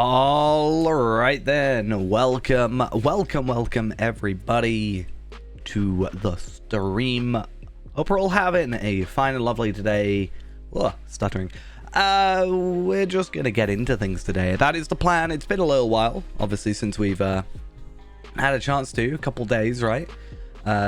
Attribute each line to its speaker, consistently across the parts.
Speaker 1: All right then, welcome everybody to the stream. Hope we're all having a fine and lovely today. Ugh, stuttering. We're just gonna get into things today. That is the plan. It's been a little while, obviously, since we've had a chance to, a couple days, right?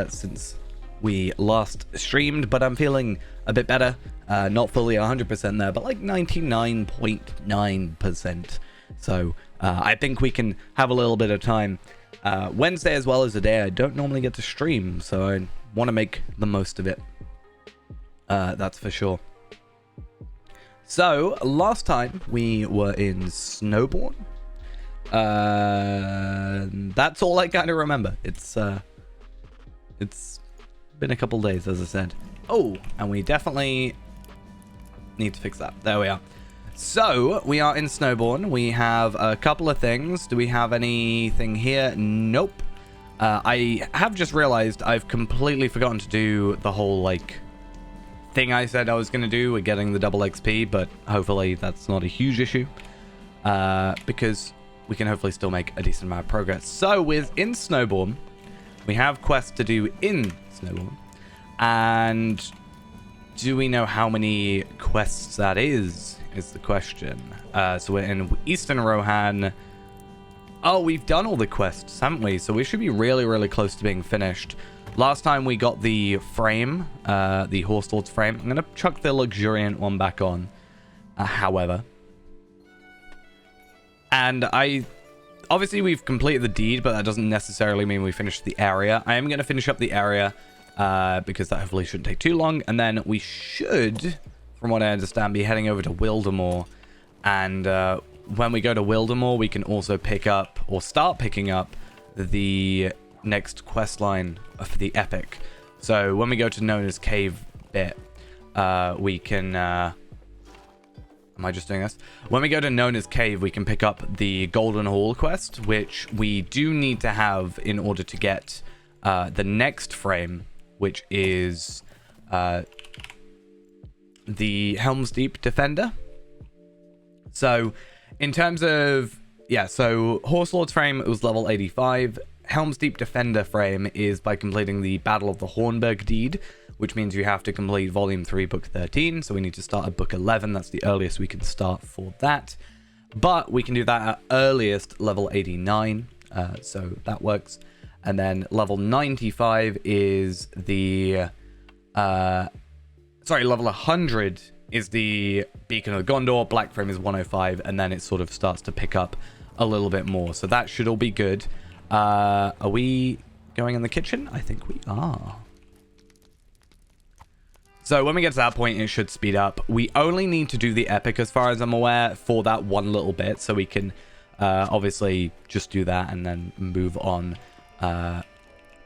Speaker 1: Since we last streamed, but I'm feeling a bit better. Not fully 100% there, but like 99.9%. So I think we can have a little bit of time. Wednesday as well as a day I don't normally get to stream, so I want to make the most of it. That's for sure. So last time we were in Snowbourne. That's all I kind of remember. It's been a couple days, as I said. Oh, and we definitely need to fix that. There we are. So, we are in Snowbourne. We have a couple of things. Do we have anything here? Nope. I have just realized I've completely forgotten to do the whole, like, thing I said I was going to do with getting the double XP, but hopefully that's not a huge issue. Because we can hopefully still make a decent amount of progress. So, in Snowbourne, we have quests to do in Snowbourne. And do we know how many quests that is the question. So we're in Eastern Rohan. Oh, we've done all the quests, haven't we? So we should be really, really close to being finished. Last time we got the frame, the Horse Lord's frame. I'm going to chuck the Luxuriant one back on, however. And obviously we've completed the deed, but that doesn't necessarily mean we finished the area. I am going to finish up the area because that hopefully shouldn't take too long. And then we should, from what I understand, be heading over to Wildemore. And when we go to Wildemore, we can also pick up, or start picking up, the next quest line for the epic. So when we go to Nona's Cave bit, we can... am I just doing this? When we go to Nona's Cave, we can pick up the Golden Hall quest, which we do need to have in order to get the next frame, which is... the Helm's Deep Defender. So in terms of, yeah, so Horse Lord's frame, it was level 85. Helm's Deep Defender frame is by completing the Battle of the Hornburg deed, which means you have to complete volume 3 book 13. So we need to start at book 11. That's the earliest we can start for that, but we can do that at earliest level 89, so that works. And then level 95 is the level 100 is the Beacon of the Gondor. Black frame is 105, and then it sort of starts to pick up a little bit more. So that should all be good. Are we going in the kitchen? I think we are. So when we get to that point, it should speed up. We only need to do the epic, as far as I'm aware, for that one little bit. So we can obviously just do that and then move on.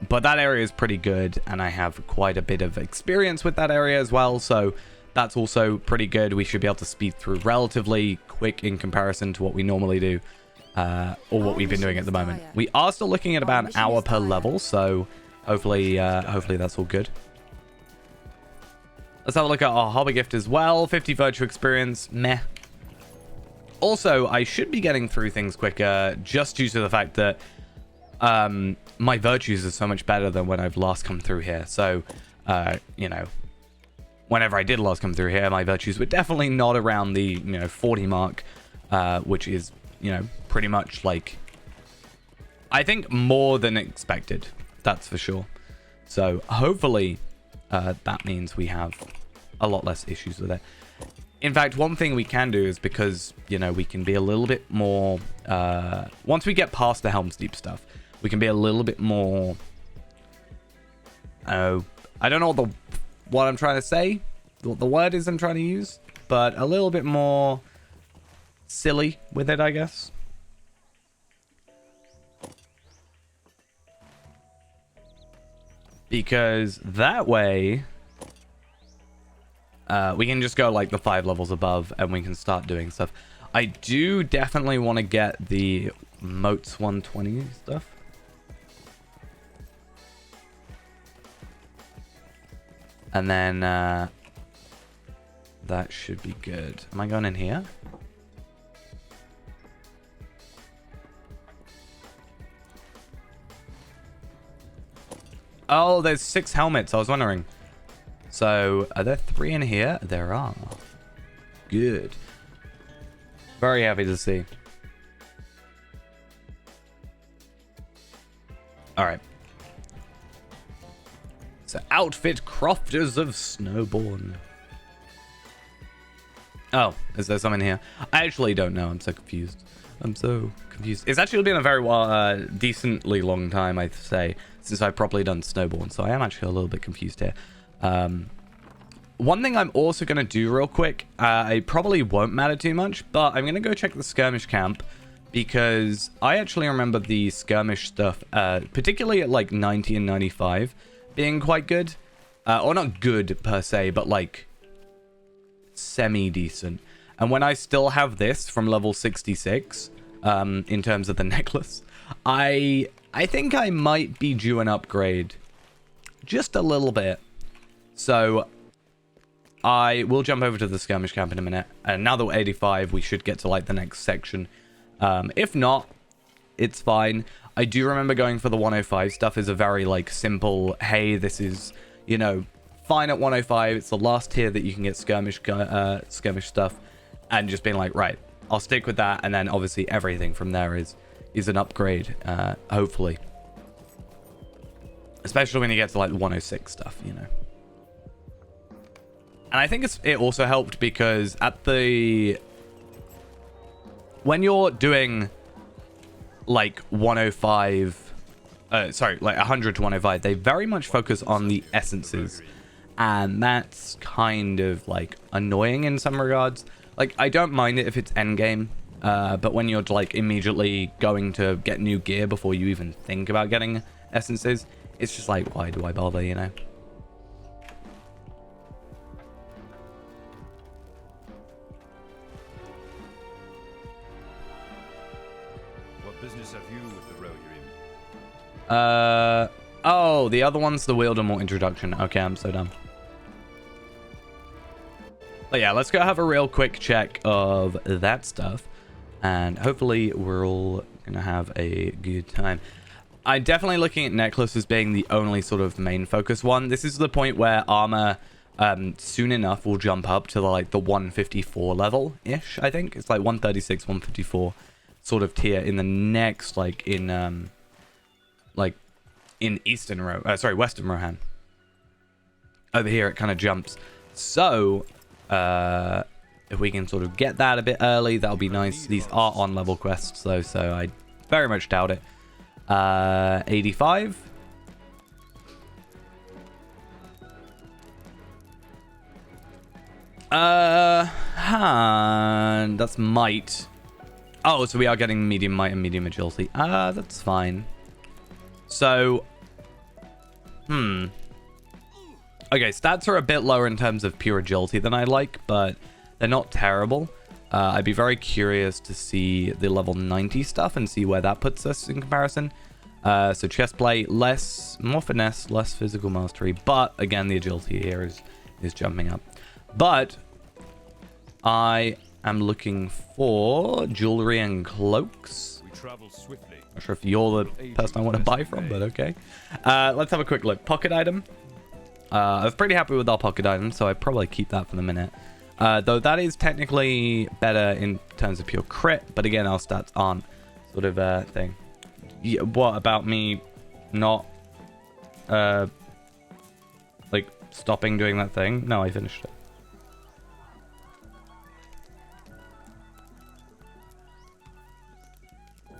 Speaker 1: But that area is pretty good, and I have quite a bit of experience with that area as well, so that's also pretty good. We should be able to speed through relatively quick in comparison to what we normally do, or what we've been doing at the moment. We are still looking at about an hour per level, so hopefully that's all good. Let's have a look at our hobby gift as well. 50 virtue experience, meh. Also, I should be getting through things quicker just due to the fact that my virtues are so much better than when I've last come through here. So, you know, whenever I did last come through here, my virtues were definitely not around the, 40 mark, which is, pretty much like, I think more than expected. That's for sure. So hopefully that means we have a lot less issues with it. In fact, one thing we can do is because, we can be a little bit more, once we get past the Helm's Deep stuff, we can be a little bit more, I don't know what I'm trying to say, what the word is I'm trying to use, but a little bit more silly with it, I guess. Because that way, we can just go like the 5 levels above and we can start doing stuff. I do definitely want to get the Moats 120 stuff. And then that should be good. Am I going in here? Oh, there's 6 helmets. I was wondering. So, are there 3 in here? There are. Good. Very happy to see. Alright. So, outfit crofters of Snowborn. Oh, is there some in here? I actually don't know. I'm so confused. It's actually been a very decently long time, I'd say, since I've properly done Snowborn. So I am actually a little bit confused here. One thing I'm also going to do real quick, it probably won't matter too much, but I'm going to go check the skirmish camp because I actually remember the skirmish stuff, particularly at like 90 and 95, being quite good. Or not good per se, but like semi-decent. And when I still have this from level 66, in terms of the necklace, I think I might be due an upgrade just a little bit. So I will jump over to the skirmish camp in a minute. And now that we're 85, we should get to like the next section. If not, it's fine. I do remember going for the 105 stuff is a very like simple, hey, this is, you know, fine at 105. It's the last tier that you can get skirmish stuff. And just being like, right, I'll stick with that. And then obviously everything from there is an upgrade, hopefully. Especially when you get to like 106 stuff, you know. And I think it also helped because when you're doing like 105, like 100 to 105, they very much focus on the essences. And that's kind of like annoying in some regards. Like, I don't mind it if it's endgame, but when you're like immediately going to get new gear before you even think about getting essences, it's just like, why do I bother, you know?
Speaker 2: What business have you with the row you're in?
Speaker 1: Oh, the other one's the Wildemort introduction. Okay, I'm so dumb. But yeah, let's go have a real quick check of that stuff. And hopefully we're all going to have a good time. I'm definitely looking at necklace as being the only sort of main focus one. This is the point where armor soon enough will jump up to like the 154 level-ish, I think. It's like 136, 154 sort of tier in the next, like in Western Rohan. Over here it kind of jumps. So if we can sort of get that a bit early, that'll be nice. These are on level quests though, so I very much doubt it. 85. That's might. Oh, so we are getting medium might and medium agility. That's fine. So, okay, stats are a bit lower in terms of pure agility than I like, but they're not terrible. I'd be very curious to see the level 90 stuff and see where that puts us in comparison. So chest plate, more finesse, less physical mastery, but again, the agility here is jumping up. But I am looking for jewelry and cloaks.
Speaker 2: We travel swiftly.
Speaker 1: Not sure if you're the person I want to buy from, but okay. Let's have a quick look. Pocket item. I was pretty happy with our pocket item, so I'd probably keep that for the minute. Though that is technically better in terms of pure crit, but again, our stats aren't sort of a thing. Yeah, what about me not, like, stopping doing that thing? No, I finished it.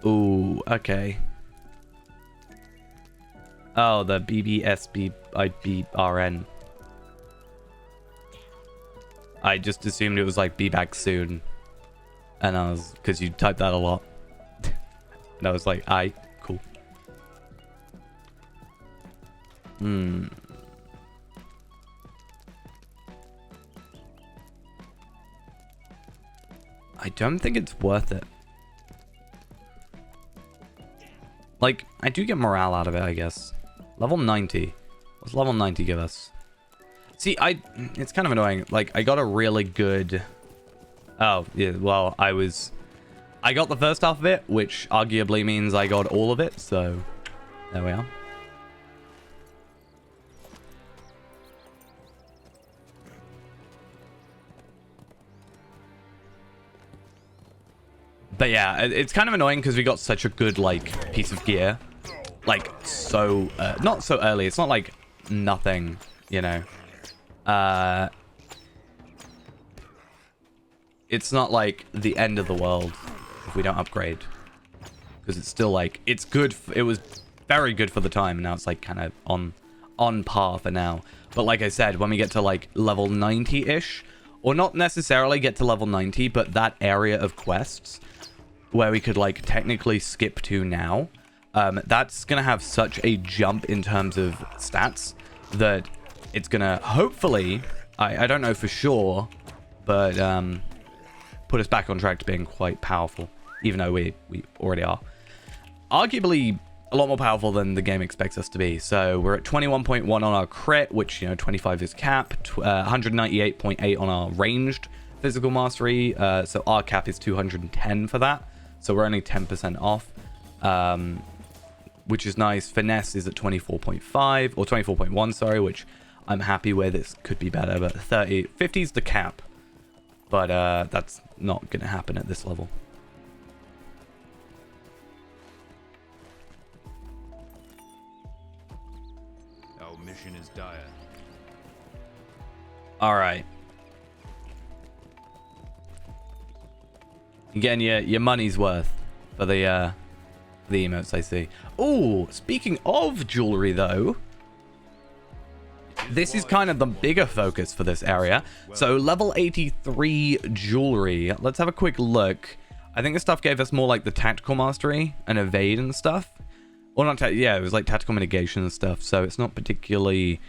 Speaker 1: Ooh, okay. Oh, the BBSBIBRN. I just assumed it was like be back soon. And I was, because you typed that a lot. And I was like, aye, cool. I don't think it's worth it. Like, I do get morale out of it, I guess. Level 90. What's level 90 give us? See, it's kind of annoying. Like, I got a really good... Oh, yeah, well, I got the first half of it, which arguably means I got all of it, so there we are. But yeah, it's kind of annoying because we got such a good, like, piece of gear. Like, so... not so early. It's not like nothing, you know. It's not like the end of the world if we don't upgrade. Because it's still, like... It's good. It was very good for the time. And now it's, like, kind of on par for now. But like I said, when we get to, like, level 90-ish... Or not necessarily get to level 90, but that area of quests... where we could, like, technically skip to now, that's gonna have such a jump in terms of stats that it's gonna hopefully, I don't know for sure, but put us back on track to being quite powerful, even though we already are. Arguably a lot more powerful than the game expects us to be. So we're at 21.1 on our crit, which, you know, 25 is cap, 198.8 on our ranged physical mastery, so our cap is 210 for that. So we're only 10% off, which is nice. Finesse is at 24.5, or 24.1, sorry, which I'm happy with. It could be better, but 50 is the cap. But that's not going to happen at this level.
Speaker 2: Our mission is dire.
Speaker 1: All right. You're getting your money's worth for the emotes, I see. Oh, speaking of jewelry, though, this is kind of the bigger focus for this area. So level 83 jewelry. Let's have a quick look. I think this stuff gave us more like the tactical mastery and evade and stuff. Or not, yeah, it was like tactical mitigation and stuff. So it's not particularly,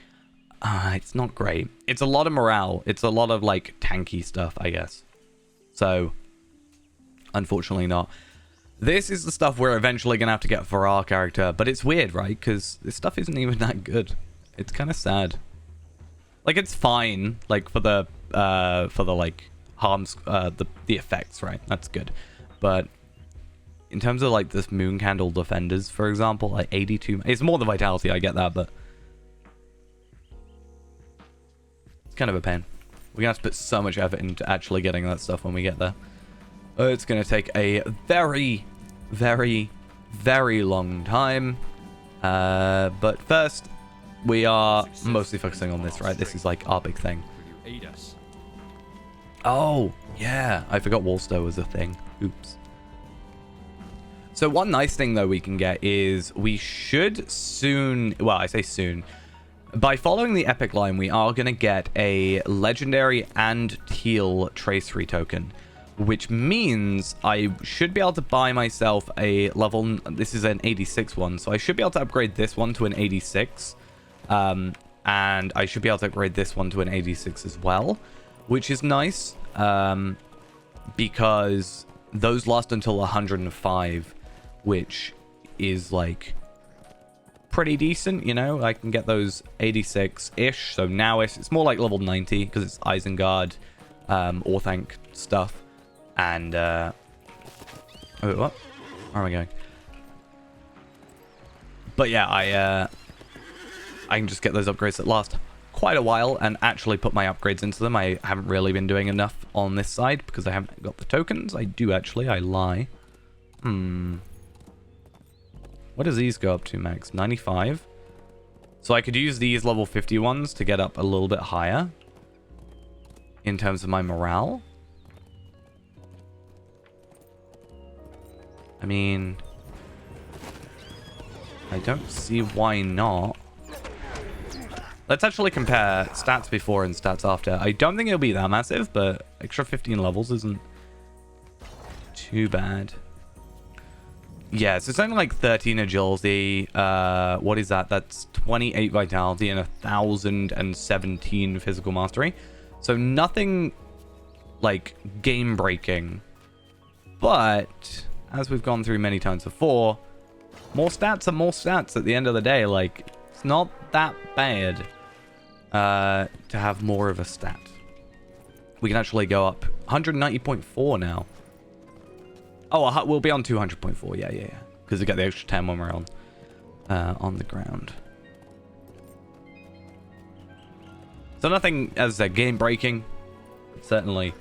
Speaker 1: it's not great. It's a lot of morale. It's a lot of like tanky stuff, I guess. So unfortunately not. This is the stuff we're eventually going to have to get for our character. But it's weird, right? Because this stuff isn't even that good. It's kind of sad. Like, it's fine, like, for the like, harms, the effects, right? That's good. But in terms of, like, this Moon Candle Defenders, for example, like, 82... It's more the Vitality, I get that, but... It's kind of a pain. We're going to have to put so much effort into actually getting that stuff when we get there. It's going to take a very, very, very long time. But first... We are mostly focusing on this, right? This is like our big thing. Oh, yeah. I forgot Wallstow was a thing. Oops. So one nice thing, though, we can get is we should soon... Well, I say soon. By following the Epic line, we are going to get a Legendary and Teal Tracery token, which means I should be able to buy myself a level... This is an 86 one, so I should be able to upgrade this one to an 86. And I should be able to upgrade this one to an 86 as well, which is nice, because those last until 105, which is, like, pretty decent, you know? I can get those 86-ish, so now it's more like level 90, because it's Isengard, Orthanc stuff, and, oh, what? Where am I going? But yeah, I can just get those upgrades that last quite a while and actually put my upgrades into them. I haven't really been doing enough on this side because I haven't got the tokens. I do actually. I lie. What does these go up to, max? 95? So I could use these level 50 ones to get up a little bit higher in terms of my morale. I mean, I don't see why not. Let's actually compare stats before and stats after. I don't think it'll be that massive, but extra 15 levels isn't too bad. Yeah, so it's only like 13 agility. What is that? That's 28 vitality and 1,017 physical mastery. So nothing like game breaking. But as we've gone through many times before, more stats are more stats at the end of the day. Like, it's not that bad. To have more of a stat. We can actually go up 190.4 now. Oh, we'll be on 200.4. Yeah. Because we get the extra 10 when we're on the ground. So nothing, as I said, game breaking. Certainly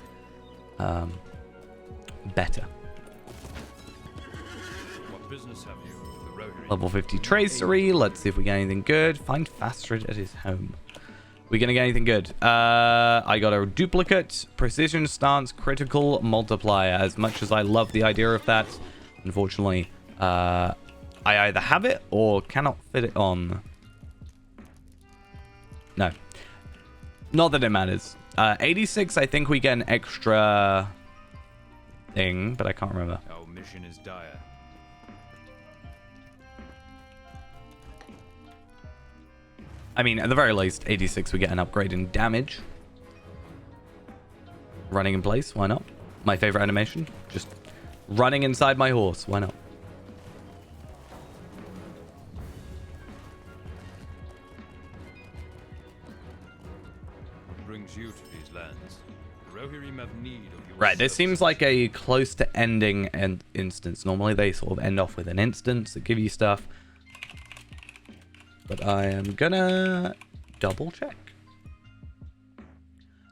Speaker 1: better. Level 50 tracery. Let's see if we get anything good. Find Fastred at his home. We gonna get anything good? I got a duplicate, precision stance, critical multiplier. As much as I love the idea of that, unfortunately, I either have it or cannot fit it on. No. Not that it matters. 86, I think we get an extra thing, but I can't remember.
Speaker 2: Our mission is dire.
Speaker 1: I mean, at the very least, 86, we get an upgrade in damage. Running in place, why not? My favorite animation, just running inside my horse, why not?
Speaker 2: Brings you to these lands. The Rohirrim have need of your
Speaker 1: Right, this
Speaker 2: services.
Speaker 1: seems like a close to ending instance. Normally they sort of end off with an instance that give you stuff. But I am gonna double check.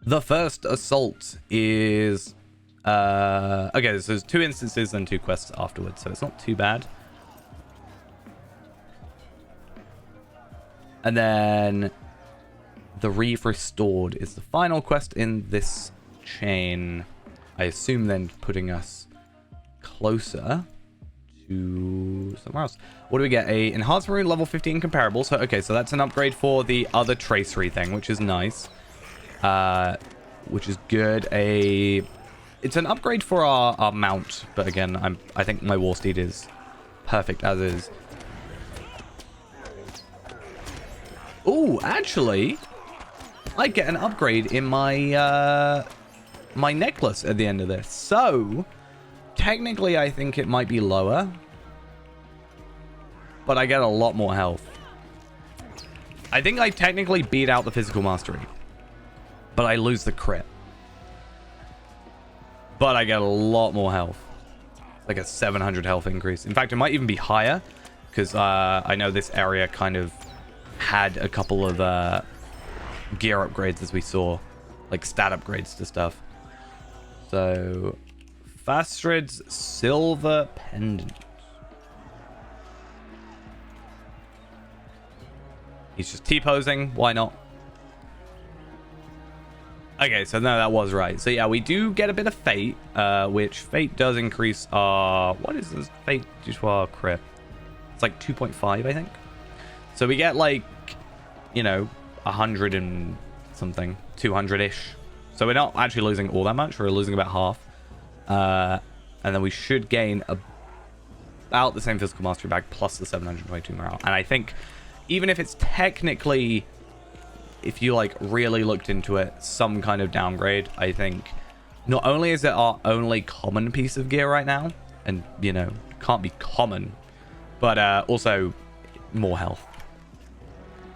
Speaker 1: The first assault is... okay, so there's 2 instances and 2 quests afterwards, so it's not too bad. And then the Reeve Restored is the final quest in this chain. I assume then putting us closer to somewhere else. What do we get? A enhanced marine level 15 comparable. So okay, so that's an upgrade for the other tracery thing, which is nice. Which is good. It's an upgrade for our mount, but again, I think my war steed is perfect as is. Oh, actually, I get an upgrade in my my necklace at the end of this. So technically, I think it might be lower, but I get a lot more health. I think I technically beat out the physical mastery, but I lose the crit. But I get a lot more health. Like a 700 health increase. In fact, it might even be higher, because I know this area kind of had a couple of gear upgrades, as we saw. Like stat upgrades to stuff. So... Fastred's Silver Pendant. He's just T-posing. Why not? Okay, so no, that was right. So yeah, we do get a bit of Fate, which Fate does increase our... What is this Fate due to our crit? It's like 2.5, I think. So we get like, you know, 100 and something. 200-ish. So we're not actually losing all that much. We're losing about half. And then we should gain about the same physical mastery back plus the 722 morale. And I think even if it's technically, if you like really looked into it, some kind of downgrade, I think not only is it our only common piece of gear right now, and you know, can't be common, but also more health.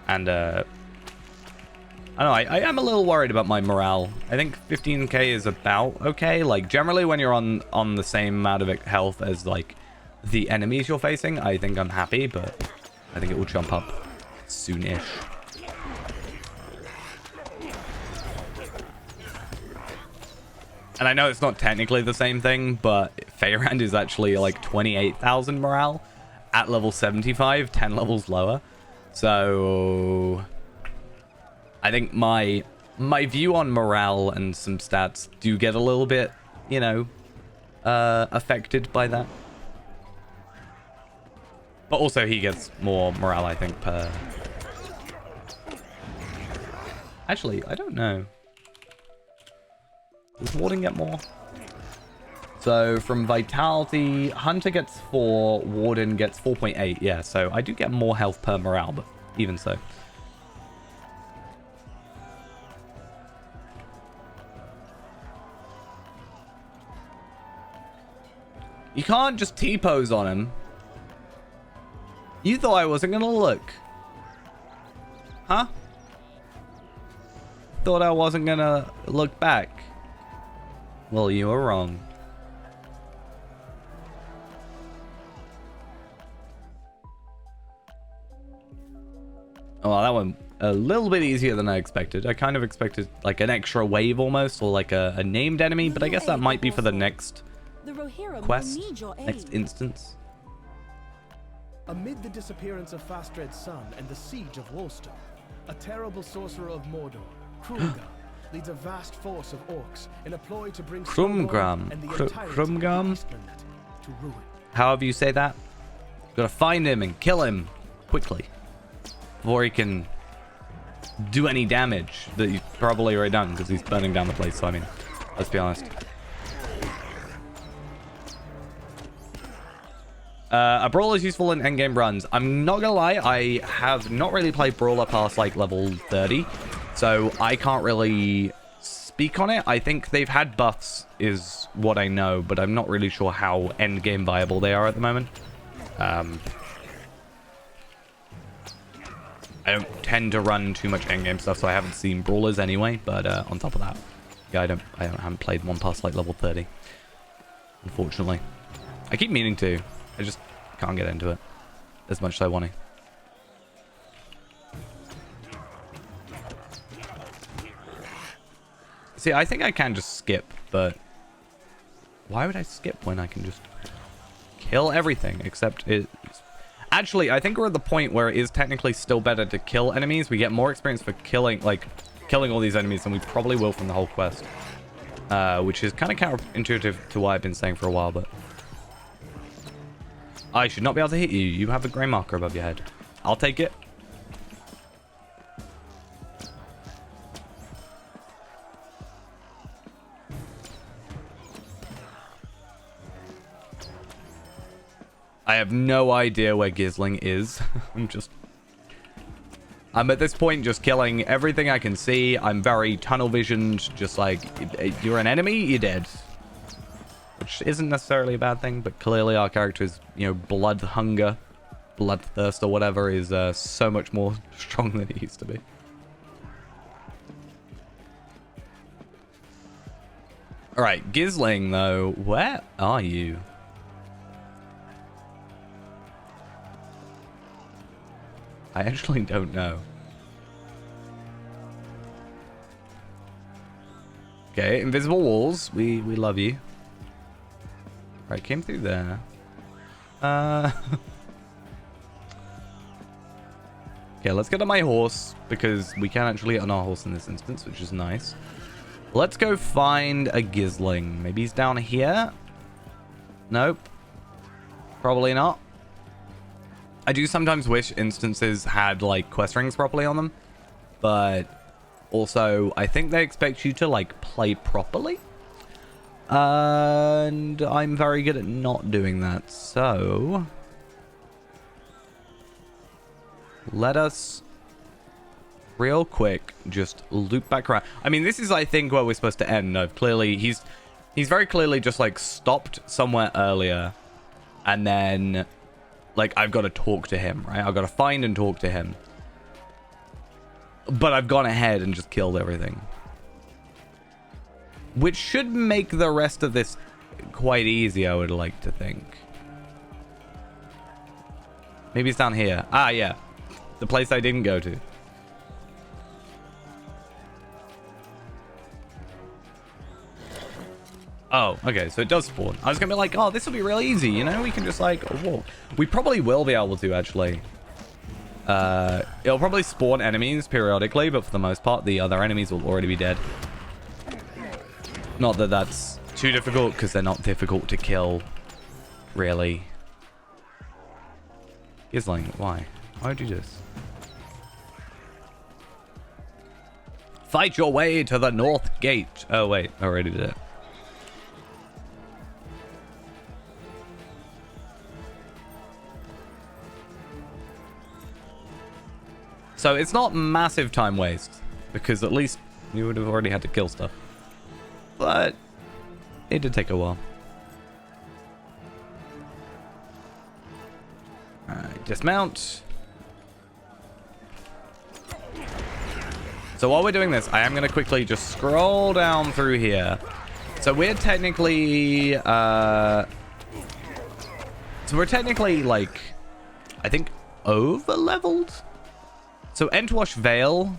Speaker 1: And I don't know, I am a little worried about my morale. I think 15k is about okay. Like, generally when you're on the same amount of health as, like, the enemies you're facing, I think I'm happy, but I think it will jump up soon-ish. And I know it's not technically the same thing, but Feyrand is actually, like, 28,000 morale at level 75, 10 levels lower. So... I think my view on morale and some stats do get a little bit, you know, affected by that. But also he gets more morale, I think, per... Actually, I don't know. Does Warden get more? So from Vitality, Hunter gets 4, Warden gets 4.8. Yeah, so I do get more health per morale, but even so. You can't just T-pose on him. You thought I wasn't gonna look. Huh? Thought I wasn't gonna look back. Well, you were wrong. Oh, well, that one a little bit easier than I expected. I kind of expected like an extra wave almost, or like a named enemy, but I guess that might be for the next quest, next instance.
Speaker 3: Amid the disappearance of Fastred's son and the siege of Wolster, a terrible sorcerer of Mordor, Krumgam, leads a vast force of orcs in a ploy to bring
Speaker 1: Krumgam.
Speaker 3: and the entirety
Speaker 1: Krumgam?
Speaker 3: of Eastland to ruin.
Speaker 1: However you say that. Gotta find him and kill him quickly before he can do any damage that he's probably already done, because he's burning down the place. So I mean, let's be honest. A brawler is useful in endgame runs. I'm not gonna lie, I have not really played brawler past like level 30, so I can't really speak on it. I think they've had buffs is what I know, but I'm not really sure how endgame viable they are at the moment. I don't tend to run too much endgame stuff, so I haven't seen brawlers anyway. But on top of that, yeah, I haven't played one past like level 30, unfortunately. I keep meaning to. I just can't get into it as much as I want to. See, I think I can just skip, but why would I skip when I can just kill everything except it? Actually, I think we're at the point where it is technically still better to kill enemies. We get more experience for killing all these enemies than we probably will from the whole quest, which is kind of counterintuitive to what I've been saying for a while, but I should not be able to hit you. You have a grey marker above your head. I'll take it. I have no idea where Gizling is. I'm at this point just killing everything I can see. I'm very tunnel visioned, just like, you're an enemy, you're dead. Which isn't necessarily a bad thing, but clearly our character's, blood hunger, bloodthirst or whatever is so much more strong than it used to be. Alright, Gizling though, where are you? I actually don't know. Okay, invisible walls. We love you. Right, came through there. Okay, let's get on my horse, because we can actually get on our horse in this instance, which is nice. Let's go find a Gizling. Maybe he's down here? Nope. Probably not. I do sometimes wish instances had, like, quest rings properly on them. But also, I think they expect you to, like, play properly. And I'm very good at not doing that. So let us real quick just loop back around. I mean, this is, I think, where we're supposed to end. I've clearly, he's very clearly just, like, stopped somewhere earlier. And then, like, I've got to talk to him, right? I've got to find and talk to him. But I've gone ahead and just killed everything. Which should make the rest of this quite easy, I would like to think. Maybe it's down here. Ah, yeah. The place I didn't go to. Oh, okay, so it does spawn. I was gonna be like, oh, this will be real easy, you know? We can just, like, walk. We probably will be able to, actually. It'll probably spawn enemies periodically, but for the most part, the other enemies will already be dead. Not that that's too difficult, because they're not difficult to kill, really. Gizling, why? Why would you do this? Fight your way to the north gate. Oh, wait, I already did it. So it's not massive time waste, because at least you would have already had to kill stuff. But it did take a while. Alright, dismount. So while we're doing this, I am going to quickly just scroll down through here. So we're technically, like, I think over-leveled? So Entwash Vale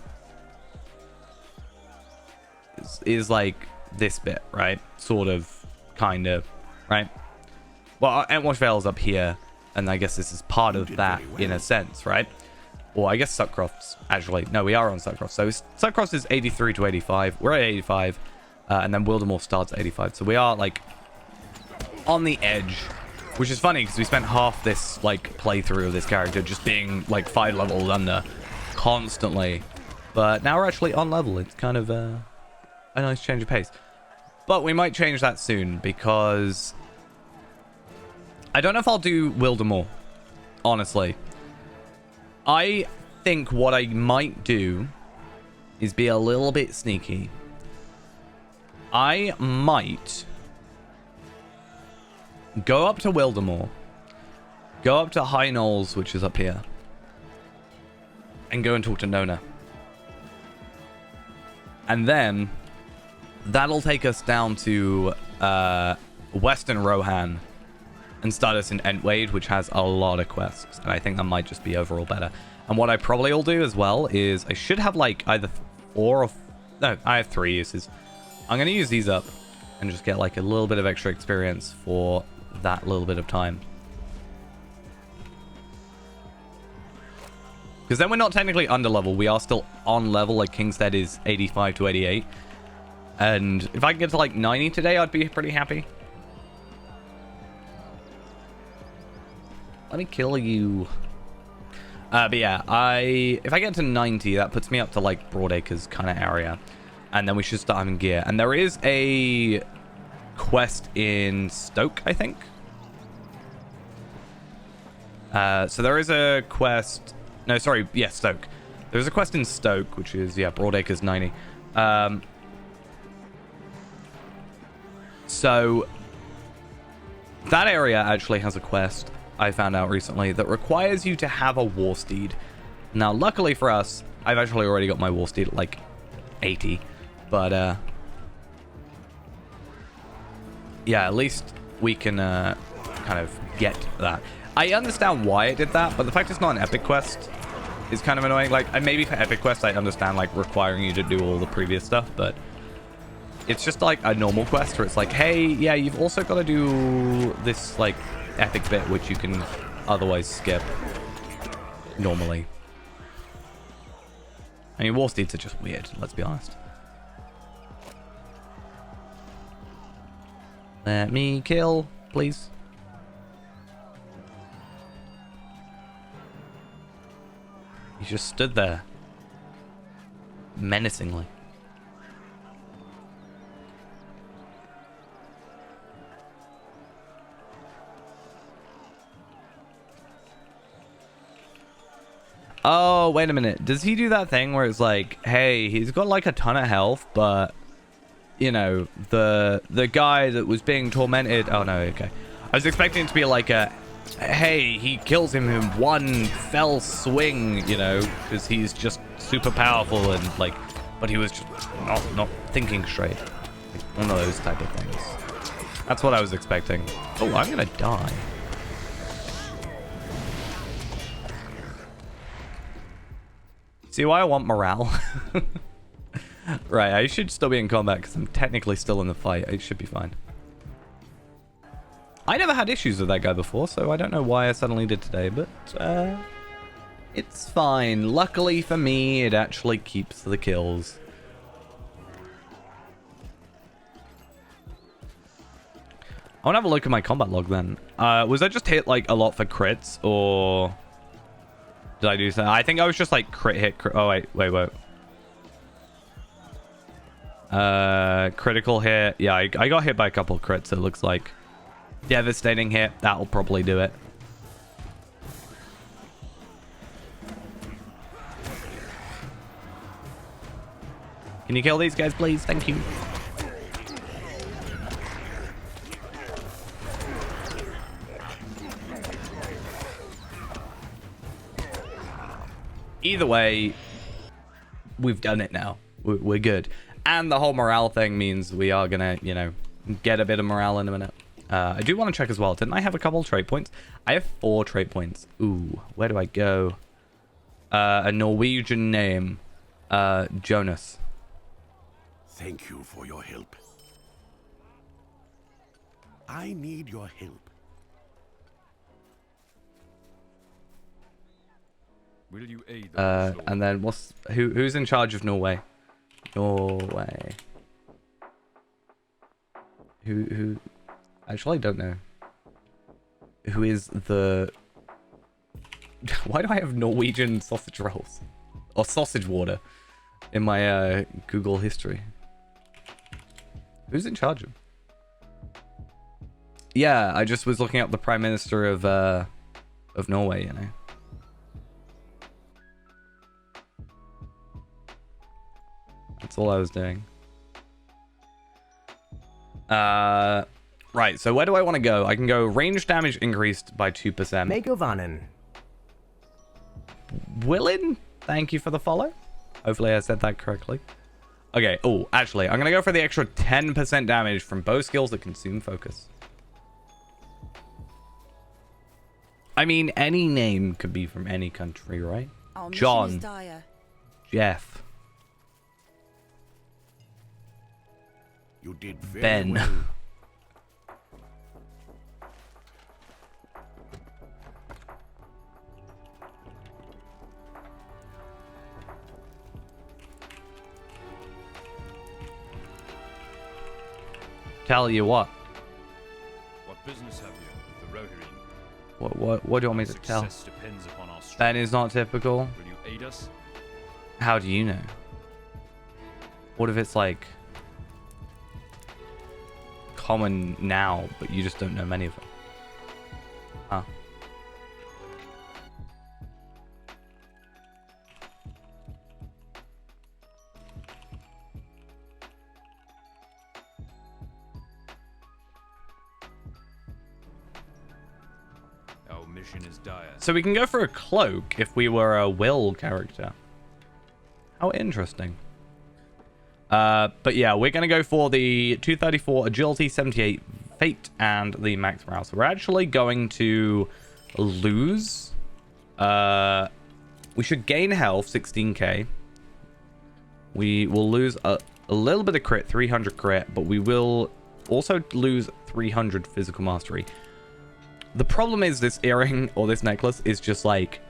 Speaker 1: is like this bit, right? Sort of, kind of, right? Well, Entwash Vale is up here. And I guess this is part of that in a sense, right? Or I guess Suckcroft's actually... No, we are on Suckcroft. So Suckcroft is 83 to 85. We're at 85. And then Wildemore starts at 85. So we are, like, on the edge. Which is funny, because we spent half this, like, playthrough of this character just being, like, 5 levels under constantly. But now we're actually on level. It's kind of a nice change of pace. But we might change that soon, because... I don't know if I'll do Wildemore, honestly. I think what I might do is be a little bit sneaky. I might go up to Wildemore, go up to High Knolls, which is up here, and go and talk to Nona. And then that'll take us down to Western Rohan and start us in Entwade, which has a lot of quests. And I think that might just be overall better. And what I probably will do as well is I should have like either 4 or... No, I have 3 uses. I'm going to use these up and just get like a little bit of extra experience for that little bit of time. Because then we're not technically under level. We are still on level. Like Kingstead is 85 to 88. And if I can get to like 90 today, I'd be pretty happy. Let me kill you. But yeah, if I get to 90, that puts me up to like Broadacres kind of area. And then we should start having gear. And there is a quest in Stoke, I think. So there is a quest... No, sorry. Yeah, Stoke. There's a quest in Stoke, which is, yeah, Broadacres 90. So that area actually has a quest I found out recently that requires you to have a war steed. Now, luckily for us, I've actually already got my war steed at like 80. But, yeah, at least we can kind of get that. I understand why it did that, but the fact it's not an epic quest is kind of annoying. Like, and maybe for epic quest, I understand, like, requiring you to do all the previous stuff, but it's just like a normal quest where it's like, hey, yeah, you've also got to do this, like, epic bit, which you can otherwise skip normally. I mean, war steeds are just weird, let's be honest. Let me kill, please. He just stood there menacingly. Oh, wait a minute. Does he do that thing where it's like, hey, he's got like a ton of health, but you know, the guy that was being tormented... Oh, no, okay. I was expecting it to be like a, hey, he kills him in one fell swing, you know, because he's just super powerful and like, but he was just not thinking straight. Like one of those type of things. That's what I was expecting. Oh, I'm gonna die. See why I want morale? Right, I should still be in combat because I'm technically still in the fight. It should be fine. I never had issues with that guy before, so I don't know why I suddenly did today, but it's fine. Luckily for me, it actually keeps the kills. I want to have a look at my combat log then. Was I just hit like a lot for crits, or did I do something? I think I was just like crit hit. Oh wait. Critical hit. Yeah, I got hit by a couple of crits. It looks like devastating hit. That'll probably do it. Can you kill these guys, please? Thank you. Either way, we've done it now. We're good. And the whole morale thing means we are gonna, you know, get a bit of morale in a minute. I do want to check as well. Didn't I have a couple trait points? I have 4 trait points. Ooh, where do I go? A Norwegian name. Jonas.
Speaker 4: Thank you for your help. I need your help.
Speaker 2: Will you aid the
Speaker 1: And then who's in charge of Norway? Norway. Who? Actually, I don't know. Who is the? Why do I have Norwegian sausage rolls or sausage water in my Google history? Who's in charge of? Yeah, I just was looking up the Prime Minister of Norway, you know. That's all I was doing. Right, so where do I want to go? I can go range damage increased by 2%.
Speaker 5: Megovanen.
Speaker 1: Willin, thank you for the follow. Hopefully I said that correctly. Okay, oh, actually, I'm going to go for the extra 10% damage from bow skills that consume focus. I mean, any name could be from any country, right?
Speaker 6: Our mission is
Speaker 1: John.
Speaker 6: dire.
Speaker 1: Jeff.
Speaker 4: You did very
Speaker 1: Ben.
Speaker 4: well.
Speaker 1: Tell you what.
Speaker 2: What business have you with the Rohirrim?
Speaker 1: What do you want me to tell?
Speaker 2: Success depends upon our strength.
Speaker 1: Ben is not typical.
Speaker 2: Will you aid us?
Speaker 1: How do you know? What if it's like common now, but you just don't know many of them? Huh?
Speaker 2: Our mission is dire.
Speaker 1: So we can go for a cloak if we were a Will character. How interesting. But yeah, we're going to go for the 234 agility, 78 fate, and the max morale. So we're actually going to lose. We should gain health, 16k. We will lose a little bit of crit, 300 crit, but we will also lose 300 physical mastery. The problem is this earring or this necklace is just like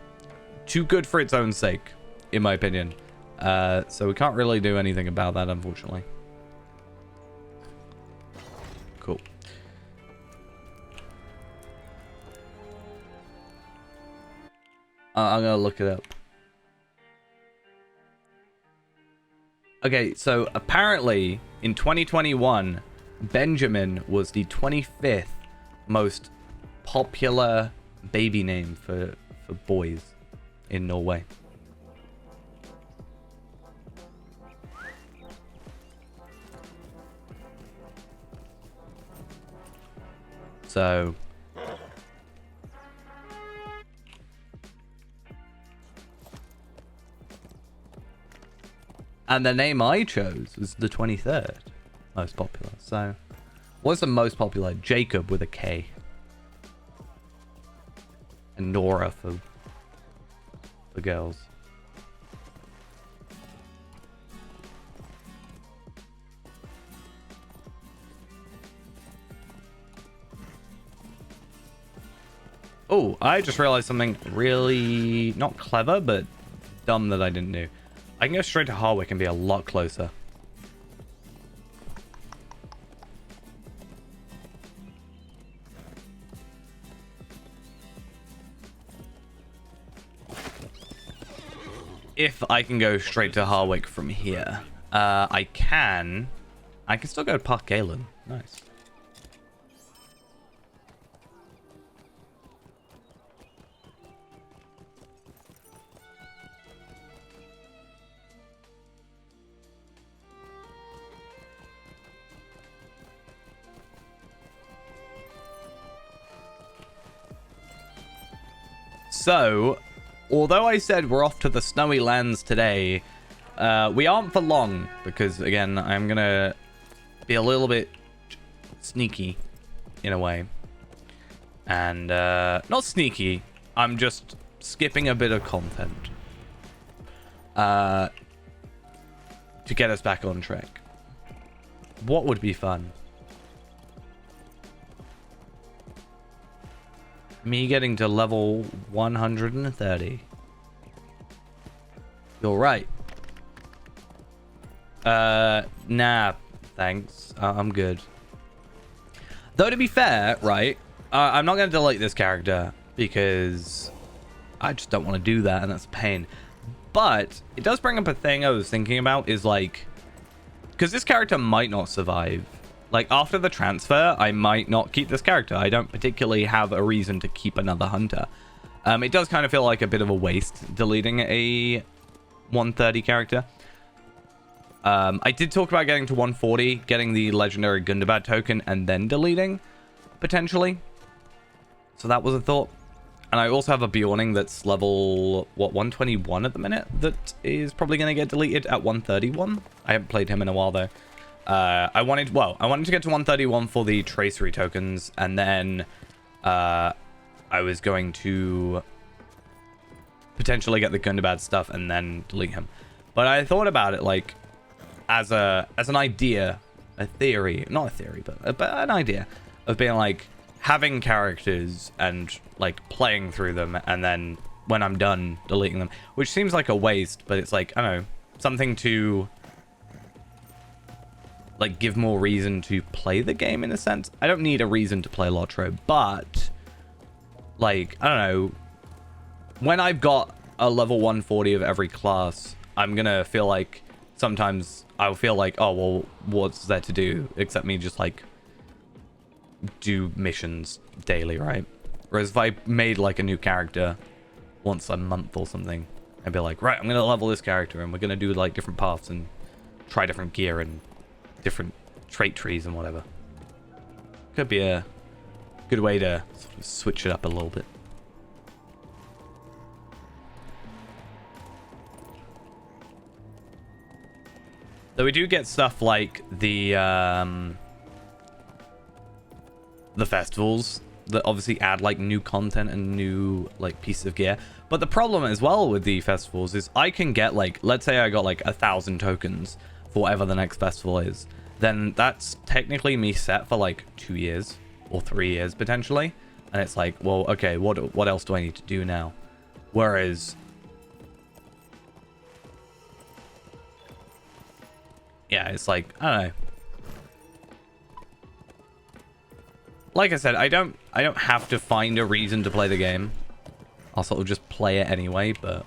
Speaker 1: too good for its own sake, in my opinion. So we can't really do anything about that, unfortunately. Cool. I'm gonna look it up. Okay, so apparently in 2021, Benjamin was the 25th most popular baby name for boys in Norway. So and the name I chose was the 23rd most popular. So what's the most popular? Jacob with a K. And Nora for girls. Oh, I just realized something really not clever, but dumb that I didn't do. I can go straight to Harwick and be a lot closer. If I can go straight to Harwick from here. I can still go to Park Galen. Nice. So, although I said we're off to the snowy lands today, we aren't for long because, again, I'm going to be a little bit sneaky in a way. And, not sneaky, I'm just skipping a bit of content to get us back on track. What would be fun? Me getting to level 130. You're right. Nah, thanks. I'm good. Though, to be fair, right, I'm not going to delete this character because I just don't want to do that, and that's a pain. But it does bring up a thing I was thinking about, is like, because this character might not survive. Like, after the transfer, I might not keep this character. I don't particularly have a reason to keep another hunter. It does kind of feel like a bit of a waste deleting a 130 character. I did talk about getting to 140, getting the legendary Gundabad token, and then deleting, potentially. So that was a thought. And I also have a Bjorning that's level, what, 121 at the minute, that is probably going to get deleted at 131. I haven't played him in a while, though. I wanted to get to 131 for the tracery tokens, and then I was going to potentially get the Gundabad stuff and then delete him. But I thought about it, like, as an idea, a theory, not a theory, but an idea of being like, having characters and like playing through them, and then when I'm done, deleting them, which seems like a waste, but it's like, I don't know, something to like give more reason to play the game in a sense. I don't need a reason to play Lotro, but like, I don't know, when I've got a level 140 of every class, I'm gonna feel like sometimes I'll feel like, oh, well, what's there to do except me just like do missions daily, right? Whereas if I made like a new character once a month or something, I'd be like, right, I'm gonna level this character and we're gonna do like different paths and try different gear and different trait trees and whatever. Could be a good way to sort of switch it up a little bit. Though we do get stuff like the festivals that obviously add like new content and new like pieces of gear. But the problem as well with the festivals is I can get like, let's say I got like 1,000 tokens for whatever the next festival is, then that's technically me set for like 2 years or 3 years potentially. And it's like, well, okay, what else do I need to do now? Whereas, yeah, it's like, I don't know. Like I said, I don't have to find a reason to play the game. I'll sort of just play it anyway, but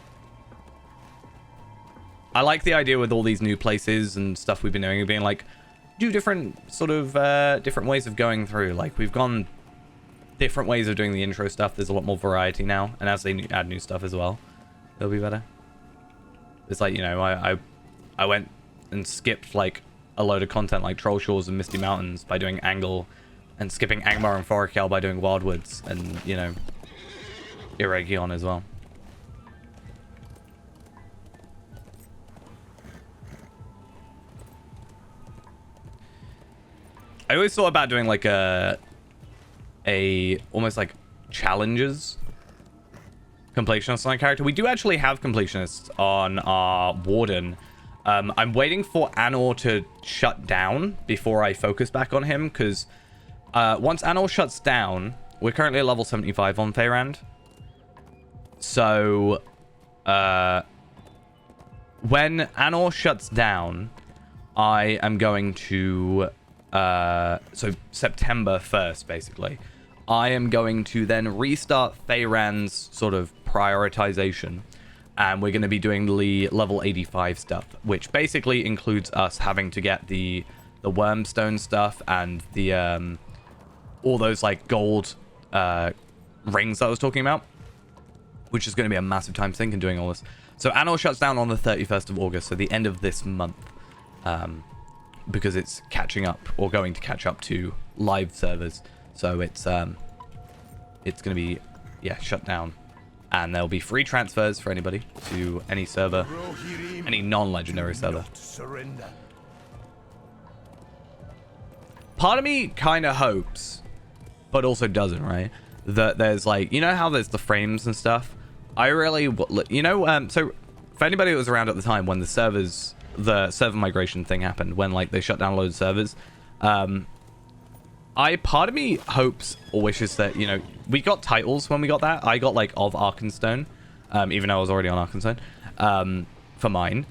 Speaker 1: I like the idea with all these new places and stuff we've been doing, being like, do different sort of different ways of going through. Like, we've gone different ways of doing the intro stuff. There's a lot more variety now, and as they add new stuff as well, it'll be better. It's like, you know, I went and skipped like a load of content like Troll Shores and Misty Mountains by doing Angle, and skipping Angmar and Forakel by doing Wildwoods, and, you know, Irregion as well. I always thought about doing like a almost like challenges completionists on our character. We do actually have completionists on our Warden. I'm waiting for Anor to shut down before I focus back on him, because once Anor shuts down, we're currently at level 75 on Feyrand. So, when Anor shuts down, I am going to, so September 1st, basically, I am going to then restart Feyrand's sort of prioritization. And we're going to be doing the level 85 stuff, which basically includes us having to get the Wormstone stuff and the, all those like gold rings that I was talking about, which is going to be a massive time sink in doing all this. So Anor shuts down on the 31st of August, so the end of this month, because it's catching up or going to catch up to live servers. So it's going to be, yeah, shut down, and there'll be free transfers for anybody to any server, any non-legendary server. Part of me kind of hopes, but also doesn't, right? That there's like, you know how there's the frames and stuff? I really, you know, so for anybody that was around at the time when the server migration thing happened, when like they shut down loads of servers, part of me hopes or wishes that, you know, we got titles when we got that. I got like of Arkenstone, even though I was already on Arkenstone. for mine.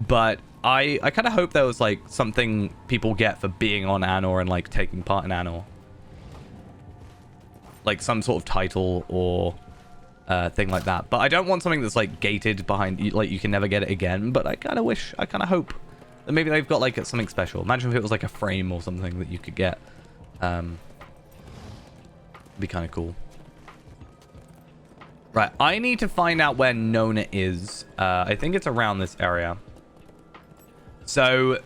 Speaker 1: But I kind of hope there was, like, something people get for being on Anor and, like, taking part in Anor. Like, some sort of title or thing like that. But I don't want something that's, like, gated behind, like, you can never get it again. But I kind of hope that maybe they've got, like, something special. Imagine if it was, like, a frame or something that you could get. Be kind of cool. Right, I need to find out where Nona is. I think it's around this area. So,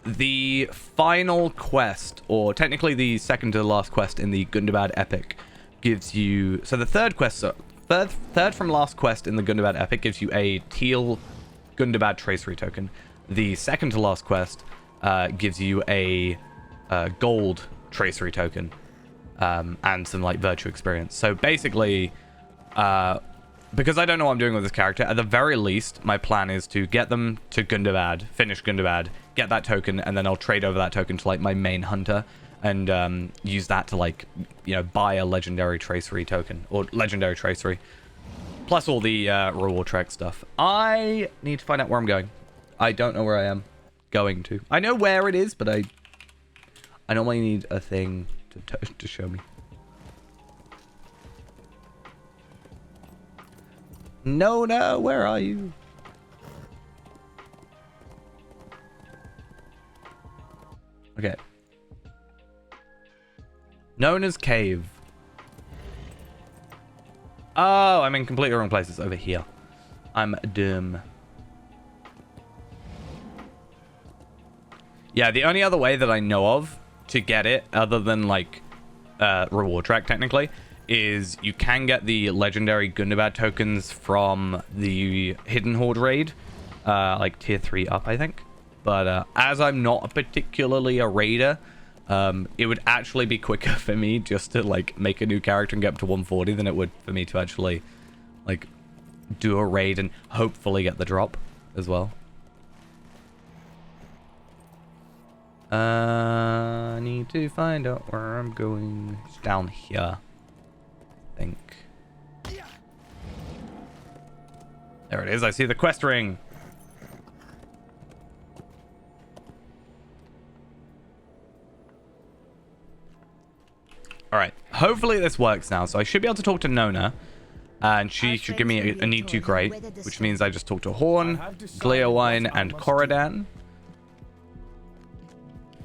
Speaker 1: the final quest, or technically the second to the last quest in the Gundabad Epic, gives you... So the third quest, third from last quest in the Gundabad Epic gives you a teal Gundabad tracery token. The second to last quest gives you a gold tracery token. And some, like, virtue experience. So basically, because I don't know what I'm doing with this character, at the very least, my plan is to get them to Gundabad, finish Gundabad, get that token, and then I'll trade over that token to, like, my main hunter, and use that to, like, you know, buy a legendary tracery token, or legendary tracery, plus all the reward track stuff. I need to find out where I'm going. I don't know where I am going to. I know where it is, but I normally need a thing to show me. No, where are you? Okay. Nona's cave. Oh, I'm in completely wrong place. It's over here. I'm dumb. Yeah, the only other way that I know of to get it, other than, like, reward track technically, is you can get the legendary Gundabad tokens from the Hidden Horde raid, like tier 3 up, I think. But as I'm not particularly a raider, it would actually be quicker for me just to, like, make a new character and get up to 140 than it would for me to actually, like, do a raid and hopefully get the drop as well. I need to find out where I'm going. It's down here, I think. There it is. I see the quest ring. All right. Hopefully this works now. So I should be able to talk to Nona. And she should give me a need to great, which means I just talk to Horn, Gleowine, and Corridan.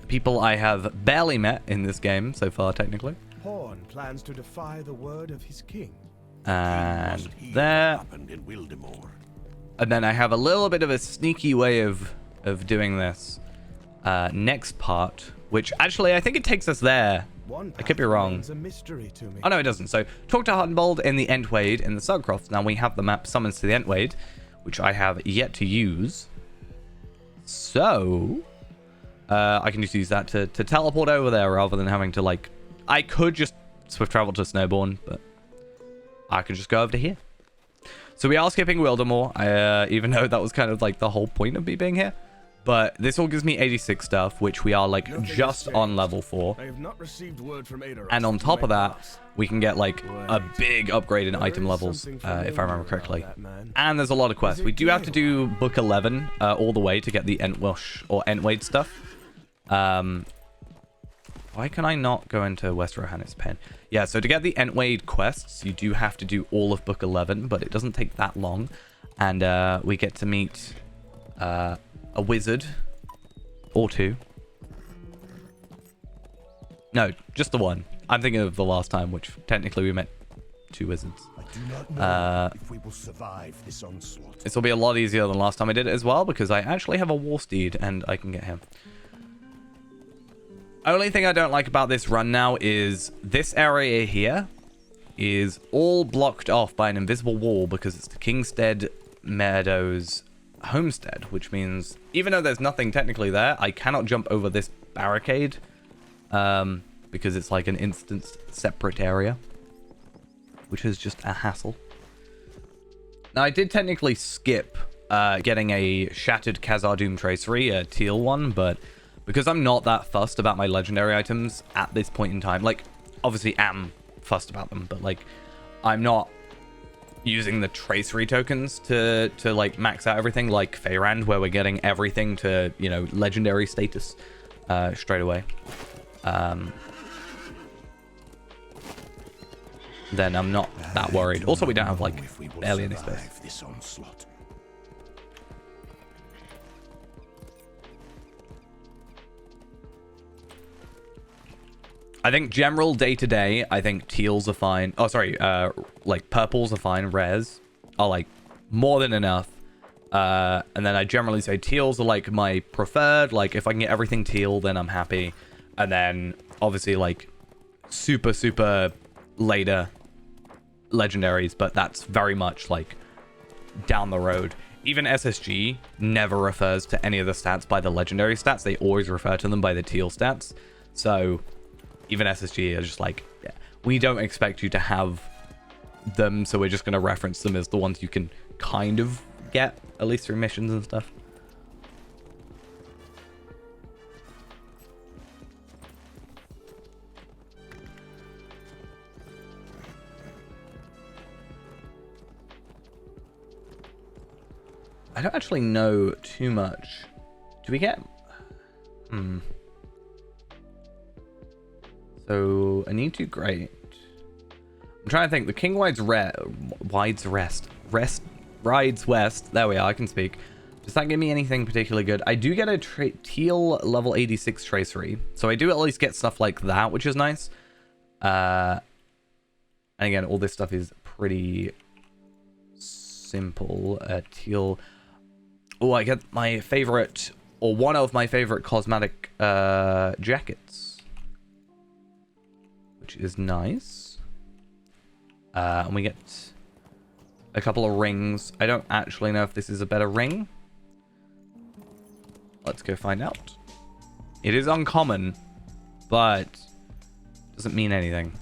Speaker 1: People I have barely met in this game so far, technically.
Speaker 3: Horn plans to defy the word of his king.
Speaker 1: And there. And then I have a little bit of a sneaky way of doing this next part, which actually I think it takes us there. I could be wrong. Oh, no, it doesn't. So talk to Hartenbold in the Entwade in the Sugcroft. Now we have the map Summons to the Entwade, which I have yet to use. So... I can just use that to teleport over there rather than having to, like... I could just swift travel to Snowbourne, but I could just go over to here. So we are skipping Wildemore, even though that was kind of, like, the whole point of me being here. But this all gives me 86 stuff, which we are, like, just on level 4.
Speaker 3: I have not received word from Adoras.
Speaker 1: And on top of that, we can get, like, a big upgrade in item levels, if I remember correctly. And there's a lot of quests. We do have to do Book 11 all the way to get the Entwash or Entwade stuff. Why can I not go into West Rohan's pen? Yeah, so to get the Entwade quests, you do have to do all of Book 11, but it doesn't take that long. And we get to meet a wizard or two. No, just the one. I'm thinking of the last time, which technically we met 2 wizards.
Speaker 4: I do not know if we will survive this onslaught.
Speaker 1: This will be a lot easier than last time I did it as well, because I actually have a war steed and I can get him. Only thing I don't like about this run now is this area here is all blocked off by an invisible wall because it's the Kingstead Meadows homestead, which means even though there's nothing technically there, I cannot jump over this barricade because it's like an instanced separate area, which is just a hassle. Now, I did technically skip getting a Shattered Khazar-Dûm Tracery, a teal one, but because I'm not that fussed about my legendary items at this point in time, like, obviously am fussed about them, but, like, I'm not using the tracery tokens to like max out everything, like Feyrand, where we're getting everything to, you know, legendary status straight away, then I'm not that worried. Also, we don't have like barely any space.
Speaker 4: This onslaught.
Speaker 1: I think general day-to-day, I think teals are fine. Oh, sorry, like purples are fine. Rares are like more than enough. And then I generally say teals are like my preferred. Like if I can get everything teal, then I'm happy. And then obviously like super, super later legendaries, but that's very much like down the road. Even SSG never refers to any of the stats by the legendary stats. They always refer to them by the teal stats. So even SSG are just like, yeah, we don't expect you to have them, so we're just going to reference them as the ones you can kind of get, at least through missions and stuff. I don't actually know too much. Do we get... So, I need to great. I'm trying to think. The King Rides West. There we are. I can speak. Does that give me anything particularly good? I do get a teal level 86 tracery. So I do at least get stuff like that, which is nice. And again, all this stuff is pretty simple. Teal. Oh, I get my favorite, or one of my favorite cosmetic jackets, which is nice. And we get a couple of rings. I don't actually know if this is a better ring. Let's go find out. It is uncommon, but doesn't mean anything.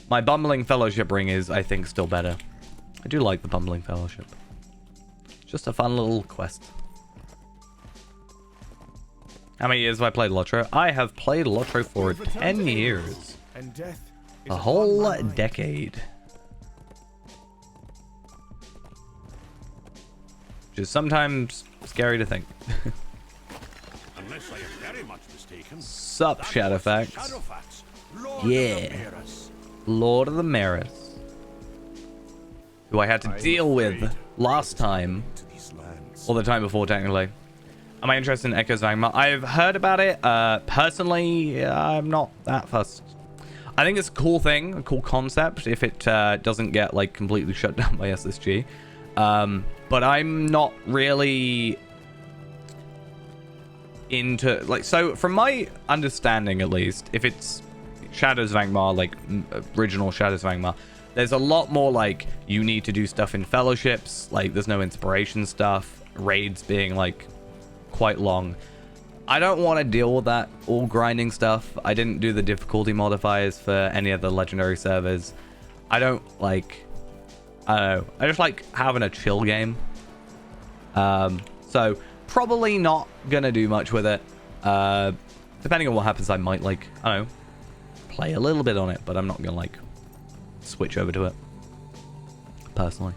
Speaker 1: My Bumbling Fellowship ring is, I think, still better. I do like the Bumbling Fellowship. Just a fun little quest. How many years have I played Lotro? I have played Lotro for 10 years.
Speaker 3: And death is
Speaker 1: A
Speaker 3: upon
Speaker 1: whole
Speaker 3: my mind.
Speaker 1: decade. Which is sometimes scary to think.
Speaker 4: Unless I am very much mistaken.
Speaker 1: Sup, Shadowfax?
Speaker 4: Shadowfax, Lord
Speaker 1: Yeah.
Speaker 4: of the Maris.
Speaker 1: Lord of the Maris. Who I had to deal with last time.
Speaker 4: To these lands.
Speaker 1: Or the time before, technically. Am I interested in Echoes of Angmar? I've heard about it. Personally, I'm not that fussed. I think it's a cool thing, a cool concept, if it doesn't get like completely shut down by SSG. But I'm not really into, like, so from my understanding at least, if it's Shadows of Angmar, like original Shadows of Angmar, there's a lot more like you need to do stuff in fellowships, like there's no inspiration stuff, raids being like quite long. I don't want to deal with that all grinding stuff. I didn't do the difficulty modifiers for any of the legendary servers. I don't like, I don't know, I just like having a chill game. So probably not gonna do much with it. Depending on what happens, I might like, I don't know, play a little bit on it, but I'm not gonna like switch over to it personally.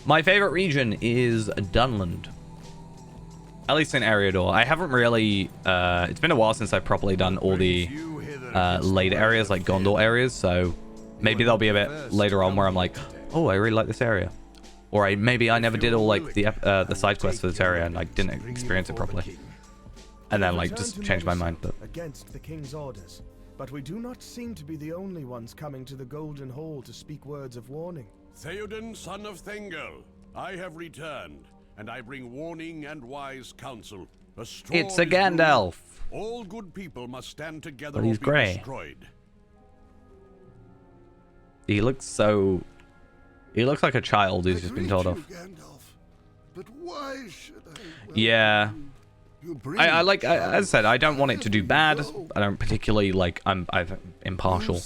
Speaker 1: My favorite region is Dunland. At least in Eriador. I haven't really... it's been a while since I've properly done all the later areas, like Gondor areas, so maybe there'll be a bit later on where I'm like, oh, I really like this area. Or maybe I never did all like the side quests for this area and I didn't experience it properly. And then like just change my mind. But
Speaker 3: against the king's orders, but we do not seem to be the only ones coming to the Golden Hall to speak words of warning.
Speaker 4: Theoden, son of Thengel, I have returned, and I bring warning and wise counsel.
Speaker 1: it's a Gandalf.
Speaker 4: All good people must stand together
Speaker 1: But he's
Speaker 4: or be
Speaker 1: grey.
Speaker 4: destroyed.
Speaker 1: He looks so... He looks like a child who's just been told off.
Speaker 4: But why should I?
Speaker 1: Yeah. I like, as I said, I don't want it to do bad. I don't particularly like, I'm impartial.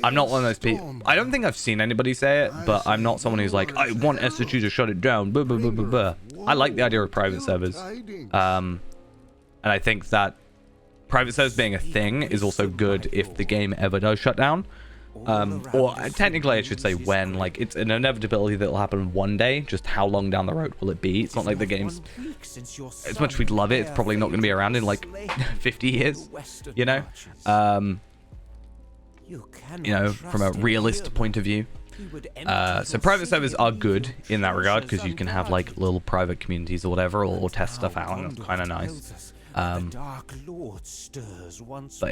Speaker 1: I'm not one of those people. I don't think I've seen anybody say it, but I'm not someone who's like, I want SSG to shut it down. Blah, blah, blah, blah, blah. I like the idea of private servers. And I think that private servers being a thing is also good if the game ever does shut down. Or technically I should say when, like, it's an inevitability that will happen one day. Just how long down the road will it be? It's not like the game's, as much as we'd love it, it's probably not going to be around in like 50 years, you know? You know, from a realist point of view. So private servers are good in that regard, because you can have like little private communities or whatever, or test stuff out, and it's kind of nice. But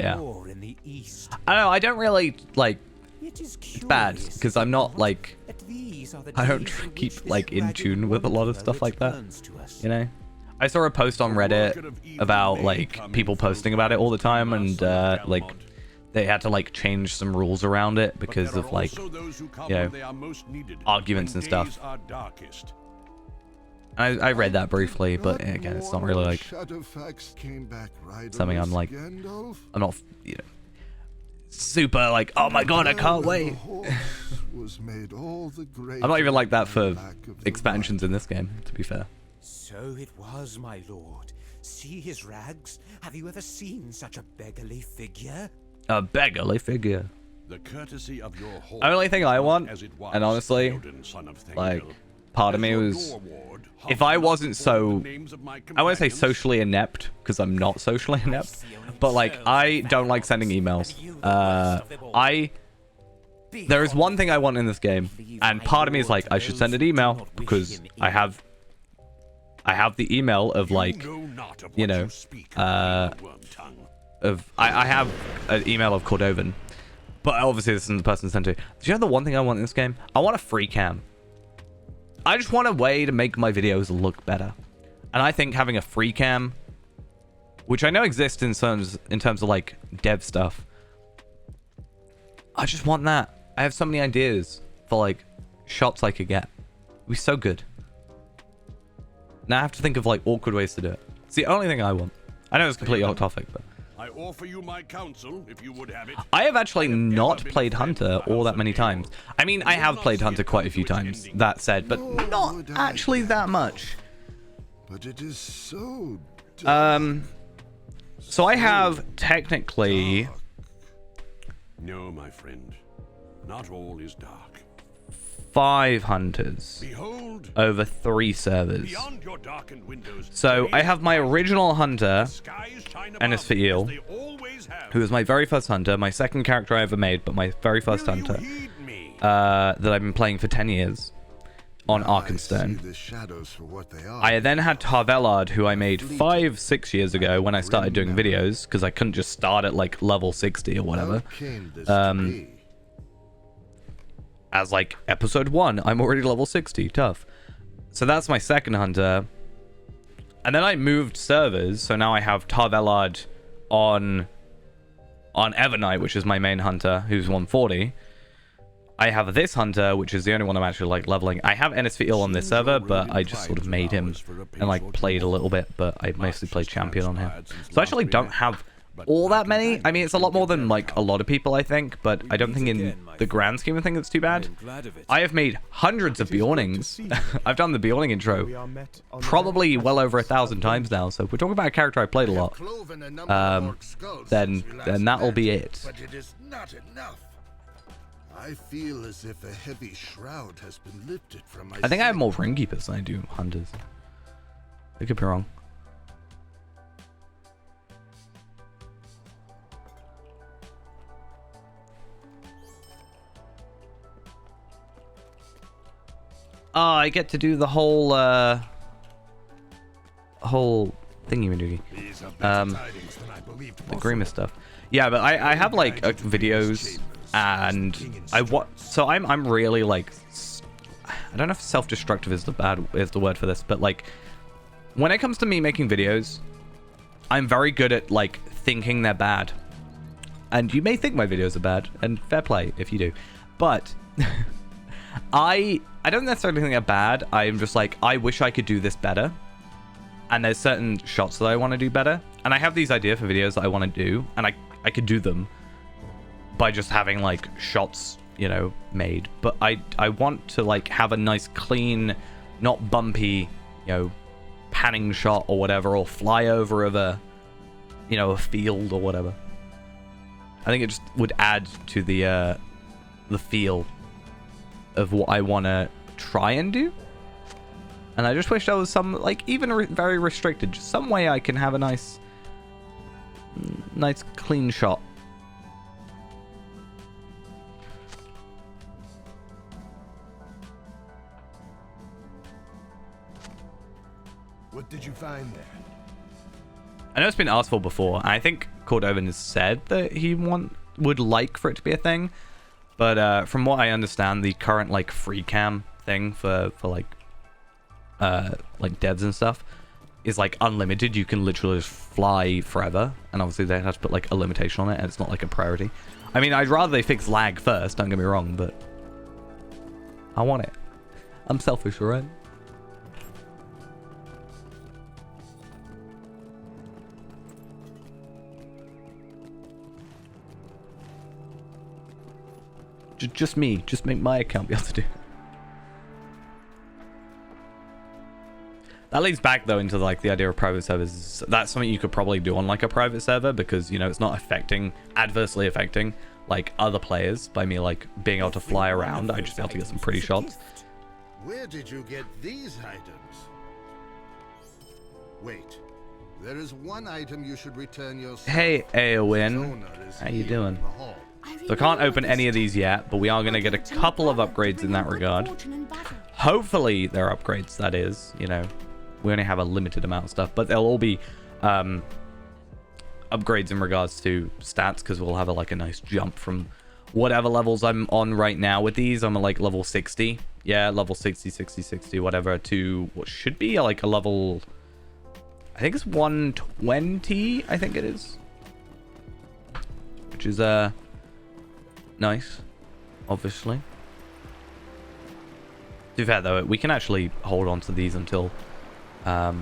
Speaker 1: yeah, I don't know, I don't really like, it's bad because I'm not like, I don't keep like in tune with a lot of stuff like that, you know. I saw a post on Reddit about like people posting about it all the time, and like they had to like change some rules around it because of like, you know, arguments and stuff. I read that briefly, but again, it's not really like something I'm like, I'm not, you know, super like, oh my god, I can't wait. I'm not even like that for expansions in this game, to be fair.
Speaker 5: So it was, my lord. See his rags? Have you ever seen such a beggarly figure?
Speaker 1: A beggarly figure.
Speaker 4: The courtesy of your
Speaker 1: only thing I want, and honestly, like, part of me was, if I wasn't so, I won't say socially inept, because I'm not socially inept, but like, I don't like sending emails. There is one thing I want in this game, and part of me is like, I should send an email, because I have the email of like, you know, I have an email of Cordovan, but obviously this isn't the person to send to. Do you know the one thing I want in this game? I want a free cam. I just want a way to make my videos look better. And I think having a free cam, which I know exists in terms of like dev stuff, I just want that. I have so many ideas for like shots I could get. It'd be so good. Now I have to think of like awkward ways to do it. It's the only thing I want. I know it's completely off topic, but
Speaker 4: I offer you my counsel if you would have it.
Speaker 1: I have actually not played Hunter all that many times. I mean, I have played Hunter quite a few times, that said, but not actually that much.
Speaker 6: But it is so
Speaker 1: so I have technically,
Speaker 4: no, my friend, not all is dark.
Speaker 1: 5 Hunters
Speaker 4: Behold,
Speaker 1: over 3 servers.
Speaker 4: beyond your darkened windows,
Speaker 1: So I have my original Hunter,
Speaker 4: skies shine above,
Speaker 1: Ennis for Eel,
Speaker 4: as they always have.
Speaker 1: who was my very first Hunter, my second character I ever made, but my very first
Speaker 4: Will you
Speaker 1: Hunter,
Speaker 4: heed me?
Speaker 1: that I've been playing for 10 years on Arkenstone. I then had Tarvelard, who I made 5-6 years ago when I started doing videos, because I couldn't just start at like level 60 or whatever. As like episode 1, I'm already level 60, tough. So that's my second Hunter. And then I moved servers, so now I have Tarvelard on Evernight, which is my main Hunter, who's 140. I have this Hunter, which is the only one I'm actually like leveling. I have Ennis for Eel on this server, but I just sort of made him and like played a little bit, but I mostly played Champion on him. So I actually don't have all that many. I mean, it's a lot more than like a lot of people, I think, but I don't think in the grand scheme of things it's too bad. I have made hundreds of Bjornings. I've done the Bjorning intro probably well over 1,000 times now, so if we're talking about a character I played a lot, then that'll be it.
Speaker 6: But it is not enough. I feel as if a heavy shroud has been lifted from my
Speaker 1: I think I have more Ring Keepers than I do Hunters. I could be wrong. Oh, I get to do the whole thingy-majiggy. The Grimace stuff. Yeah, but I have like videos, and I'm really like, I don't know if self-destructive is the word for this, but like when it comes to me making videos, I'm very good at like thinking they're bad. And you may think my videos are bad, and fair play if you do, but I don't necessarily think they're bad. I'm just like, I wish I could do this better. And there's certain shots that I want to do better. And I have these ideas for videos that I want to do. And I could do them by just having like shots, you know, made. But I want to like have a nice clean, not bumpy, you know, panning shot or whatever, or flyover of a, you know, a field or whatever. I think it just would add to the feel of what I want to try and do. And I just wish there was some, like, even very restricted, just some way I can have a nice clean shot.
Speaker 3: What did you find there?
Speaker 1: I know it's been asked for before, and I think Cordovan has said that he would like for it to be a thing, but from what I understand, the current like free cam thing for like devs and stuff is like unlimited. You can literally just fly forever, and obviously they have to put like a limitation on it, and it's not like a priority. I mean, I'd rather they fix lag first, don't get me wrong, but I want it. I'm selfish, alright? Just me. Just make my account be able to do it. That leads back, though, into, like, the idea of private servers. That's something you could probably do on, like, a private server because, you know, it's not adversely affecting, like, other players by me, like, being able to fly around. I'd just be able to get some pretty shots.
Speaker 6: Where did you get these items? Wait. There is one item you should return yourself.
Speaker 1: Hey, Eowyn. How you doing? So I can't open any of these yet, but we are going to get a couple of upgrades in that regard. Hopefully they're upgrades, that is. You know, we only have a limited amount of stuff, but they'll all be upgrades in regards to stats, because we'll have like a nice jump from whatever levels I'm on right now with these. I'm at like level 60. Yeah, level 60, 60, 60, whatever, to what should be like a level... I think it's 120, I think it is. Which is, nice, obviously. To be fair, though, we can actually hold on to these until... oh,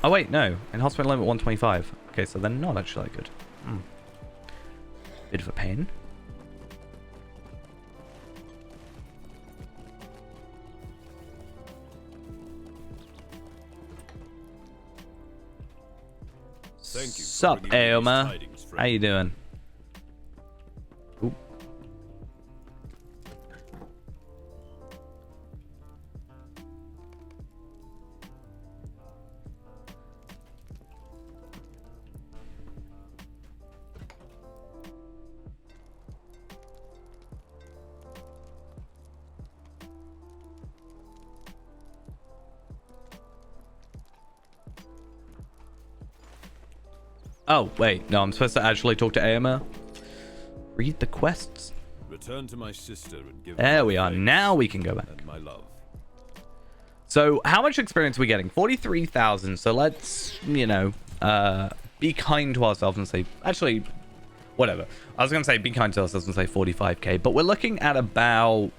Speaker 1: wait, no. Enhancement limit 125. Okay, so they're not actually that good. Bit of a pain.
Speaker 2: Thank you.
Speaker 1: Sup, Aoma? How you doing? Ooh. Oh, wait. No, I'm supposed to actually talk to Aoma. Read the quests.
Speaker 2: Return to my sister and give
Speaker 1: There we are. Now we can go back.
Speaker 2: and my love.
Speaker 1: So, how much experience are we getting? 43,000. So let's, you know, be kind to ourselves and say... Actually, whatever. I was going to say be kind to ourselves and say 45k. But we're looking at about...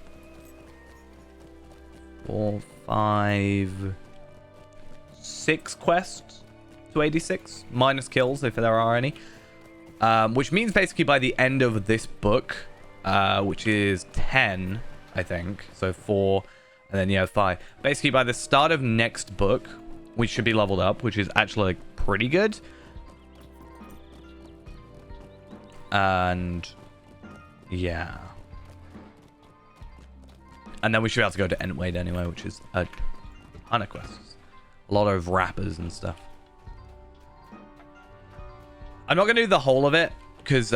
Speaker 1: 4, 5... 6 quests to 86. Minus kills, if there are any. Which means basically by the end of this book... which is 10, I think. So 4, and then, yeah, 5. Basically, by the start of next book, we should be leveled up, which is actually like, pretty good. And, yeah. And then we should be able to go to Entwade anyway, which is a ton of quests. A lot of rappers and stuff. I'm not going to do the whole of it, because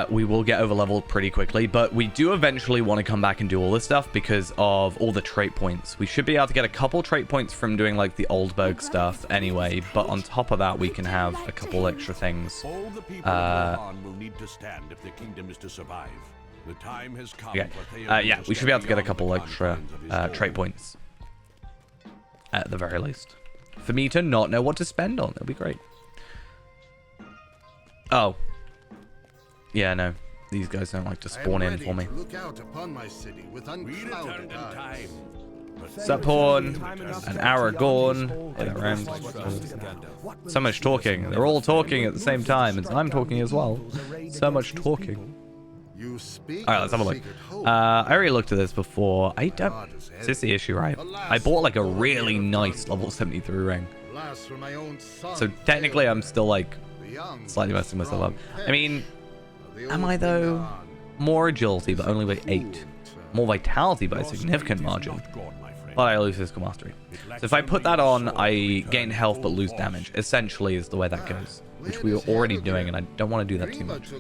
Speaker 1: we will get over leveled pretty quickly, but we do eventually want to come back and do all this stuff because of all the trait points. We should be able to get a couple trait points from doing like the Oldberg stuff anyway, but on top of that we can have a couple extra things.
Speaker 4: All the people of Rohan will need to stand if the kingdom is to survive. The time has come.
Speaker 1: Okay.
Speaker 4: for Theoden
Speaker 1: Yeah, we should be able to get a
Speaker 4: stand
Speaker 1: couple
Speaker 4: beyond the
Speaker 1: extra
Speaker 4: confines of his
Speaker 1: trait
Speaker 4: domain.
Speaker 1: points at the very least. For me to not know what to spend on, that'd be great. Oh. Yeah, no. These guys don't like to spawn in for me.
Speaker 6: Look out upon my city with
Speaker 4: We
Speaker 6: unclouded
Speaker 4: returned in
Speaker 6: eyes.
Speaker 4: time.
Speaker 1: Saporn and Aragorn. Hey, that rhymes. So much talking. They're all talking at the same time, and I'm talking as well. So much talking.
Speaker 6: You speak
Speaker 1: Alright, let's have a
Speaker 6: of
Speaker 1: look.
Speaker 6: secret hope.
Speaker 1: I already looked at this before. I don't... Is this the issue, right? I bought like a really nice level 73 ring.
Speaker 6: Alas, for my own son,
Speaker 1: So technically I'm still like Slightly messing myself up. I mean, am I though? More agility, but only by 8. More vitality by a significant margin. But I lose physical mastery. So if I put that on, I gain health but lose damage. Essentially is the way that goes. Which we were already doing, and I don't want to do that too much.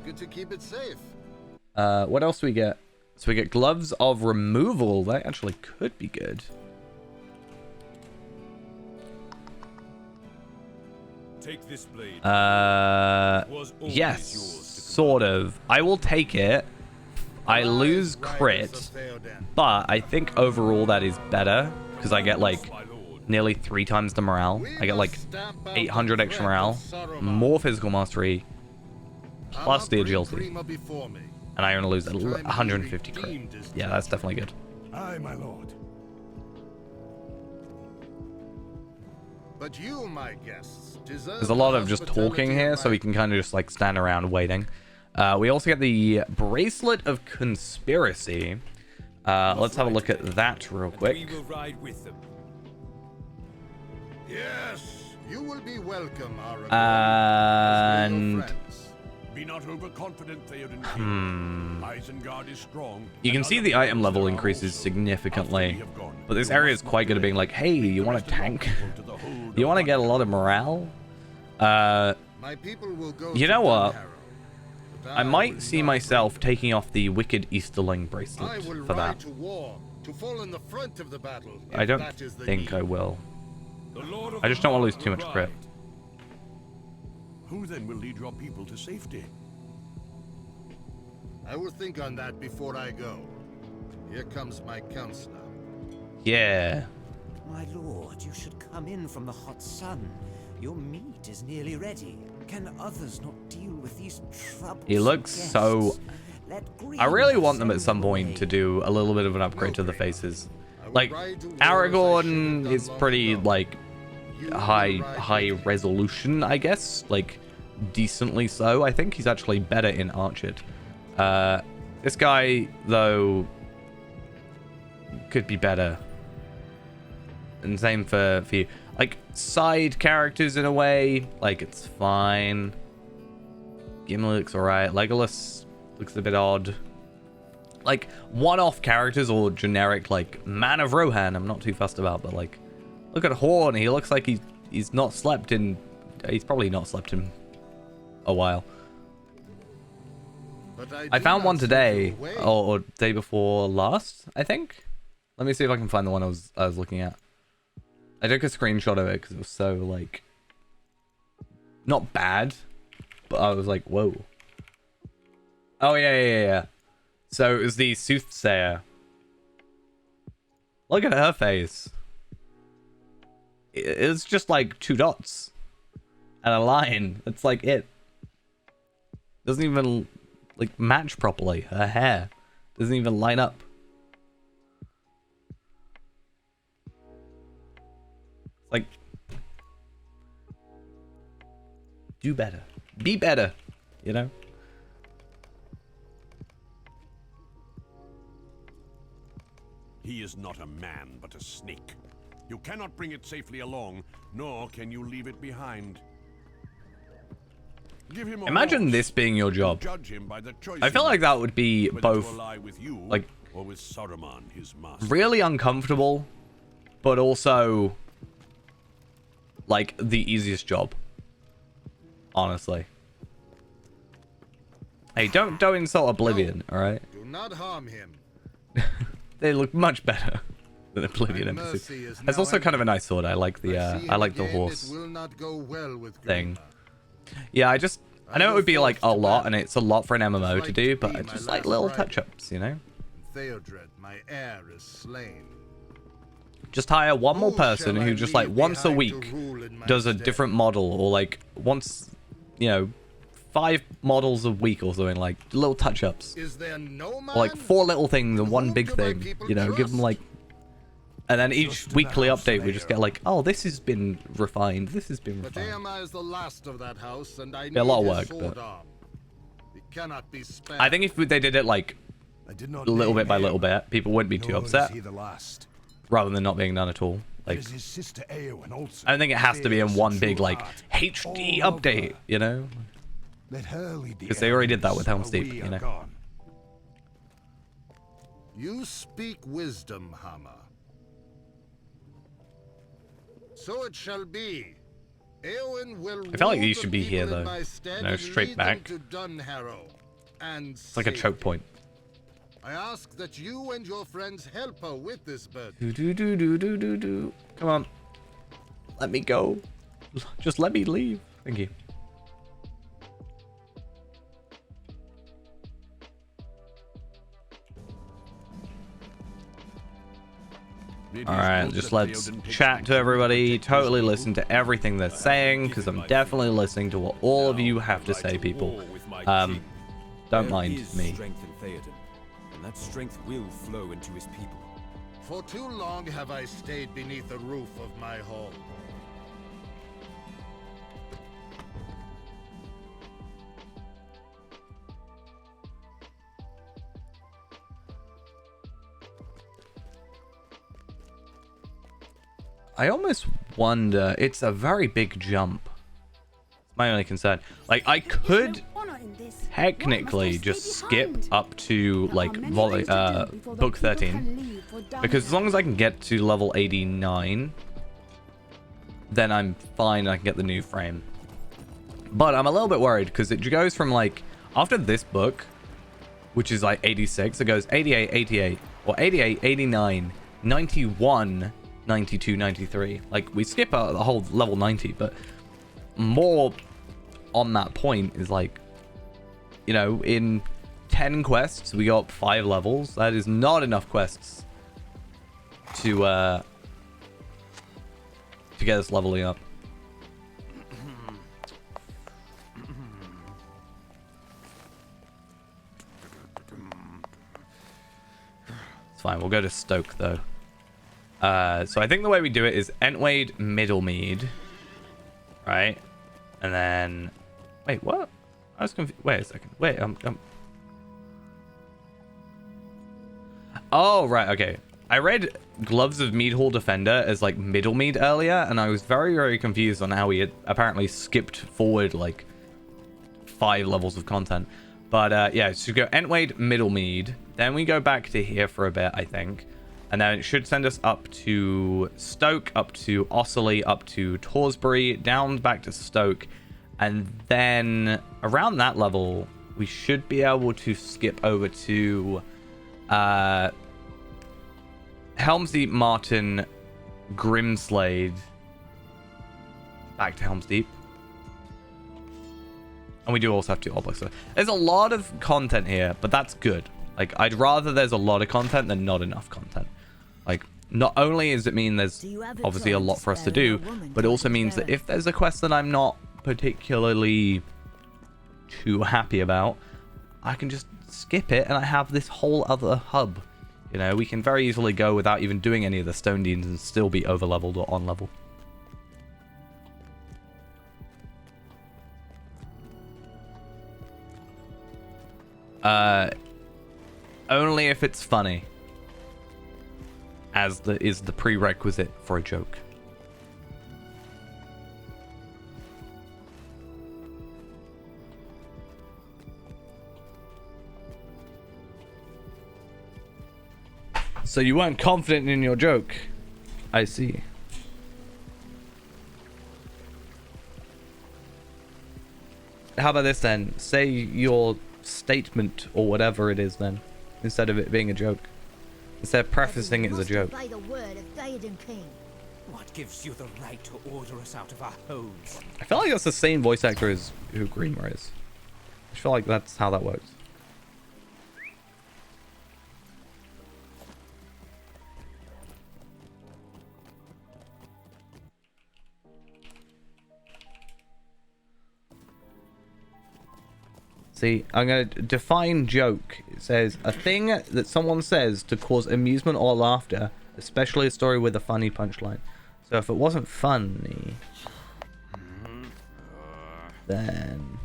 Speaker 1: What else do we get? So we get gloves of removal. That actually could be good.
Speaker 2: Take this blade.
Speaker 1: Yes, sort of. I will take it. I lose crit, but I think overall that is better because I get like nearly 3 times the morale. I get like 800 extra morale, more physical mastery, plus the agility, and I only lose 150 crit. Yeah, that's definitely good.
Speaker 4: Aye, my lord.
Speaker 6: But you, my guests,
Speaker 1: There's a lot of just talking here, so we can kind of just like stand around waiting. We also get the Bracelet of Conspiracy. Let's have a look at that real quick.
Speaker 2: We will ride with them.
Speaker 6: Yes, you will be welcome, our
Speaker 1: And
Speaker 4: Be not overconfident, Theoden. Isengard is strong.
Speaker 1: you can see the item level increases significantly, but this area is quite good at being like, hey, you want a tank? You want to get a lot of morale?
Speaker 6: My people will go
Speaker 1: You know what? I might see myself taking off the Wicked Easterling bracelet for that.
Speaker 6: to war, to fall in the front of the battle.
Speaker 1: I don't think I will. I just don't want to lose too much crit.
Speaker 4: Who then will lead your people to safety?
Speaker 6: I will think on that before I go. Here comes my counselor.
Speaker 1: Yeah.
Speaker 5: My lord, you should come in from the hot sun. Your meat is nearly ready. Can others not deal with these troubles?
Speaker 1: He looks so... I really want them at some point to do a little bit of an upgrade to the faces. Like, Aragorn is pretty, like, high resolution, I guess. Like, decently so. I think he's actually better in Arched. This guy, though, could be better. And same for you. Like, side characters in a way, like, it's fine. Gimli looks alright. Legolas looks a bit odd. Like, one-off characters or generic, like, Man of Rohan, I'm not too fussed about, but, like, look at Horn. He looks like he's not slept in... He's probably not slept in a while. I found one today, or day before last, I think. Let me see if I can find the one I was looking at. I took a screenshot of it because it was so, like, not bad, but I was like, whoa. Oh, yeah. So it was the Soothsayer. Look at her face. It's just like 2 dots and a line. It's like it. Doesn't even, like, match properly. Her hair doesn't even line up. Like, do better. Be better, you know?
Speaker 4: He is not a man, but a snake. You cannot bring it safely along, nor can you leave it behind. Give him a
Speaker 1: Imagine
Speaker 4: horse.
Speaker 1: this being your job.
Speaker 4: Judge him by the choice
Speaker 1: I feel
Speaker 4: he
Speaker 1: like that would be
Speaker 4: makes,
Speaker 1: both,
Speaker 4: whether to ally with you,
Speaker 1: like,
Speaker 4: or with Saruman, his master.
Speaker 1: really uncomfortable, but also, like, the easiest job. Honestly. Hey, don't insult Oblivion, alright?
Speaker 6: Do not harm him.
Speaker 1: They look much better than Oblivion Embassy. It's also kind of a nice sword. I like the horse thing. Yeah, I know it would be like a lot, and it's a lot for an MMO to do, but it's just like little touch-ups, you know?
Speaker 6: Theodred, my heir, is slain.
Speaker 1: Just hire one more person who just like once a week does a different model, or like once, you know, 5 models a week or something, like little touch-ups.
Speaker 6: Is there no man?
Speaker 1: Or like 4 little things and 1 big thing, you know, give them like... And then each weekly update we just get like, oh, this has been refined, this has been refined.
Speaker 6: But is the last of that house, and I
Speaker 1: a lot of work, but...
Speaker 6: It cannot be spared.
Speaker 1: I think if they did it like little bit by little bit, people wouldn't be too upset. Rather than not being done at all. Like,
Speaker 6: It is his sister Eowyn also.
Speaker 1: I don't think it has to be in
Speaker 6: Fierce
Speaker 1: one
Speaker 6: and
Speaker 1: big
Speaker 6: true
Speaker 1: like
Speaker 6: heart.
Speaker 1: HD
Speaker 6: All of
Speaker 1: update,
Speaker 6: her.
Speaker 1: you know?
Speaker 6: Let her lead the
Speaker 1: Because they already did that with
Speaker 6: Helm's
Speaker 1: Helm's Deep, you know.
Speaker 6: Gone. You speak wisdom, Hammer. So it shall be. Eowyn will
Speaker 1: I feel like
Speaker 6: rule
Speaker 1: these
Speaker 6: the
Speaker 1: should be here,
Speaker 6: people in
Speaker 1: though.
Speaker 6: my stead
Speaker 1: No,
Speaker 6: and
Speaker 1: straight
Speaker 6: lead them
Speaker 1: back.
Speaker 6: to Dunharrow and
Speaker 1: It's like a choke point.
Speaker 6: I ask that you and your friends help her with this burden.
Speaker 1: Do. Come on. Let me go. Just let me leave. Thank you. Alright, just let's chat to everybody, totally listen to everything they're saying, because I'm definitely listening to what all of you have to say, people. Don't mind me.
Speaker 7: Strength in Theoden, and that strength will flow into his people.
Speaker 6: For too long have I stayed beneath the roof of my home.
Speaker 1: I almost wonder, it's a very big jump. My only concern. Like, I could technically just skip up to, like, book 13. Because as long as I can get to level 89, then I'm fine, I can get the new frame. But I'm a little bit worried, because it goes from, like, after this book, which is, like, 86, it goes 88, 88, or 88, 89, 91... 92, 93. Like, we skip the whole level 90, but more on that point is like, you know, in 10 quests, we got 5 levels. That is not enough quests to get us leveling up. It's fine. We'll go to Stoke, though. So I think the way we do it is Entwade, Middlemead, right? And then, wait, what? I was confused. Wait a second. Wait, Oh, right, okay. I read Gloves of Meadhall Defender as like Middlemead earlier, and I was very, very confused on how he had apparently skipped forward like 5 levels of content. But yeah, so go Entwade, Middlemead, then we go back to here for a bit, I think. And then it should send us up to Stoke, up to Ossory, up to Torsbury, down back to Stoke. And then around that level, we should be able to skip over to Helm's Deep, Martin, Grimslade. Back to Helm's Deep. And we do also have 2 obelisks. So there's a lot of content here, but that's good. Like, I'd rather there's a lot of content than not enough content. Like, not only does it mean there's obviously a lot for us to do, but it also means that if there's a quest that I'm not particularly too happy about, I can just skip it and I have this whole other hub. You know, we can very easily go without even doing any of the stone deans and still be over leveled or on level. Only if it's funny, as is the prerequisite for a joke. So you weren't confident in your joke. I see. How about this then? Say your statement or whatever it is then, instead of it being a joke. Instead of prefacing it as a joke.
Speaker 5: What gives you the right to order us out of our homes?
Speaker 1: I feel like that's the same voice actor as who Greenmer is. I feel like that's how that works. See, I'm going to define joke. It says, a thing that someone says to cause amusement or laughter, especially a story with a funny punchline. So if it wasn't funny, then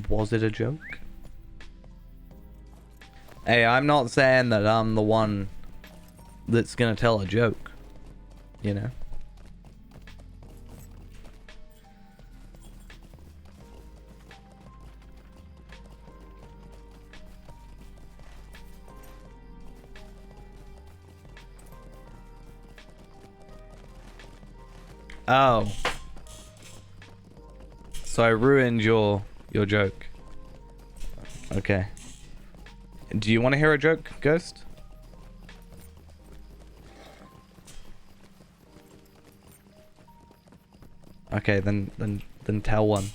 Speaker 1: was it a joke? Hey, I'm not saying that I'm the one that's gonna tell a joke, you know? Oh. So I ruined your joke. Okay. Do you want to hear a joke, Ghost? Okay, then tell one.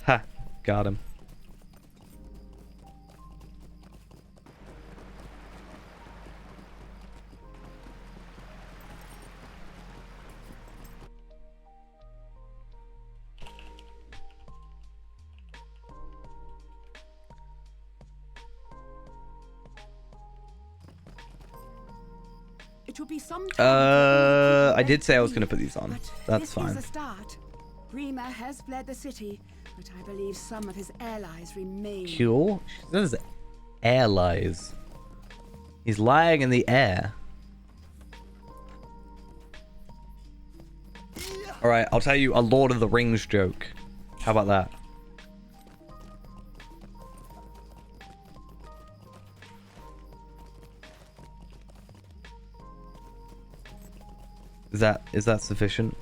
Speaker 1: Ha, got him.
Speaker 8: It will be some
Speaker 1: I did say I was going to put these on. That's fine.
Speaker 8: This is a start. Rima has fled the city, but I believe some of his allies remain.
Speaker 1: Cool. This is air lies. He's lying in the air. Alright, I'll tell you a Lord of the Rings joke. How about that? Is that sufficient?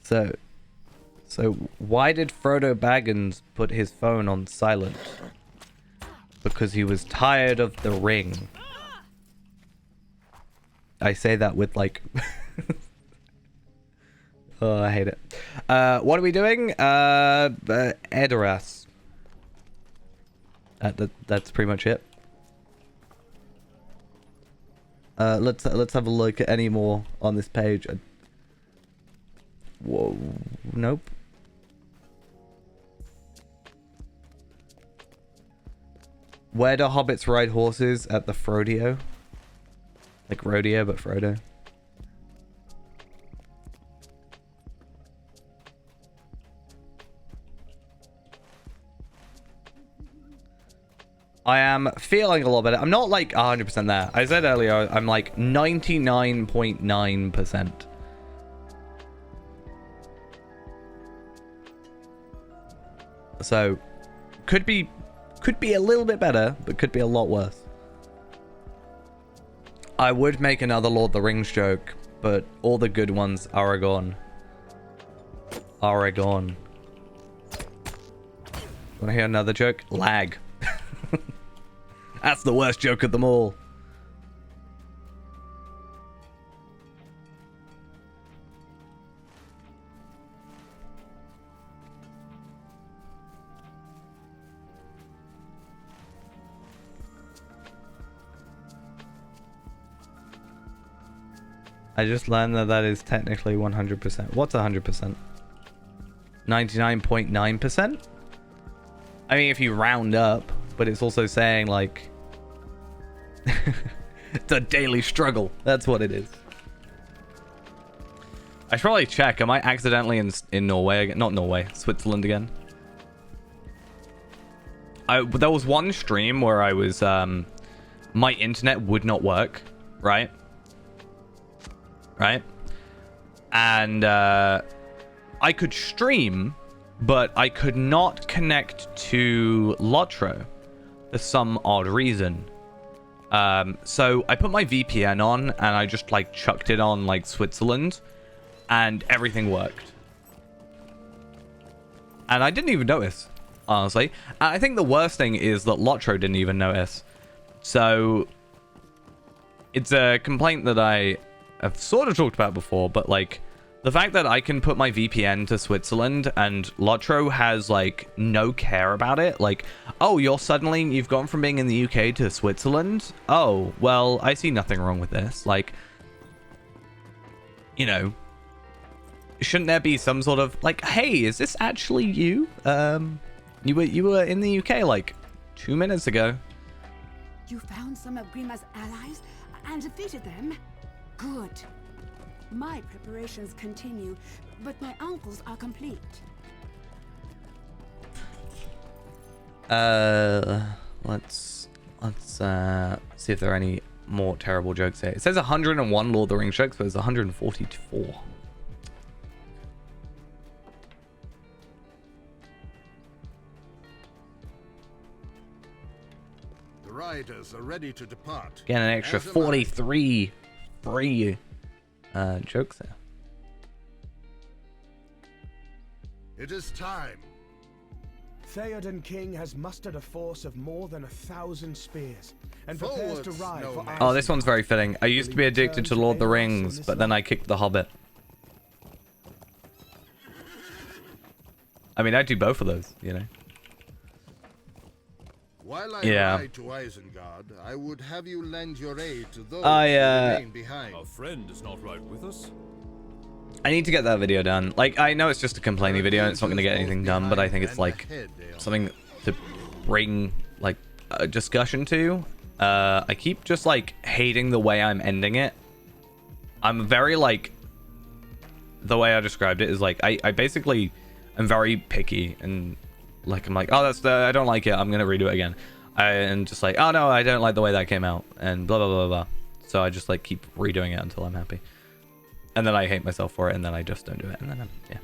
Speaker 1: So why did Frodo Baggins put his phone on silent? Because he was tired of the ring. I say that with like oh, I hate it. What are we doing? Edoras. That's pretty much it. Let's have a look at any more on this page. Whoa, nope. Where do hobbits ride horses? At the Frodeo? Like rodeo, but Frodo. I am feeling a little better. I'm not like 100% there. I said earlier, I'm like 99.9%. So, could be a little bit better, but could be a lot worse. I would make another Lord of the Rings joke, but all the good ones are gone. Aragon. Want to hear another joke? Lag. That's the worst joke of them all. I just learned that is technically 100%. What's 100%? 99.9%? I mean, if you round up, but it's also saying, like, it's a daily struggle. That's what it is. I should probably check. Am I accidentally in Norway again? Not Norway, Switzerland again. There was one stream where I was, my internet would not work, right? Right? And, I could stream, but I could not connect to Lotro for some odd reason. So I put my VPN on and I just like chucked it on like Switzerland and everything worked. And I didn't even notice, honestly. I think the worst thing is that Lotro didn't even notice. So it's a complaint that I have sort of talked about before, but like the fact that I can put my VPN to Switzerland and Lotro has like no care about it. Like, oh, you've gone from being in the UK to Switzerland. Oh, well, I see nothing wrong with this. Like, you know, shouldn't there be some sort of like, hey, is this actually you? You were in the UK like 2 minutes ago.
Speaker 8: You found some of Grima's allies and defeated them? Good. My preparations continue, but my uncles are complete.
Speaker 1: Let's see if there are any more terrible jokes here. It says 101 Lord of the Rings jokes, but it's 144.
Speaker 6: The riders are ready to depart.
Speaker 1: Get an extra
Speaker 6: As am I.
Speaker 1: 43 free jokes there.
Speaker 6: It is time.
Speaker 3: Theoden King has mustered a force of more than 1,000 spears and prepares to
Speaker 6: Forwards,
Speaker 3: ride
Speaker 6: no
Speaker 3: for
Speaker 6: man.
Speaker 1: Oh, this one's very fitting. I used to be addicted to Lord of the Rings, but then I kicked the Hobbit. I mean, I do both of those, you know.
Speaker 6: While I
Speaker 1: Yeah.
Speaker 6: ride to Isengard, I would have you lend your aid to those
Speaker 1: I,
Speaker 6: who remain behind.
Speaker 7: Our friend is not right with us.
Speaker 1: I need to get that video done. Like, I know it's just a complaining video and it's not going to get anything done, but I think it's like something to bring like a discussion to. I keep just like hating the way I'm ending it. I'm very like, the way I described it is like I basically am very picky and like I'm like, oh, I don't like it, I'm gonna redo it again, and just like, oh no, I don't like the way that came out, and blah blah blah blah. So I just like keep redoing it until I'm happy. And then I hate myself for it, and then I just don't do it, and then yeah.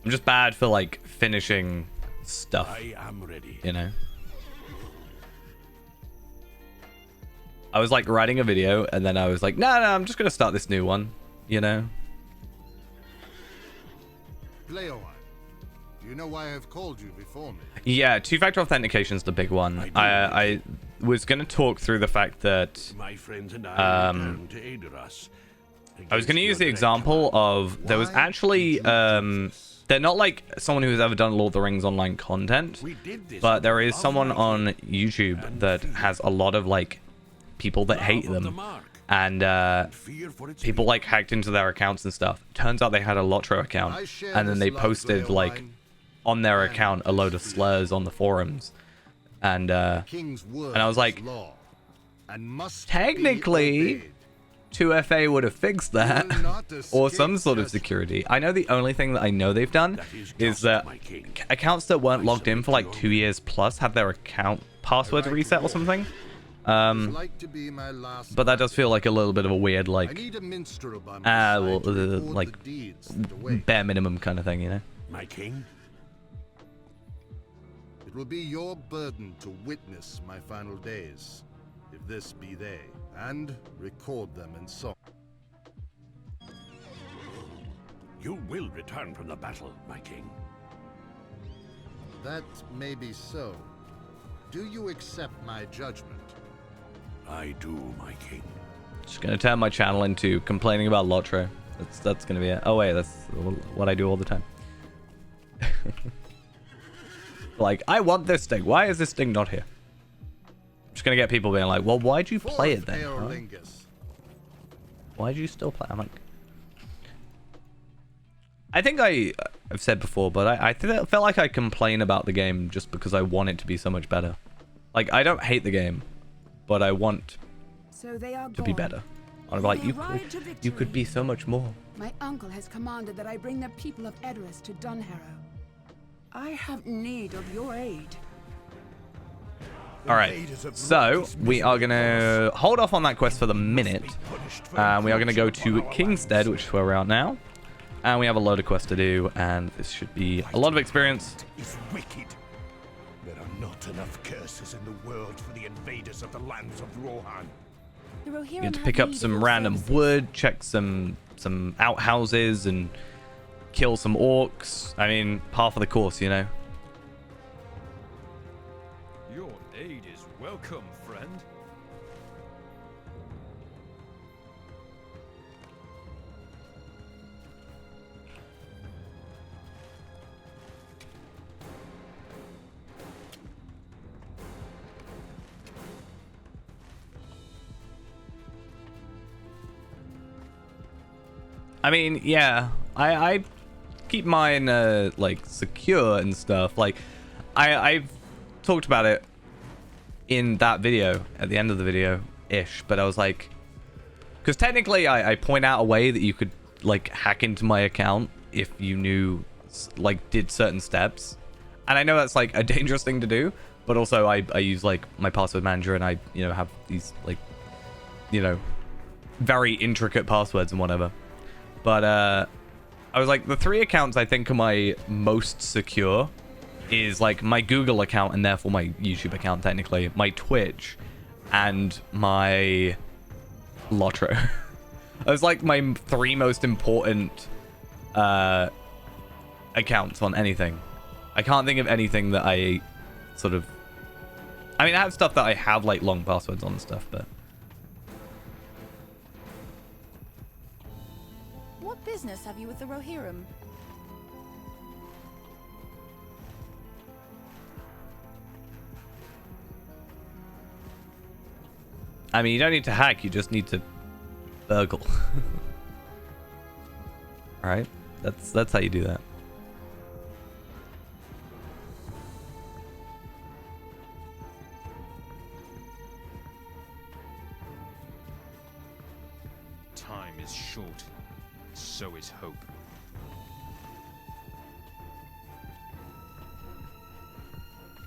Speaker 1: I'm just bad for like finishing stuff,
Speaker 4: I am ready.
Speaker 1: you know. I was like writing a video, and then I was like, no, I'm just gonna start this new one, you know.
Speaker 6: Leowan, you know why I've called you before me?
Speaker 1: Yeah, two-factor authentication is the big one. I was gonna talk through the fact that
Speaker 4: My friends and I
Speaker 1: Um,
Speaker 4: return to aid us.
Speaker 1: I was going to use the example of there was actually they're not like someone who has ever done Lord of the Rings online content, but there is someone on YouTube that has a lot of like people that hate them, and people like hacked into their accounts and stuff. Turns out they had a Lotro account, and then they posted like on their account a load of slurs on the forums, and
Speaker 6: King's word
Speaker 1: I was
Speaker 6: is
Speaker 1: like,
Speaker 6: law, and must be
Speaker 1: technically
Speaker 6: obeyed.
Speaker 1: 2FA would have fixed that,
Speaker 6: Will not
Speaker 1: or
Speaker 6: escape
Speaker 1: some sort of
Speaker 6: justice.
Speaker 1: security. I know the only thing that I know they've done is that accounts that weren't logged in for like 2 years plus had their account passwords reset or something.
Speaker 6: It's like to be my last
Speaker 1: But that does feel like a little bit of a weird,
Speaker 6: I
Speaker 1: like,
Speaker 6: need a minstrel by my side
Speaker 1: well,
Speaker 6: to record
Speaker 1: like,
Speaker 6: the deeds that await.
Speaker 1: bare minimum kind of thing, you know?
Speaker 4: My king,
Speaker 6: It will be your burden to witness my final days, if this be they, and record them in song.
Speaker 4: you will return from the battle, my king.
Speaker 6: That may be so. Do you accept my judgment?
Speaker 4: I do, my king.
Speaker 1: Just gonna turn my channel into complaining about Lotro. That's gonna be it. Oh wait, that's what I do all the time. Like, I want this thing. Why is this thing not here? I'm just gonna get people being like, well, why'd you play it then? Huh?
Speaker 6: Aerlingus.
Speaker 1: Why'd you still play? I'm like, I think I've said before, but I felt like I complain about the game just because I want it to be so much better. Like, I don't hate the game, but I want
Speaker 8: So they are
Speaker 1: to be better. I'm like, you could be so much more.
Speaker 8: My uncle has commanded that I bring the people of Edoras to Dunharrow. I have need of your aid.
Speaker 1: All right, so we are gonna hold off on that quest for the minute. We are gonna go to Kingstead, which is where we're at now, and we have a load of quests to do, and this should be a lot of experience.
Speaker 9: Is wicked. There are not enough curses in the world for the invaders of the lands of Rohan.
Speaker 8: The Rohirrim
Speaker 1: You get to
Speaker 8: have
Speaker 1: pick up
Speaker 8: need of
Speaker 1: some
Speaker 8: your
Speaker 1: random
Speaker 8: services.
Speaker 1: wood, check some outhouses, and kill some orcs. I mean, half of the course, you know.
Speaker 7: Your aid is welcome, friend.
Speaker 1: I mean, yeah, I keep mine like secure and stuff. Like, I've talked about it in that video at the end of the video ish, but I was like, because technically I point out a way that you could like hack into my account if you knew, like, did certain steps. And I know that's like a dangerous thing to do, but also I use like my password manager, and I, you know, have these like, you know, very intricate passwords and whatever. But I was like, the 3 accounts I think are my most secure is like my Google account, and therefore my YouTube account technically, my Twitch, and my Lotro. Those like my 3 most important accounts on anything. I can't think of anything that I sort of... I mean, I have stuff that I have like long passwords on and stuff, but...
Speaker 10: What business have you with the Rohirrim?
Speaker 1: I mean, you don't need to hack, you just need to burgle. Alright, that's how you do that.
Speaker 7: Time is short. So is hope.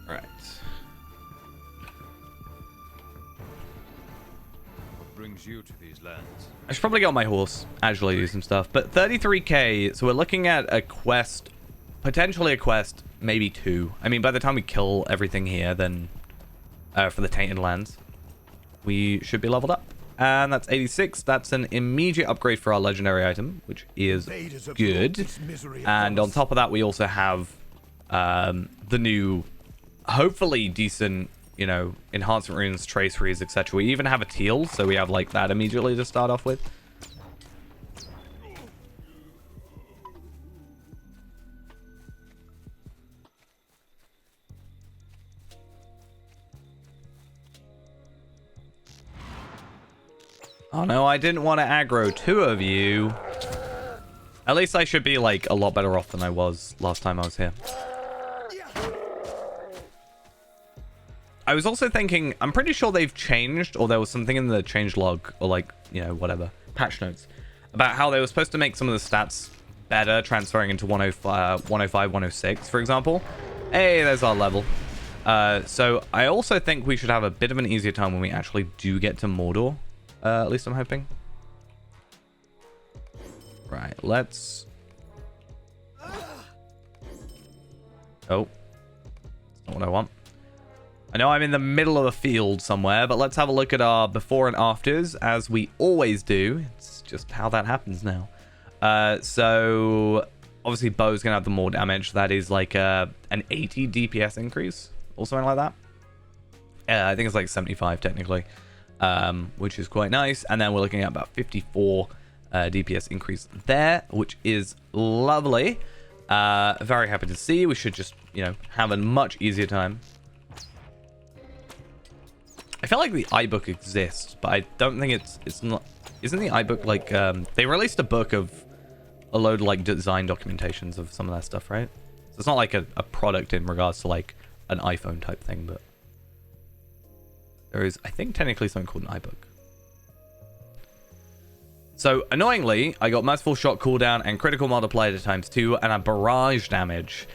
Speaker 1: Right.
Speaker 2: What brings you to these lands?
Speaker 1: I should probably get on my horse, actually do some stuff. But 33k, so we're looking at a quest, potentially a quest, maybe 2. I mean, by the time we kill everything here, then for the Tainted Lands, we should be leveled up. And that's 86. That's an immediate upgrade for our legendary item, which is good. And on top of that, we also have the new, hopefully decent, you know, enhancement runes, traceries, etc. We even have a teal, so we have like that immediately to start off with. Oh no, I didn't want to aggro 2 of you. At least I should be like a lot better off than I was last time I was here. I was also thinking, I'm pretty sure they've changed, or there was something in the change log, or like, you know, whatever, patch notes, about how they were supposed to make some of the stats better, transferring into 105, 106, for example. Hey, there's our level. So I also think we should have a bit of an easier time when we actually do get to Mordor. At least I'm hoping. Right, let's... Oh. That's not what I want. I know I'm in the middle of a field somewhere, but let's have a look at our before and afters, as we always do. It's just how that happens now. So, obviously bow's going to have the more damage. That is like an 80 DPS increase, or something like that. I think it's like 75 technically. Which is quite nice. And then we're looking at about 54 DPS increase there, which is lovely. Very happy to see. We should just, you know, have a much easier time. I feel like the iBook exists, but I don't think it's not. Isn't the iBook like they released a book of a load of like design documentations of some of that stuff, right? So it's not like a product in regards to like an iPhone type thing, but there is, I think, technically something called an iBook. So, annoyingly, I got Merciful Shot cooldown and critical multiplier to ×2 and a barrage damage.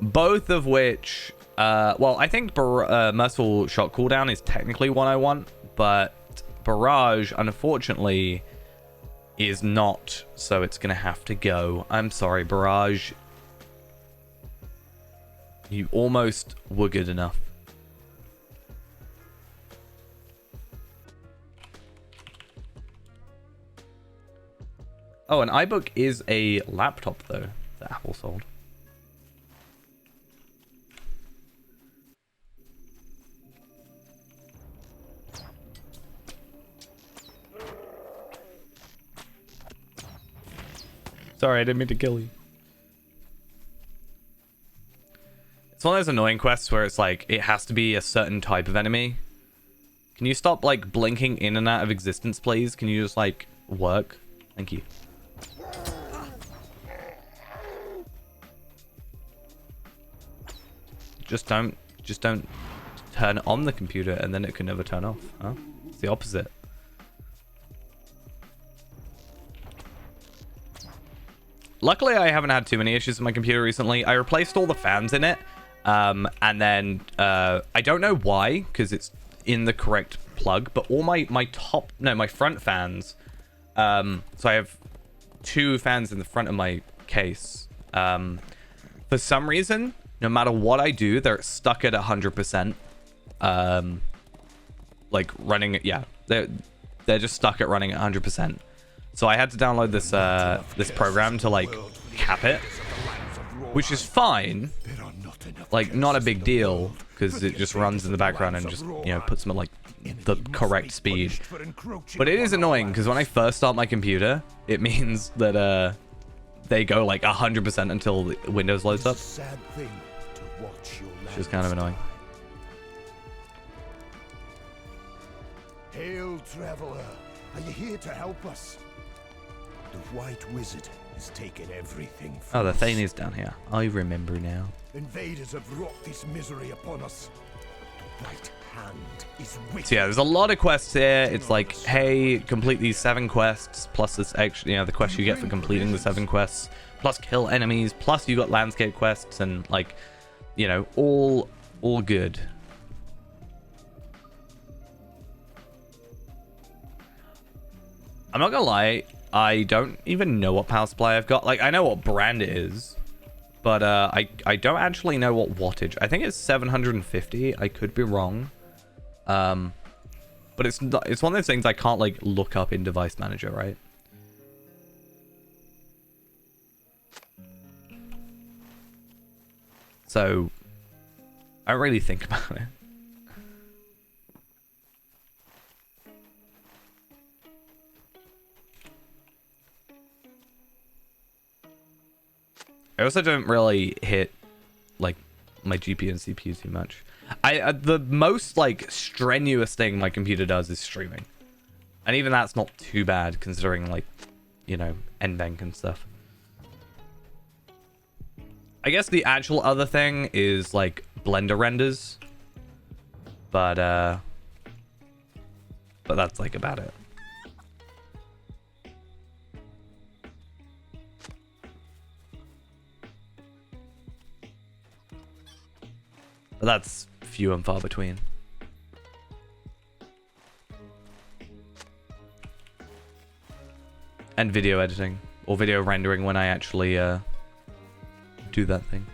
Speaker 1: Both of which, well, I think Merciful Shot cooldown is technically one I want, but barrage, unfortunately, is not, so it's going to have to go. I'm sorry, barrage. You almost were good enough. Oh, an iBook is a laptop, though, that Apple sold. Sorry, I didn't mean to kill you. It's one of those annoying quests where it's like, it has to be a certain type of enemy. Can you stop, like, blinking in and out of existence, please? Can you just, like, work? Thank you. Just don't turn on the computer and then it can never turn off. Huh? It's the opposite. luckily I haven't had too many issues with my computer recently. I replaced all the fans in it, and then I don't know why, because it's in the correct plug, but all my front fans, so I have 2 fans in the front of my case. For some reason, no matter what I do, they're stuck at 100%. Like running it, yeah, they're just stuck at running at 100%. So I had to download this this program to like cap it, which is fine, like not a big deal, because it just runs in the background and just, you know, puts them at like the correct speed. But it is annoying because when I first start my computer, it means that they go like 100% until the Windows loads up, which is kind of annoying.
Speaker 9: Hail, traveler. Are you here to help us? The White Wizard has taken everything from
Speaker 1: Oh, the
Speaker 9: us.
Speaker 1: thing is down here. I remember now.
Speaker 9: Invaders have wrought this misery upon us. The White Hand is wicked.
Speaker 1: So yeah, there's a lot of quests here. It's like, hey, complete these 7 quests, plus this extra, you know, the quest you get for completing the 7 quests, plus kill enemies, plus you got landscape quests, and like, you know, all good. I'm not gonna lie, I don't even know what power supply I've got. Like, I know what brand it is, but I don't actually know what wattage. I think it's 750. I could be wrong. But it's one of those things I can't like look up in Device Manager, right? So I don't really think about it. I also don't really hit like my GPU and CPU too much. The most like strenuous thing my computer does is streaming, and even that's not too bad considering, like, you know, NVENC and stuff. I guess the actual other thing is like Blender renders, but that's like about it. But that's few and far between. And video editing, or video rendering when I actually do that thing.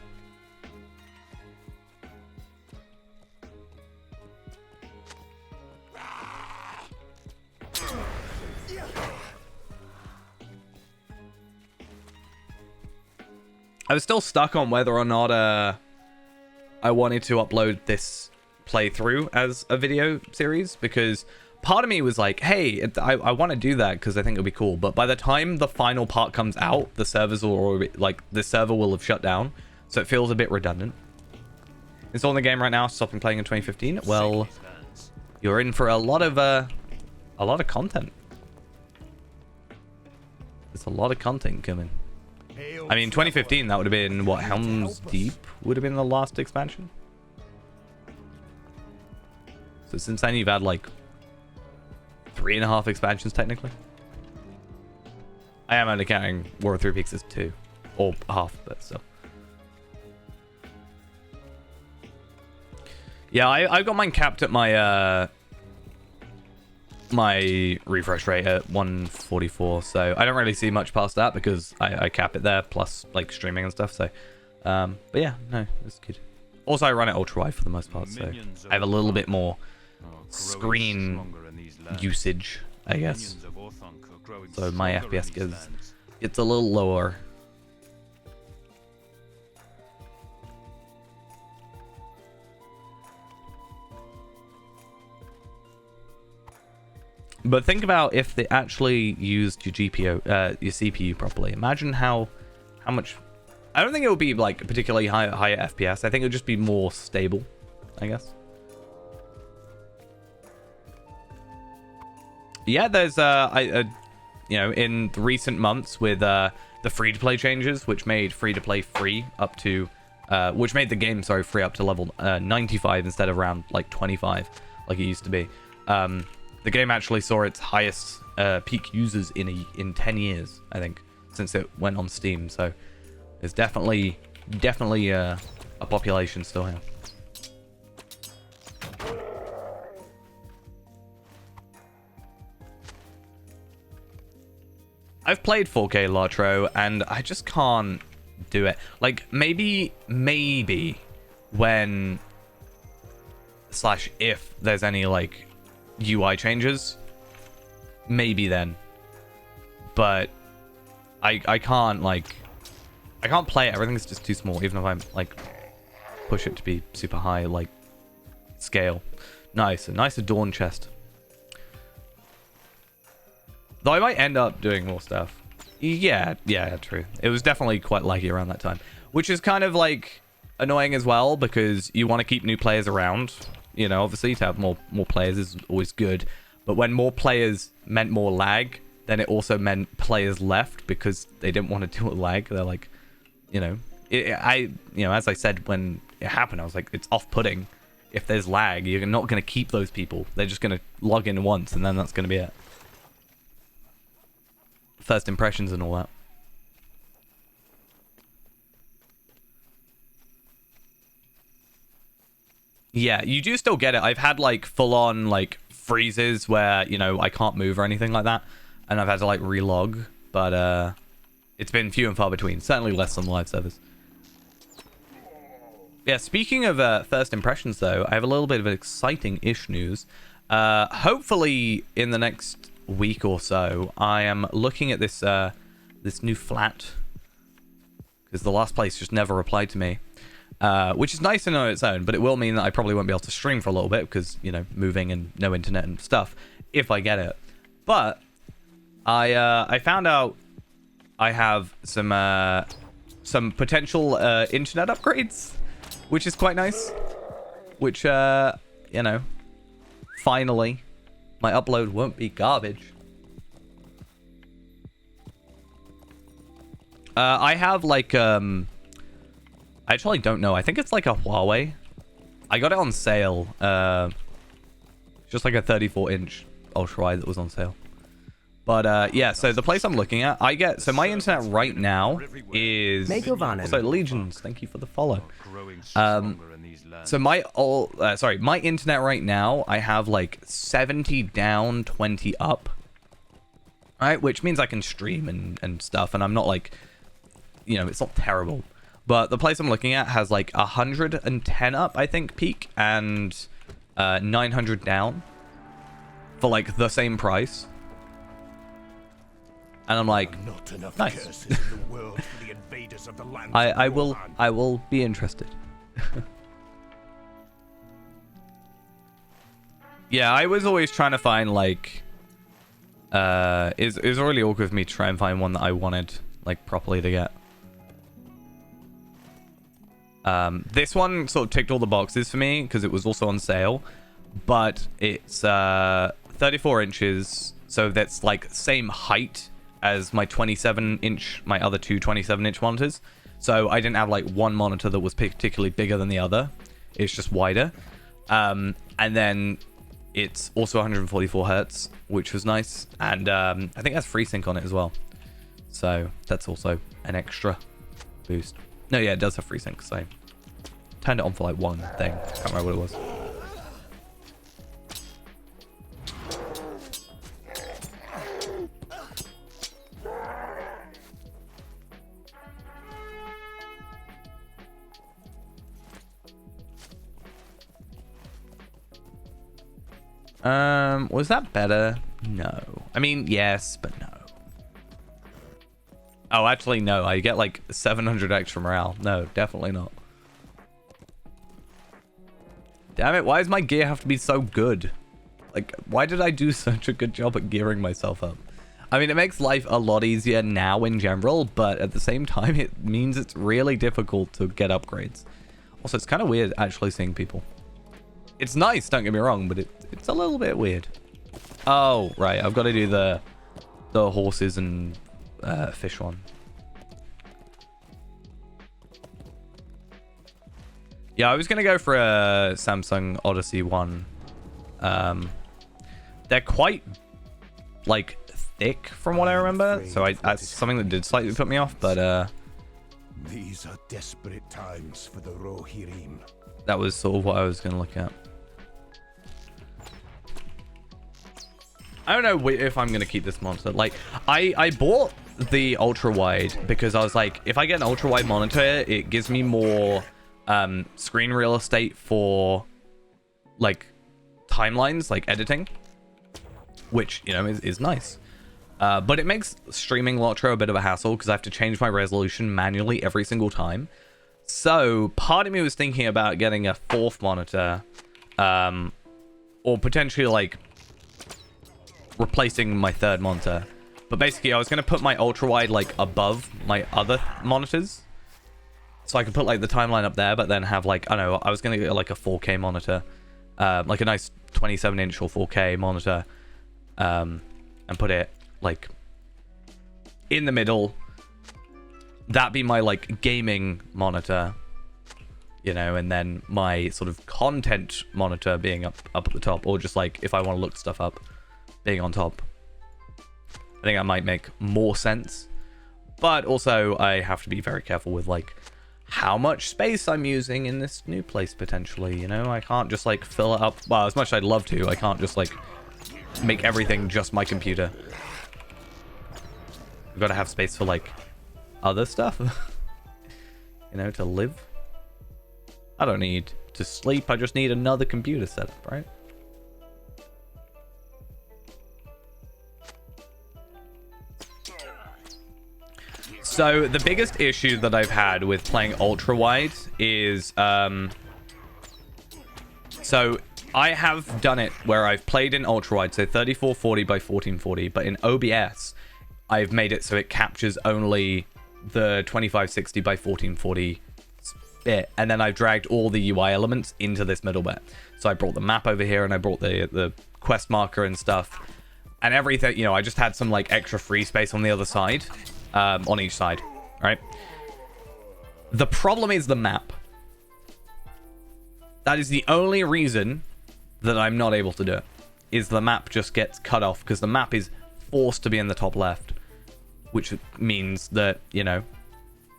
Speaker 1: I was still stuck on whether or not I wanted to upload this playthrough as a video series, because part of me was like, hey, I want to do that because I think it'll be cool. But by the time the final part comes out, the servers will already, like, the server will have shut down. So it feels a bit redundant. Installing the game right now, stopping playing in 2015. Well, you're in for a lot of content. There's a lot of content coming. I mean, 2015, that would have been, what, Helm's Deep would have been the last expansion? So since then, you've had, like, 3.5 expansions, technically. I am only counting War of Three Peaks as 2. Or half, but still. Yeah, I got mine capped at my, my refresh rate at 144, so I don't really see much past that because I cap it there, plus like streaming and stuff. So but yeah, no, it's good. Also, I run it ultra wide for the most part, so I have a little bit more screen usage, I guess, so my FPS gets a little lower. But think about if they actually used your GPU, your CPU properly. Imagine how much. I don't think it would be like particularly higher FPS. I think it would just be more stable, I guess. Yeah, there's you know, in recent months with the free-to-play changes, which made free-to-play free up to, which made the game, sorry, free up to level 95 instead of around like 25, like it used to be. The game actually saw its highest peak users in 10 years, I think. since it went on Steam. So there's definitely a population still here. I've played 4K Latro and I just can't do it. Like maybe when / if there's any like UI changes, maybe then. But I can't play it. Everything's just too small, even if I like push it to be super high like scale. Nice, a nice Adorn chest. Though I might end up doing more stuff. Yeah, true. It was definitely quite laggy around that time, which is kind of like annoying as well because you want to keep new players around. You know, obviously to have more players is always good, but when more players meant more lag, then it also meant players left because they didn't want to deal with lag. They're like, you know, as I said when it happened, I was like, it's off-putting. If there's lag, you're not going to keep those people. They're just going to log in once, and then that's going to be it. First impressions and all that. Yeah, you do still get it. I've had like full-on like freezes where, you know, I can't move or anything like that, and I've had to like relog, but it's been few and far between. Certainly less on live servers. Yeah, speaking of first impressions though, I have a little bit of exciting-ish news. Hopefully in the next week or so, I am looking at this this new flat, because the last place just never replied to me, which is nice in on its own, but it will mean that I probably won't be able to stream for a little bit because, you know, moving and no internet and stuff if I get it. But I found out I have some potential internet upgrades, which is quite nice, which you know, finally my upload won't be garbage. I have like I actually don't know. I think it's like a Huawei. I got it on sale. Just like a 34-inch ultra wide that was on sale. But yeah, so the place I'm looking at, so my internet right now is also Legions. Thank you for the follow. So my internet right now, I have like 70 down, 20 up. Right, which means I can stream and stuff, and I'm not like, you know, it's not terrible. But the place I'm looking at has like 110 up, I think, peak, and 900 down for like the same price. And I'm like, nice. I will be interested. Yeah, I was always trying to find like it was really awkward for me to try and find one that I wanted like properly to get. This one sort of ticked all the boxes for me because it was also on sale, but it's 34 inches, so that's like same height as my 27-inch, my other two 27-inch monitors. So I didn't have like one monitor that was particularly bigger than the other. It's just wider. And then it's also 144 hertz, which was nice. And I think it has FreeSync on it as well. So that's also an extra boost. No, yeah, it does have FreeSync. So I turned it on for like one thing. Can't remember what it was. Was that better? No. I mean, yes, but no. Oh, actually, no. I get like 700 extra morale. No, definitely not. Damn it, why does my gear have to be so good? Like, why did I do such a good job at gearing myself up? I mean, it makes life a lot easier now in general, but at the same time, it means it's really difficult to get upgrades. Also, it's kind of weird actually seeing people. It's nice, don't get me wrong, but it's a little bit weird. Oh, right. I've got to do the horses and fish one. Yeah, I was going to go for a Samsung Odyssey one. They're quite, like, thick from what I remember. So that's something that did slightly put me off, but
Speaker 9: These are desperate times for the Rohirrim.
Speaker 1: that was sort of what I was going to look at. I don't know if I'm going to keep this monitor. Like, I bought the ultra wide because I was like, if I get an ultra wide monitor, it gives me more screen real estate for like timelines, like editing, which, you know, is nice. But it makes streaming Lotro a bit of a hassle because I have to change my resolution manually every single time. So part of me was thinking about getting a fourth monitor, or potentially like replacing my third monitor. But basically I was going to put my ultra wide like above my other monitors, so I could put like the timeline up there, but then have like, I don't know, I was going to get like a 4K monitor, like a nice 27-inch or 4K monitor, and put it like in the middle. That be my like gaming monitor, you know, and then my sort of content monitor being up at the top, or just like if I want to look stuff up, being on top. I think that might make more sense. But also I have to be very careful with like how much space I'm using in this new place potentially, you know. I can't just like fill it up. Well, as much as I'd love to, I can't just like make everything just my computer. I've got to have space for like other stuff, you know, to live. I don't need to sleep, I just need another computer setup, right? So the biggest issue that I've had with playing ultra wide is so I have done it where I've played in ultra wide, so 3440 by 1440, but in OBS I've made it so it captures only the 2560 by 1440 bit, and then I've dragged all the UI elements into this middle bit. So I brought the map over here, and I brought the quest marker and stuff, and everything, you know. I just had some like extra free space on the other side, on each side, right? The problem is the map. That is the only reason that I'm not able to do it, is the map just gets cut off, because the map is forced to be in the top left, which means that, you know,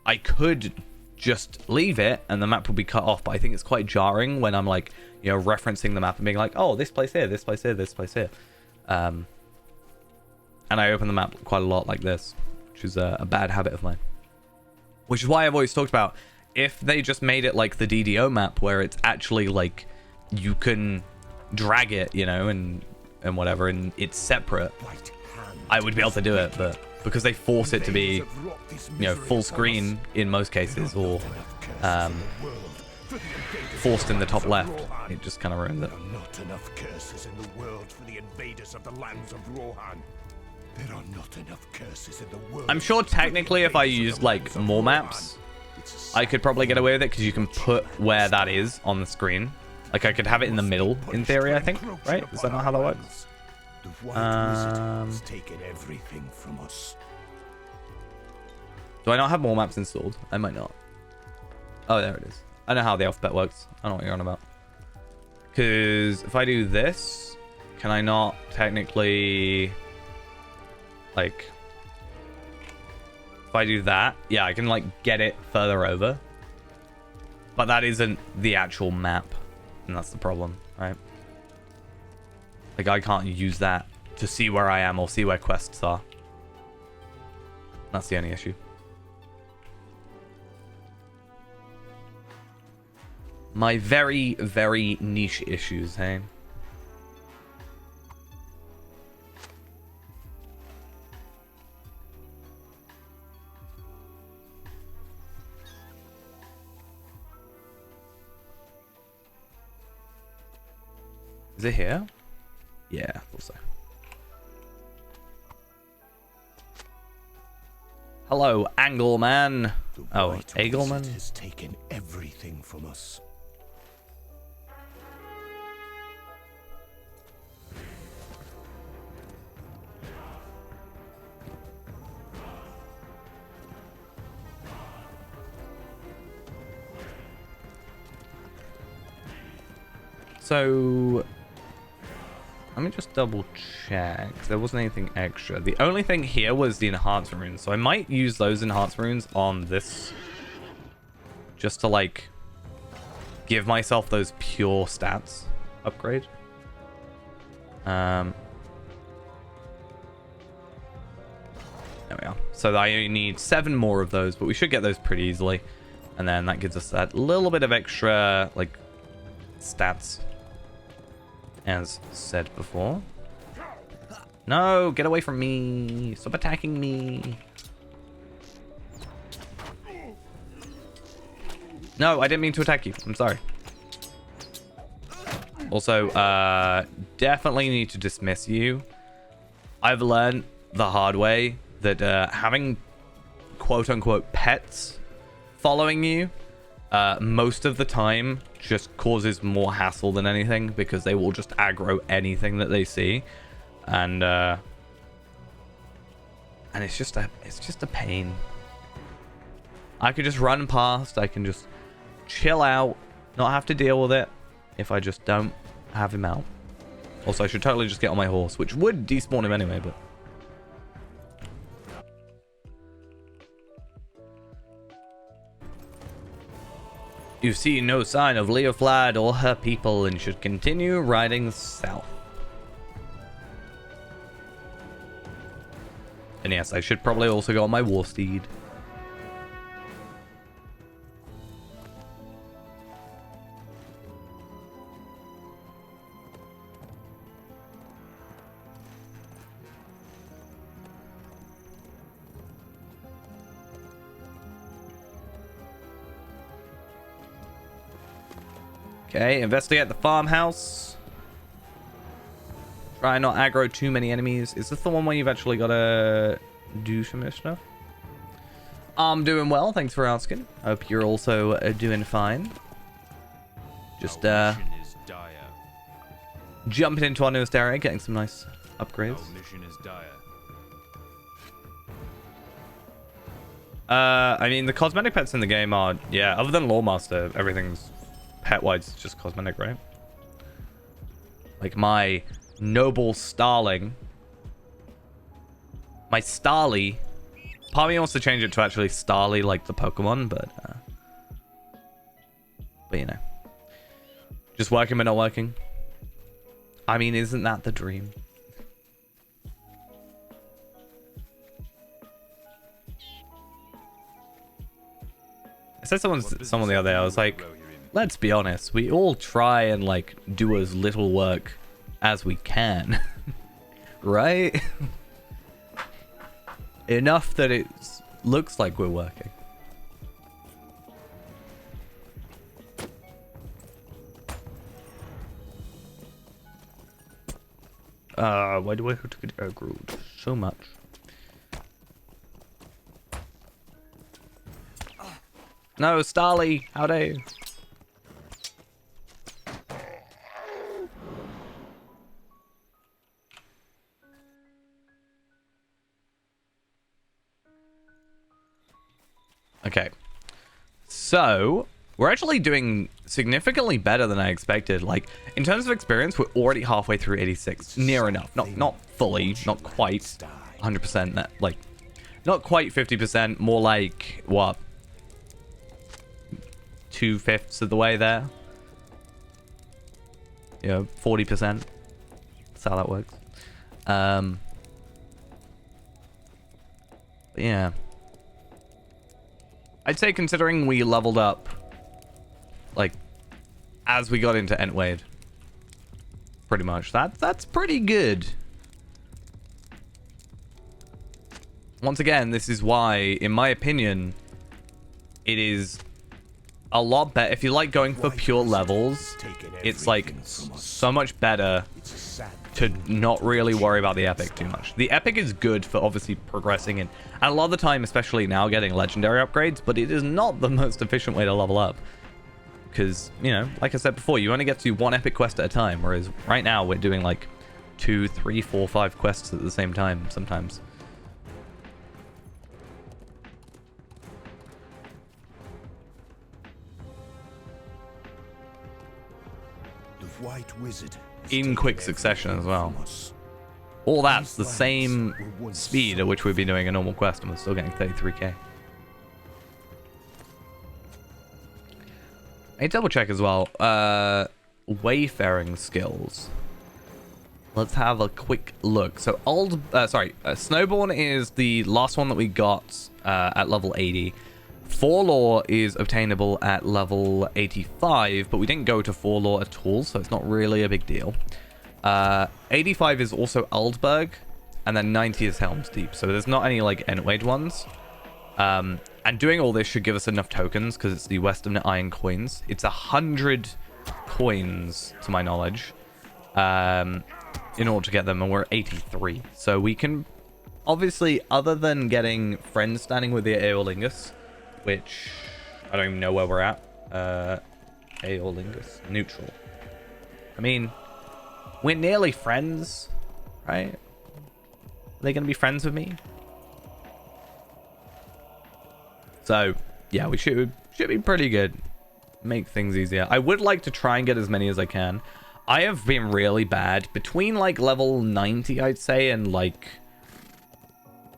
Speaker 1: I could just leave it and the map will be cut off, but I think it's quite jarring when I'm like, you know, referencing the map and being like, oh, this place here, this place here, this place here. And I open the map quite a lot like this, which is a bad habit of mine. Which is why I've always talked about, if they just made it like the DDO map, where it's actually like, you can drag it, you know, and whatever, and it's separate, I would be able to do it, but because they force it to be, you know, full screen in most cases, or forced in the top left, it just kind of ruins it.
Speaker 9: There are not enough curses in the world for the invaders of the lands of Rohan. There are not enough curses in the world.
Speaker 1: I'm sure technically if I used like more maps, I could probably get away with it, because you can put where that is on the screen. Like I could have it in the middle in theory, I think, right? Is that not how that works?
Speaker 9: The White Wizard has taken everything from us.
Speaker 1: Do I not have more maps installed? I might not. Oh, there it is. I know how the alphabet works. I know what you're on about. Because if I do this, can I not technically, like, if I do that, yeah, I can like get it further over. But that isn't the actual map, and that's the problem, right? Like, I can't use that to see where I am or see where quests are. That's the only issue. My very, very niche issues, hey? Is it here? Yeah, I thought so. Hello, Angleman. Oh, Angleman
Speaker 9: has taken everything from us.
Speaker 1: So Let me just double check. There wasn't anything extra. The only thing here was the enhancement runes. So I might use those enhancement runes on this. Just to, like, give myself those pure stats upgrade. There we are. So I only need 7 more of those, but we should get those pretty easily. And then that gives us that little bit of extra, like, stats. As said before. No, get away from me. Stop attacking me. No, I didn't mean to attack you. I'm sorry. Also, definitely need to dismiss you. I've learned the hard way that having quote-unquote pets following you most of the time just causes more hassle than anything, because they will just aggro anything that they see, and it's just a pain. I could just run past, I can just chill out, not have to deal with it if I just don't have him out. Also, I should totally just get on my horse, which would despawn him anyway, but you see no sign of Leoflad or her people and should continue riding south. And yes, I should probably also go on my war steed. Okay, investigate the farmhouse. Try not aggro too many enemies. Is this the one where you've actually got to do some stuff? I'm doing well, thanks for asking. Hope you're also doing fine. Just jumping into our newest area, getting some nice upgrades. I mean, the cosmetic pets in the game are, yeah, other than Lawmaster, everything's pet-wise just cosmetic, right? Like my noble starling. My Starly. Part of me wants to change it to actually Starly like the Pokemon, but you know. Just working but not working. I mean, isn't that the dream? I said someone the other day, I was like, let's be honest, we all try and like do as little work as we can. Right? Enough that it looks like we're working. Why do I have to get aggroed so much? No, Starly, how dare you? Okay, so we're actually doing significantly better than I expected. Like, in terms of experience, we're already halfway through 86. Near enough. Not fully, not quite 100%. That, like, not quite 50%. More like, what? 2/5 of the way there. You know, 40%. That's how that works. Yeah. I'd say considering we leveled up, like, as we got into Entwade, pretty much. That's pretty good. Once again, this is why, in my opinion, it is a lot better. If you like going for pure levels, it's like so much better to not really worry about the epic too much. The epic is good for obviously progressing in, and a lot of the time, especially now, getting legendary upgrades, but it is not the most efficient way to level up. Because, you know, like I said before, you only get to do one epic quest at a time, whereas right now we're doing like 2, 3, 4, 5 quests at the same time sometimes.
Speaker 9: The White White Wizard
Speaker 1: in quick succession as well. All that's the same speed at which we'd be doing a normal quest, and we're still getting 33k. I double check as well. Wayfaring skills. Let's have a quick look. So Snowborn is the last one that we got at level 80. Forelaw is obtainable at level 85, but we didn't go to Forelaw at all, so it's not really a big deal. 85 is also Aldberg, and then 90 is Helm's Deep, so there's not any like Endwage ones. And doing all this should give us enough tokens because it's the Western Iron coins. It's 100 coins, to my knowledge, in order to get them, and we're 83. So we can, obviously, other than getting friends standing with the Aeolingus, which I don't even know where we're at. Aeolingus, neutral. I mean, we're nearly friends, right? Are they going to be friends with me? So, yeah, we should be pretty good. Make things easier. I would like to try and get as many as I can. I have been really bad. Between, like, level 90, I'd say, and, like...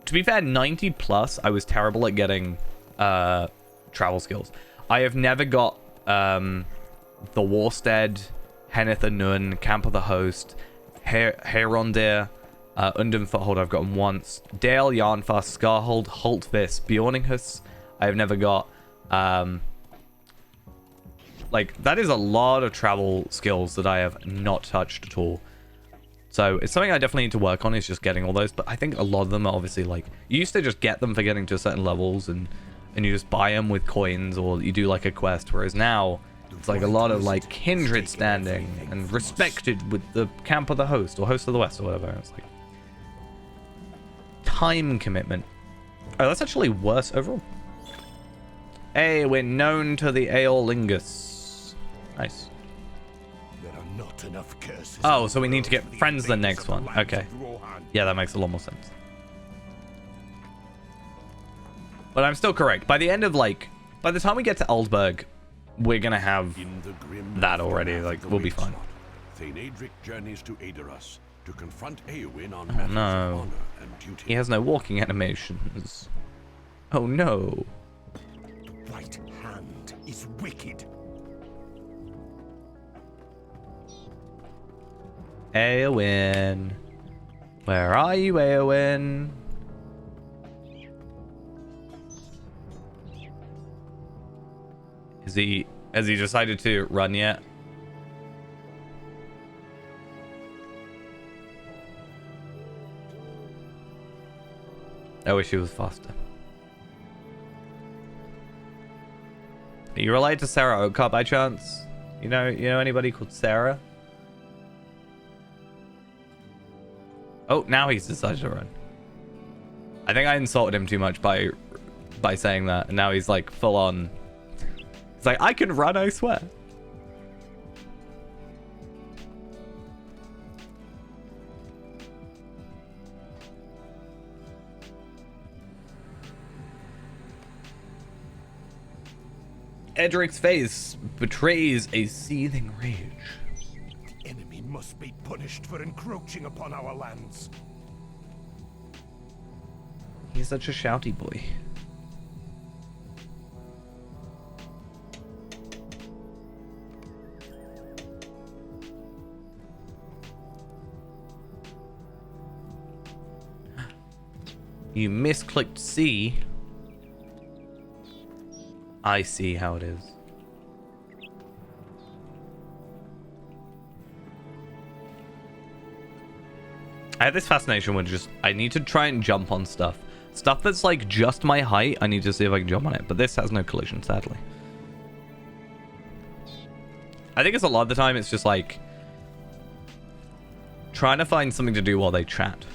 Speaker 1: To be fair, 90 plus, I was terrible at getting travel skills. I have never got the Warstead, Henneth Anun, Camp of the Host, Herondir, Undum Foothold I've gotten once, Dale, Yarnfast, Scarhold, Holtvis, Bjorninghus I have never got. Like, that is a lot of travel skills that I have not touched at all. So it's something I definitely need to work on, is just getting all those. But I think a lot of them are obviously like, you used to just get them for getting to certain levels and you just buy them with coins, or you do like a quest. Whereas now it's like a lot of like kindred standing and respected with the Camp of the Host or Host of the West or whatever. It's like time commitment. Oh, that's actually worse overall. Hey, we're known to the Aeolingus. Nice.
Speaker 9: There are not enough curses.
Speaker 1: Oh, so we need to get friends the next one. Okay. Yeah, that makes a lot more sense. But I'm still correct. By the end of, like, by the time we get to Aldberg, we're gonna have that already. Like, we'll be fine.
Speaker 4: Thane Adric journeys to Aedoras to confront Eowyn on
Speaker 1: Oh,
Speaker 4: matters
Speaker 1: no.
Speaker 4: of honor and duty.
Speaker 1: He has no walking animations. Oh, no.
Speaker 9: The White Hand is wicked.
Speaker 1: Eowyn. Where are you, Eowyn? Has he decided to run yet? I wish he was faster. Are you related to Sarah Oakcott by chance? You know anybody called Sarah? Oh, now he's decided to run. I think I insulted him too much by saying that, and now he's like full on. It's like, I can run, I swear. Edric's face betrays a seething rage.
Speaker 9: The enemy must be punished for encroaching upon our lands.
Speaker 1: He's such a shouty boy. You misclicked C. I see how it is. I have this fascination with just, I need to try and jump on stuff. Stuff that's like just my height, I need to see if I can jump on it. But this has no collision, sadly. I think it's a lot of the time, it's just like trying to find something to do while they chat.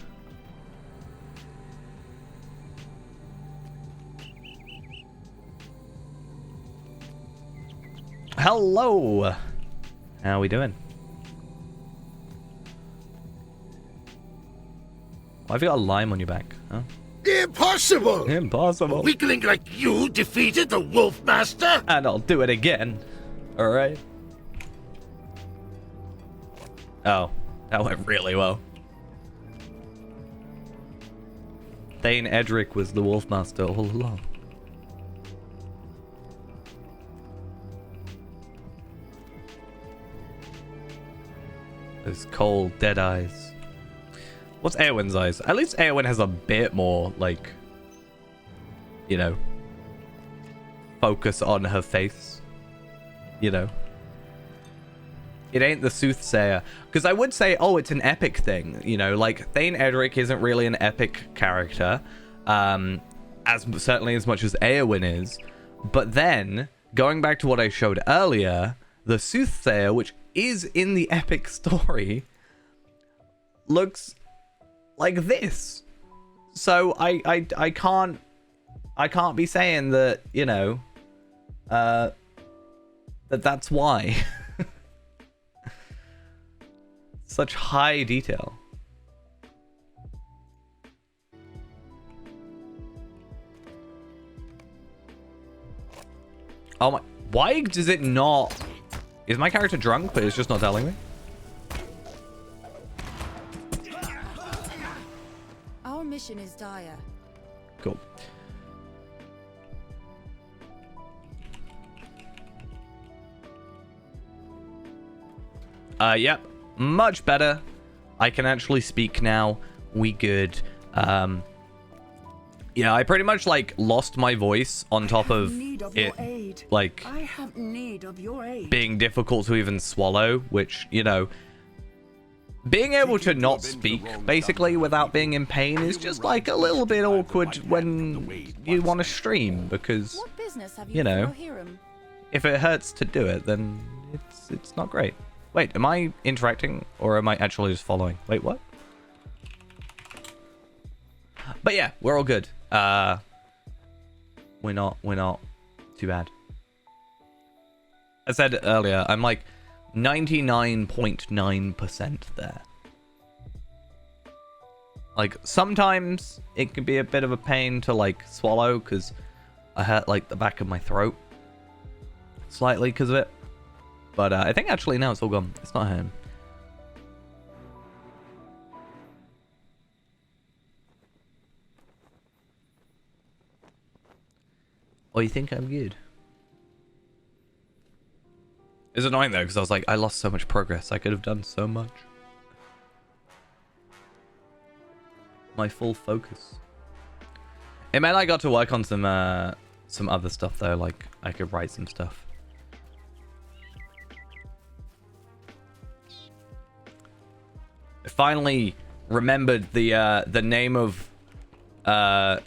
Speaker 1: Hello! How are we doing? Why have you got a lime on your back? Huh?
Speaker 6: Impossible!
Speaker 1: Impossible.
Speaker 6: A weakling like you defeated the Wolf Master?
Speaker 1: And I'll do it again. Alright. Oh, that went really well. Thane Edric was the Wolfmaster all along. Those cold, dead eyes. What's Eowyn's eyes? At least Eowyn has a bit more, like, you know, focus on her face. You know. It ain't the soothsayer. Because I would say, oh, it's an epic thing. You know, like, Thane Edric isn't really an epic character. Certainly as much as Eowyn is. But then, going back to what I showed earlier, the soothsayer, which is in the epic story, looks like this. So I can't be saying that, you know, that's why. Such high detail. Oh my, why does it not? Is my character drunk, but it's just not telling me?
Speaker 10: Our mission is dire.
Speaker 1: Cool. Yep. Much better. I can actually speak now. We good. Yeah, I pretty much, like, lost my voice on top of it, like,
Speaker 8: I have need of your aid.
Speaker 1: being difficult to even swallow, which, you know, being able to not speak, basically, without being in pain is just, like, a little bit awkward when you want to stream, because,
Speaker 10: What business have
Speaker 1: you know,
Speaker 10: with the Rohirrim?
Speaker 1: if it hurts to do it, then it's not great. Wait, am I interacting, or am I actually just following? Wait, what? But yeah, we're all good. We're not too bad. I said earlier, I'm like 99.9% there. Like, sometimes it can be a bit of a pain to, like, swallow, because I hurt, like, the back of my throat slightly because of it. But I think actually now it's all gone. It's not hurting. Oh, you think I'm good? It's annoying though, because I was like, I lost so much progress. I could have done so much. My full focus. It meant I got to work on some other stuff though. Like, I could write some stuff. I finally remembered the name of I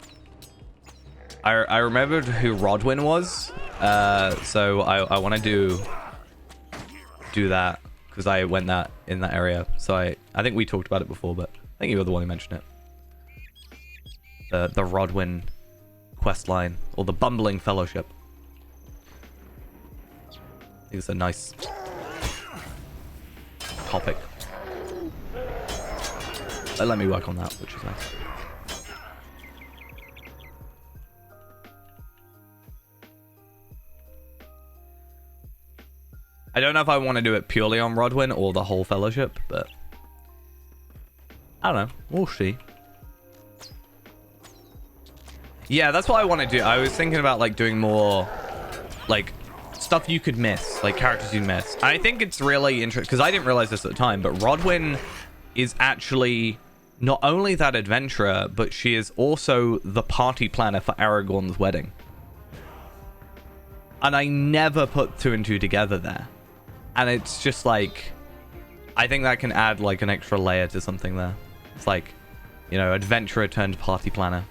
Speaker 1: remembered who Rodwin was, so I want to do that because I went in that area. So I think we talked about it before, but I think you were the one who mentioned it. The Rodwin quest line, or the Bumbling Fellowship. I think it's a nice topic. Let me work on that, which is nice. I don't know if I want to do it purely on Rodwin or the whole Fellowship, but I don't know. We'll see. Yeah, that's what I want to do. I was thinking about, like, doing more, like, stuff you could miss, like characters you miss. I think it's really interesting, because I didn't realize this at the time, but Rodwin is actually not only that adventurer, but she is also the party planner for Aragorn's wedding. And I never put two and two together there. And it's just like, I think that can add like an extra layer to something there. It's like, you know, adventurer turned party planner.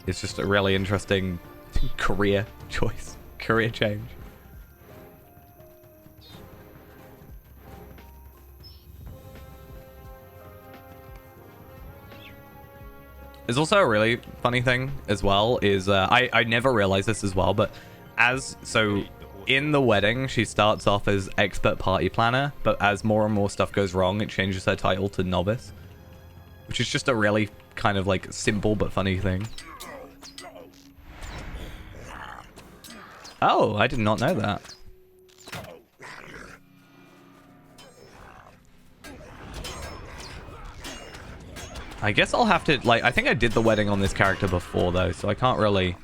Speaker 1: It's just a really interesting career choice, career change. There's also a really funny thing as well is I never realized this as well, but in the wedding, she starts off as expert party planner, but as more and more stuff goes wrong, it changes her title to novice, which is just a really kind of like simple but funny thing. Oh, I did not know that. I guess I'll have to, like, I think I did the wedding on this character before, though, so I can't really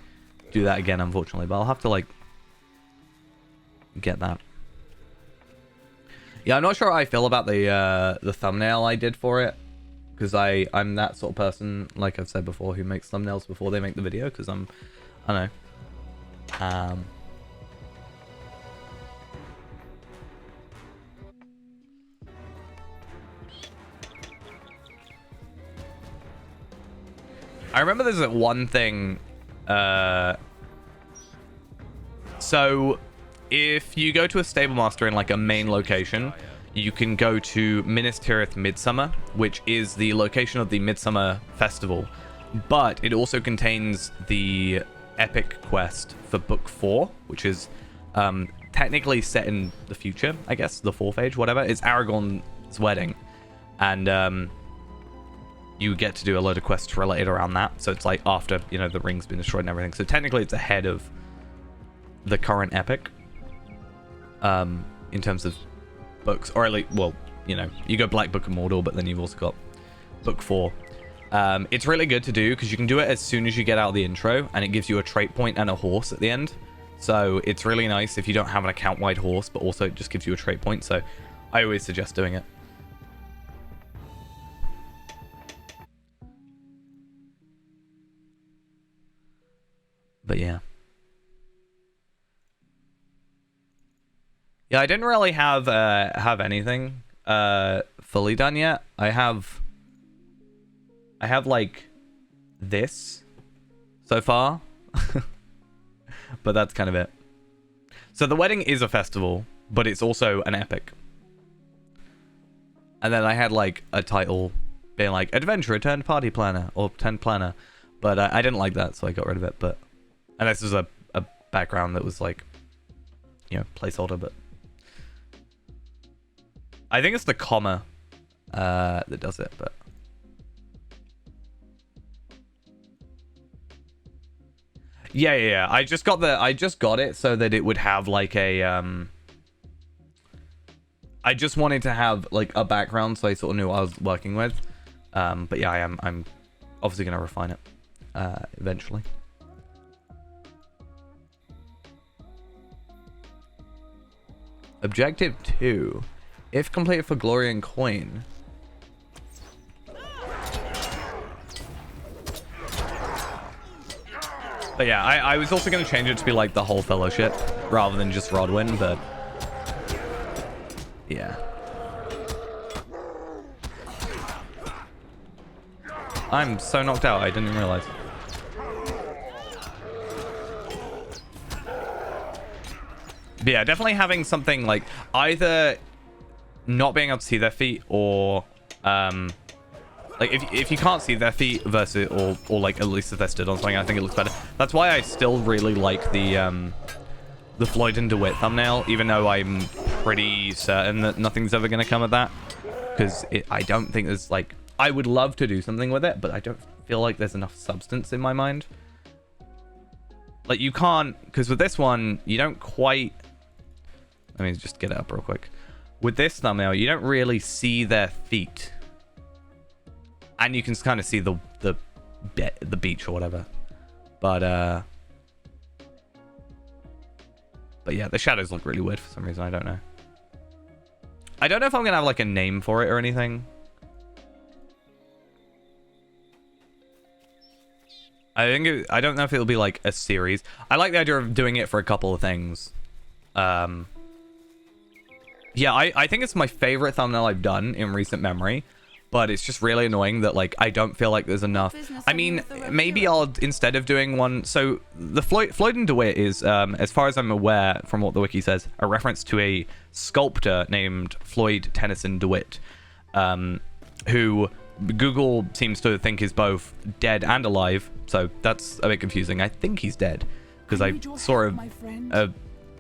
Speaker 1: do that again, unfortunately, but I'll have to, like, get that. Yeah, I'm not sure how I feel about the thumbnail I did for it, because I'm that sort of person, like I've said before, who makes thumbnails before they make the video, because I don't know. I remember there's one thing. So if you go to a stable master in like a main location, you can go to Minas Tirith Midsummer, which is the location of the Midsummer Festival. But it also contains the epic quest for Book 4, which is technically set in the future, I guess, the 4th age, whatever. It's Aragorn's wedding. And you get to do a load of quests related around that. So it's like after, you know, the ring's been destroyed and everything. So technically it's ahead of the current epic in terms of books. Or at least, well, you know, you go Black Book of Mordor, but then you've also got Book 4. It's really good to do because you can do it as soon as you get out of the intro, and it gives you a trait point and a horse at the end. So it's really nice if you don't have an account-wide horse, but also it just gives you a trait point. So I always suggest doing it. But yeah. Yeah, I didn't really have anything fully done yet. I have like this so far. But that's kind of it. So the wedding is a festival, but it's also an epic. And then I had like a title being like adventurer turned party planner or tent planner, but I didn't like that, so I got rid of it. But and this is a background that was like, you know, placeholder, but I think it's the comma that does it, but yeah. I just got it so that it would have like a I just wanted to have like a background so I sort of knew what I was working with. But yeah, I'm obviously gonna refine it eventually. Objective 2. If completed for glory and coin. But yeah, I was also going to change it to be like the whole fellowship rather than just Rodwin, but yeah. I'm so knocked out, I didn't even realize. But yeah, definitely having something like either not being able to see their feet or like if you can't see their feet versus or like at least if they're stood on something, I think it looks better. That's why I still really like the Floyd and DeWitt thumbnail, even though I'm pretty certain that nothing's ever going to come of that, because I don't think there's like, I would love to do something with it, but I don't feel like there's enough substance in my mind. Like you can't, because with this one you don't quite, let me just get it up real quick. With this thumbnail, you don't really see their feet. And you can kind of see the beach or whatever. But yeah, the shadows look really weird for some reason. I don't know. I don't know if I'm going to have like a name for it or anything. I don't know if it'll be like a series. I like the idea of doing it for a couple of things. Yeah, I think it's my favorite thumbnail I've done in recent memory, but it's just really annoying that like I don't feel like there's enough. I mean, maybe I'll, instead of doing one, so the Floyd and DeWitt is, as far as I'm aware from what the wiki says, a reference to a sculptor named Floyd Tennyson DeWitt, who Google seems to think is both dead and alive, so that's a bit confusing. I think he's dead because I saw a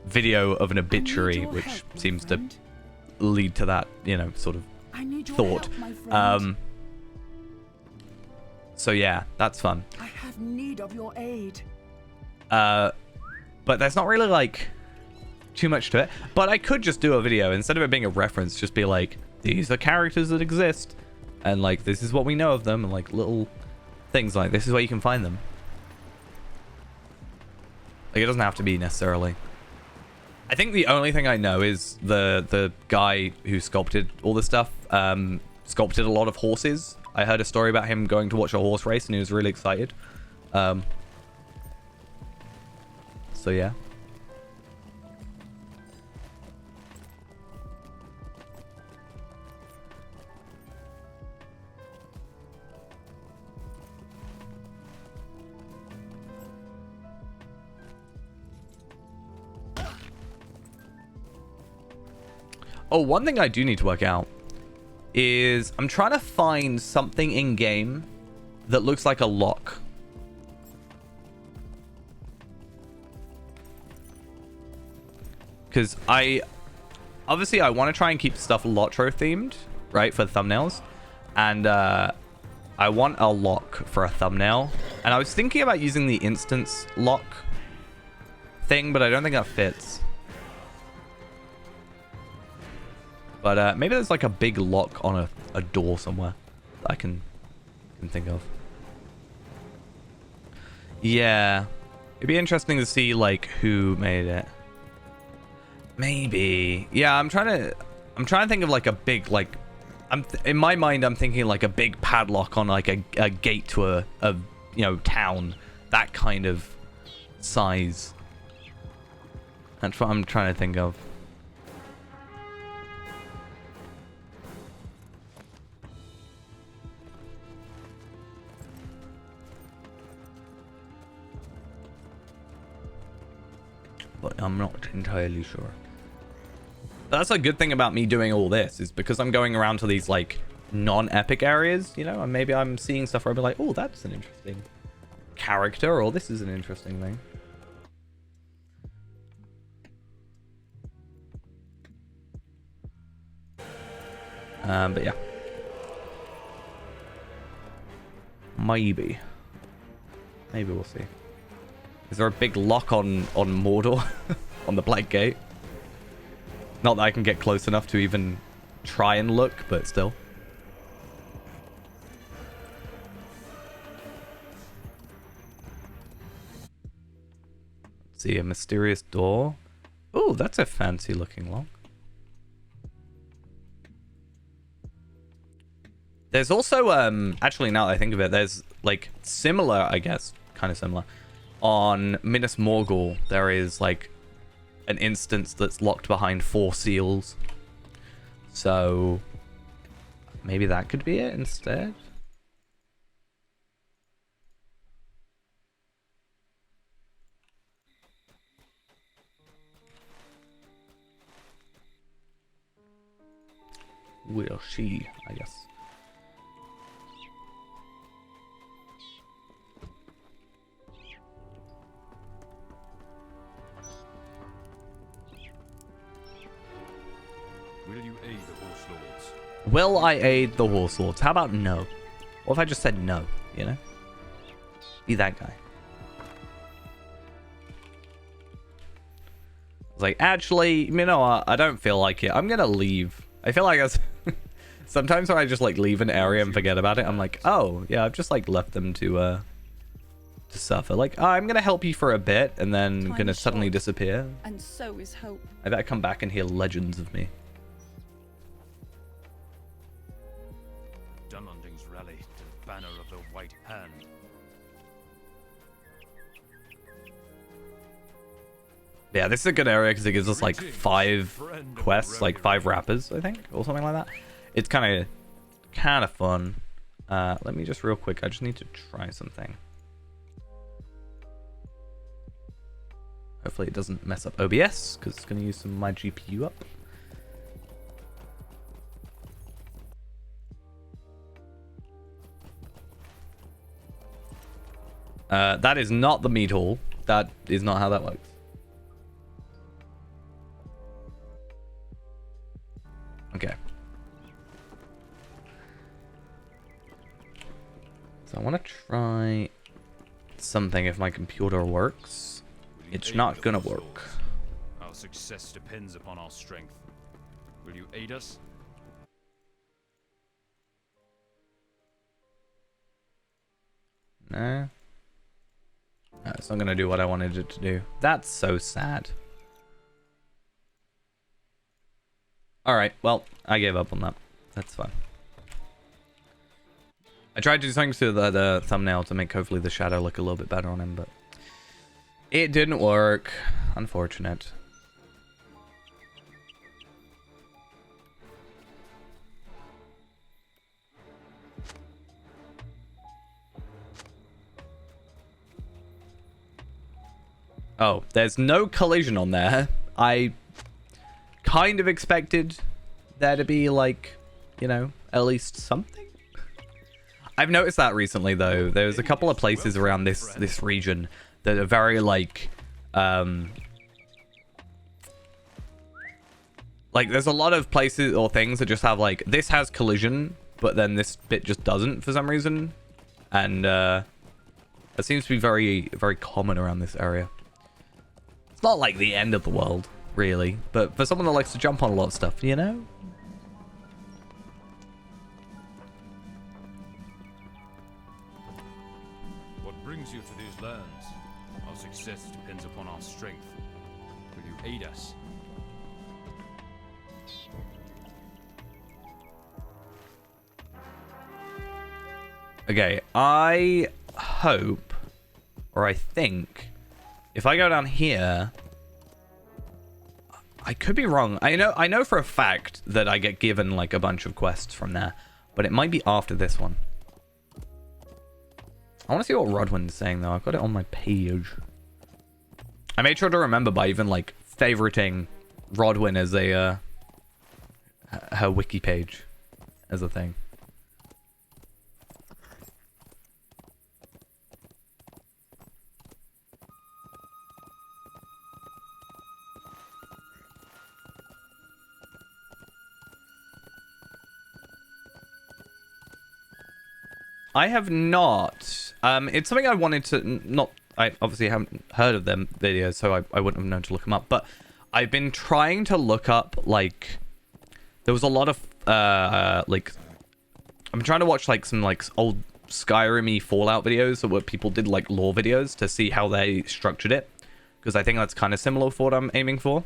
Speaker 1: video of an obituary which seems to lead to that, you know, sort of thought. So yeah, that's fun.
Speaker 3: I have need of your aid.
Speaker 1: But there's not really like too much to it. But I could just do a video instead of it being a reference, just be like, these are characters that exist. And like, this is what we know of them, and like little things like this is where you can find them. Like, it doesn't have to be necessarily. I think the only thing I know is the guy who sculpted all this stuff sculpted a lot of horses. I heard a story about him going to watch a horse race and he was really excited. So yeah. Oh, one thing I do need to work out is I'm trying to find something in game that looks like a lock. Because obviously I want to try and keep stuff Lotro themed, right, for thumbnails. And I want a lock for a thumbnail. And I was thinking about using the instance lock thing, but I don't think that fits. But maybe there's like a big lock on a door somewhere that I can think of. Yeah. It'd be interesting to see like who made it. Maybe. Yeah, I'm trying to think of like a big like in my mind I'm thinking like a big padlock on like a gate to a you know, town. That kind of size. That's what I'm trying to think of. But I'm not entirely sure. But that's a good thing about me doing all this, is because I'm going around to these like non-epic areas, you know, and maybe I'm seeing stuff where I'll be like, oh, that's an interesting character, or this is an interesting thing. But yeah. Maybe we'll see. Is there a big lock on Mordor? On the Black Gate? Not that I can get close enough to even try and look, but still. Let's see, a mysterious door. Oh, that's a fancy looking lock. There's also, actually now that I think of it, there's like similar, I guess, kind of similar. On Minas Morgul, there is like an instance that's locked behind 4 seals. So maybe that could be it instead. We'll see, I guess.
Speaker 2: Will you aid the Horse Lords?
Speaker 1: Will I aid the Horse Lords? How about no? What if I just said no, you know? Be that guy. It's like, actually, you know what? I don't feel like it. I'm gonna leave. I feel like I was... Sometimes when I just like leave an area and forget about it, I'm like, oh, yeah, I've just like left them to suffer. Like, oh, I'm gonna help you for a bit and then
Speaker 10: Time
Speaker 1: gonna
Speaker 10: is
Speaker 1: suddenly
Speaker 10: short,
Speaker 1: disappear.
Speaker 10: And so is hope.
Speaker 1: I better come back and hear legends of me.
Speaker 2: Dunlendings rally to the banner of the White Hand.
Speaker 1: Yeah, this is a good area because it gives us like 5 quests, like 5 rappers, I think, or something like that. It's kind of fun. Let me just real quick. I just need to try something. Hopefully it doesn't mess up OBS because it's going to use some of my GPU up. That is not the meat hall. That is not how that works. Okay. So I want to try something if my computer works. It's not gonna work.
Speaker 2: Our success depends upon our strength. Will you aid us?
Speaker 1: No. No, it's not going to do what I wanted it to do. That's so sad. Alright, well, I gave up on that. That's fine. I tried to do something to the thumbnail to make hopefully the shadow look a little bit better on him, but it didn't work. Unfortunate. Oh, there's no collision on there. I kind of expected there to be, like, you know, at least something. I've noticed that recently, though. There's a couple of places around this region that are very, like, there's a lot of places or things that just have, like, this has collision, but then this bit just doesn't for some reason. And, it seems to be very, very common around this area. It's not like the end of the world, really, but for someone that likes to jump on a lot of stuff, you know?
Speaker 2: What brings you to these lands? Our success depends upon our strength. Will you aid us?
Speaker 1: Okay, I hope, or I think, if I go down here, I could be wrong. I know for a fact that I get given like a bunch of quests from there, but it might be after this one. I want to see what Rodwin's saying though. I've got it on my page. I made sure to remember by even like favoriting Rodwin as a her wiki page as a thing. I have not. It's something I wanted to not. I obviously haven't heard of them videos, so I wouldn't have known to look them up. But I've been trying to look up like there was a lot of like I'm trying to watch like some like old Skyrim-y Fallout videos where people did like lore videos to see how they structured it, because I think that's kind of similar for what I'm aiming for.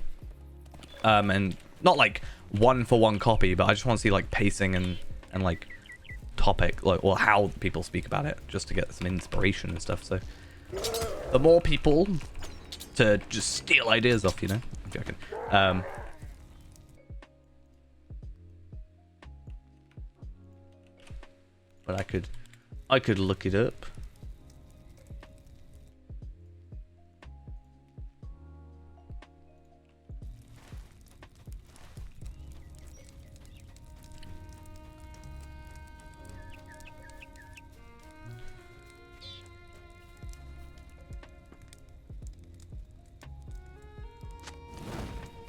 Speaker 1: And not like one for one copy, but I just want to see like pacing and like topic, like, or how people speak about it, just to get some inspiration and stuff. So the more people to just steal ideas off, you know. I'm joking. But I could look it up.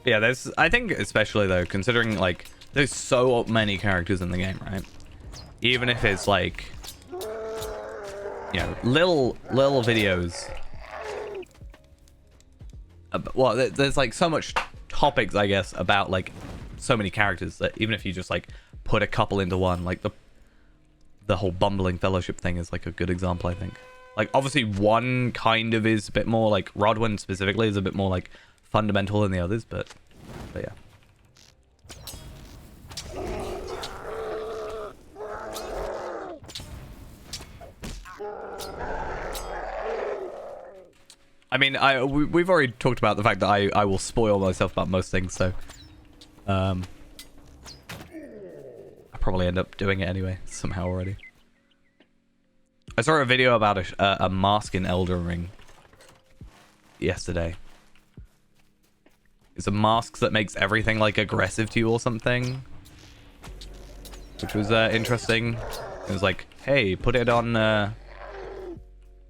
Speaker 1: Yeah, there's, I think especially though, considering like there's so many characters in the game, right? Even if it's like, you know, little videos. Well, there's like so much topics, I guess, about like so many characters that even if you just like put a couple into one, like the whole bumbling fellowship thing is like a good example, I think. Like obviously one kind of is a bit more like Rodwin specifically is a bit more like fundamental than the others, but yeah. I mean, we've already talked about the fact that I will spoil myself about most things, so I probably end up doing it anyway somehow already. I saw a video about a mask in Elden Ring yesterday. It's a mask that makes everything like aggressive to you or something, which was interesting. It was like, hey, put it on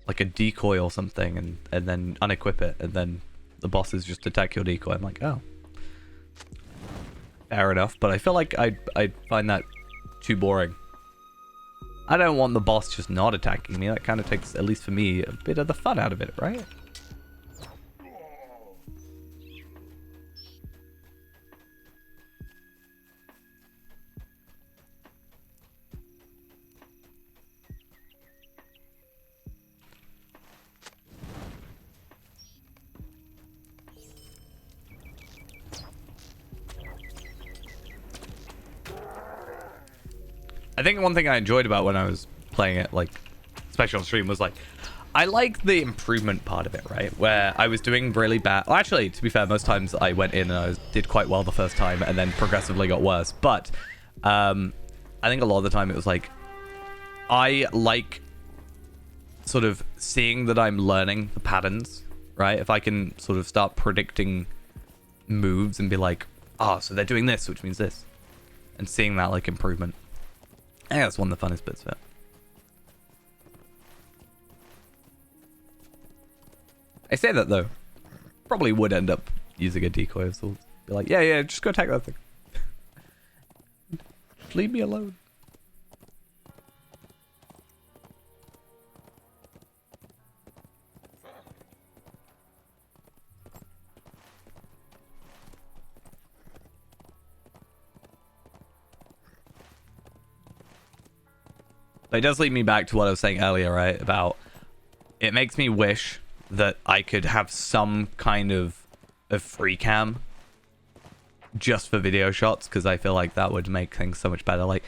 Speaker 1: like a decoy or something, and then unequip it, and then the bosses just attack your decoy. I'm like, oh, fair enough. But I feel like I'd find that too boring. I don't want the boss just not attacking me. That kind of takes, at least for me, a bit of the fun out of it, right? I think one thing I enjoyed about when I was playing it, like, especially on stream, was like, I like the improvement part of it, right? Where I was doing really bad. Well, actually, to be fair, most times I went in and did quite well the first time and then progressively got worse. But I think a lot of the time it was like, I like sort of seeing that I'm learning the patterns, right? If I can sort of start predicting moves and be like, oh, so they're doing this, which means this. And seeing that, like, improvement. I think that's one of the funnest bits of it. I say that, though. Probably would end up using a decoy of sorts. Be like, yeah, just go attack that thing. Leave me alone. But it does lead me back to what I was saying earlier, right? About it makes me wish that I could have some kind of free cam just for video shots, because I feel like that would make things so much better. Like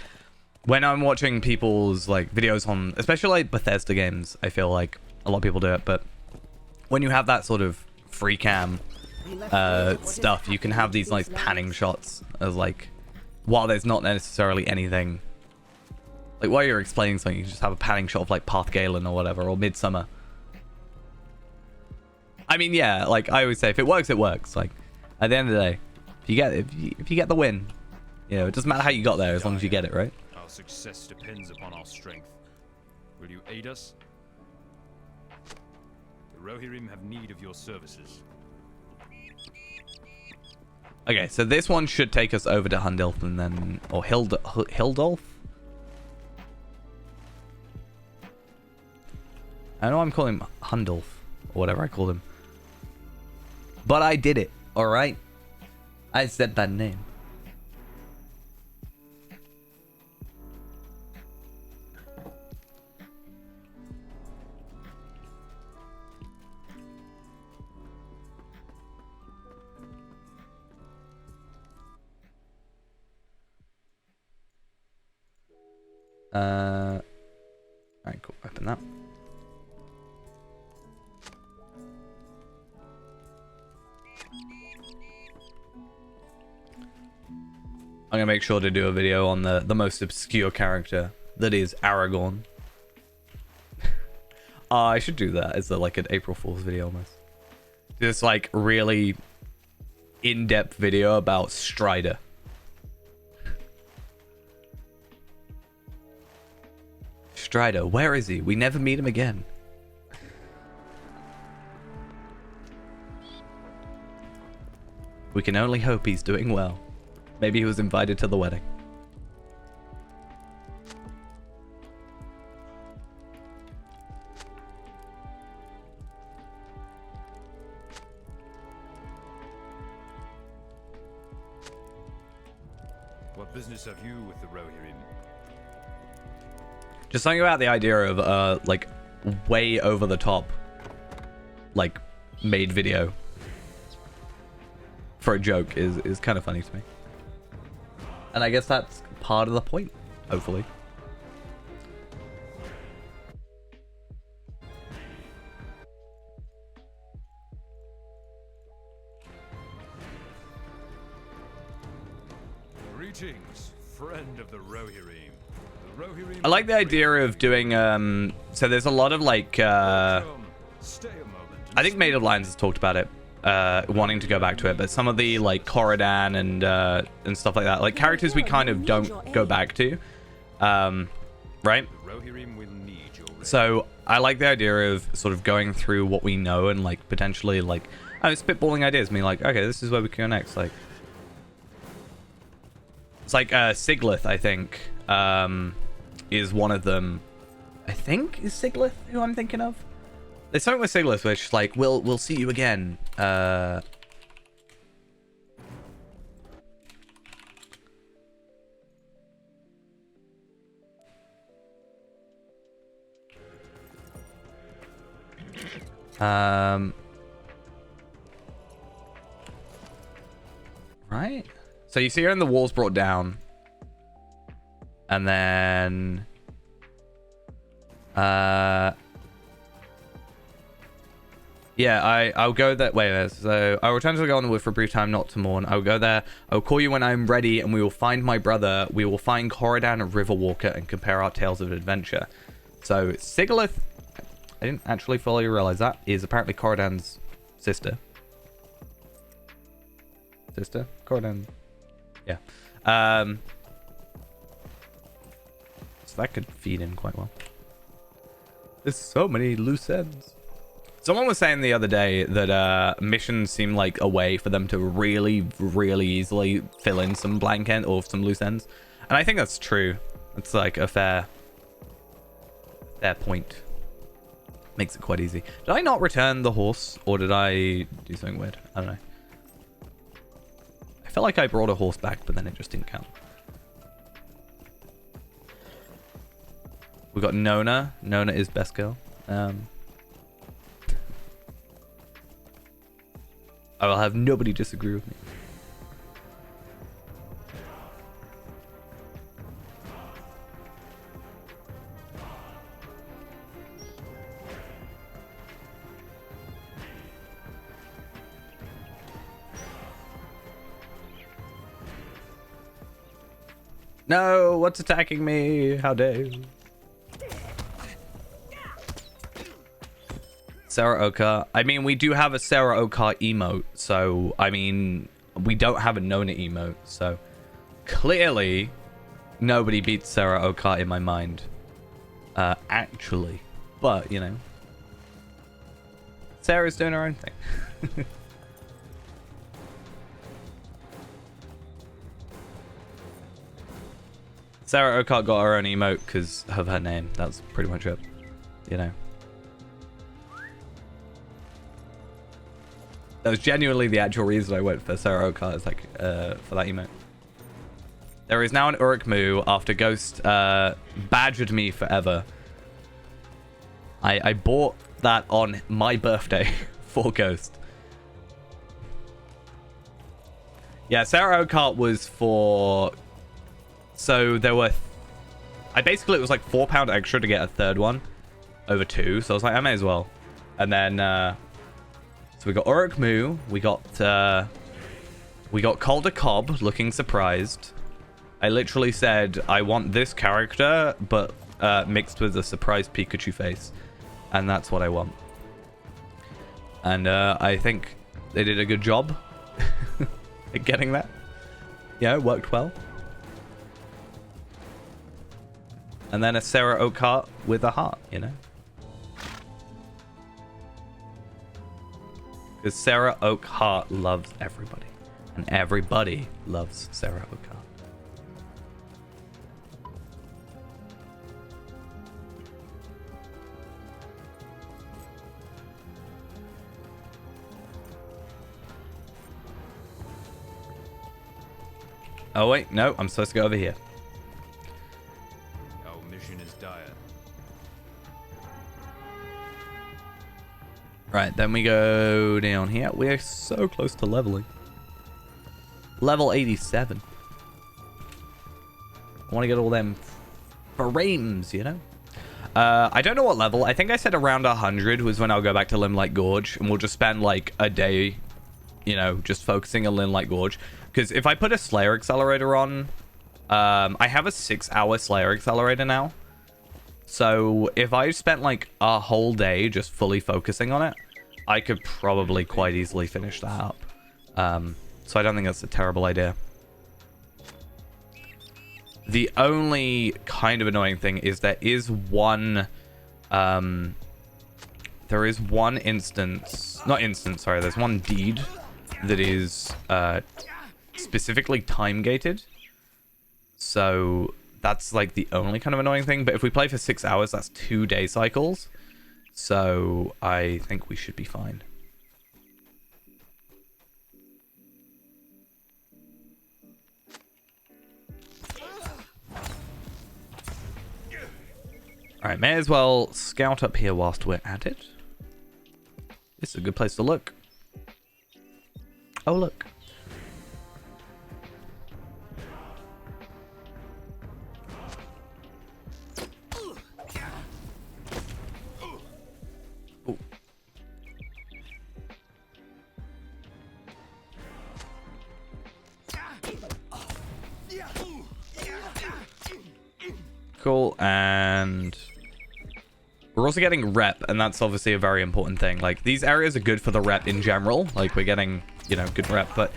Speaker 1: when I'm watching people's like videos on, especially like Bethesda games, I feel like a lot of people do it, but when you have that sort of free cam stuff, you can have these like panning shots as like, while there's not necessarily anything, like while you're explaining something, you just have a panning shot of like Path Galen or whatever, or Midsummer. I mean, yeah, like I always say, if it works, it works. Like at the end of the day, if you get the win, you know, it doesn't matter how you got there as long as you get it, right?
Speaker 2: Our success depends upon our strength. Will you aid us? The Rohirrim have need of your services.
Speaker 1: Okay, so this one should take us over to Hundilf and then, or Hildolf. I know I'm calling him Hundolf, or whatever I called him. But I did it, alright? I said that name. Alright, cool. Open that. I'm gonna make sure to do a video on the most obscure character, that is Aragorn. I should do that as like an April Fool's video almost. This like really in-depth video about Strider. Strider, where is he? We never meet him again. We can only hope he's doing well. Maybe he was invited to the wedding.
Speaker 2: What business have you with the Rohirrim?
Speaker 1: Just something about the idea of like way over the top, like made video for a joke is kind of funny to me. And I guess that's part of the point, hopefully.
Speaker 2: Greetings, friend of the Rohirrim. The Rohirrim
Speaker 1: I like the idea of doing so there's a lot of like
Speaker 2: Stay a moment.
Speaker 1: I think Maid of Lions has talked about it, wanting to go back to it, but some of the like Corridan and stuff like that, like characters we kind of don't go back to, right?
Speaker 2: The Rohirrim will need your aid.
Speaker 1: So I like the idea of sort of going through what we know and like potentially like spitballing ideas, being like, okay, this is where we can go next. Like it's like Siglith, I think, is one of them. I think is Siglith who I'm thinking of. There's something with Siglith which is like, we'll see you again. Right? So you see her in the walls brought down. And then... yeah, I'll go there. Wait, so I'll return to the Golden Wood for a brief time, not to mourn. I'll go there. I'll call you when I'm ready, and we will find my brother. We will find Corridan and Riverwalker and compare our tales of adventure. So Sigilith, I didn't actually fully realize that, is apparently Corridan's sister. Sister? Corridan. Yeah. So that could feed in quite well. There's so many loose ends. Someone was saying the other day that missions seem like a way for them to really, really easily fill in some blank end or some loose ends. And I think that's true. It's like a fair point. Makes it quite easy. Did I not return the horse, or did I do something weird? I don't know. I felt like I brought a horse back, but then it just didn't count. We got Nona. Nona is best girl. I will have nobody disagree with me. No, what's attacking me? How dare you? Sarah Oka. I mean, we do have a Sarah Oka emote, so I mean, we don't have a Nona emote, so clearly nobody beats Sarah Oka in my mind. Actually, but you know, Sarah's doing her own thing. Sarah Oka got her own emote because of her name. That's pretty much it, you know. That was genuinely the actual reason I went for Sarah Oka, is like for that emote. There is now an Uruk Mu after Ghost badgered me forever. I bought that on my birthday for Ghost. Yeah, Sarah Oka was for... So there were... it was like £4 extra to get a third one over 2. So I was like, I may as well. And then... So we got Uruk Mu, we got Calder Cobb looking surprised. I literally said, I want this character, but mixed with a surprised Pikachu face. And that's what I want. And I think they did a good job at getting that. Yeah, it worked well. And then a Sarah Oakheart with a heart, you know? Because Sarah Oakheart loves everybody. And everybody loves Sarah Oakheart. Oh wait, no, I'm supposed to go over here.
Speaker 2: Our mission is dire.
Speaker 1: Right, then we go down here. We're so close to leveling. Level 87. I want to get all them frames, you know? I don't know what level. I think I said around 100 was when I'll go back to Limelight Gorge. And we'll just spend like a day, you know, just focusing on Limelight Gorge. Because if I put a Slayer Accelerator on... I have a 6-hour Slayer Accelerator now. So if I spent like a whole day just fully focusing on it, I could probably quite easily finish that up. So I don't think that's a terrible idea. The only kind of annoying thing is there is one instance, there's one deed that is specifically time gated. So that's like the only kind of annoying thing. But if we play for 6 hours, that's 2 day cycles. So I think we should be fine. All right, may as well scout up here whilst we're at it. This is a good place to look. Oh, look. Cool. And we're also getting rep, and that's obviously a very important thing. Like, these areas are good for the rep in general. Like, we're getting, you know, good rep. But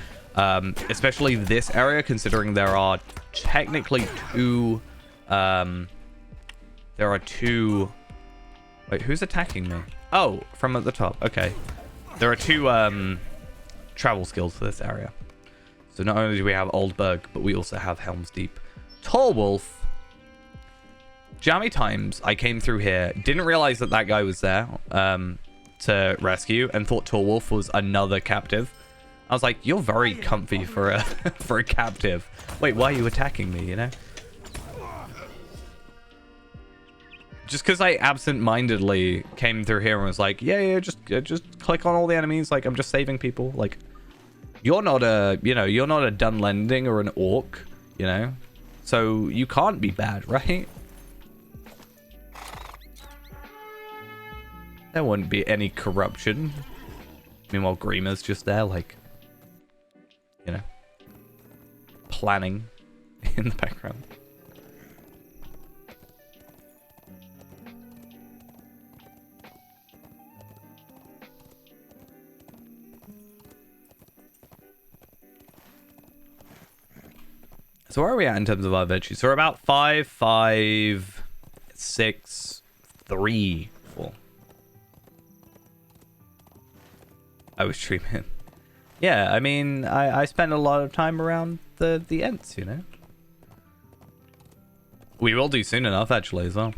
Speaker 1: especially this area, considering there are technically two... there are two... Wait, who's attacking me? Oh, from at the top. Okay. There are two travel skills for this area. So not only do we have Oldberg, but we also have Helm's Deep. Tall Wolf. How many times I came through here, didn't realize that that guy was there to rescue, and thought Tall Wolf was another captive. I was like, you're very comfy for a for a captive. Wait, why are you attacking me, you know? Just because I absent-mindedly came through here and was like, yeah, just click on all the enemies, like I'm just saving people. Like, you're not a, you know, you're not a Dunlending or an orc, you know? So you can't be bad, right? There wouldn't be any corruption. Meanwhile, Grima's just there, like, you know, planning in the background. So where are we at in terms of our virtues? So we're about 5, 5, 6, 3, 4. I was streaming. Yeah, I mean, I spend a lot of time around the Ents, you know? We will do soon enough, actually, as well.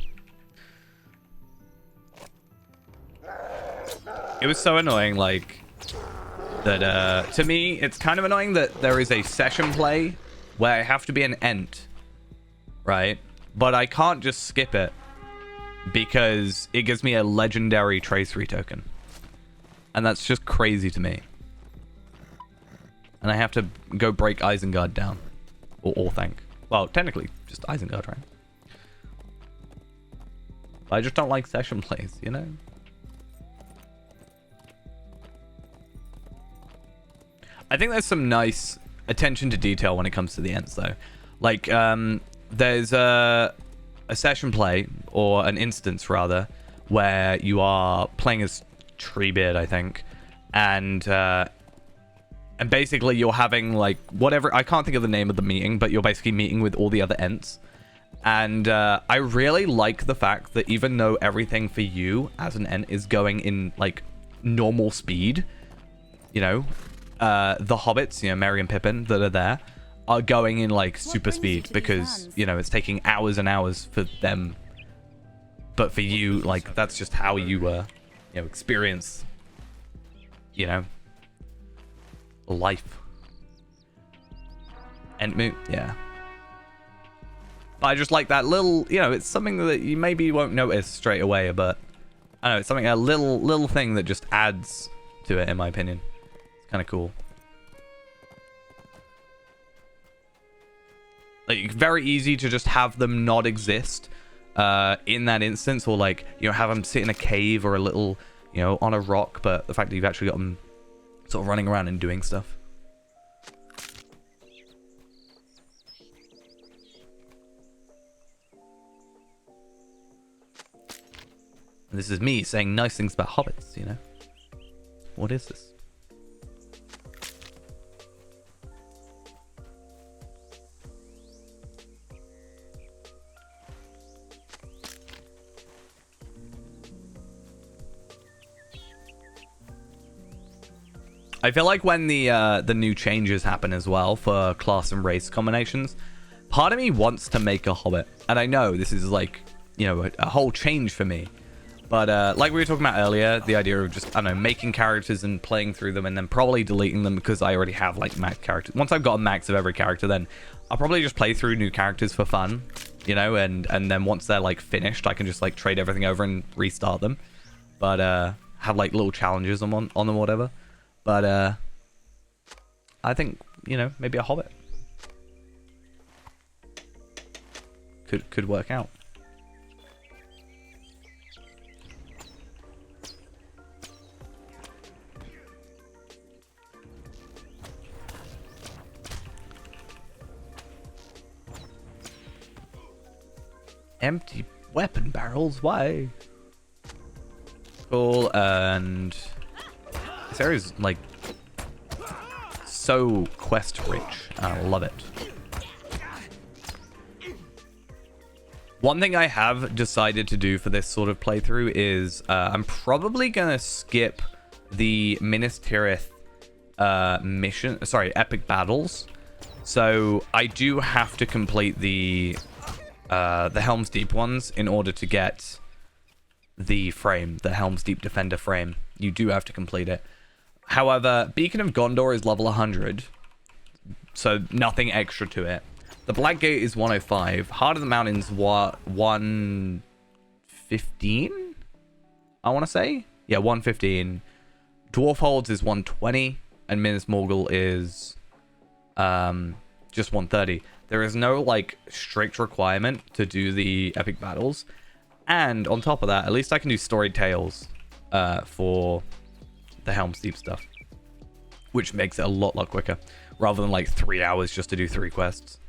Speaker 1: It was so annoying, like, that, to me, it's kind of annoying that there is a session play where I have to be an Ent, right? But I can't just skip it because it gives me a legendary tracery token. And that's just crazy to me. And I have to go break Isengard down. Or Orthanc. Well, technically, just Isengard, right? But I just don't like session plays, you know? I think there's some nice attention to detail when it comes to the Ents, though. Like, there's a session play, or an instance, rather, where you are playing as Treebeard, I think, and basically you're having like whatever, I can't think of the name of the meeting, but you're basically meeting with all the other Ents, and I really like the fact that even though everything for you as an Ent is going in like normal speed, you know, the hobbits, you know, Merry and Pippin that are there are going in like super speed because, you know, it's taking hours and hours for them, but for you, like, that's just how you you know, experience, you know, life. And yeah. But I just like that little, you know, it's something that you maybe won't notice straight away, but I don't know, it's something, a little thing that just adds to it, in my opinion. It's kind of cool. Like, very easy to just have them not exist in that instance, or like, you know, have them sit in a cave or a little, you know, on a rock, but the fact that you've actually got them sort of running around and doing stuff. And this is me saying nice things about hobbits, you know? What is this? I feel like when the new changes happen as well for class and race combinations, part of me wants to make a hobbit. And I know this is like, you know, a whole change for me. But like we were talking about earlier, the idea of just, I don't know, making characters and playing through them and then probably deleting them because I already have like max characters. Once I've got a max of every character, then I'll probably just play through new characters for fun, you know, and then once they're like finished, I can just like trade everything over and restart them. But have like little challenges on them or whatever. But I think, you know, maybe a hobbit could work out. Empty weapon barrels? Why? Cool, and this area's like so quest rich. I love it. One thing I have decided to do for this sort of playthrough is I'm probably gonna skip the Minas Tirith epic battles. So I do have to complete the Helm's Deep ones in order to get the frame, the Helm's Deep Defender frame. You do have to complete it. However, Beacon of Gondor is level 100, so nothing extra to it. The Black Gate is 105. Heart of the Mountains, 115? I want to say? Yeah, 115. Dwarf Holds is 120, and Minas Morgul is just 130. There is no, like, strict requirement to do the epic battles. And on top of that, at least I can do story tales for the Helm's Deep stuff, which makes it a lot quicker, rather than like 3 hours just to do 3 quests.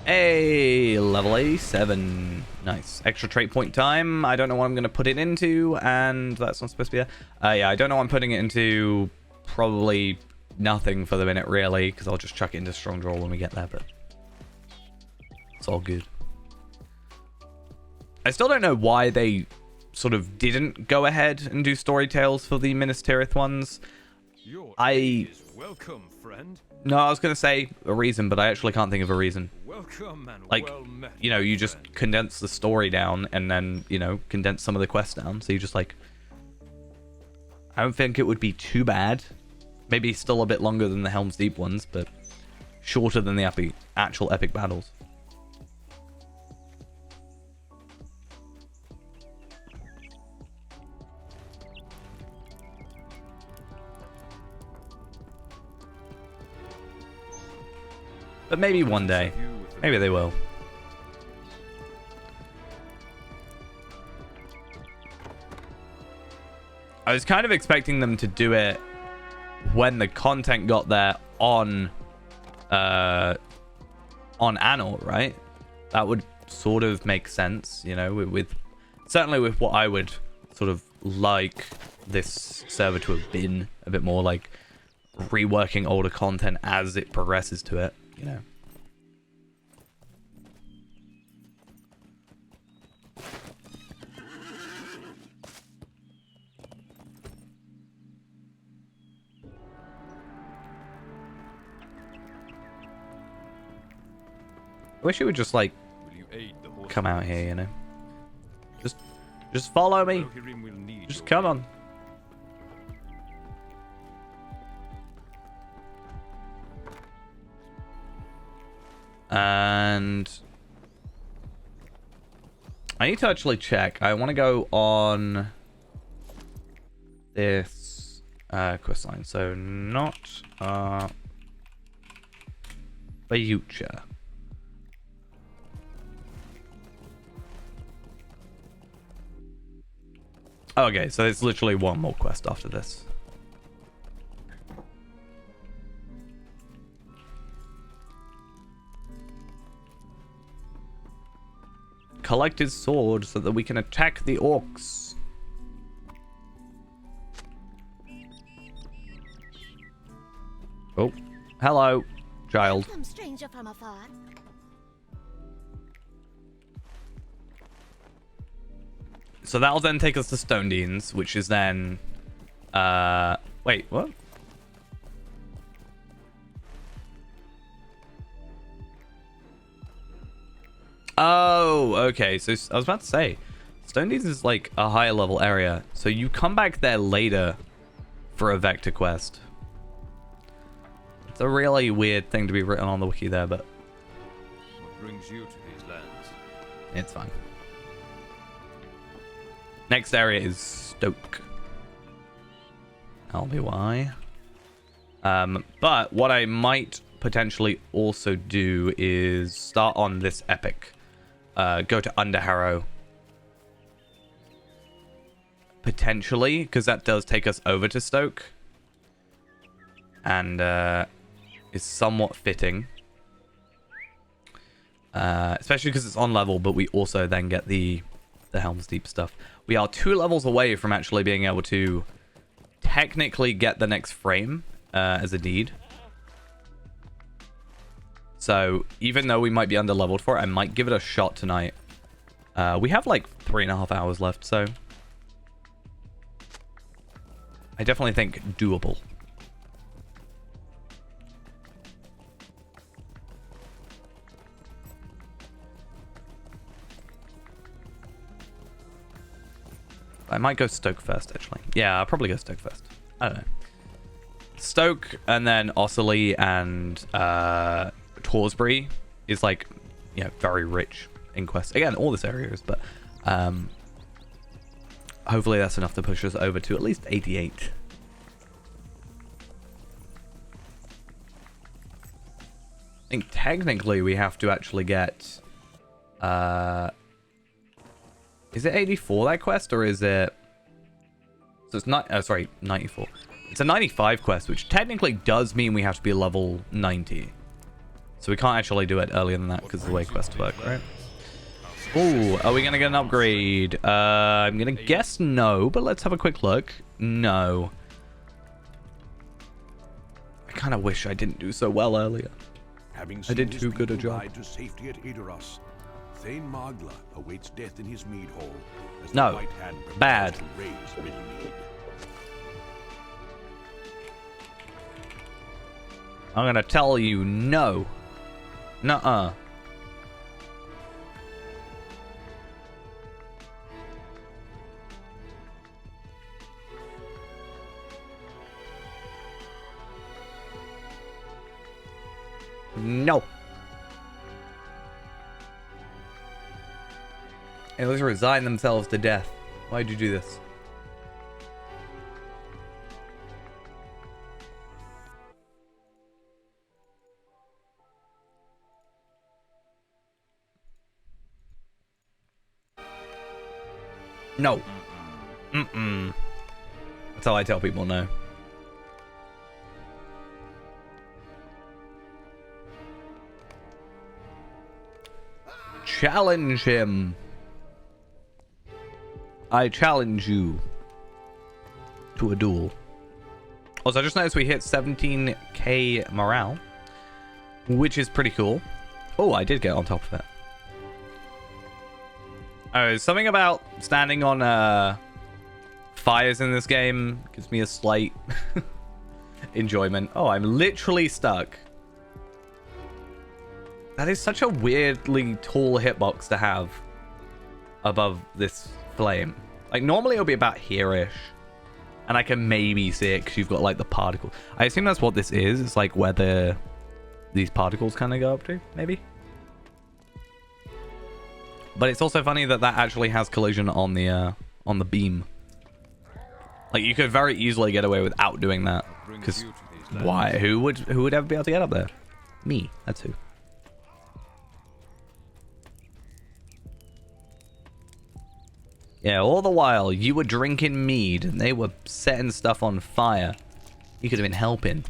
Speaker 1: Hey, level 87. Nice. Extra trait point time. I don't know what I'm going to put it into, and that's not supposed to be there. Yeah, I don't know what I'm putting it into. Probably nothing for the minute, really, because I'll just chuck it into strong draw when we get there, but it's all good. I still don't know why they sort of didn't go ahead and do story tales for the Minas Tirith ones.
Speaker 2: Your aid is welcome, friend.
Speaker 1: No, I was going to say a reason, but I actually can't think of a reason.
Speaker 2: Welcome and
Speaker 1: like,
Speaker 2: well met,
Speaker 1: you know, you just condense the story down and then, you know, condense some of the quests down. So you just like, I don't think it would be too bad. Maybe still a bit longer than the Helm's Deep ones, but shorter than the actual epic battles. But maybe one day. Maybe they will. I was kind of expecting them to do it when the content got there on Anor, right? That would sort of make sense, you know, with certainly with what I would sort of like this server to have been a bit more like reworking older content as it progresses to it, you know. I wish it would just like come out here, you know. Just follow me. Just come on. And I need to actually check. I want to go on this quest line. So not future. Okay, so there's literally one more quest after this. Collect his sword so that we can attack the orcs. Oh, hello, child.
Speaker 11: Welcome, stranger from afar.
Speaker 1: So that'll then take us to Stone Deans, which is then... wait, what? Oh, okay. So I was about to say, Stone Deans is like a higher level area. So you come back there later for a Vector quest. It's a really weird thing to be written on the wiki there, but...
Speaker 2: What brings you to these lands?
Speaker 1: It's fine. Next area is Stoke. That'll be why. But what I might potentially also do is start on this epic. Go to Underharrow. Potentially, because that does take us over to Stoke. and is somewhat fitting. Especially because it's on level, but we also then get the Helm's Deep stuff. We are 2 levels away from actually being able to technically get the next frame as a deed. So even though we might be under leveled for it, I might give it a shot tonight. We have like 3.5 hours left, so I definitely think doable. I might go Stoke first, actually. Yeah, I'll probably go Stoke first. I don't know. Stoke and then Ossory and Torsbury is like, you know, very rich in quests. Again, all this area is, but hopefully that's enough to push us over to at least 88. I think technically we have to actually get is it 84 that quest, or is it... So it's not... Oh, sorry, 94. It's a 95 quest, which technically does mean we have to be level 90. So we can't actually do it earlier than that because of the way quests work, right? Oh, are we going to get an upgrade? I'm going to guess no, but let's have a quick look. No. I kind of wish I didn't do so well earlier. I did too good a job.
Speaker 4: To safety at Edoras, Thane Magla awaits death in his mead hall as the
Speaker 1: No.
Speaker 4: White Hand prepares
Speaker 1: Bad.
Speaker 4: to raise Middlemead.
Speaker 1: I'm going to tell you no. Nuh-uh. No. Hey, let's resign themselves to death. Why'd you do this? No. Mm-mm. That's how I tell people no. Challenge him. I challenge you to a duel. Also, I just noticed we hit 17k morale, which is pretty cool. Oh, I did get on top of it. Oh, something about standing on fires in this game gives me a slight enjoyment. Oh, I'm literally stuck. That is such a weirdly tall hitbox to have above this flame. Like, normally it'll be about here-ish. And I can maybe see it because you've got, like, the particle. I assume that's what this is. It's, like, where these particles kind of go up to, maybe? But it's also funny that that actually has collision on the beam. Like, you could very easily get away without doing that. Because why? Who would ever be able to get up there? Me. That's who. Yeah, all the while, you were drinking mead, and they were setting stuff on fire. You could have been helping.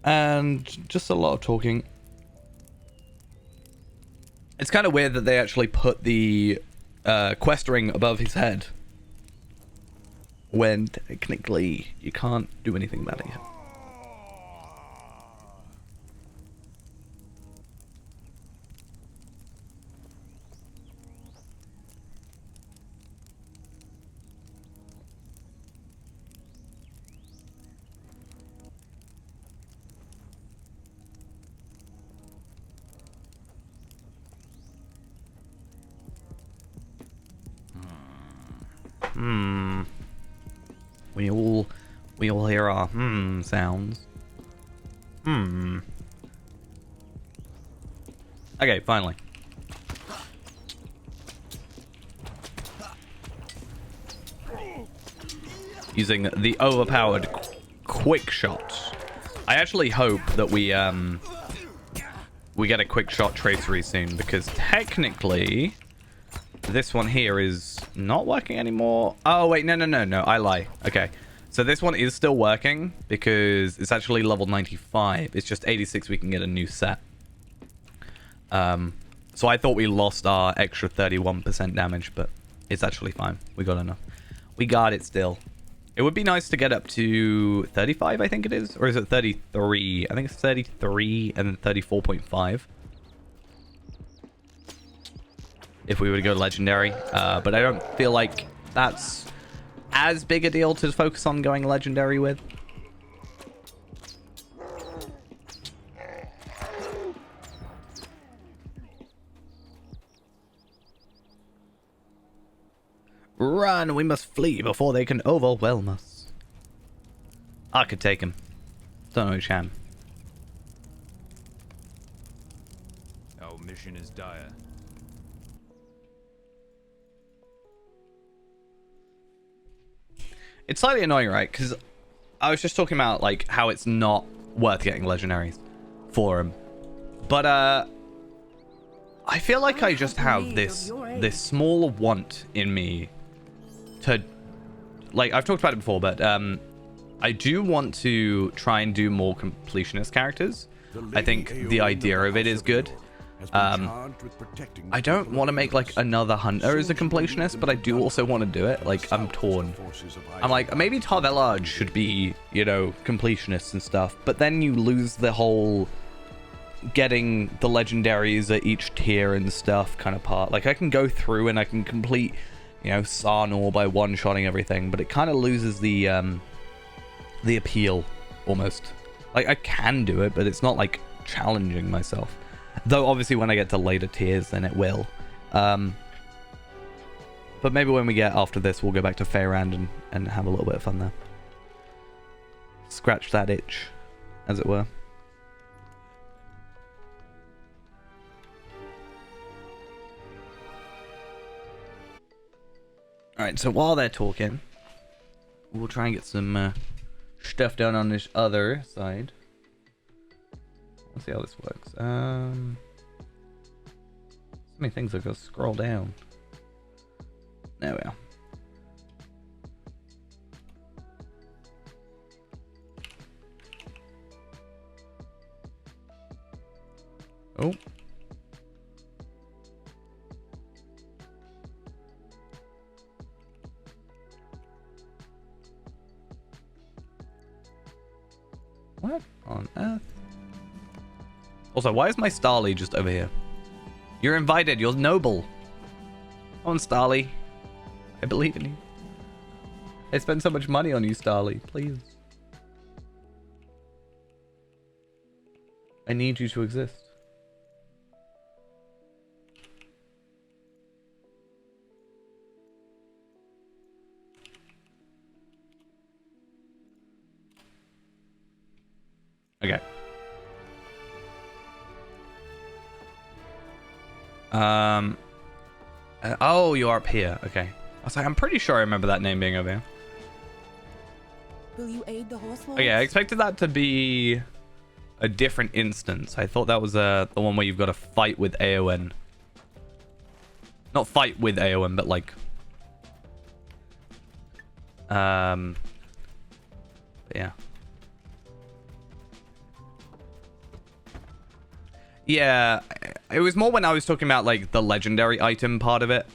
Speaker 1: And just a lot of talking. It's kind of weird that they actually put the quest ring above his head when technically you can't do anything about it yet. We all hear our sounds. Okay, finally. Using the overpowered quick shots. I actually hope that we get a quick shot tracery soon, because technically this one here is not working anymore. Oh wait, no, I lie. Okay, so this one is still working because it's actually level 95. It's just 86 we can get a new set. So I thought we lost our extra 31% damage, but it's actually fine. We got enough. We got it still. It would be nice to get up to 35, I think it is. Or is it 33? I think it's 33 and then 34.5. If we were to go legendary. But I don't feel like that's as big a deal to focus on going legendary with. Run! We must flee before they can overwhelm us. I could take him. Don't know which hand.
Speaker 2: Our mission is dire.
Speaker 1: It's slightly annoying, right? Because I was just talking about like how it's not worth getting legendaries for him, but I feel like I just have this small want in me to, like, I've talked about it before, but I do want to try and do more completionist characters. I think the idea of it is good. I don't want to make like another hunter as a completionist, but I do also want to do it. Like, I'm torn. I'm like, maybe Tarvelage should be, you know, completionists and stuff, but then you lose the whole getting the legendaries at each tier and stuff kind of part. Like, I can go through and I can complete, you know, Anor by one-shotting everything, but it kind of loses the appeal almost. Like, I can do it, but it's not like challenging myself. Though obviously when I get to later tiers, then it will. But maybe when we get after this, we'll go back to Faerand and have a little bit of fun there. Scratch that itch, as it were. Alright, so while they're talking, we'll try and get some stuff done on this other side. Let's see how this works. So many things I've got to scroll down. There we are. Oh. What on earth? Also, why is my Starly just over here? You're invited. You're noble. Come on, Starly. I believe in you. I spent so much money on you, Starly. Please. I need you to exist. Okay. Oh, you're up here. Okay. I was like, I'm pretty sure I remember that name being over here.
Speaker 10: Will you aid the horse?
Speaker 1: Okay, I expected that to be a different instance. I thought that was the one where you've got to fight with Aowen. Not fight with Aowen, but like... But yeah. Yeah, it was more when I was talking about like the legendary item part of it.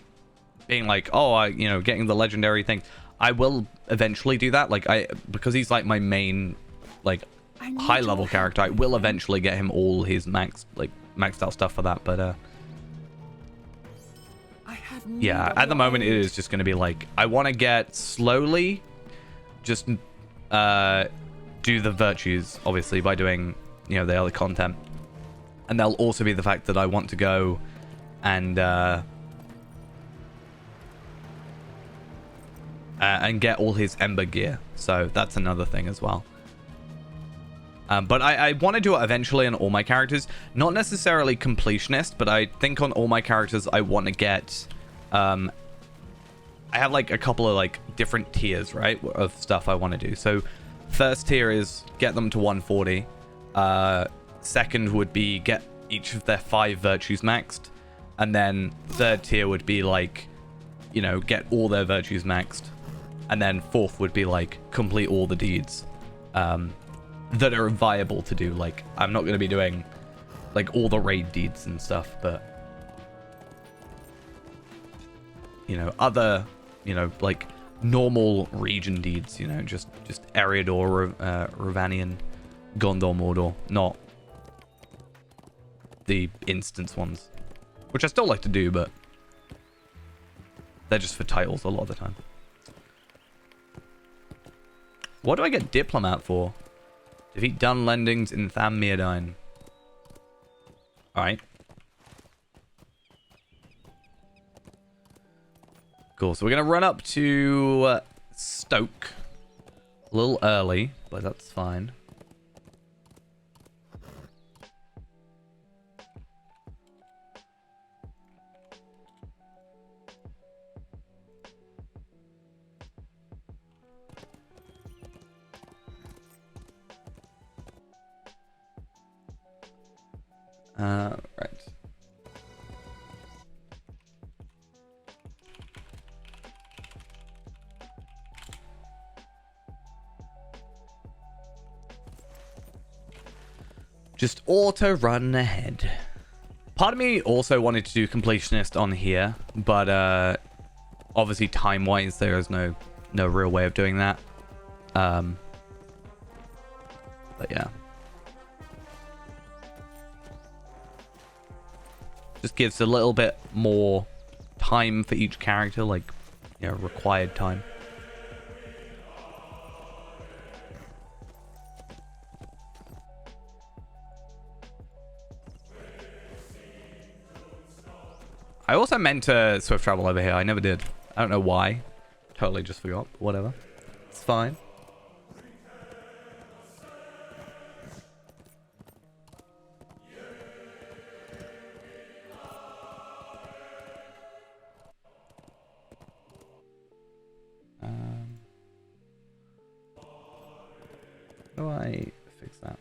Speaker 1: Being like, oh, you know, getting the legendary thing. I will eventually do that. Like, because he's like my main, like, high level character, I will eventually get him all his maxed out stuff for that. But yeah, at the moment it is just going to be like, I want to get slowly, just do the virtues, obviously, by doing, you know, the other content. And there'll also be the fact that I want to go and get all his Ember gear. So that's another thing as well. But I want to do it eventually on all my characters. Not necessarily completionist, but I think on all my characters I want to get... I have like a couple of like different tiers, right, of stuff I want to do. So first tier is get them to 140. Second would be get each of their 5 virtues maxed. And then third tier would be like, you know, get all their virtues maxed. And then fourth would be like complete all the deeds. That are viable to do. Like, I'm not going to be doing like all the raid deeds and stuff, but you know, other, you know, like normal region deeds, you know, just Eriador, Ravanian, Gondor, Mordor, not the instance ones, which I still like to do, but they're just for titles a lot of the time. What do I get Diplomat for? Defeat Dunlendings in Tham Mirdain. Alright. Cool, so we're going to run up to Stoke. A little early, but that's fine. Right. Just auto run ahead. Part of me also wanted to do completionist on here, but obviously time-wise there is no real way of doing that. But yeah. Just gives a little bit more time for each character, like, you know, required time. I also meant to swift travel over here. I never did. I don't know why. Totally just forgot. Whatever. It's fine. How do I fix that?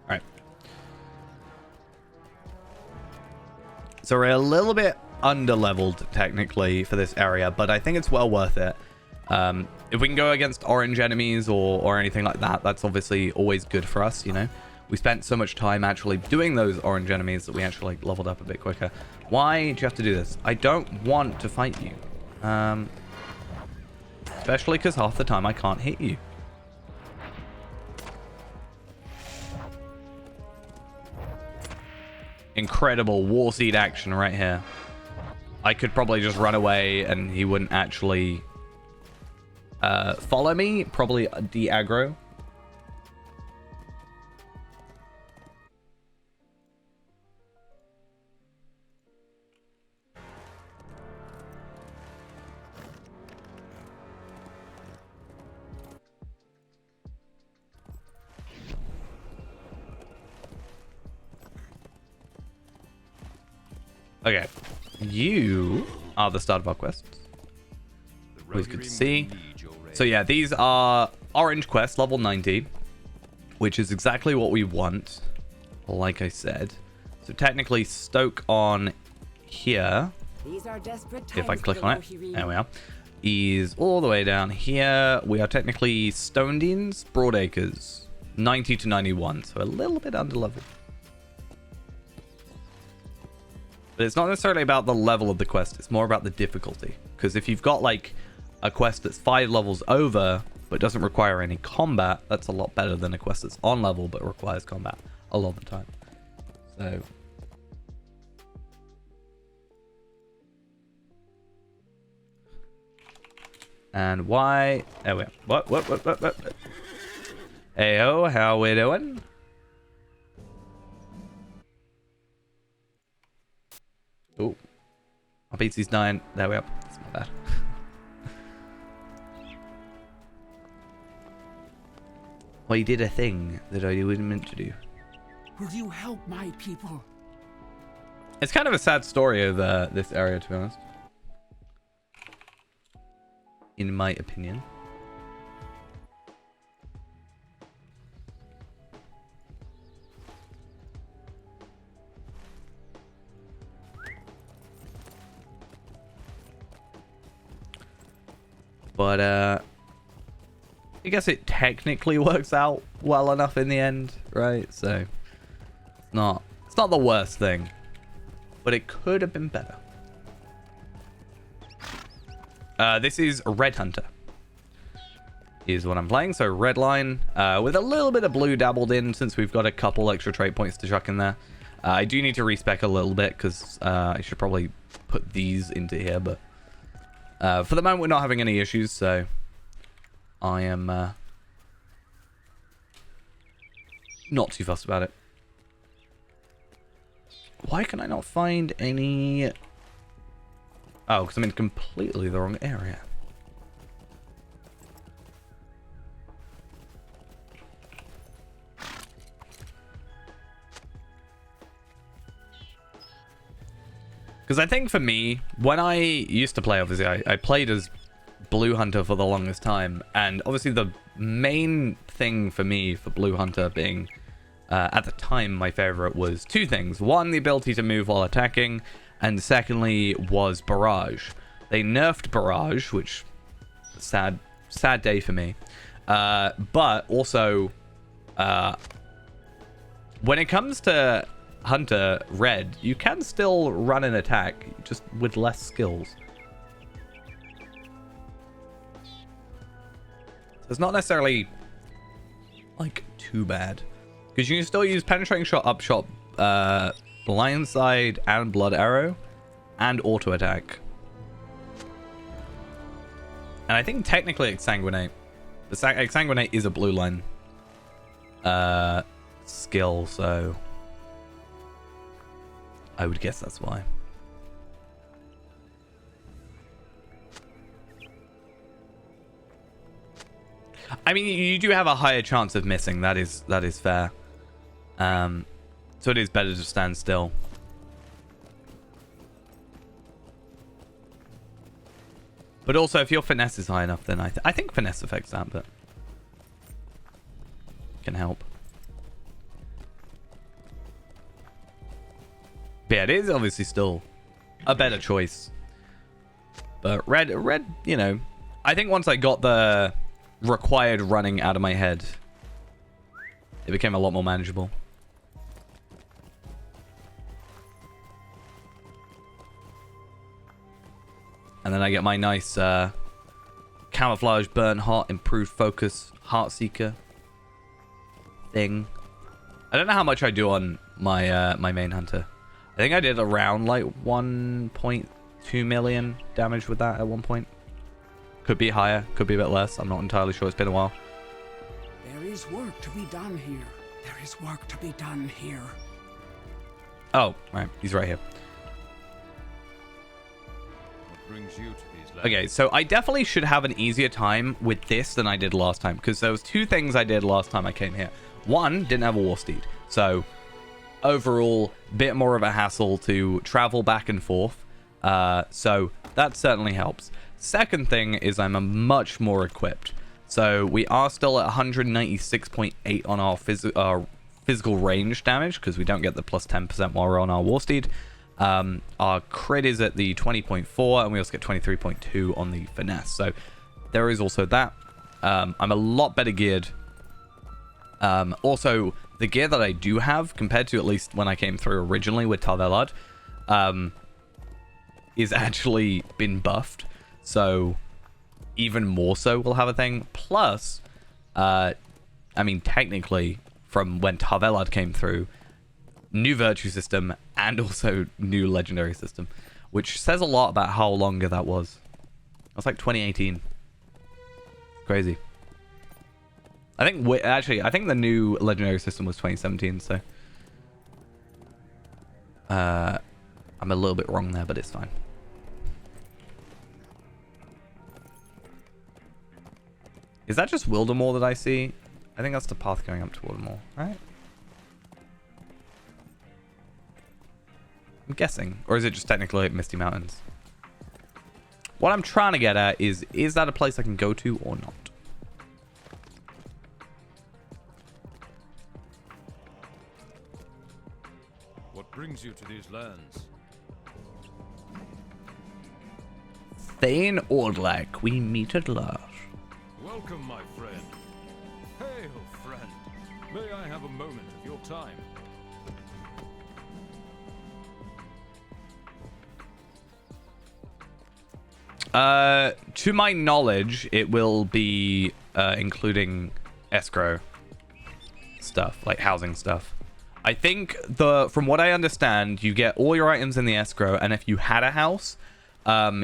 Speaker 1: Alright. So we're a little bit under-leveled, technically, for this area, but I think it's well worth it. If we can go against orange enemies or anything like that, that's obviously always good for us, you know? We spent so much time actually doing those orange enemies that we actually like, leveled up a bit quicker. Why do you have to do this? I don't want to fight you. Especially because half the time I can't hit you. Incredible Warseed action right here. I could probably just run away and he wouldn't actually follow me. Probably de-aggro. Okay, you are the start of our quests. Always good to see. So yeah, these are orange quests, level 90, which is exactly what we want, like I said. So technically, Stoke on here,
Speaker 8: These are desperate
Speaker 1: if I
Speaker 8: times
Speaker 1: click
Speaker 8: for
Speaker 1: on it,
Speaker 8: Lohiri.
Speaker 1: there we are, is all the way down here. We are technically Stonedeans, Broadacres, 90 to 91, so a little bit under level. But it's not necessarily about the level of the quest, it's more about the difficulty. Because if you've got like a quest that's 5 levels over but doesn't require any combat, that's a lot better than a quest that's on level but requires combat a lot of the time. So and why? There we are. What? Hey ho, how we doing? My PC's dying. There we are. That's not bad. I did a thing that I wasn't meant to do.
Speaker 11: Will you help my people?
Speaker 1: It's kind of a sad story of this area, to be honest. In my opinion. But, I guess it technically works out well enough in the end, right? So, it's not the worst thing. But it could have been better. This is Red Hunter. Is what I'm playing. So, red line, with a little bit of blue dabbled in since we've got a couple extra trait points to chuck in there. I do need to respec a little bit because I should probably put these into here, but for the moment we're not having any issues, so I am not too fussed about it. Why can I not find any... Oh, because I'm in completely the wrong area. Because I think for me, when I used to play, obviously, I played as Blue Hunter for the longest time. And obviously the main thing for me for Blue Hunter being, at the time, my favorite was two things. One, the ability to move while attacking. And secondly was Barrage. They nerfed Barrage, which, sad day for me. But also, when it comes to Hunter Red, you can still run an attack, just with less skills. So it's not necessarily, like, too bad. Because you can still use Penetrating Shot, Upshot, Blindside, and Blood Arrow, and Auto Attack. And I think technically Exsanguinate. The Exsanguinate is a blue line skill, so I would guess that's why. I mean, you do have a higher chance of missing. That is fair. So it is better to stand still. But also, if your finesse is high enough, then I think finesse affects that, but can help. But yeah, it is obviously still a better choice. But red, you know, I think once I got the required running out of my head, it became a lot more manageable. And then I get my nice camouflage, burn hot, improved focus, heart seeker thing. I don't know how much I do on my my main hunter. I think I did around like 1.2 million damage with that at one point. Could be higher, could be a bit less. I'm not entirely sure. It's been a while.
Speaker 11: There is work to be done here. There is work to be done here.
Speaker 1: Oh, right. He's right here.
Speaker 2: What brings you to these lands?
Speaker 1: Okay, so I definitely should have an easier time with this than I did last time, because there was two things I did last time I came here. One, didn't have a war steed, so overall, bit more of a hassle to travel back and forth. So that certainly helps. Second thing is I'm a much more equipped. So we are still at 196.8 on our physical range damage, because we don't get the plus 10% while we're on our war steed. Our crit is at the 20.4, and we also get 23.2 on the finesse. So there is also that. I'm a lot better geared. Also, the gear that I do have, compared to at least when I came through originally with Tarvelad, is actually been buffed. So even more so we'll have a thing. Plus, I mean, technically, from when Tarvelad came through, new virtue system and also new legendary system, which says a lot about how long ago that was. It was like 2018. Crazy. I think I think the new legendary system was 2017, so I'm a little bit wrong there, but it's fine. Is that just Wildermore that I see? I think that's the path going up to Wildermore, right? I'm guessing. Or is it just technically like Misty Mountains? What I'm trying to get at is that a place I can go to or not?
Speaker 2: What brings you to these lands?
Speaker 1: Thane Ordlac, we meet at last.
Speaker 2: Welcome, my friend. Hail, friend. May I have a moment of your time?
Speaker 1: To my knowledge, it will be including escrow stuff, like housing stuff. I think from what I understand, you get all your items in the escrow, and if you had a house,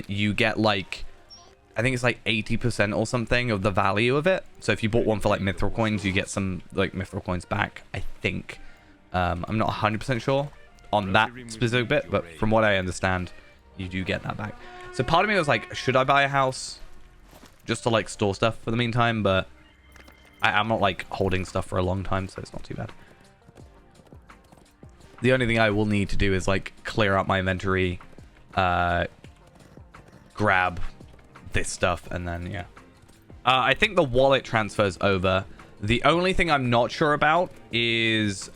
Speaker 1: you get like, I think it's like 80% or something of the value of it. So if you bought one for like mithril coins, you get some like mithril coins back, I think. I'm not 100% sure on that specific bit, but from what I understand, you do get that back. So part of me was like, should I buy a house just to like store stuff for the meantime? But I'm not like holding stuff for a long time, so it's not too bad. The only thing I will need to do is like clear out my inventory, grab this stuff, and then yeah. I think the wallet transfers over. The only thing I'm not sure about is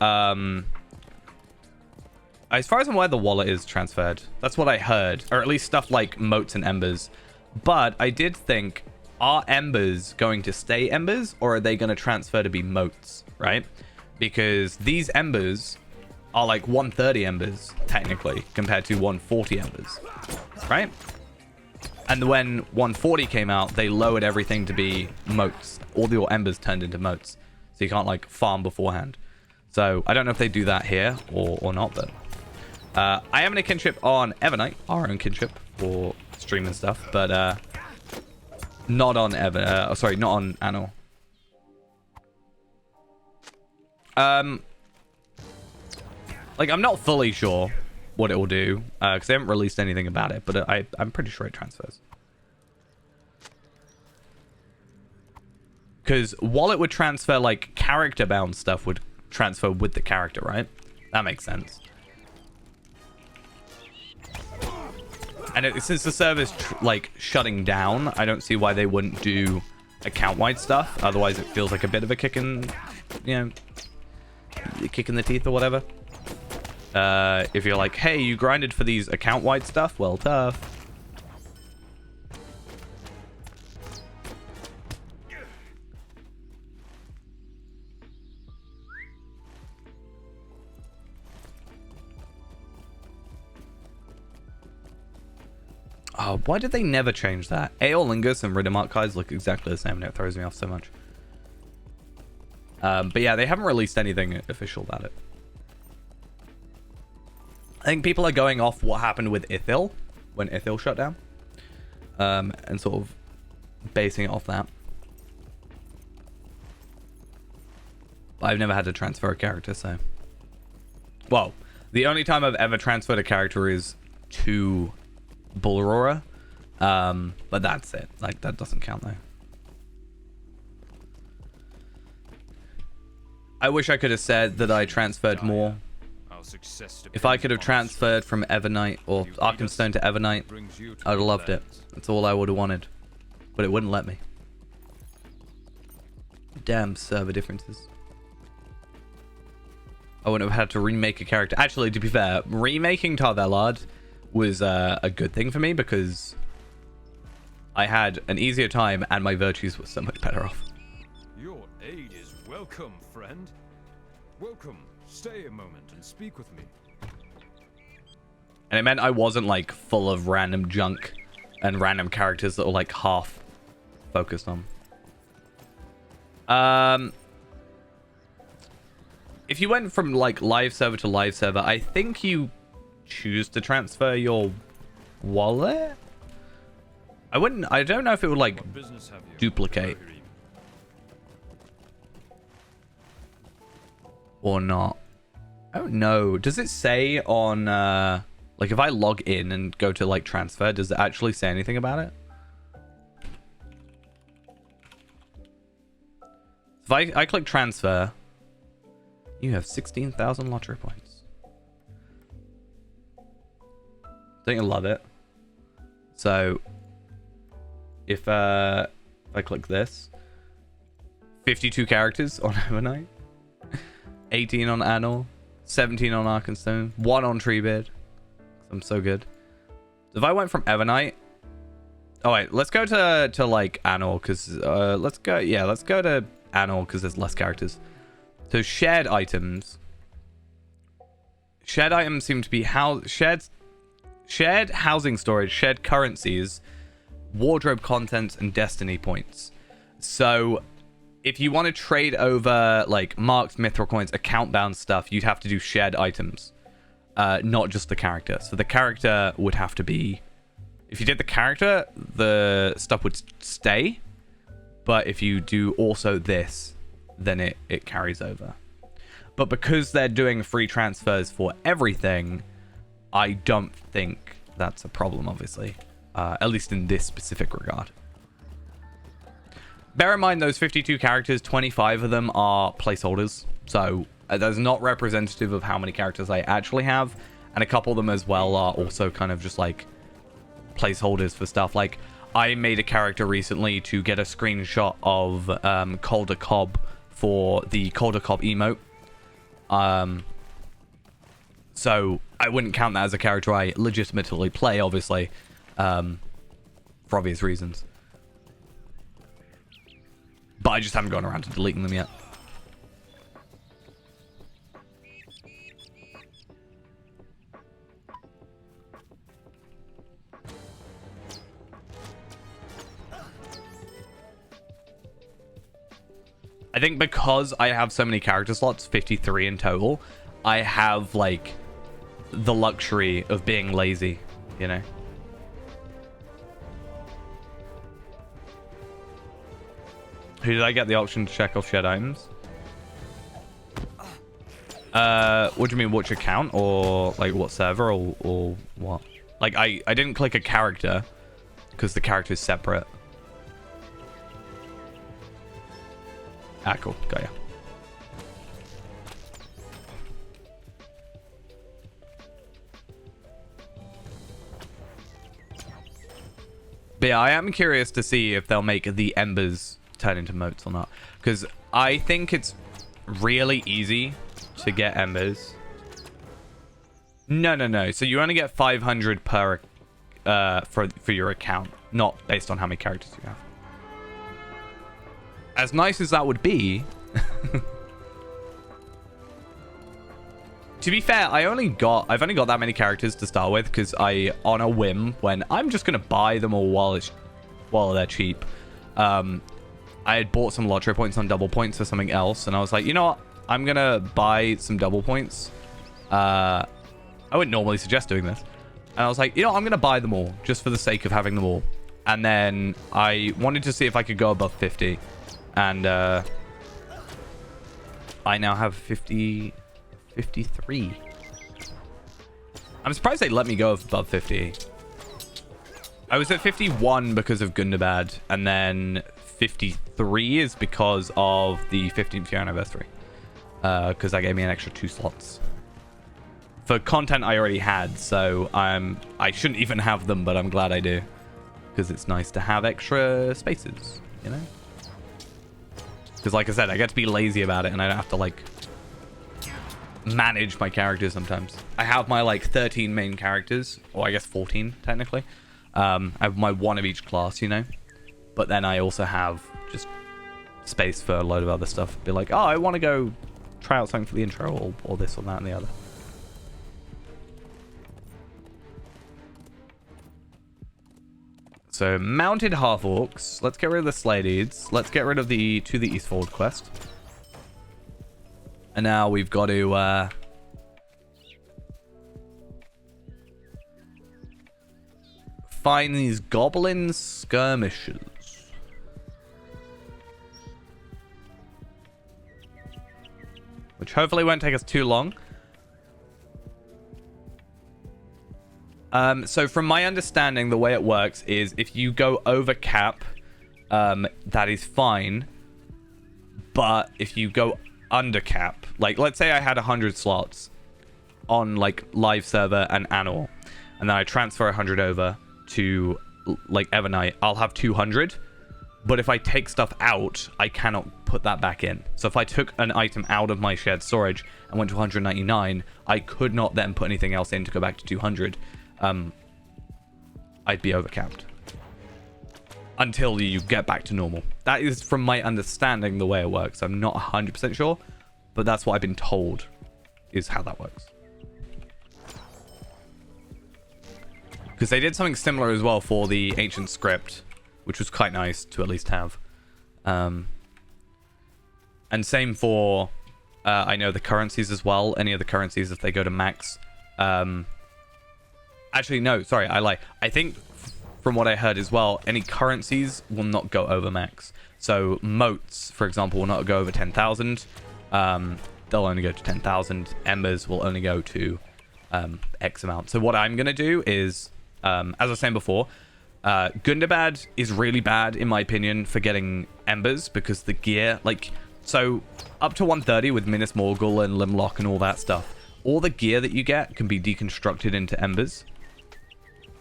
Speaker 1: as far as I'm aware, the wallet is transferred. That's what I heard, or at least stuff like moats and embers. But I did think, are embers going to stay embers, or are they going to transfer to be moats, right? Because these embers are like 130 embers technically compared to 140 embers, right? And when 140 came out, they lowered everything to be moats. All your embers turned into moats, so you can't like farm beforehand. So I don't know if they do that here or not, but I am in a kinship on Evernight, our own kinship for stream and stuff, but not on not on Anor. Like I'm not fully sure what it will do because they haven't released anything about it, but I'm pretty sure it transfers. Because while it would transfer, like character bound stuff would transfer with the character, right? That makes sense. And since the server's like shutting down, I don't see why they wouldn't do account-wide stuff. Otherwise, it feels like a bit of a kick in, you know, kick in the teeth or whatever. If you're like, hey, you grinded for these account-wide stuff, well, tough. Oh, why did they never change that? Aeolingus and Rhythm Archives look exactly the same, and it throws me off so much. But yeah, they haven't released anything official about it. I think people are going off what happened with Ithil when Ithil shut down, and sort of basing it off that. But I've never had to transfer a character, so. Well, the only time I've ever transferred a character is to Bullroarer, but that's it. Like, that doesn't count though. I wish I could have said that I transferred more. If I could have transferred from Evernight or Arkenstone to Evernight, I'd have loved it. That's all I would have wanted, but it wouldn't let me. Damn server differences. I wouldn't have had to remake a character. Actually, to be fair, remaking Tarvelard was a good thing for me because I had an easier time and my virtues were so much better off.
Speaker 2: Your aid is welcome, friend. Welcome. Stay a moment and speak with me.
Speaker 1: And it meant I wasn't like full of random junk and random characters that were like half focused on. If you went from like live server to live server, I think you choose to transfer your wallet. I don't know if it would like duplicate or not. I don't know. Does it say on like if I log in and go to like transfer, does it actually say anything about it? If I click transfer, you have 16,000 lottery points. Don't you love it? So if I click this, 52 characters on Evernight, 18 on Anor, 17 on Arkenstone, 1 on Treebeard. I'm so good. If I went from Evernight, oh wait, let's go to like Anor, because let's go to Anor because there's less characters. So shared items. Shared items seem to be shared housing storage, shared currencies, wardrobe contents, and destiny points. So if you want to trade over like marked mithril coins, account bound stuff, you'd have to do shared items, not just the character. So the character would have to be, if you did the character, the stuff would stay, but if you do also this, then it carries over. But because they're doing free transfers for everything, I don't think that's a problem, obviously, at least in this specific regard. Bear in mind, those 52 characters, 25 of them are placeholders. So that's not representative of how many characters I actually have. And a couple of them as well are also kind of just like placeholders for stuff. Like I made a character recently to get a screenshot of Calder Cobb for the Calder Cobb emote. So I wouldn't count that as a character I legitimately play, obviously, for obvious reasons. But I just haven't gone around to deleting them yet. I think because I have so many character slots, 53 in total, I have like the luxury of being lazy, you know? Who did I get the option to check off shared items? What do you mean, which account? Or like what server or what? Like I didn't click a character because the character is separate. Ah, cool. Got ya. But yeah, I am curious to see if they'll make the embers turn into moats or not, because I think it's really easy to get embers. No. So you only get 500 per for your account, not based on how many characters you have. As nice as that would be, to be fair, I've only got that many characters to start with because I, on a whim, when I'm just gonna buy them all while they're cheap. I had bought some lottery points on double points for something else, and I was like, you know what? I'm gonna buy some double points. I wouldn't normally suggest doing this. And I was like, you know what? I'm gonna buy them all just for the sake of having them all. And then I wanted to see if I could go above 50. And I now have 53. I'm surprised they let me go above 50. I was at 51 because of Gundabad, and then 53 is because of the 15th year anniversary. Because that gave me an extra 2 slots. For content I already had, so I shouldn't even have them, but I'm glad I do. Because it's nice to have extra spaces, you know? Because like I said, I get to be lazy about it, and I don't have to, like, manage my characters sometimes. I have my, like, 13 main characters, or I guess 14, technically. I have my one of each class, you know? But then I also have just space for a load of other stuff. Be like, oh, I want to go try out something for the intro, or this or that and the other. So, mounted half-orcs. Let's get rid of the Sladies. Let's get rid of the To the East Forward quest. And now we've got to... find these goblin skirmishes. Which hopefully won't take us too long. So from my understanding, the way it works is if you go over cap, that is fine. But if you go under cap, like let's say I had 100 slots on like live server and Anor, and then I transfer 100 over to like Evernight, I'll have 200. But if I take stuff out, I cannot put that back in. So if I took an item out of my shared storage and went to 199, I could not then put anything else in to go back to 200. I'd be overcapped until you get back to normal. That is, from my understanding, the way it works. I'm not 100% sure, but that's what I've been told is how that works. Because they did something similar as well for the ancient script, which was quite nice to at least have. And same for, I know the currencies as well. Any of the currencies, if they go to max. Actually, no, sorry, I lie. I think from what I heard as well, any currencies will not go over max. So moats, for example, will not go over 10,000. They'll only go to 10,000. Embers will only go to X amount. So what I'm going to do is, as I was saying before, Gundabad is really bad, in my opinion, for getting embers, because the gear, like, so up to 130 with Minas Morgul and Limlock and all that stuff, all the gear that you get can be deconstructed into embers.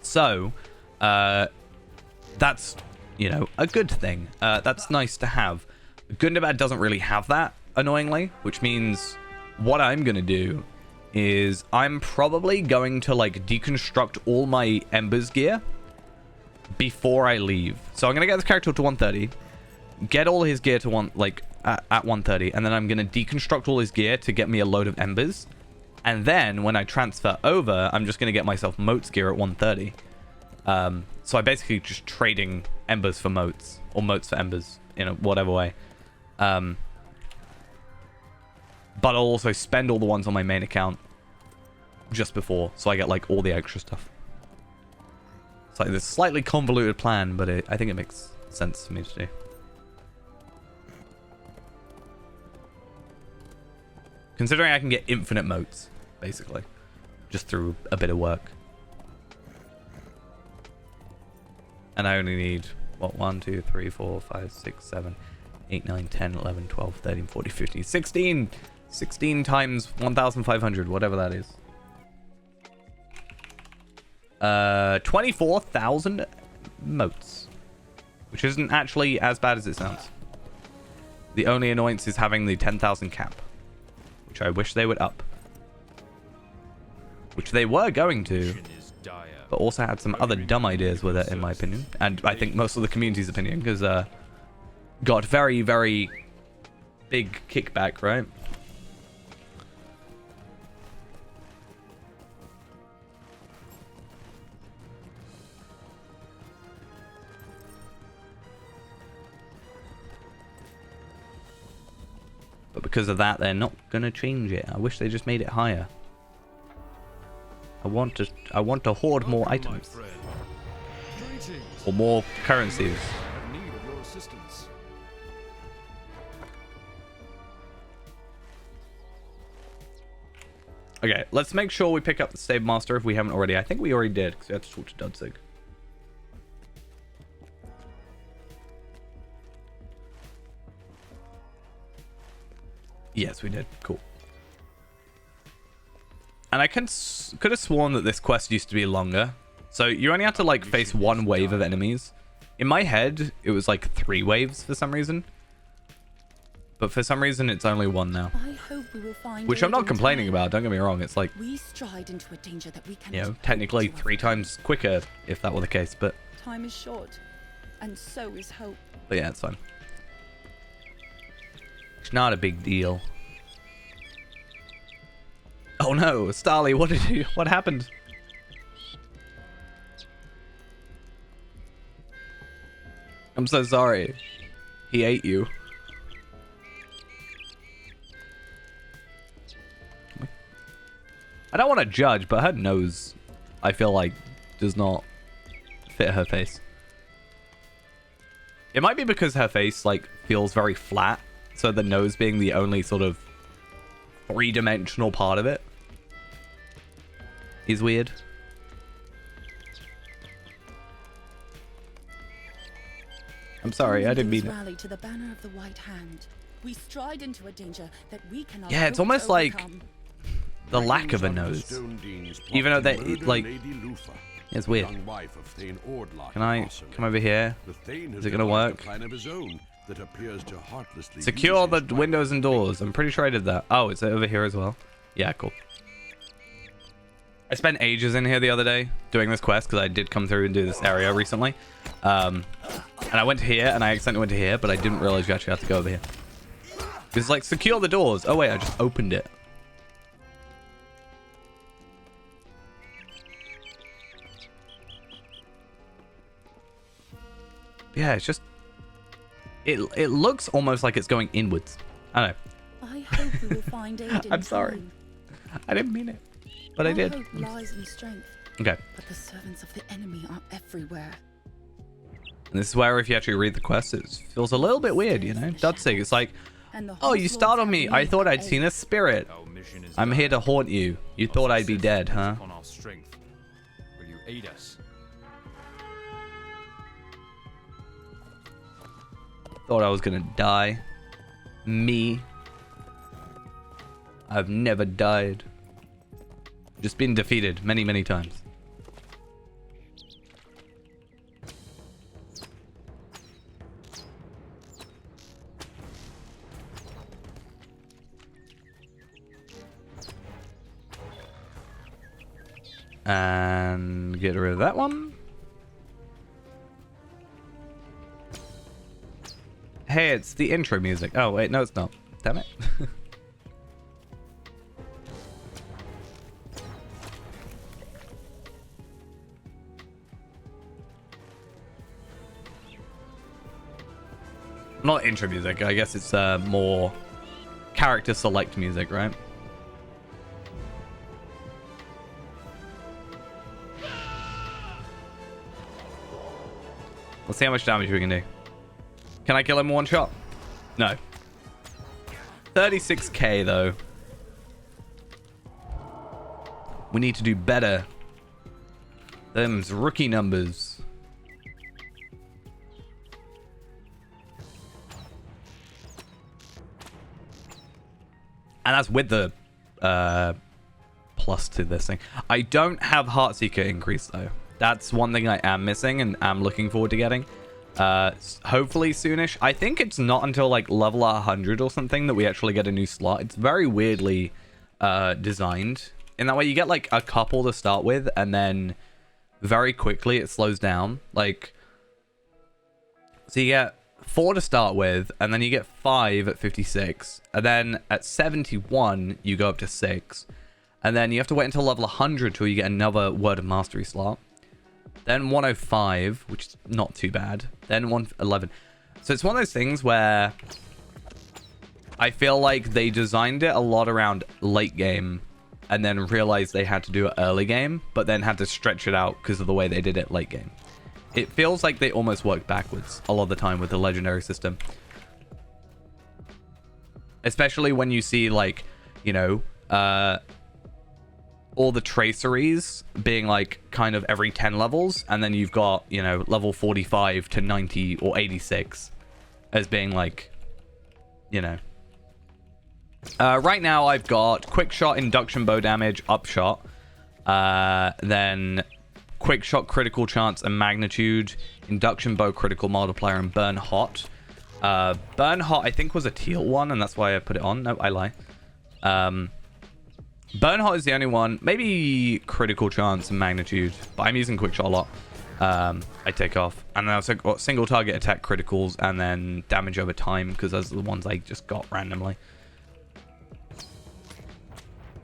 Speaker 1: So, that's, you know, a good thing. That's nice to have. Gundabad doesn't really have that, annoyingly, which means what I'm going to do is I'm probably going to, like, deconstruct all my embers gear before I leave. So I'm going to get this character to 130, get all his gear to at 130, and then I'm going to deconstruct all his gear to get me a load of embers. And then when I transfer over, I'm just going to get myself moats gear at 130. So I basically just trading embers for moats, or moats for embers, in a whatever way. But I'll also spend all the ones on my main account just before, so I get like all the extra stuff. It's like this slightly convoluted plan, but I think it makes sense for me to do. Considering I can get infinite moats, basically, just through a bit of work. And I only need, what, 1, 2, 3, 4, 5, 6, 7, 8, 9, 10, 11, 12, 13, 14, 15, 16! 16 times 1,500, whatever that is. 24,000 moats. Which isn't actually as bad as it sounds. The only annoyance is having the 10,000 cap. Which I wish they would up. Which they were going to. But also had some other dumb ideas with it, in my opinion. And I think most of the community's opinion. Because, got very, very big kickback, right? But because of that, they're not gonna change it. I wish they just made it higher. I want to hoard more items. Or more currencies. Okay, let's make sure we pick up the Stave Master if we haven't already. I think we already did, because we had to talk to Dudzig. Yes, we did. Cool. And I could have sworn that this quest used to be longer. So you only have to like face one wave of enemies. In my head, it was like 3 waves for some reason. But for some reason, it's only 1 now.
Speaker 10: I hope we will find
Speaker 1: which I'm not complaining about. Don't get me wrong. It's like,
Speaker 10: we stride into a danger that we cannot,
Speaker 1: you know, technically 3 times quicker if that were the case. But
Speaker 10: time is short, and so is hope.
Speaker 1: But yeah, it's fine. It's not a big deal. Oh no, Starly, what happened? I'm so sorry. He ate you. I don't want to judge, but her nose, I feel like, does not fit her face. It might be because her face, like, feels very flat. So the nose being the only sort of 3-dimensional part of it is weird. I'm sorry, I didn't mean it.
Speaker 10: Rally to the banner of the White Hand. We stride into a danger that we cannot.
Speaker 1: Yeah, it's almost like
Speaker 10: overcome.
Speaker 1: the lack of a nose. Even though they like, it's weird. Can I come over here? Is it gonna work? Secure the windows and doors. I'm pretty sure I did that. Oh, it's over here as well. Yeah, cool. I spent ages in here the other day doing this quest because I did come through and do this area recently. And I went to here and I accidentally went to here, but I didn't realize you actually have to go over here. It's like, secure the doors. Oh wait, I just opened it. Yeah, it's just... It looks almost like it's going inwards. I don't know.
Speaker 10: I hope we will find aid in
Speaker 1: I'm sorry.
Speaker 10: time.
Speaker 1: I didn't mean it, but I did.
Speaker 10: Our hope lies in strength.
Speaker 1: Okay.
Speaker 10: But the servants of the enemy are everywhere.
Speaker 1: And this is where, if you actually read the quest, it feels a little bit weird, you know? Dotsig, it's like, oh, you startled me. I thought I'd seen a spirit. I'm here to haunt you. You thought I'd be dead, huh?
Speaker 2: Upon our strength. Will you aid us?
Speaker 1: Thought I was gonna die. Me. I've never died. Just been defeated many, many times. And get rid of that one. Hey, it's the intro music. Oh, wait, no, it's not. Damn it. Not intro music. I guess it's more character select music, right? Let's see how much damage we can do. Can I kill him in one shot? No. 36k though. We need to do better. Them's rookie numbers. And that's with the plus to this thing. I don't have Heartseeker increase though. That's one thing I am missing and am looking forward to getting. Hopefully soonish. I think it's not until like level 100 or something that we actually get a new slot. It's very weirdly designed. In that way you get like a couple to start with and then very quickly it slows down. Like, so you get 4 to start with and then you get 5 at 56. And then at 71 you go up to 6. And then you have to wait until level 100 till you get another Word of Mastery slot. Then 105, which is not too bad. Then 111. So it's one of those things where I feel like they designed it a lot around late game and then realized they had to do it early game, but then had to stretch it out because of the way they did it late game. It feels like they almost worked backwards a lot of the time with the legendary system. Especially when you see like, you know, all the traceries being like kind of every 10 levels, and then you've got, you know, level 45 to 90 or 86 as being like, you know. Right now I've got quick shot, induction bow damage, upshot, then quick shot, critical chance and magnitude, induction bow, critical multiplier, and burn hot. Burn hot I think was a teal one, and that's why I put it on. No, I lie. Burn hot is the only one. Maybe critical chance and magnitude, but I'm using quick shot a lot. I take off, and then I also got single target attack criticals, and then damage over time because those are the ones I just got randomly.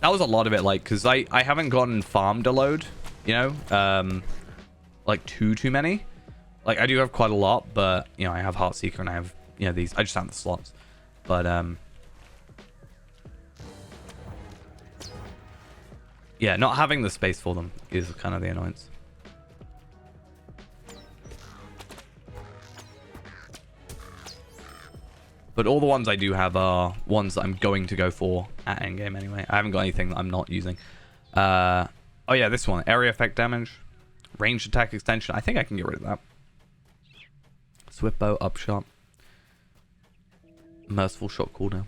Speaker 1: That was a lot of it, like, because I haven't gotten farm to load, you know, like too many. Like I do have quite a lot, but you know I have Heartseeker and I have, you know, these. I just have the slots, but yeah, not having the space for them is kind of the annoyance. But all the ones I do have are ones that I'm going to go for at endgame anyway. I haven't got anything that I'm not using. Oh yeah, this one. Area effect damage. Ranged attack extension. I think I can get rid of that. Swift bow, upshot. Merciful shot cooldown.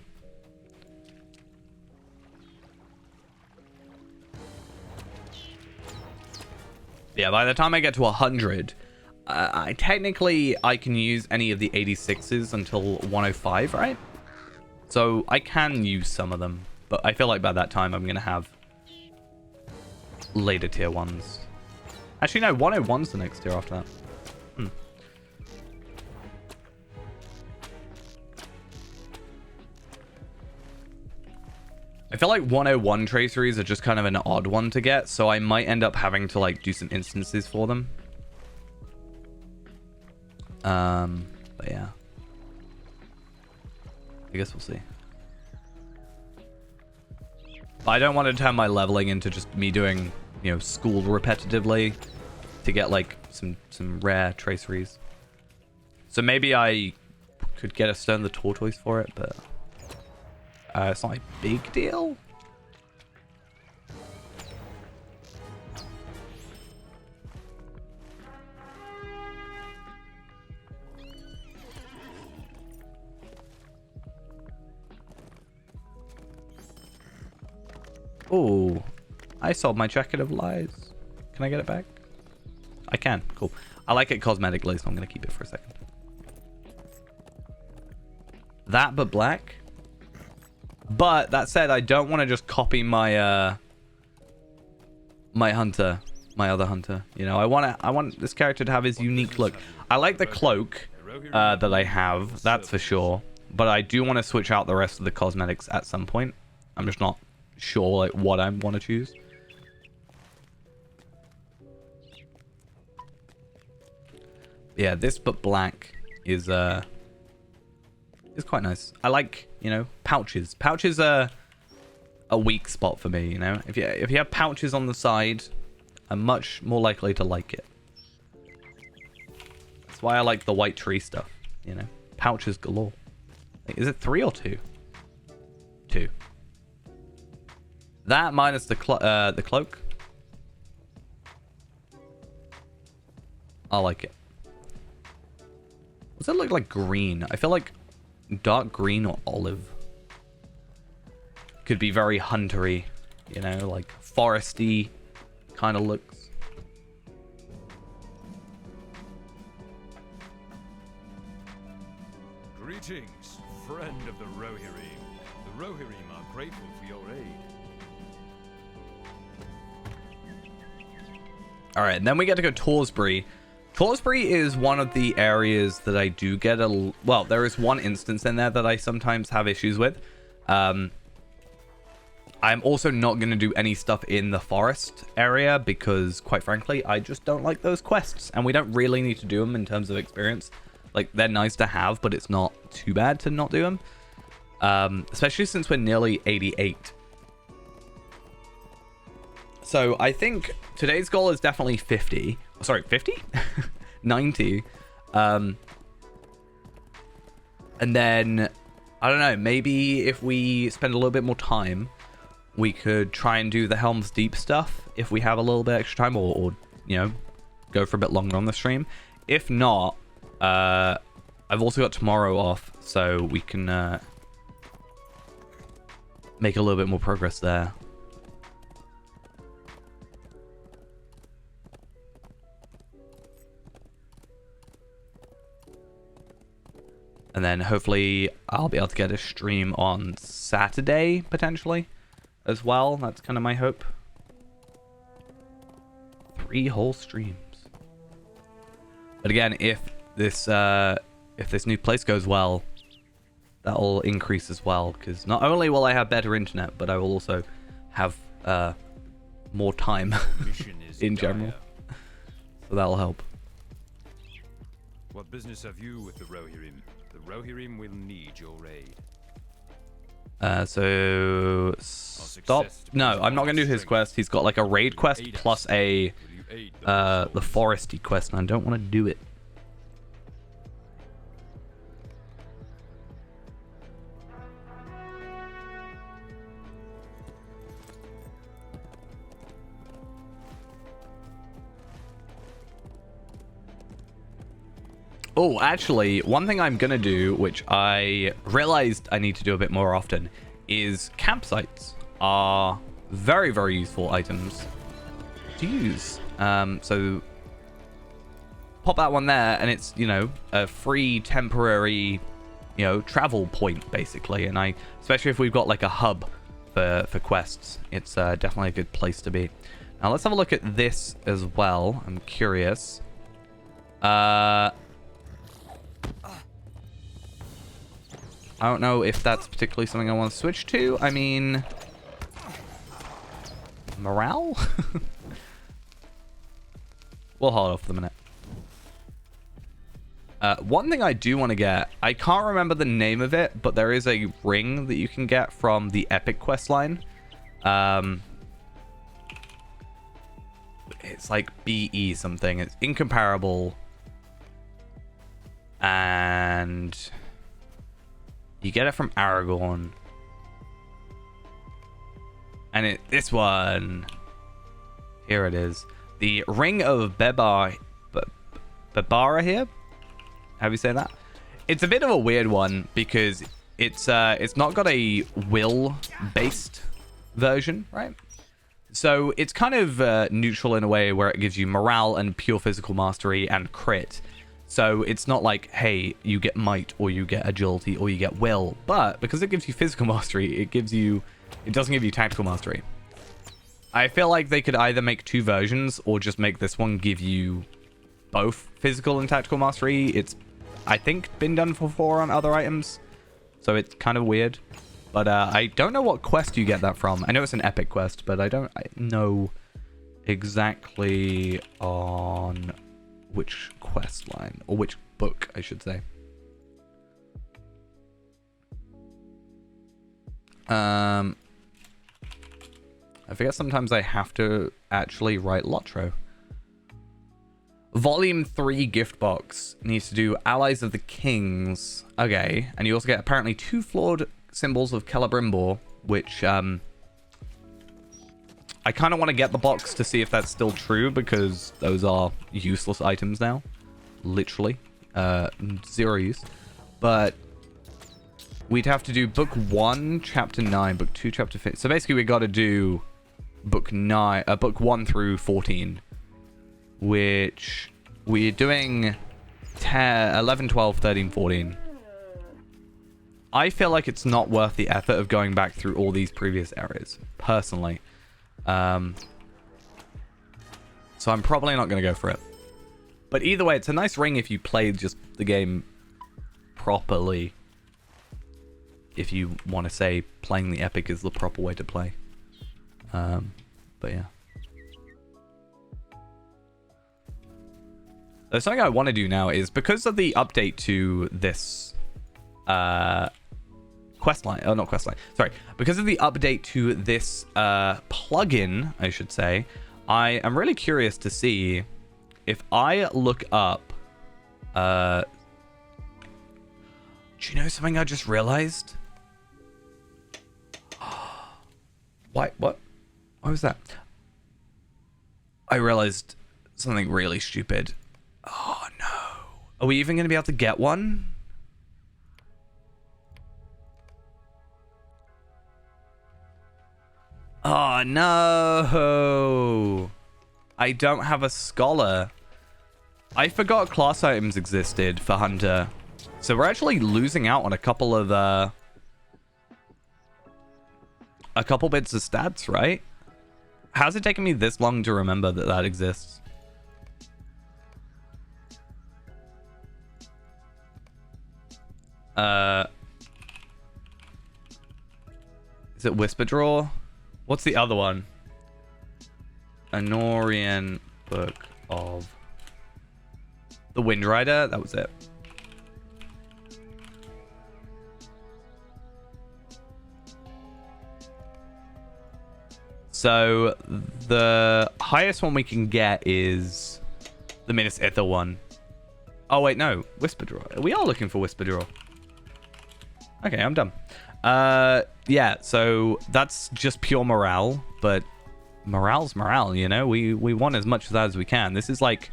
Speaker 1: Yeah, by the time I get to 100, I can use any of the 86s until 105, right? So I can use some of them, but I feel like by that time I'm going to have later tier ones. Actually, no, 101's the next tier after that. I feel like 101 traceries are just kind of an odd one to get, so I might end up having to like do some instances for them. But yeah. I guess we'll see. But I don't want to turn my leveling into just me doing, you know, school repetitively to get like some rare traceries. So maybe I could get a Stone the Tortoise for it, but it's not a big deal. Oh, I sold my Jacket of Lies. Can I get it back? I can. Cool. I like it cosmetically, so I'm going to keep it for a second. That, but black. But that said, I don't want to just copy my my hunter, my other hunter. You know, I want this character to have his unique look. I like the cloak that I have, that's for sure. But I do want to switch out the rest of the cosmetics at some point. I'm just not sure like what I want to choose. Yeah, this but black is quite nice. I like, you know, pouches. Pouches are a weak spot for me, you know. If you have pouches on the side, I'm much more likely to like it. That's why I like the white tree stuff, you know. Pouches galore. Is it 3 or 2? 2. That minus the cloak. I like it. Does it look like green? I feel like dark green or olive could be very huntery, you know, like foresty kind of looks.
Speaker 2: Greetings, friend of the Rohirrim. The Rohirrim are grateful for your aid.
Speaker 1: All right, and then we get to go Torsbury. Torsbury is one of the areas that I do get well, there is one instance in there that I sometimes have issues with. I'm also not going to do any stuff in the forest area because, quite frankly, I just don't like those quests. And we don't really need to do them in terms of experience. Like, they're nice to have, but it's not too bad to not do them. Especially since we're nearly 88. So I think today's goal is definitely 50. Sorry, 50? 90. And then, I don't know, maybe if we spend a little bit more time, we could try and do the Helm's Deep stuff if we have a little bit extra time, or you know, go for a bit longer on the stream. If not, I've also got tomorrow off, so we can make a little bit more progress there. And then hopefully I'll be able to get a stream on Saturday, potentially, as well. That's kind of my hope. 3 whole streams. But again, if this new place goes well, that'll increase as well. Because not only will I have better internet, but I will also have more time in general. So that'll help.
Speaker 2: What business have you with the Rohirrim? The Rohirrim will need your aid.
Speaker 1: So stop. No, I'm not gonna do his quest. He's got like a raid quest plus a the foresty quest, and I don't want to do it. Oh, actually, one thing I'm going to do, which I realized I need to do a bit more often, is campsites are very, very useful items to use. So pop that one there, and it's, you know, a free temporary, you know, travel point, basically. And especially if we've got like a hub for quests, it's definitely a good place to be. Now, let's have a look at this as well. I'm curious. I don't know if that's particularly something I want to switch to. I mean, morale? We'll hold off for the minute. One thing I do want to get, I can't remember the name of it, but there is a ring that you can get from the Epic quest line. It's like BE something. It's incomparable. And you get it from Aragorn. And this one. Here it is. The Ring of Bebara here? How do you say that? It's a bit of a weird one because it's not got a will-based version, right? So it's kind of neutral in a way where it gives you morale and pure physical mastery and crit. So it's not like, hey, you get might or you get agility or you get will. But because it gives you physical mastery, it doesn't give you tactical mastery. I feel like they could either make two versions or just make this one give you both physical and tactical mastery. It's, I think, been done before on other items. So it's kind of weird. But I don't know what quest you get that from. I know it's an epic quest, but I don't know exactly on which quest line, or which book, I should say. I forget sometimes I have to actually write Lotro. Volume 3 gift box needs to do Allies of the Kings. Okay, and you also get apparently 2 flawed symbols of Celebrimbor, which I kind of want to get the box to see if that's still true, because those are useless items now. Literally. Zero use. But we'd have to do book 1, chapter 9, book 2, chapter 15. So basically we got to do book 1 through 14, which we're doing 10, 11, 12, 13, 14. I feel like it's not worth the effort of going back through all these previous areas, personally. So I'm probably not going to go for it. But either way, it's a nice ring if you played just the game properly. If you want to say playing the epic is the proper way to play. But yeah. So something I want to do now is, because of the update to this questline, oh, not questline, sorry, because of the update to this plugin, I should say, I am really curious to see if I look up, do you know something I just realized? What was that? I realized something really stupid. Oh no. Are we even going to be able to get one? Oh no. I don't have a scholar. I forgot class items existed for Hunter. So we're actually losing out on a couple of bits of stats, right? How's it taken me this long to remember that that exists? Is it Whisper Draw? What's the other one? Anorian Book of the Wind Rider. That was it. So the highest one we can get is the Minas Ithil one. Oh wait, no, Whisper Draw. We are looking for Whisper Draw. Okay, I'm done. Yeah, so that's just pure morale, but morale's morale, you know? We want as much of that as we can. This is like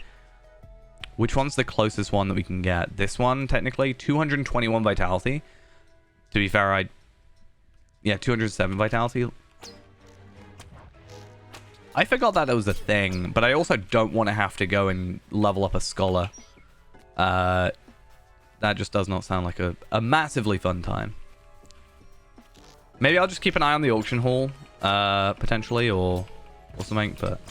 Speaker 1: Which one's the closest one that we can get? This one, technically. 221 vitality. To be fair, yeah, 207 vitality. I forgot that was a thing, but I also don't want to have to go and level up a scholar. That just does not sound like a massively fun time. Maybe I'll just keep an eye on the auction hall, potentially, or something, but...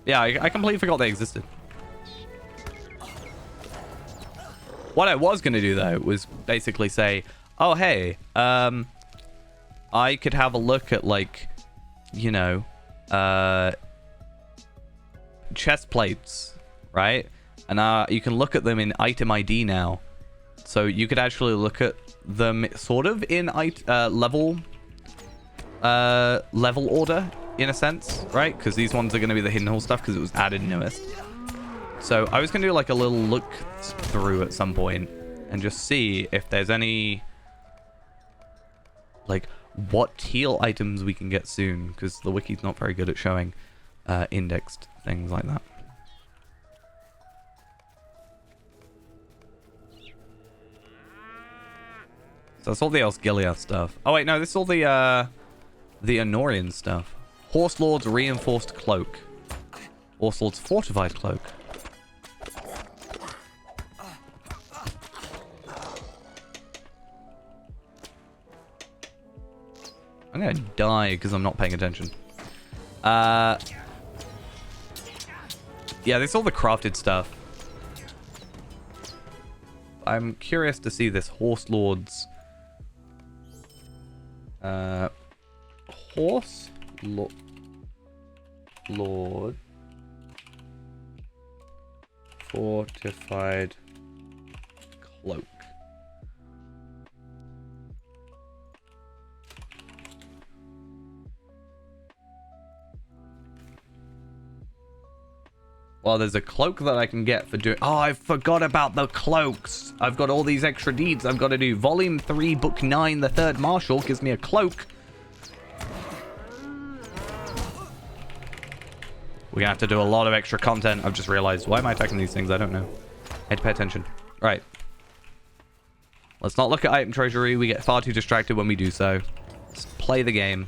Speaker 1: Yeah, I completely forgot they existed. What I was going to do, though, was basically say, oh, hey, I could have a look at, like, you know, chest plates, right? And you can look at them in item ID now. So you could actually look at them sort of in level order, in a sense, right? Because these ones are going to be the hidden hall stuff because it was added newest. So I was going to do like a little look through at some point and just see if there's any, like, what teal items we can get soon, because the wiki's not very good at showing indexed things like that. So that's all the Osgiliath stuff. Oh wait, no, this is all the Anorian stuff. Horse Lord's reinforced cloak. Horse Lord's fortified cloak. I'm gonna die because I'm not paying attention. Yeah, this is all the crafted stuff. I'm curious to see this Horse Lord's... Lord fortified cloak. Well, there's a cloak that I can get for doing... Oh, I forgot about the cloaks. I've got all these extra deeds I've got to do. Volume 3, Book 9, the third Marshal gives me a cloak. We're going to have to do a lot of extra content. I've just realized. Why am I attacking these things? I don't know. I had to pay attention. Right. Let's not look at item treasury. We get far too distracted when we do so. Let's play the game.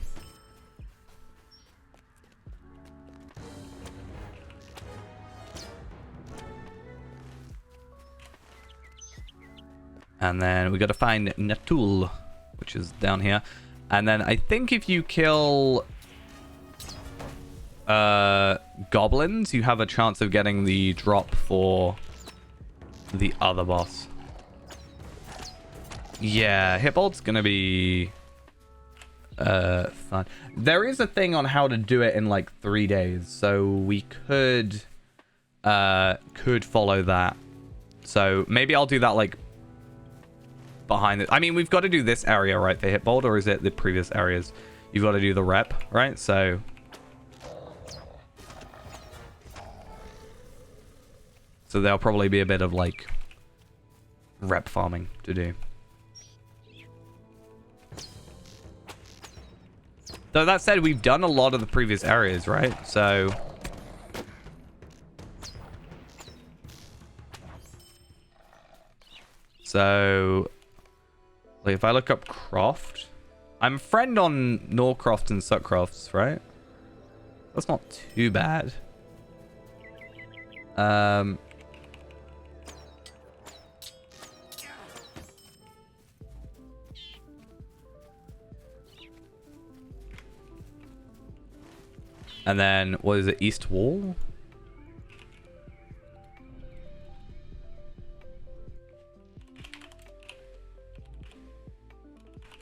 Speaker 1: And then we got to find Natul, which is down here. And then I think if you kill goblins, you have a chance of getting the drop for the other boss. Yeah, Hitbolt's gonna be fun. There is a thing on how to do it in like 3 days, so we could follow that. So maybe I'll do that like behind it. I mean, we've got to do this area, right, for Hitbolt, or is it the previous areas? You've got to do the rep, right? So there'll probably be a bit of like rep farming to do. Though that said, we've done a lot of the previous areas, right? So like if I look up Croft, I'm a friend on Norcroft and Suckcrofts, right? That's not too bad. And then, what is it? East Wall?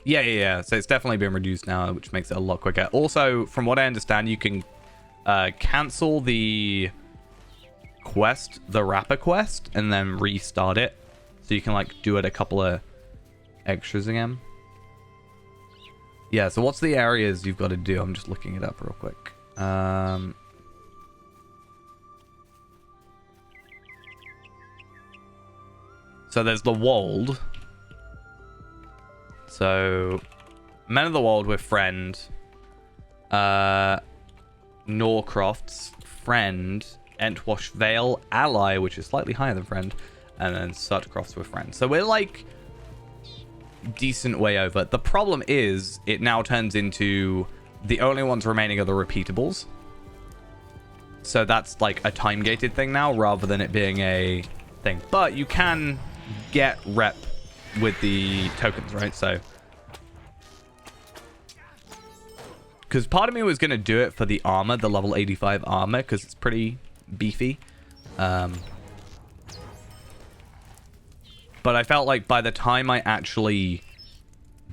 Speaker 1: Yeah. So it's definitely been reduced now, which makes it a lot quicker. Also, from what I understand, you can cancel the quest, the Rapper quest, and then restart it. So you can, like, do it a couple of extras again. Yeah, so what's the areas you've got to do? I'm just looking it up real quick. So there's the Wold. So, Men of the World with friend. Norcroft's friend. Entwash Vale ally, which is slightly higher than friend. And then Sutcroft's with friend. So we're like decent way over. The problem is it now turns into the only ones remaining are the repeatables. So that's like a time gated thing now rather than it being a thing. But you can get rep with the tokens, right? So because part of me was going to do it for the armor, the level 85 armor, because it's pretty beefy. But I felt like by the time I actually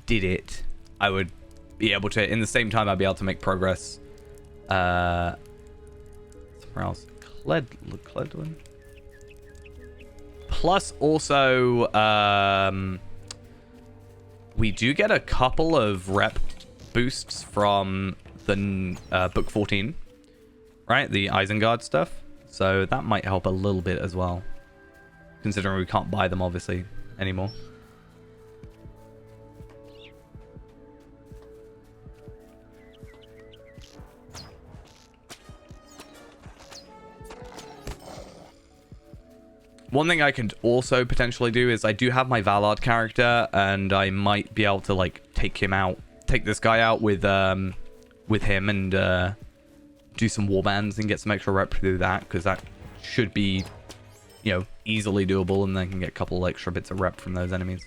Speaker 1: did it, I would be able to, in the same time, I'd be able to make progress. Somewhere else. Cledwin? Plus, also, we do get a couple of rep boosts from the book 14, right? The Isengard stuff. So that might help a little bit as well. Considering we can't buy them, obviously, anymore. One thing I could also potentially do is I do have my Valard character, and I might be able to, like, take this guy out with him and do some warbands and get some extra rep through that, because that should be, you know, easily doable, and then can get a couple extra bits of rep from those enemies.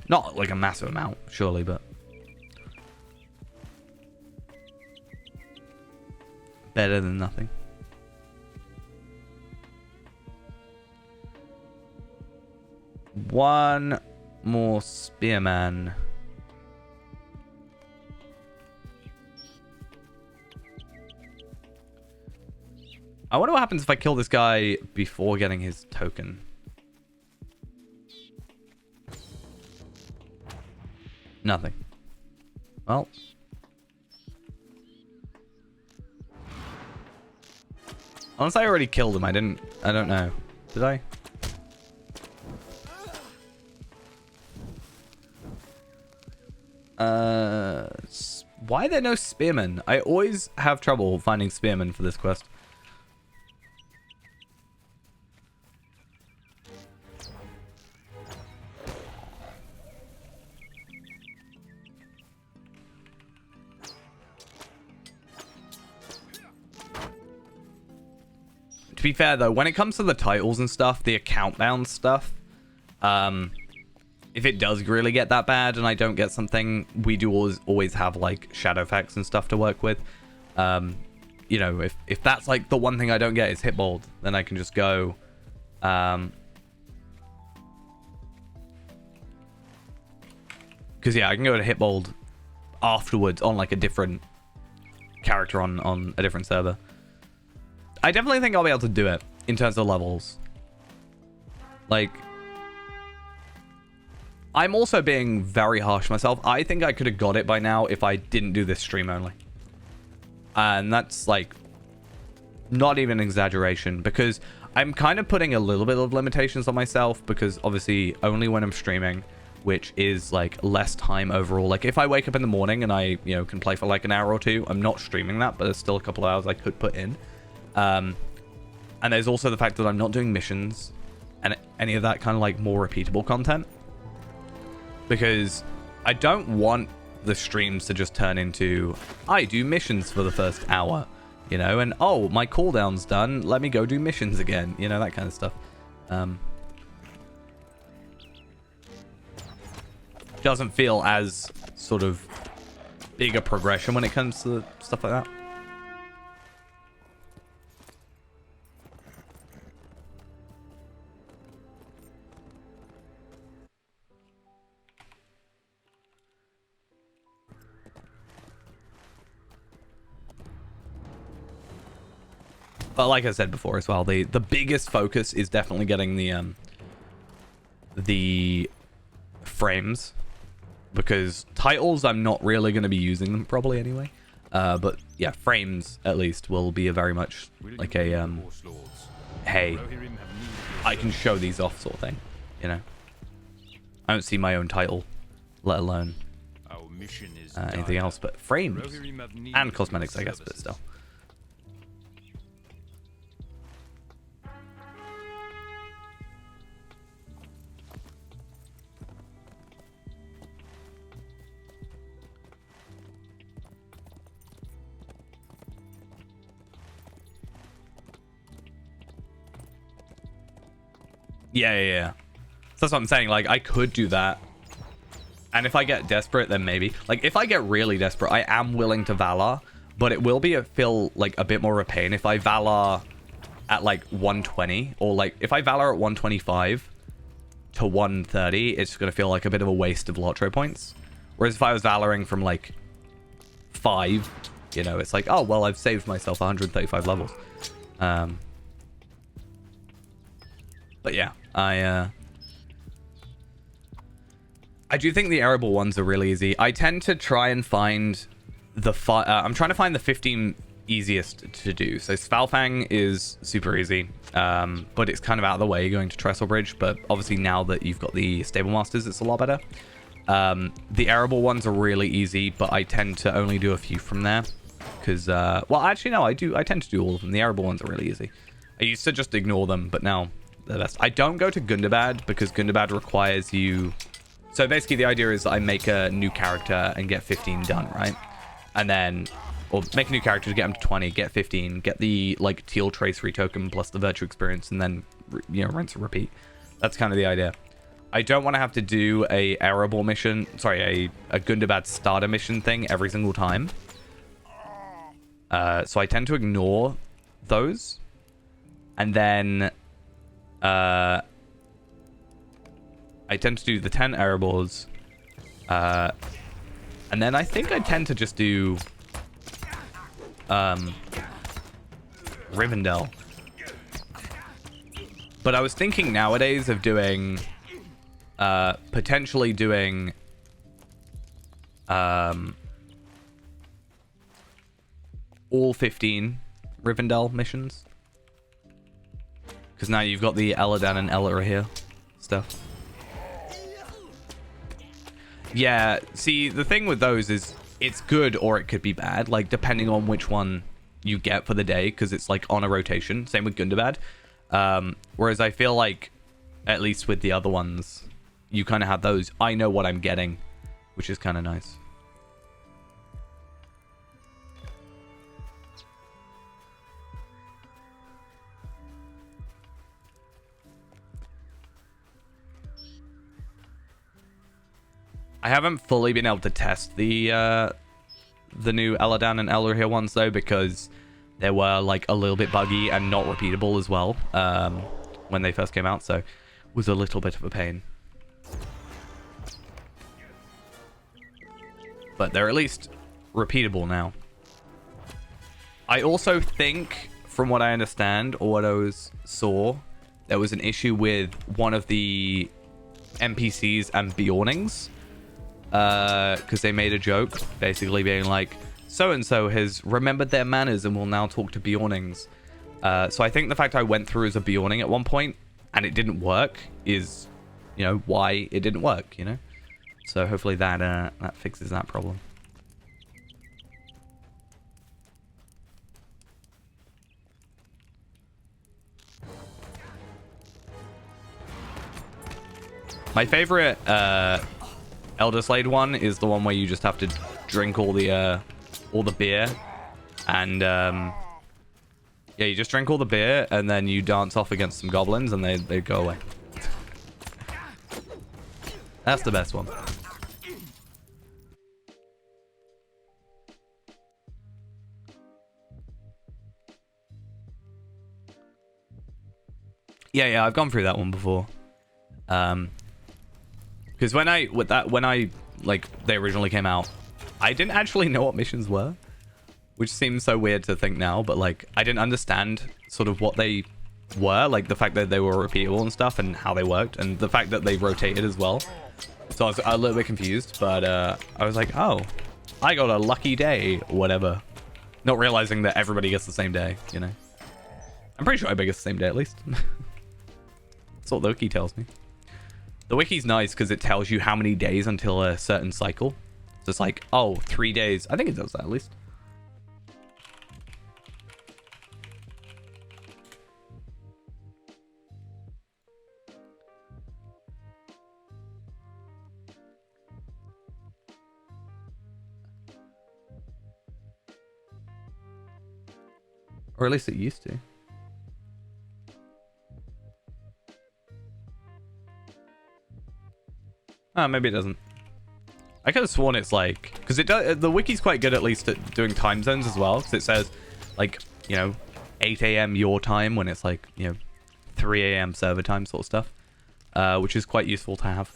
Speaker 1: Not like a massive amount, surely, but better than nothing. One more spearman. I wonder what happens if I kill this guy before getting his token. Nothing. Well. Unless I already killed him, I don't know. Did I? Why are there no spearmen? I always have trouble finding spearmen for this quest. To be fair, though, when it comes to the titles and stuff, the account-bound stuff, if it does really get that bad and I don't get something, we do always have, like, shadow effects and stuff to work with. You know, if that's, like, the one thing I don't get is Hitbold, then I can just go... Because, yeah, I can go to Hitbold afterwards on, like, a different character on a different server. I definitely think I'll be able to do it in terms of levels. Like, I'm also being very harsh myself. I think I could have got it by now if I didn't do this stream only. And that's, like, not even an exaggeration, because I'm kind of putting a little bit of limitations on myself, because obviously only when I'm streaming, which is, like, less time overall. Like, if I wake up in the morning and I, you know, can play for, like, an hour or two, I'm not streaming that, but there's still a couple of hours I could put in. And there's also the fact that I'm not doing missions and any of that kind of, like, more repeatable content. Because I don't want the streams to just turn into, I do missions for the first hour, you know, and, oh, my cooldown's done, let me go do missions again, you know, that kind of stuff. Doesn't feel as sort of big a progression when it comes to stuff like that. But like I said before as well, the biggest focus is definitely getting the frames, because titles I'm not really going to be using them probably anyway. But yeah, frames at least will be a very much like a hey, I can show these off sort of thing, you know. I don't see my own title let alone
Speaker 2: Our mission is
Speaker 1: anything
Speaker 2: dire.
Speaker 1: else. But frames
Speaker 2: Rohirrim have need
Speaker 1: and
Speaker 2: of
Speaker 1: cosmetics,
Speaker 2: your
Speaker 1: I guess, but
Speaker 2: services.
Speaker 1: still. Yeah. So that's what I'm saying. Like, I could do that. And if I get desperate, then maybe. Like, if I get really desperate, I am willing to Valor. But it will feel like a bit more of a pain if I Valor at like 120. Or like, if I Valor at 125 to 130, it's going to feel like a bit of a waste of Lotro points. Whereas if I was Valoring from like 5, you know, it's like, oh, well, I've saved myself 135 levels. But yeah, I do think the arable ones are really easy. I tend to try and find the I'm trying to find the 15 easiest to do. So Svalfang is super easy, but it's kind of out of the way going to Trestle Bridge. But obviously now that you've got the Stable Masters, it's a lot better. The arable ones are really easy, but I tend to only do a few from there. Because, well, actually, no, I tend to do all of them. The arable ones are really easy. I used to just ignore them, but now they're best. I don't go to Gundabad because Gundabad requires you... So basically the idea is I make a new character and get 15 done, right? And then... Or make a new character to get them to 20, get 15, get the, like, Teal Trace retoken plus the Virtue Experience, and then, you know, rinse and repeat. That's kind of the idea. I don't want to have to do a arable mission... Sorry, a Gundabad starter mission thing every single time. So I tend to ignore those. And then... I tend to do the 10 arables. And then I think I tend to just do... Rivendell. But I was thinking nowadays of doing... potentially doing... all 15 Rivendell missions. Because now you've got the Eladan and Elrahir stuff. Yeah, see, the thing with those is it's good or it could be bad, like depending on which one you get for the day, because it's like on a rotation. Same with Gundabad. Whereas I feel like, at least with the other ones, you kind of have those, I know what I'm getting, which is kind of nice. I haven't fully been able to test the new Eladan and Elrahir ones though, because they were like a little bit buggy and not repeatable as well when they first came out, so it was a little bit of a pain. But they're at least repeatable now. I also think, from what I understand or what I saw, there was an issue with one of the NPCs and Bjornings. Because they made a joke, basically being like, so-and-so has remembered their manners and will now talk to Bjornings. So I think the fact I went through as a Bjorning at one point and it didn't work is, you know, why it didn't work, you know? So hopefully that that fixes that problem. My favorite Elder Slade one is the one where you just have to drink all the beer, and yeah, you just drink all the beer and then you dance off against some goblins and they go away. That's the best one. Yeah, I've gone through that one before. Because when they originally came out, I didn't actually know what missions were, which seems so weird to think now, but like I didn't understand sort of what they were, like the fact that they were repeatable and stuff and how they worked, and the fact that they rotated as well. So I was a little bit confused, but I was like, oh, I got a lucky day or whatever, not realizing that everybody gets the same day, you know. I'm pretty sure everybody gets the same day at least. That's what Loki tells me. The wiki's nice because it tells you how many days until a certain cycle. So it's like, oh, 3 days. I think it does that at least. Or at least it used to. Oh, maybe it doesn't. I could have sworn it's like... Because it does, the wiki's quite good at least at doing time zones as well. Because it says, like, you know, 8 a.m. your time when it's like, you know, 3 a.m. server time sort of stuff. Which is quite useful to have.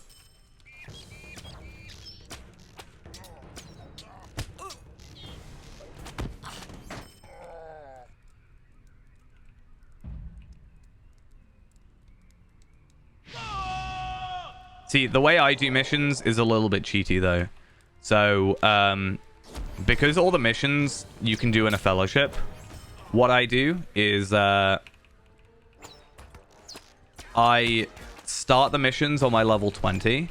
Speaker 1: See, the way I do missions is a little bit cheaty, though. So, because all the missions you can do in a fellowship, what I do is, I start the missions on my level 20,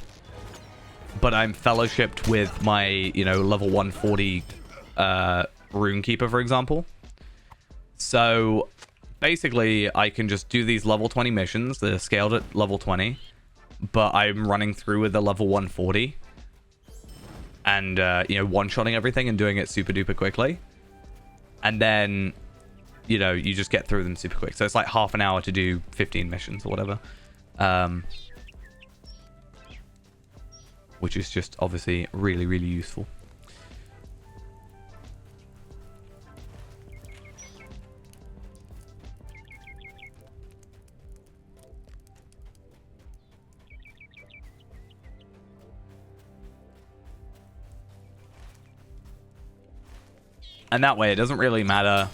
Speaker 1: but I'm fellowshipped with my, you know, level 140 Runekeeper, for example. So, basically, I can just do these level 20 missions that are scaled at level 20, but I'm running through with the level 140 and, you know, one-shotting everything and doing it super duper quickly. And then, you know, you just get through them super quick. So it's like half an hour to do 15 missions or whatever. Which is just obviously really, really useful. And that way, it doesn't really matter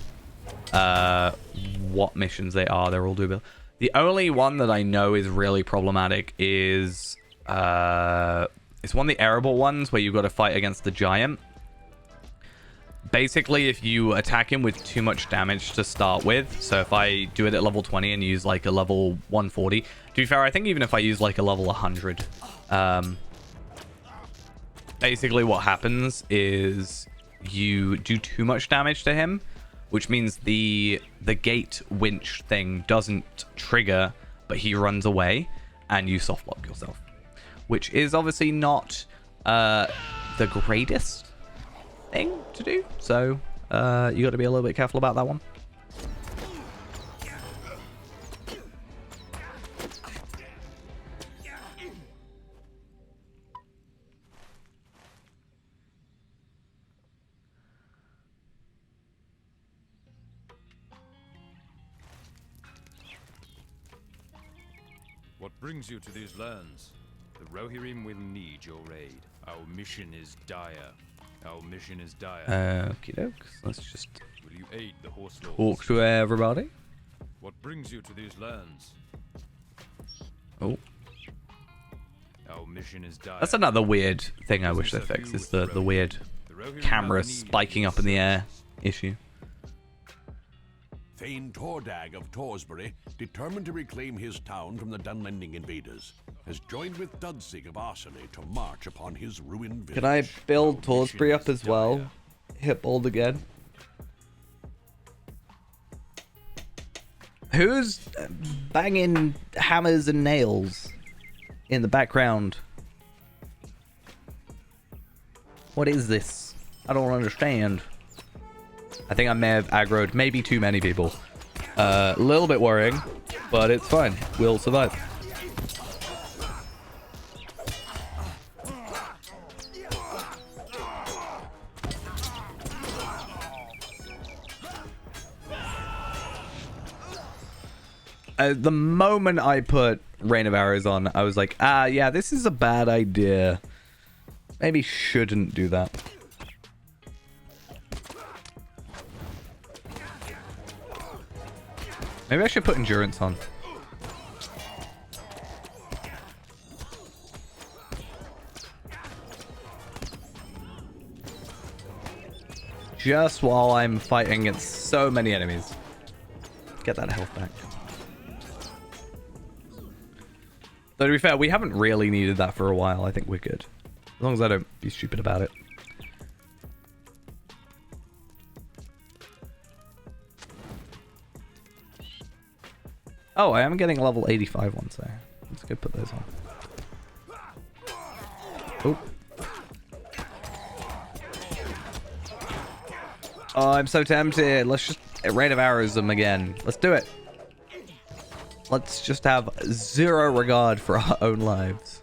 Speaker 1: what missions they are. They're all doable. The only one that I know is really problematic is... it's one of the arable ones where you've got to fight against the giant. Basically, if you attack him with too much damage to start with, so if I do it at level 20 and use like a level 140... To be fair, I think even if I use like a level 100... basically what happens is... you do too much damage to him, which means the gate winch thing doesn't trigger, but he runs away and you soft lock yourself, which is obviously not the greatest thing to do. So you got to be a little bit careful about that one.
Speaker 2: What brings you to these lands? The Rohirrim will need your aid. Our mission is dire. Our mission is dire.
Speaker 1: Okie dokes. Let's just
Speaker 2: Will you aid the horse lords?
Speaker 1: talk to everybody.
Speaker 2: What brings you to these lands?
Speaker 1: Oh.
Speaker 2: Our mission is dire.
Speaker 1: That's another weird thing I wish they fixed, is the weird camera spiking up in the air issue.
Speaker 4: Thane Tordag of Torsbury, determined to reclaim his town from the Dunlending invaders, has joined with Dudsig of Arsenay to march upon his ruined village.
Speaker 1: Can I build Torsbury up as well? Hit bold again. Who's banging hammers and nails in the background? What is this? I don't understand. I think I may have aggroed maybe too many people. A little bit worrying, but it's fine. We'll survive. The moment I put Rain of Arrows on, I was like, yeah, this is a bad idea. Maybe shouldn't do that. Maybe I should put endurance on. Just while I'm fighting against so many enemies. Get that health back. Though to be fair, we haven't really needed that for a while. I think we're good. As long as I don't be stupid about it. Oh, I am getting level 85 ones there. Let's go put those on. Oh. Oh, I'm so tempted. Let's just Rain of Arrows them again. Let's do it. Let's just have zero regard for our own lives.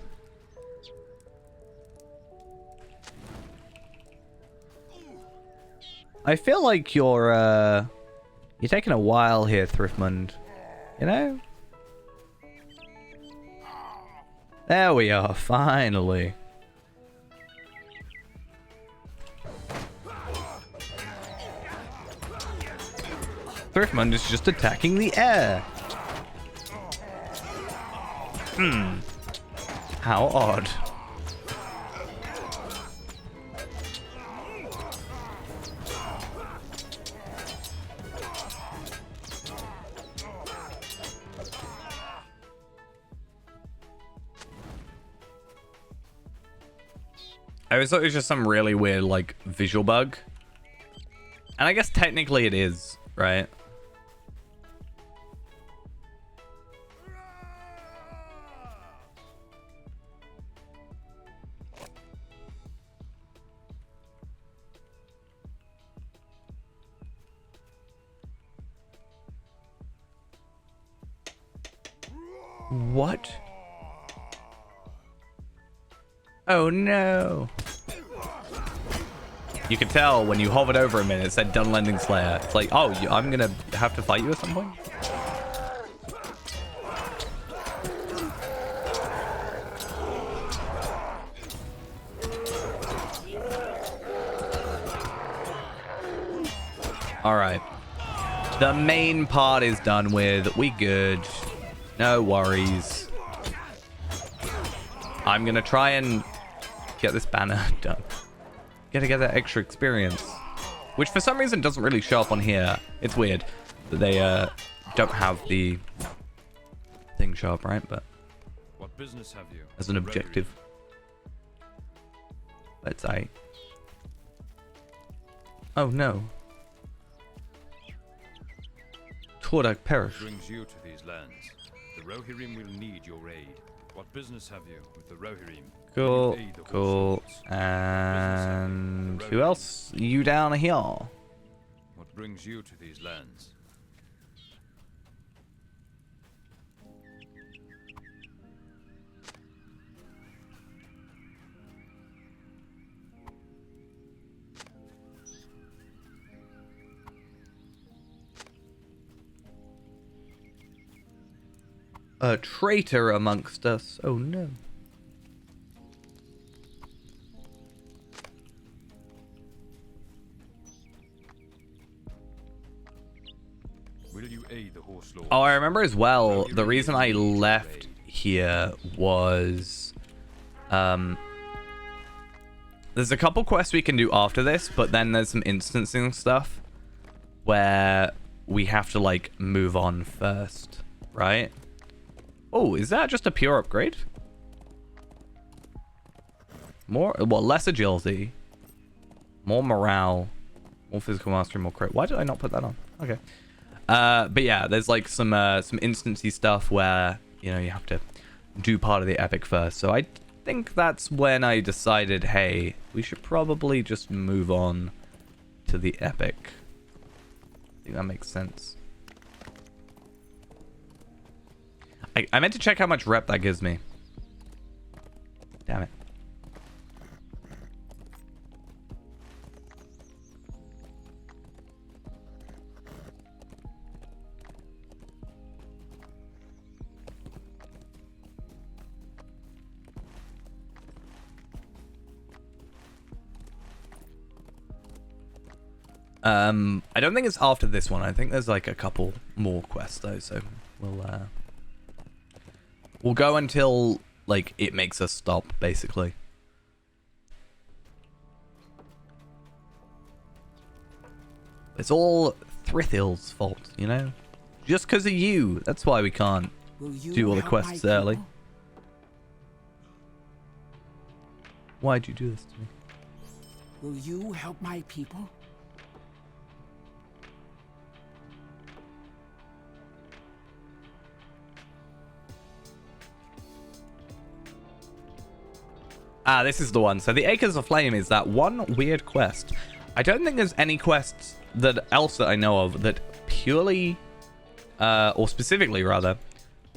Speaker 1: I feel like you're taking a while here, Thriftmund. You know? There we are, finally. Thriftmund is just attacking the air. How odd. I always thought it was just some really weird, like, visual bug. And I guess technically it is, right? What? Oh no. You could tell when you hovered over him and it said Dunlending Slayer. It's like, oh, I'm gonna have to fight you at some point? Alright. The main part is done with. We good. No worries. I'm gonna try and get this banner done. Gotta get that extra experience. Which for some reason doesn't really show up on here. It's weird that they don't have the thing show up, right? But
Speaker 2: what business have you?
Speaker 1: As an objective. Let's say. Oh no. Tordak perish.
Speaker 2: What brings you to these lands? The Rohirrim will need your aid. What business have you with the Rohirrim?
Speaker 1: Cool, cool. And who else? You down here?
Speaker 2: What brings you to these lands?
Speaker 1: A traitor amongst us. Oh no.
Speaker 2: Will you aid the horse lord?
Speaker 1: Oh, I remember as well, the reason I left here was there's a couple quests we can do after this, but then there's some instancing stuff where we have to like move on first, right? Oh, is that just a pure upgrade? More, well, less agility, more morale, more physical mastery, more crit. Why did I not put that on? Okay. But yeah, there's like some instancy stuff where, you know, you have to do part of the epic first. So I think that's when I decided, hey, we should probably just move on to the epic. I think that makes sense. I meant to check how much rep that gives me. Damn it. I don't think it's after this one. I think there's like a couple more quests though, so we'll go until like it makes us stop, basically. It's all Thrithil's fault, you know? Just because of you. That's why we can't do all the quests early. Why'd you do this to me?
Speaker 11: Will you help my people?
Speaker 1: Ah, this is the one. So the Acres of Flame is that one weird quest. I don't think there's any quests that I know of that purely, or specifically rather,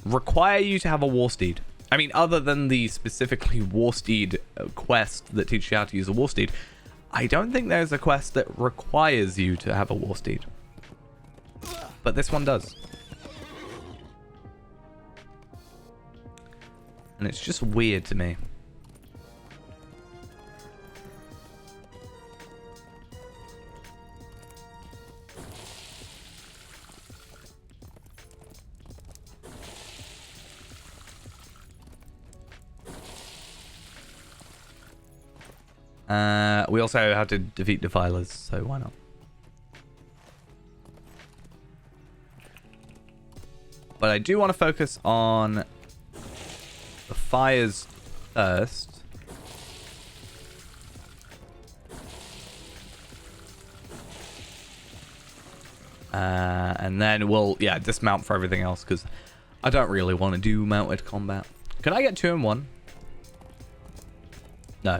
Speaker 1: require you to have a war steed. I mean, other than the specifically war steed quest that teaches you how to use a war steed, I don't think there's a quest that requires you to have a war steed. But this one does. And it's just weird to me. We also have to defeat defilers, so why not? But I do want to focus on the fires first. And then we'll, dismount for everything else, because I don't really want to do mounted combat. Can I get 2 in 1? No.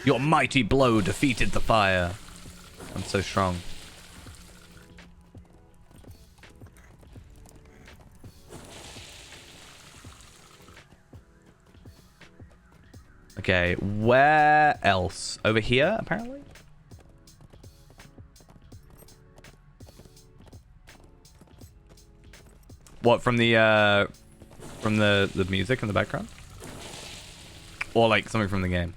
Speaker 1: Your mighty blow defeated the fire. I'm so strong. Okay, where else? Over here, apparently? What, from the music in the background? Or like something from the game?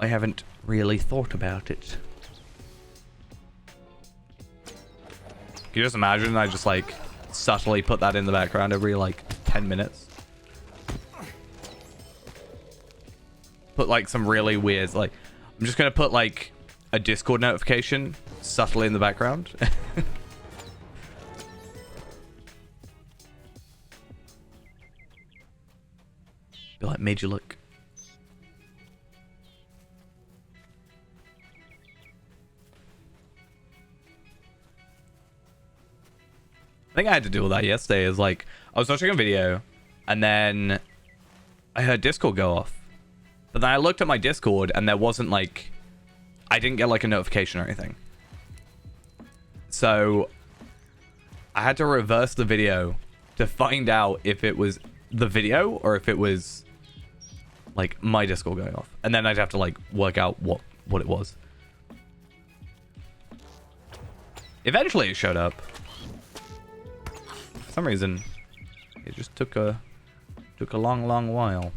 Speaker 1: I haven't really thought about it. Can you just imagine I just like subtly put that in the background every like 10 minutes? Put like some really weird, like, I'm just gonna put like a Discord notification subtly in the background. Be like, made you look. I think I had to deal with that yesterday. Is like, I was watching a video and then I heard Discord go off. But then I looked at my Discord and there wasn't like, I didn't get like a notification or anything. So I had to reverse the video to find out if it was the video or if it was like my Discord going off. And then I'd have to like work out what it was. Eventually it showed up. For some reason, it just took a long while.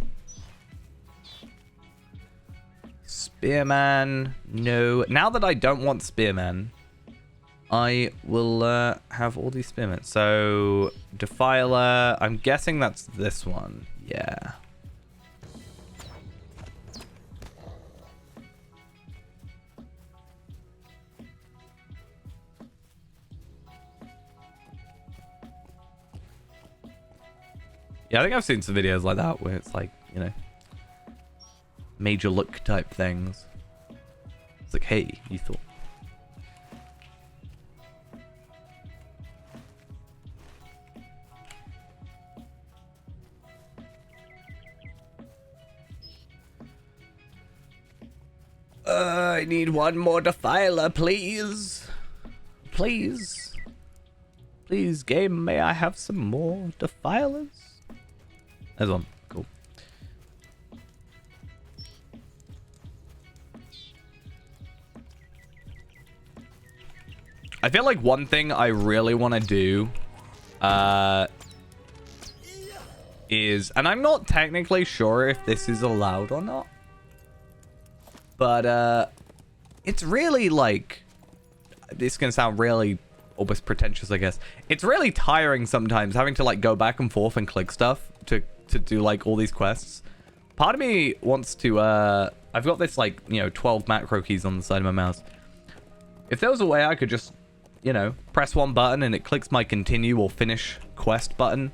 Speaker 1: Spearman, no. Now that I don't want Spearman, I will have all these Spearmen. So, Defiler, I'm guessing that's this one. Yeah. Yeah, I think I've seen some videos like that where it's like, you know, major look type things. It's like, hey, you thought. I need one more Defiler, please. Please. Please, game, may I have some more Defilers? There's one. Cool. I feel like one thing I really want to do is, and I'm not technically sure if this is allowed or not, but it's really like, this is going to sound really almost pretentious, I guess. It's really tiring sometimes having to like go back and forth and click stuff to do like all these quests. Part of me wants to I've got this like, you know, 12 macro keys on the side of my mouse. If there was a way I could just, you know, press one button and it clicks my continue or finish quest button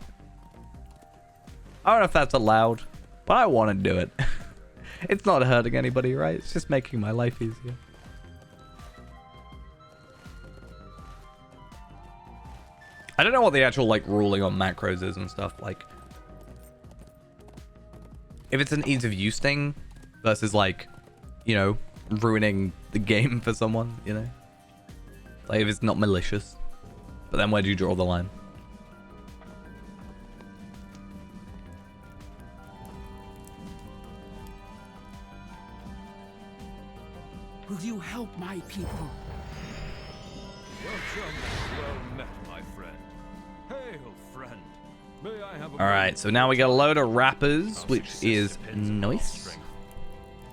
Speaker 1: I don't know if that's allowed, but I want to do it. It's not hurting anybody, right? It's just making my life easier. I don't know what the actual, like, ruling on macros is and stuff. Like, if it's an ease of use thing versus, like, you know, ruining the game for someone, you know? Like, if it's not malicious. But then where do you draw the line?
Speaker 11: Will you help my people?
Speaker 2: Welcome, well met, my friend. Hail, friend. May I have a
Speaker 1: Alright, so now we got a load of rappers, which is nice.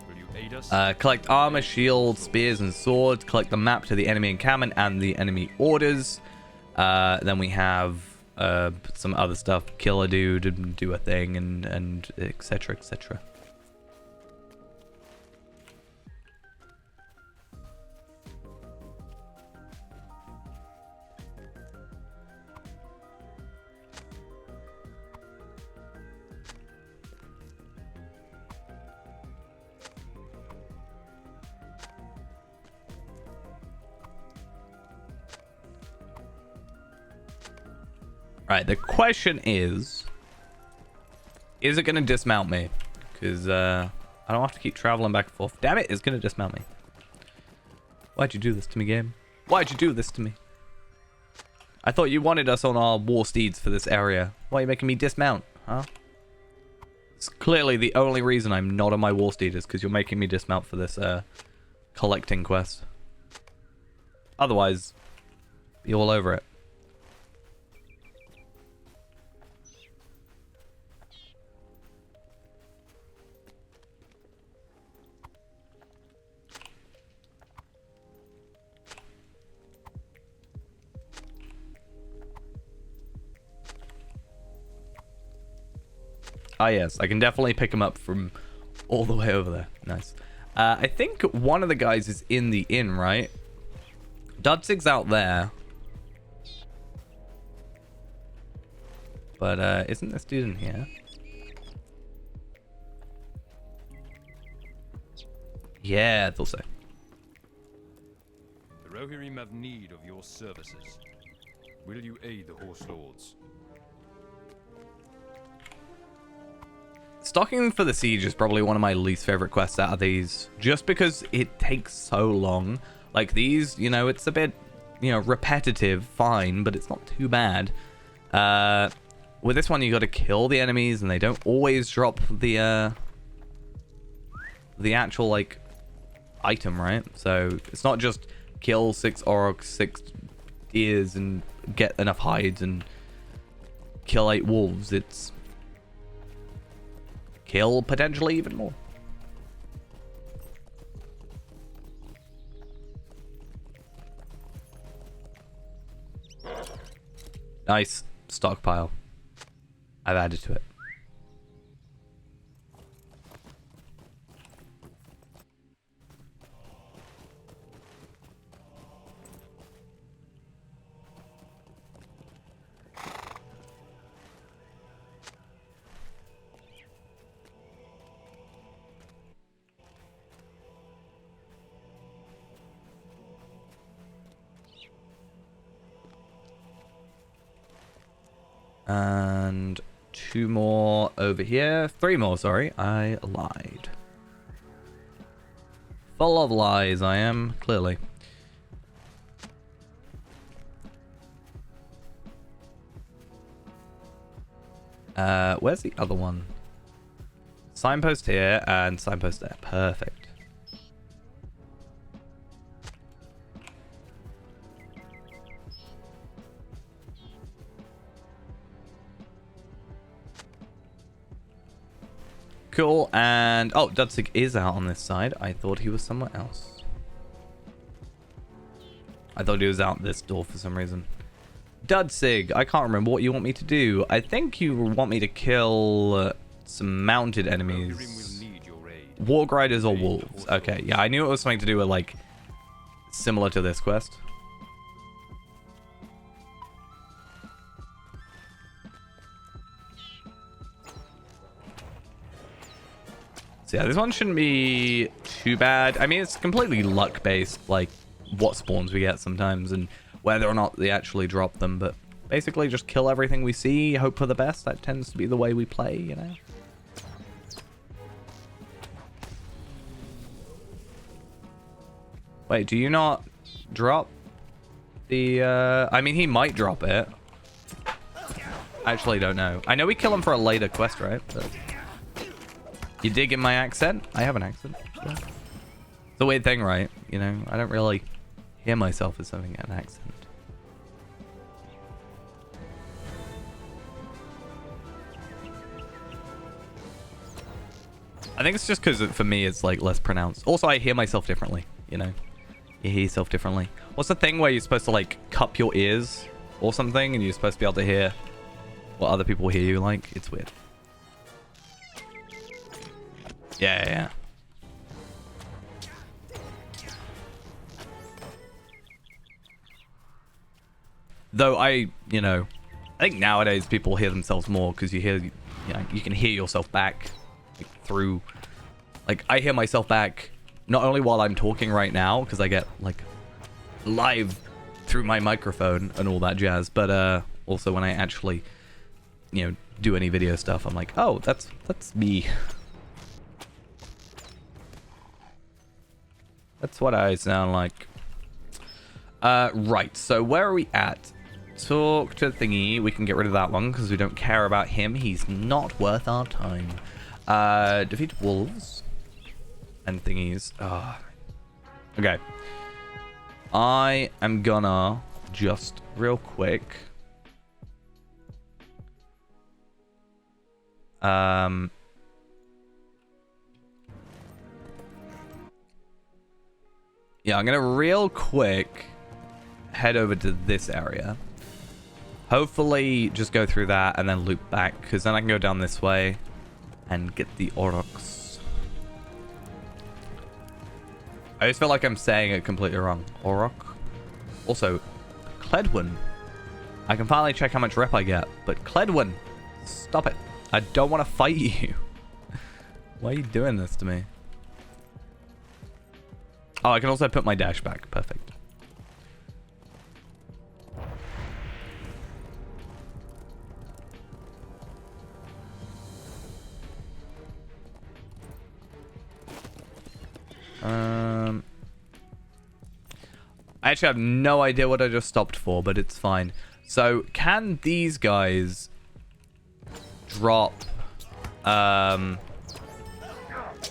Speaker 2: Will you aid us?
Speaker 1: Collect armor, shields, spears, and swords. Collect the map to the enemy encampment and the enemy orders. Then we have some other stuff. Kill a dude and do a thing, and etc, etc. Right, the question is it going to dismount me? Because I don't have to keep traveling back and forth. Damn it, it's going to dismount me. Why'd you do this to me, game? Why'd you do this to me? I thought you wanted us on our war steeds for this area. Why are you making me dismount, huh? It's clearly the only reason I'm not on my war steed is because you're making me dismount for this collecting quest. Otherwise, be all over it. Ah, yes. I can definitely pick him up from all the way over there. Nice. I think one of the guys is in the inn, right? Dudzig's out there. But, isn't this dude in here? Yeah, I thought so.
Speaker 2: The Rohirrim have need of your services. Will you aid the Horse Lords?
Speaker 1: Stocking for the Siege is probably one of my least favorite quests out of these. Just because it takes so long. Like these, you know, it's a bit, you know, repetitive, fine, but it's not too bad. With this one, you got to kill the enemies, and they don't always drop the actual, like, item, right? So it's not just kill 6 orcs, 6 deers, and get enough hides, and kill 8 wolves. It's kill potentially even more. Nice stockpile. I've added to it. And 2 more over here. 3 more, sorry. I lied. Full of lies, I am, clearly. Where's the other one? Signpost here and signpost there. Perfect. Cool, and oh, Dudzig is out on this side. I thought he was somewhere else. I thought he was out this door for some reason. Dudzig, I can't remember what you want me to do. I think you want me to kill some mounted enemies. Warg Riders or wolves. Okay, yeah, I knew it was something to do with, like, similar to this quest. So yeah, this one shouldn't be too bad. I mean, it's completely luck-based, like what spawns we get sometimes and whether or not they actually drop them. But basically, just kill everything we see, hope for the best. That tends to be the way we play, you know? Wait, do you not drop the... I mean, he might drop it. I actually don't know. I know we kill him for a later quest, right? But... You dig in my accent? I have an accent. Yeah. It's a weird thing, right? You know, I don't really hear myself as having an accent. I think it's just because for me it's like less pronounced. Also, I hear myself differently, you know? You hear yourself differently. What's the thing where you're supposed to like cup your ears or something and you're supposed to be able to hear what other people hear you like? It's weird. Yeah. Though I think nowadays people hear themselves more because you can hear yourself back through, like I hear myself back not only while I'm talking right now because I get like live through my microphone and all that jazz, but also when I actually do any video stuff, I'm like, oh, that's me. That's what I sound like. Right, so where are we at? Talk to thingy. We can get rid of that one because we don't care about him. He's not worth our time. Defeat wolves and thingies. Okay. I am gonna just real quick. Yeah, I'm gonna real quick head over to this area. Hopefully just go through that and then loop back, because then I can go down this way and get the Aurochs. I just feel like I'm saying it completely wrong. Auroch. Also, Cledwyn. I can finally check how much rep I get, but Cledwyn, stop it. I don't want to fight you. Why are you doing this to me? Oh, I can also put my dash back. Perfect. I actually have no idea what I just stopped for, but it's fine. So, can these guys drop... Oh,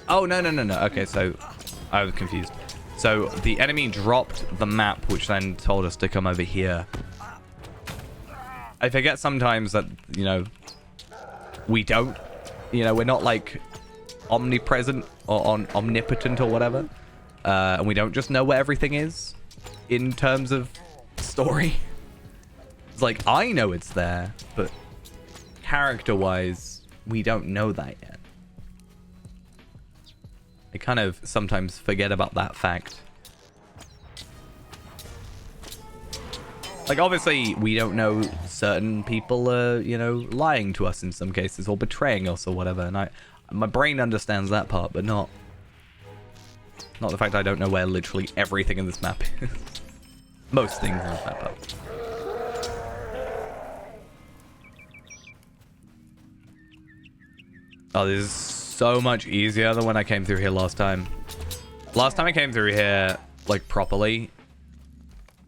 Speaker 1: no. Okay, so I was confused. So, the enemy dropped the map, which then told us to come over here. I forget sometimes that, we don't. We're not, like, omnipresent or omnipotent or whatever. And we don't just know where everything is in terms of story. It's like, I know it's there, but character-wise, we don't know that yet. I kind of sometimes forget about that fact. Like, obviously, we don't know certain people are, lying to us in some cases or betraying us or whatever. And my brain understands that part, but not the fact I don't know where literally everything in this map is. Most things in this map are. Oh, this is so much easier than when I came through here last time. Last time I came through here, like, properly,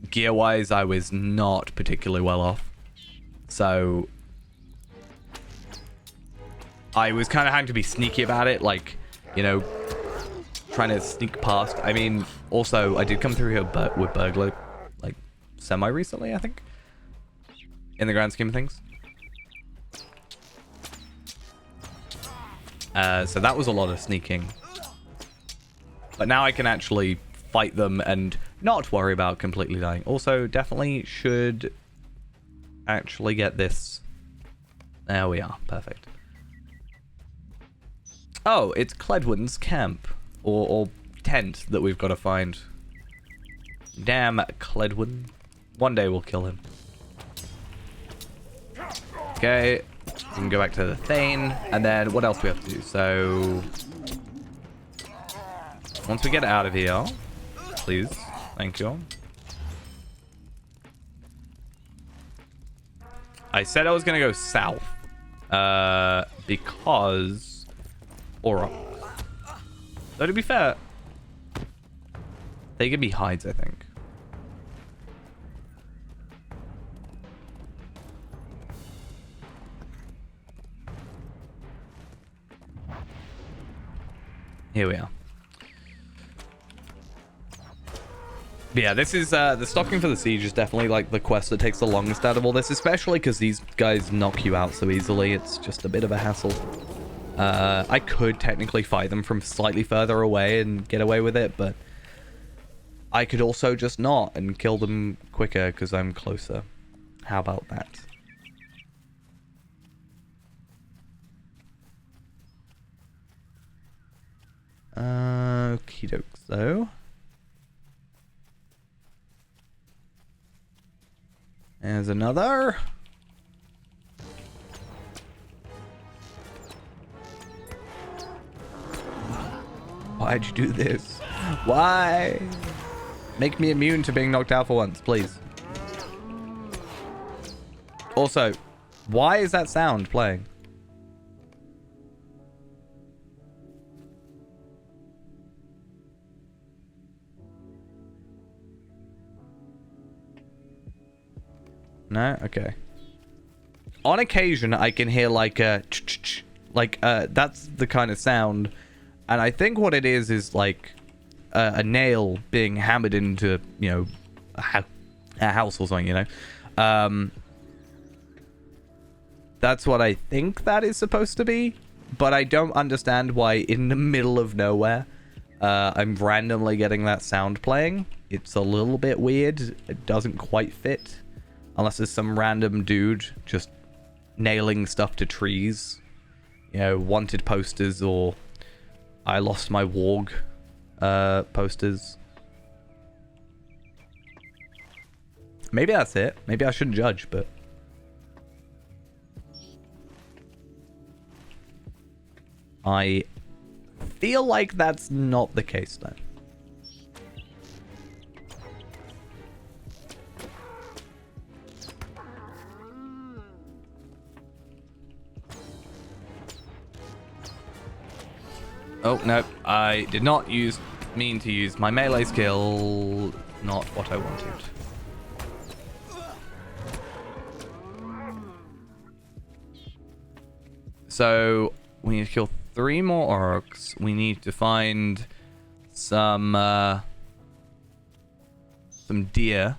Speaker 1: gear-wise, I was not particularly well off. So, I was kind of having to be sneaky about it, like, trying to sneak past. I mean, also, I did come through here with burglar, like, semi-recently, I think, in the grand scheme of things. So that was a lot of sneaking. But now I can actually fight them and not worry about completely dying. Also, definitely should actually get this. There we are. Perfect. Oh, it's Cledwyn's camp. Or tent that we've got to find. Damn Cledwyn. One day we'll kill him. Okay. We can go back to the Thane. And then what else do we have to do? So, Once we get out of here, please. Thank you. I said I was going to go south. Because... Or... Though to be fair... They could be hides, I think. Here we are. But yeah, this is the stocking for the siege is definitely like the quest that takes the longest out of all this, especially because these guys knock you out so easily. It's just a bit of a hassle. I could technically fight them from slightly further away and get away with it, but I could also just not and kill them quicker because I'm closer. How about that? Okie dokes, though. There's another. Why'd you do this? Why? Make me immune to being knocked out for once, please. Also, why is that sound playing? No? Okay. On occasion, I can hear like a... that's the kind of sound. And I think what it is like a nail being hammered into, you know, a house or something, you know? That's what I think that is supposed to be. But I don't understand why in the middle of nowhere, I'm randomly getting that sound playing. It's a little bit weird. It doesn't quite fit. Unless there's some random dude just nailing stuff to trees. You know, wanted posters or I lost my warg posters. Maybe that's it. Maybe I shouldn't judge, but... I feel like that's not the case, though. Oh, no. I did not mean to use my melee skill. Not what I wanted. So, we need to kill 3 more orcs. We need to find some deer.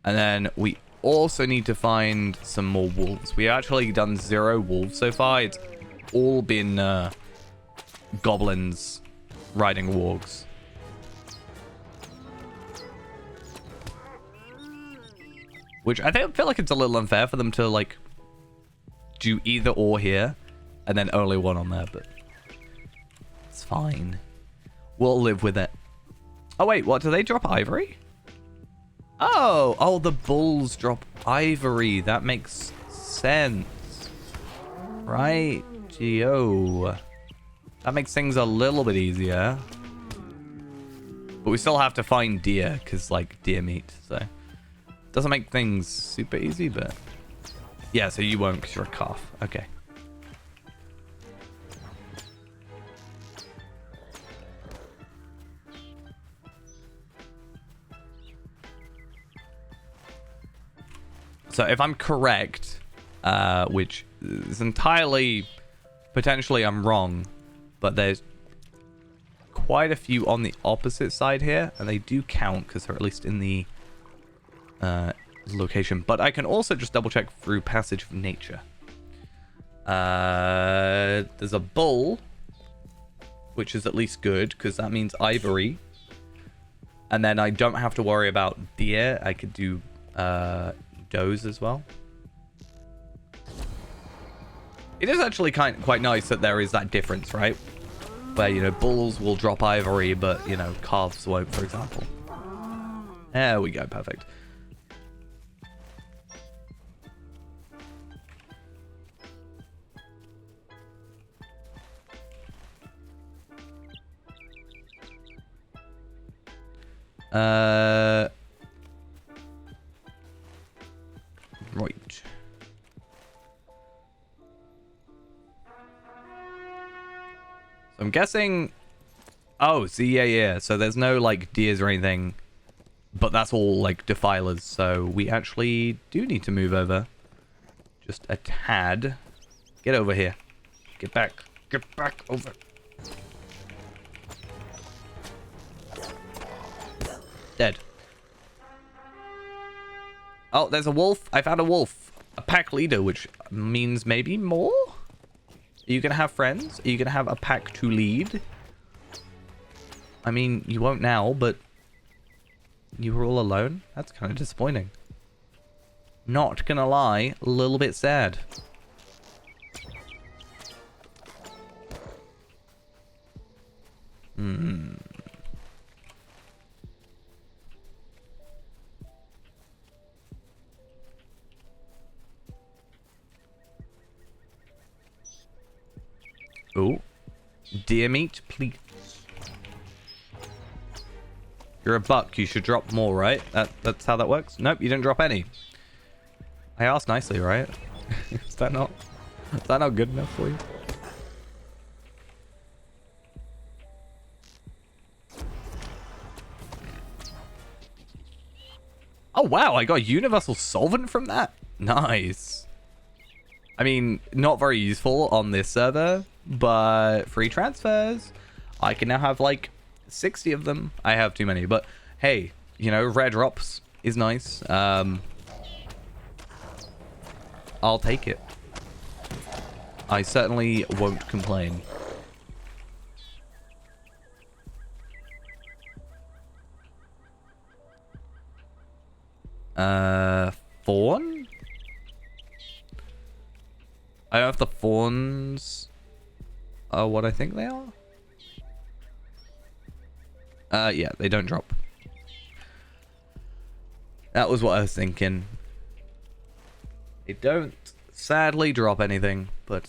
Speaker 1: And then we also need to find some more wolves. We've actually done 0 wolves so far. It's all been... goblins riding wargs. Which I feel like it's a little unfair for them to like do either or here and then only one on there, but it's fine. We'll live with it. Oh wait, what, do they drop ivory? Oh, the bulls drop ivory. That makes sense. Right, Geo. That makes things a little bit easier. But we still have to find deer, because, like, deer meat, so... Doesn't make things super easy, but... Yeah, so you won't, because you're a calf. Okay. So, if I'm correct, which is entirely... Potentially, I'm wrong... But there's quite a few on the opposite side here. And they do count because they're at least in the location. But I can also just double check through Passage of Nature. There's a bull. Which is at least good because that means ivory. And then I don't have to worry about deer. I could do does as well. It is actually quite nice that there is that difference, right? Where, you know, bulls will drop ivory, but, you know, calves won't, for example. There we go, perfect. Right. So I'm guessing... Oh, see, yeah. So there's no, like, deers or anything. But that's all, like, defilers. So we actually do need to move over. Just a tad. Get over here. Get back. Get back over. Dead. Oh, there's a wolf. I found a wolf. A pack leader, which means maybe more? Are you going to have friends? Are you going to have a pack to lead? I mean, you won't now, but you were all alone? That's kind of disappointing. Not gonna lie, a little bit sad. Oh. Deer meat, please. You're a buck. You should drop more, right? That's how that works? Nope, you didn't drop any. I asked nicely, right? Is that not good enough for you? Oh, wow. I got a universal solvent from that? Nice. I mean, not very useful on this server, but free transfers. I can now have, like, 60 of them. I have too many, but hey, you know, rare drops is nice. I'll take it. I certainly won't complain. Fawn? I don't know if the fawns are what I think they are. Yeah, they don't drop. That was what I was thinking. They don't sadly drop anything, but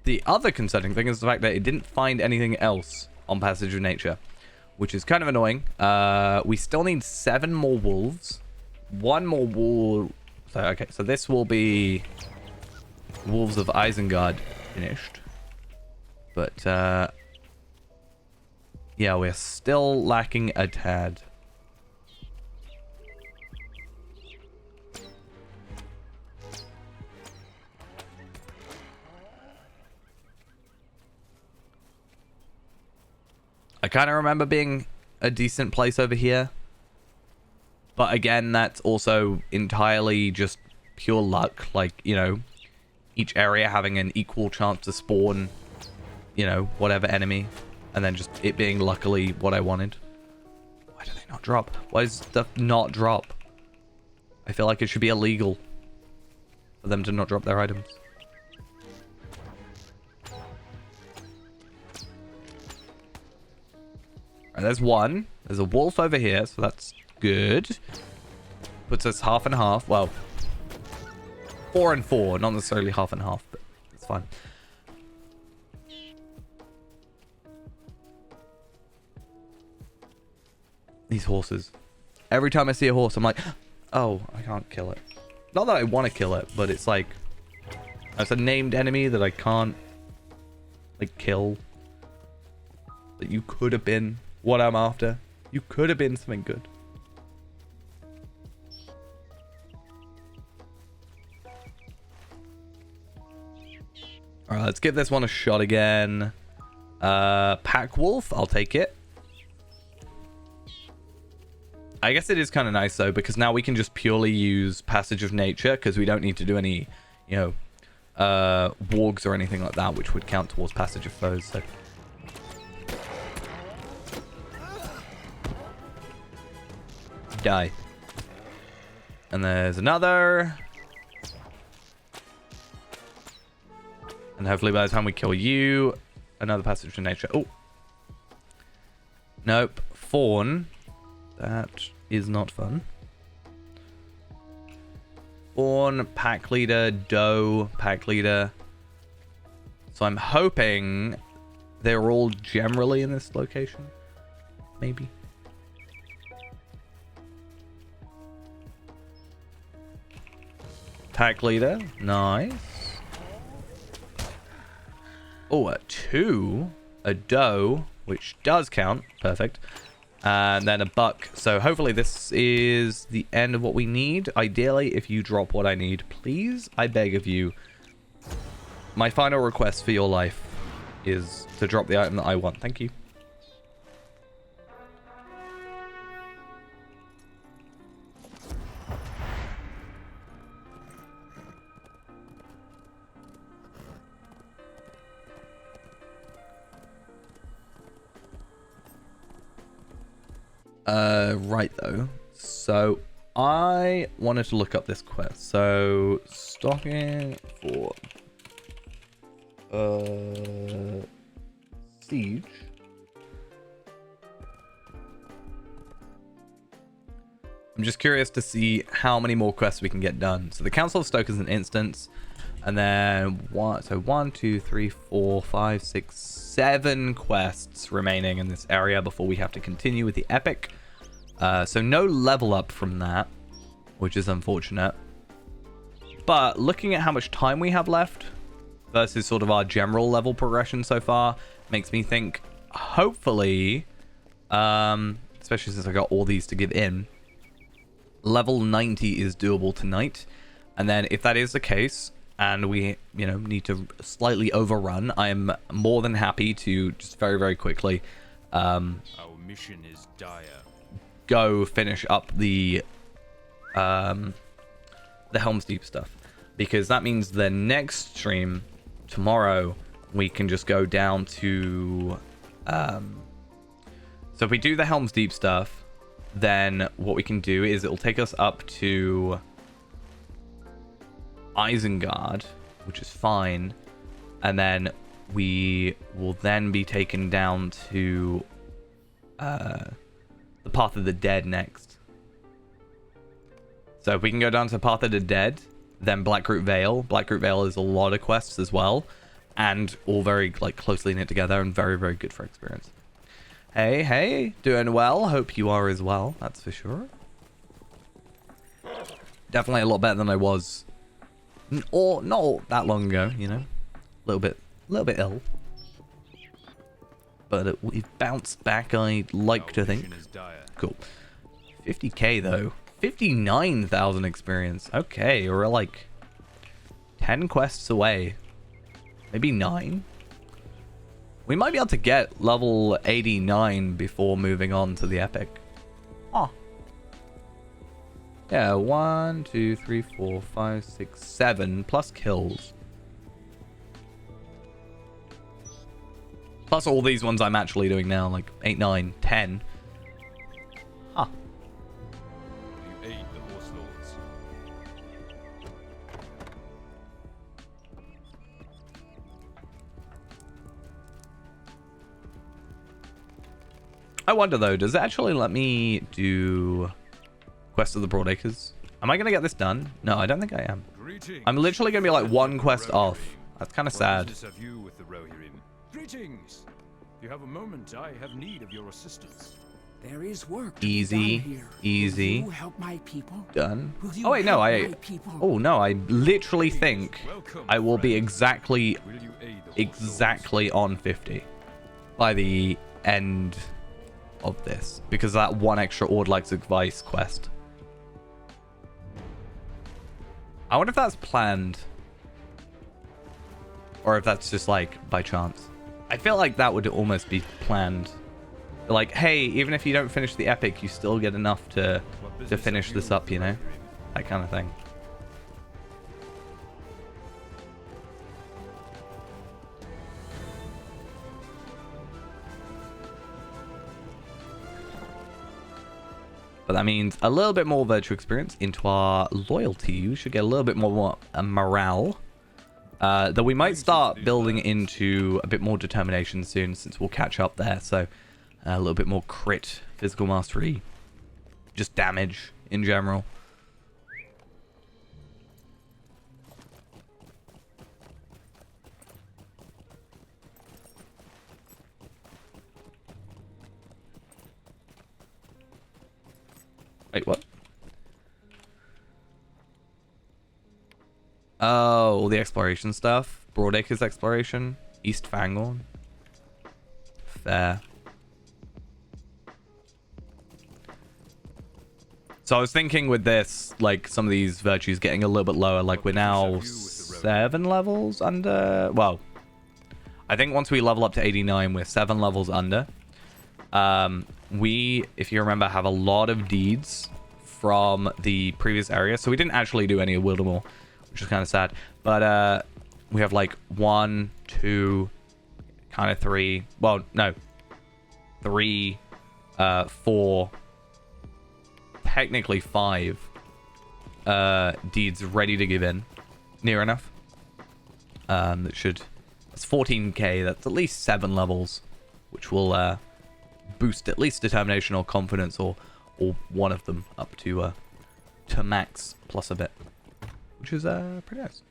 Speaker 1: the other concerning thing is the fact that it didn't find anything else on Passage of Nature, which is kind of annoying. We still need 7 more wolves. 1 more wolf. So, okay, so this will be Wolves of Isengard finished. But, yeah, we're still lacking a tad. I kind of remember being a decent place over here. But again, that's also entirely just pure luck. Like, you know, each area having an equal chance to spawn, you know, whatever enemy. And then just it being luckily what I wanted. Why do they not drop? Why does stuff not drop? I feel like it should be illegal for them to not drop their items. Alright, there's 1. There's a wolf over here, so that's good. Puts us half and half. Well, 4 and 4, not necessarily half and half, but it's fine. These horses. Every time I see a horse, I'm like, oh, I can't kill it. Not that I want to kill it, but it's like, it's a named enemy that I can't, like, kill. That you could have been what I'm after. You could have been something good. Alright, let's give this one a shot again. Pack Wolf, I'll take it. I guess it is kind of nice, though, because now we can just purely use Passage of Nature, because we don't need to do any, you know, wargs or anything like that, which would count towards Passage of Foes, so... Die. And there's another. And hopefully by the time we kill you, another Passage of Nature. Oh. Nope. Fawn. That is not fun. Fawn, pack leader, doe, pack leader. So I'm hoping they're all generally in this location. Maybe. Pack leader. Nice. Oh, a 2. A doe, which does count. Perfect. And then a buck. So hopefully this is the end of what we need. Ideally, if you drop what I need, please, I beg of you. My final request for your life is to drop the item that I want. Thank you. Right though. So I wanted to look up this quest. So stocking for siege. I'm just curious to see how many more quests we can get done. So the Council of Stoke is an instance, and then one, two, three, 4, 5, 6, 7 quests remaining in this area before we have to continue with the epic. So no level up from that, which is unfortunate. But looking at how much time we have left versus sort of our general level progression so far makes me think, hopefully, especially since I got all these to give in, level 90 is doable tonight. And then if that is the case, and we, need to slightly overrun, I'm more than happy to just very, very quickly
Speaker 2: Our mission is dire.
Speaker 1: Go finish up the Helm's Deep stuff, because that means the next stream tomorrow we can just go down to so if we do the Helm's Deep stuff, then what we can do is it'll take us up to Isengard, which is fine, and then we will then be taken down to the Path of the Dead next. So if we can go down to Path of the Dead, then Blackroot Vale. Blackroot Vale is a lot of quests as well, and all very closely knit together and very, very good for experience. Hey, doing well. Hope you are as well. That's for sure. Definitely a lot better than I was, or not that long ago. A little bit ill, but we've bounced back. I'd like to think. Cool. 50k though. 59,000 experience. Okay, we're like 10 quests away. Maybe 9. We might be able to get level 89 before moving on to the epic. Oh. Yeah, 1, 2, 3, 4, 5, 6, 7 plus kills. Plus all these ones I'm actually doing now, like 8, 9, 10. Huh.
Speaker 2: You aid the Horse Lords.
Speaker 1: I wonder though, does it actually let me do Quest of the Broadacres? Am I going to get this done? No, I don't think I am. I'm literally going to be like one quest off. That's kind of sad.
Speaker 2: Greetings. If you have a moment, I have need of your assistance.
Speaker 11: There is work to
Speaker 1: Easy,
Speaker 11: be done here.
Speaker 1: easy.
Speaker 11: Will you help my people?
Speaker 1: Done.
Speaker 11: Will you
Speaker 1: Oh wait, no,
Speaker 11: help my people?
Speaker 1: Oh no, I literally think I will be exactly on 50 by the end of this, because of that one extra Ordlike's Advice quest. I wonder if that's planned, or if that's just like by chance. I feel like that would almost be planned. Like, hey, even if you don't finish the epic, you still get enough to finish this up, that kind of thing. But that means a little bit more virtue experience into our loyalty. We should get a little bit more morale. Though we might start building into a bit more determination soon, since we'll catch up there. So a little bit more crit, physical mastery, just damage in general. Wait, what? Oh, all the exploration stuff. Broadacres exploration. East Fangorn. Fair. So I was thinking with this, like, some of these virtues getting a little bit lower. Like, we're now 7 levels under. Well, I think once we level up to 89, we're 7 levels under. We, if you remember, have a lot of deeds from the previous area. So we didn't actually do any of Wildermore, which is kind of sad. But we have like 1, 2, kind of 3. Well, no. 3, 4, technically 5 deeds ready to give in. Near enough. That should... It's 14k. That's at least 7 levels, which will boost at least determination or confidence, or one of them up to max plus a bit, which is pretty nice.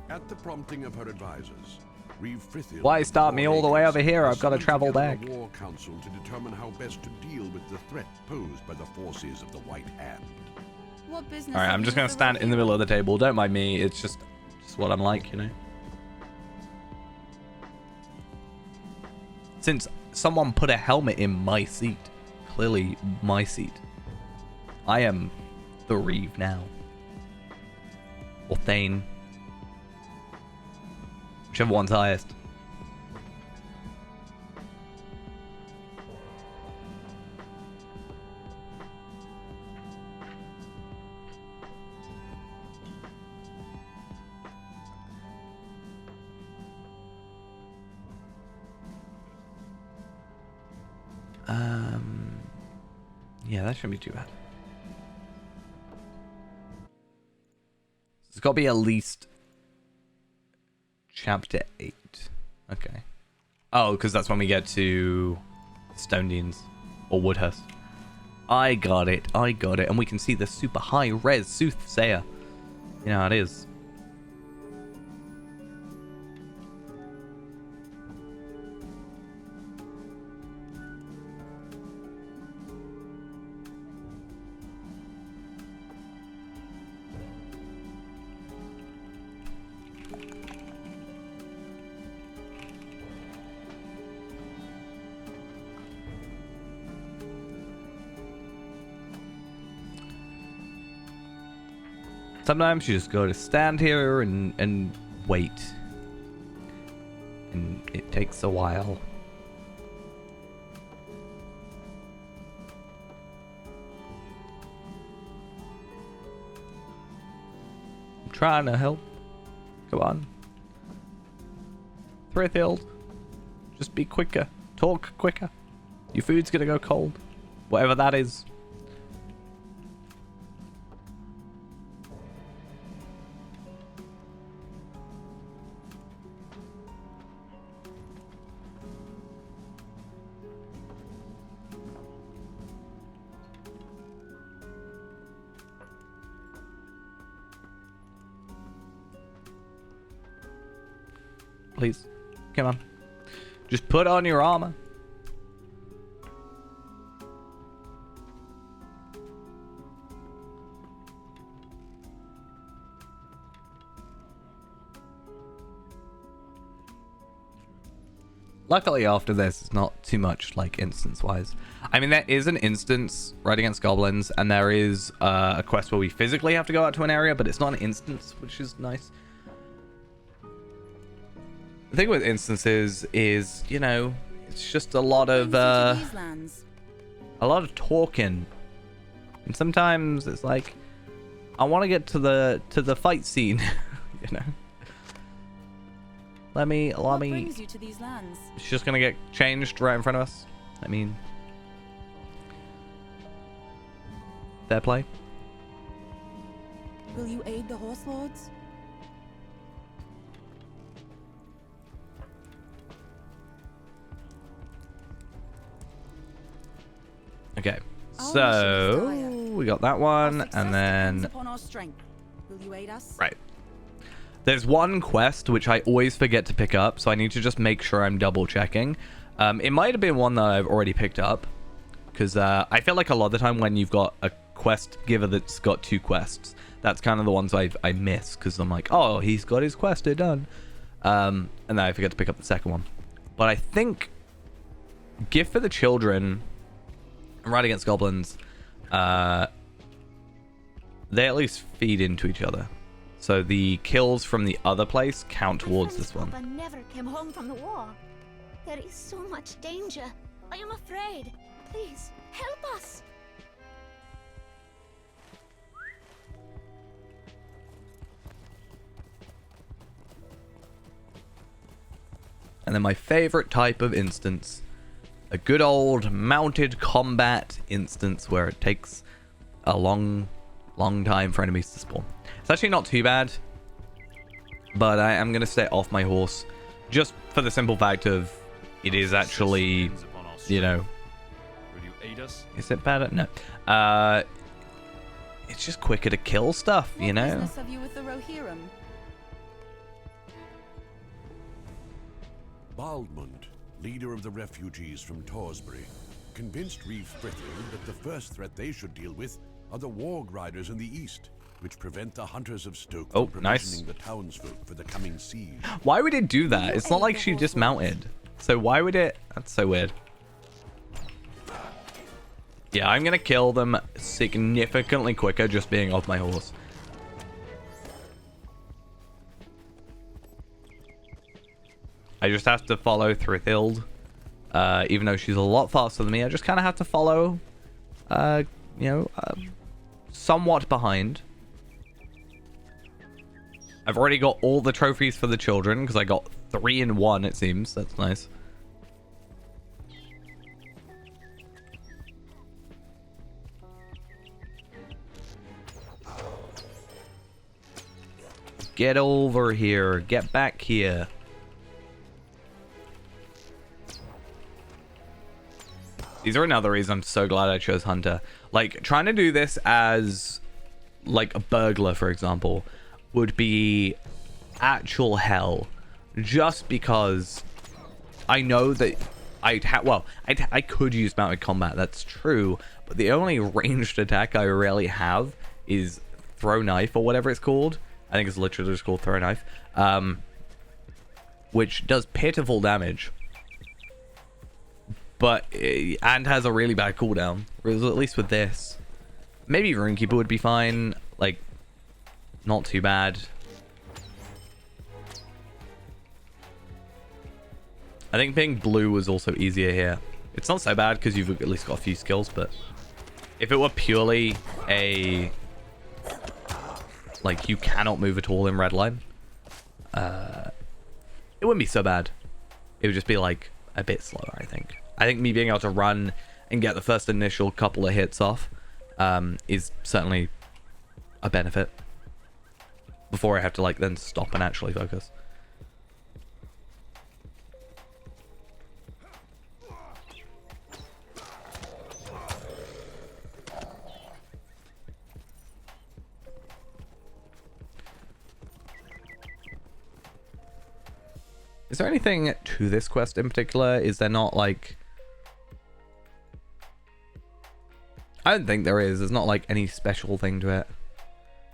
Speaker 4: At the prompting of her advisors, Reeve Frithil...
Speaker 1: Why start me all the way over here? I've got to travel back.
Speaker 4: A war council to determine how best to deal with the threat posed by the forces of the White Hand.
Speaker 10: What business?
Speaker 1: Alright, I'm just going to stand in the middle of the table. Don't mind me. It's just what I'm like, you know. Since someone put a helmet in my seat. Clearly my seat. I am the Reeve now. Or Thane. Whichever one's highest. Yeah, that shouldn't be too bad. It's got to be at least chapter 8. Okay. Oh, because that's when we get to Stonedeans or Woodhurst. I got it. And we can see the super high res Soothsayer. You know how it is. Sometimes you just go to stand here and wait. And it takes a while. I'm trying to help. Come on. Frithil. Just be quicker. Talk quicker. Your food's gonna go cold. Whatever that is. Please. Come on. Just put on your armor. Luckily after this, it's not too much like instance-wise. I mean, there is an instance right against goblins, and there is a quest where we physically have to go out to an area, but it's not an instance, which is nice. The thing with instances is, you know, it's just a lot of talking, and sometimes it's like, I want to get to the fight scene, you know. Let me.
Speaker 10: Brings you to these lands?
Speaker 1: It's just gonna get changed right in front of us. I mean, fair play.
Speaker 10: Will you aid the horse lords?
Speaker 1: Okay, so we got that one, and then
Speaker 10: upon our strength. Will you aid us?
Speaker 1: Right. There's one quest which I always forget to pick up, so I need to just make sure I'm double checking. It might have been one that I've already picked up, because I feel like a lot of the time when you've got a quest giver that's got 2 quests, that's kind of the ones I miss, because I'm like, oh, he's got his quest, they're done. And then I forget to pick up the second one. But I think Gift for the Children and Ride Against Goblins, they at least feed into each other. So the kills from the other place count towards this one.
Speaker 12: Papa never came home from the war. There is so much danger. I am afraid. Please, help us.
Speaker 1: And then my favorite type of instance, a good old mounted combat instance where it takes a long time for enemies to spawn. It's actually not too bad, but I am going to stay off my horse just for the simple fact of it is actually, you know,
Speaker 2: Will you aid us?
Speaker 1: is it bad? No. It's just quicker to kill stuff, you know?
Speaker 10: What business have you with the Rohirrim?
Speaker 4: Baldmund, leader of the refugees from Torsbury, convinced Reeve Brithling that the first threat they should deal with are the warg riders in the east, which prevent the hunters of Stoke
Speaker 1: Oh,
Speaker 4: from
Speaker 1: nice.
Speaker 4: provisioning the townsfolk for the coming siege.
Speaker 1: Why would it do that? It's not like she dismounted. So why would it? That's so weird. Yeah, I'm going to kill them significantly quicker just being off my horse. I just have to follow Thrithild. Even though she's a lot faster than me, I just kind of have to follow, somewhat behind. I've already got all the trophies for the children because I got 3 in 1, it seems. That's nice. Get over here. Get back here. These are another reason I'm so glad I chose Hunter. Like, trying to do this as, like, a burglar, for example, would be actual hell. Just because I know that I could use mounted combat, that's true. But the only ranged attack I really have is throw knife, or whatever it's called. I think it's literally just called throw knife. Which does pitiful damage. But, and has a really bad cooldown. Whereas at least with this. Maybe Runekeeper would be fine. Like, not too bad. I think being blue was also easier here. It's not so bad because you've at least got a few skills, but if it were purely a, like, you cannot move at all in redline, it wouldn't be so bad. It would just be, like, a bit slower, I think. I think me being able to run and get the first initial couple of hits off is certainly a benefit before I have to, like, then stop and actually focus. Is there anything to this quest in particular? Is there not, like... I don't think there is. There's not, like, any special thing to it.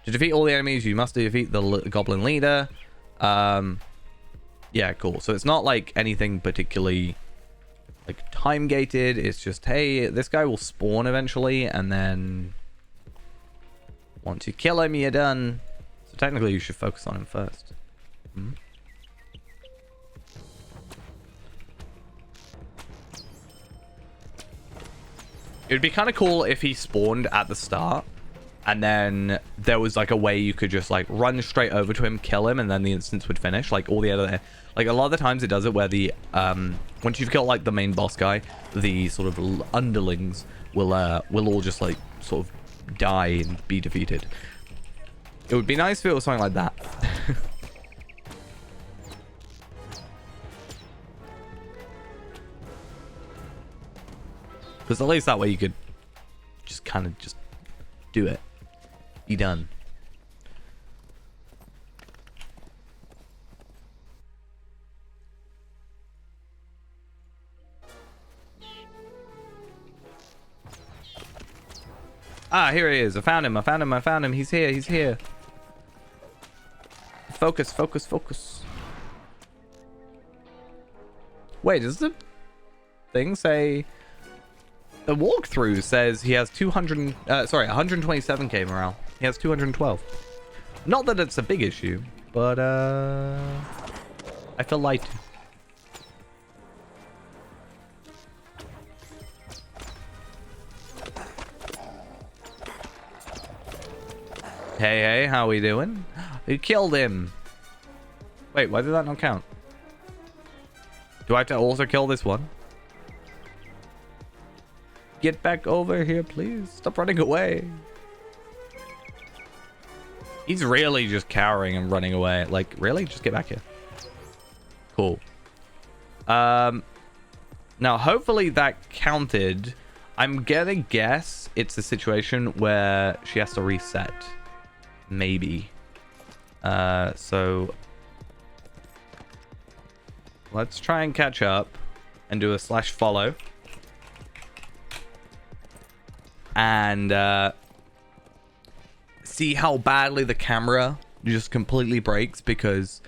Speaker 1: To defeat all the enemies, you must defeat the goblin leader. Yeah, cool. So it's not, like, anything particularly, like, time-gated. It's just, hey, this guy will spawn eventually, and then once you kill him, you're done. So technically, you should focus on him first. Hmm? It would be kind of cool if he spawned at the start and then there was like a way you could just like run straight over to him, kill him, and then the instance would finish. Like all the other, like a lot of the times it does it where the once you've killed like the main boss guy, the sort of underlings will all just like sort of die and be defeated. It would be nice if it was something like that. Because at least that way you could just kind of just do it. Be done. Ah, here he is. I found him. I found him. I found him. He's here. He's here. Focus, focus, focus. Wait, does the thing say... The walkthrough says he has 127k morale. He has 212. Not that it's a big issue, but I feel light. Hey, hey, how we doing? You killed him. Wait, why did that not count? Do I have to also kill this one? Get back over here, please. Stop running away. He's really just cowering and running away. Like, really? Just get back here. Cool. Now, hopefully that counted. I'm gonna guess it's a situation where she has to reset. Maybe. So let's try and catch up and do a /follow. And see how badly the camera just completely breaks because...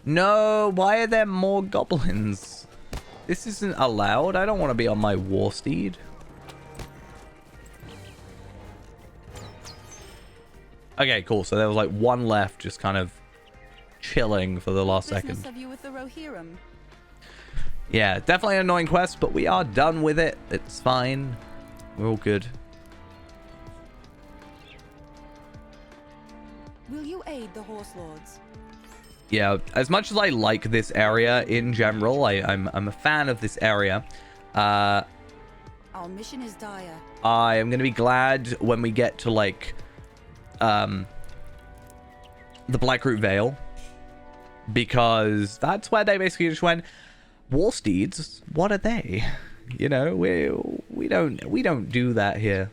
Speaker 1: No, why are there more goblins? This isn't allowed. I don't want to be on my war steed. Okay, cool. So there was like one left just kind of chilling for the last second.
Speaker 10: Have you with the Rohirrim?
Speaker 1: Yeah, definitely an annoying quest, but we are done with it. It's fine. We're all good.
Speaker 10: Will you aid the Horse Lords?
Speaker 1: Yeah, as much as I like this area in general, I'm a fan of this area.
Speaker 10: Our mission is dire.
Speaker 1: I am going to be glad when we get to like the Blackroot Vale, because that's where they basically just went, war steeds, what are they? You know, we don't do that here.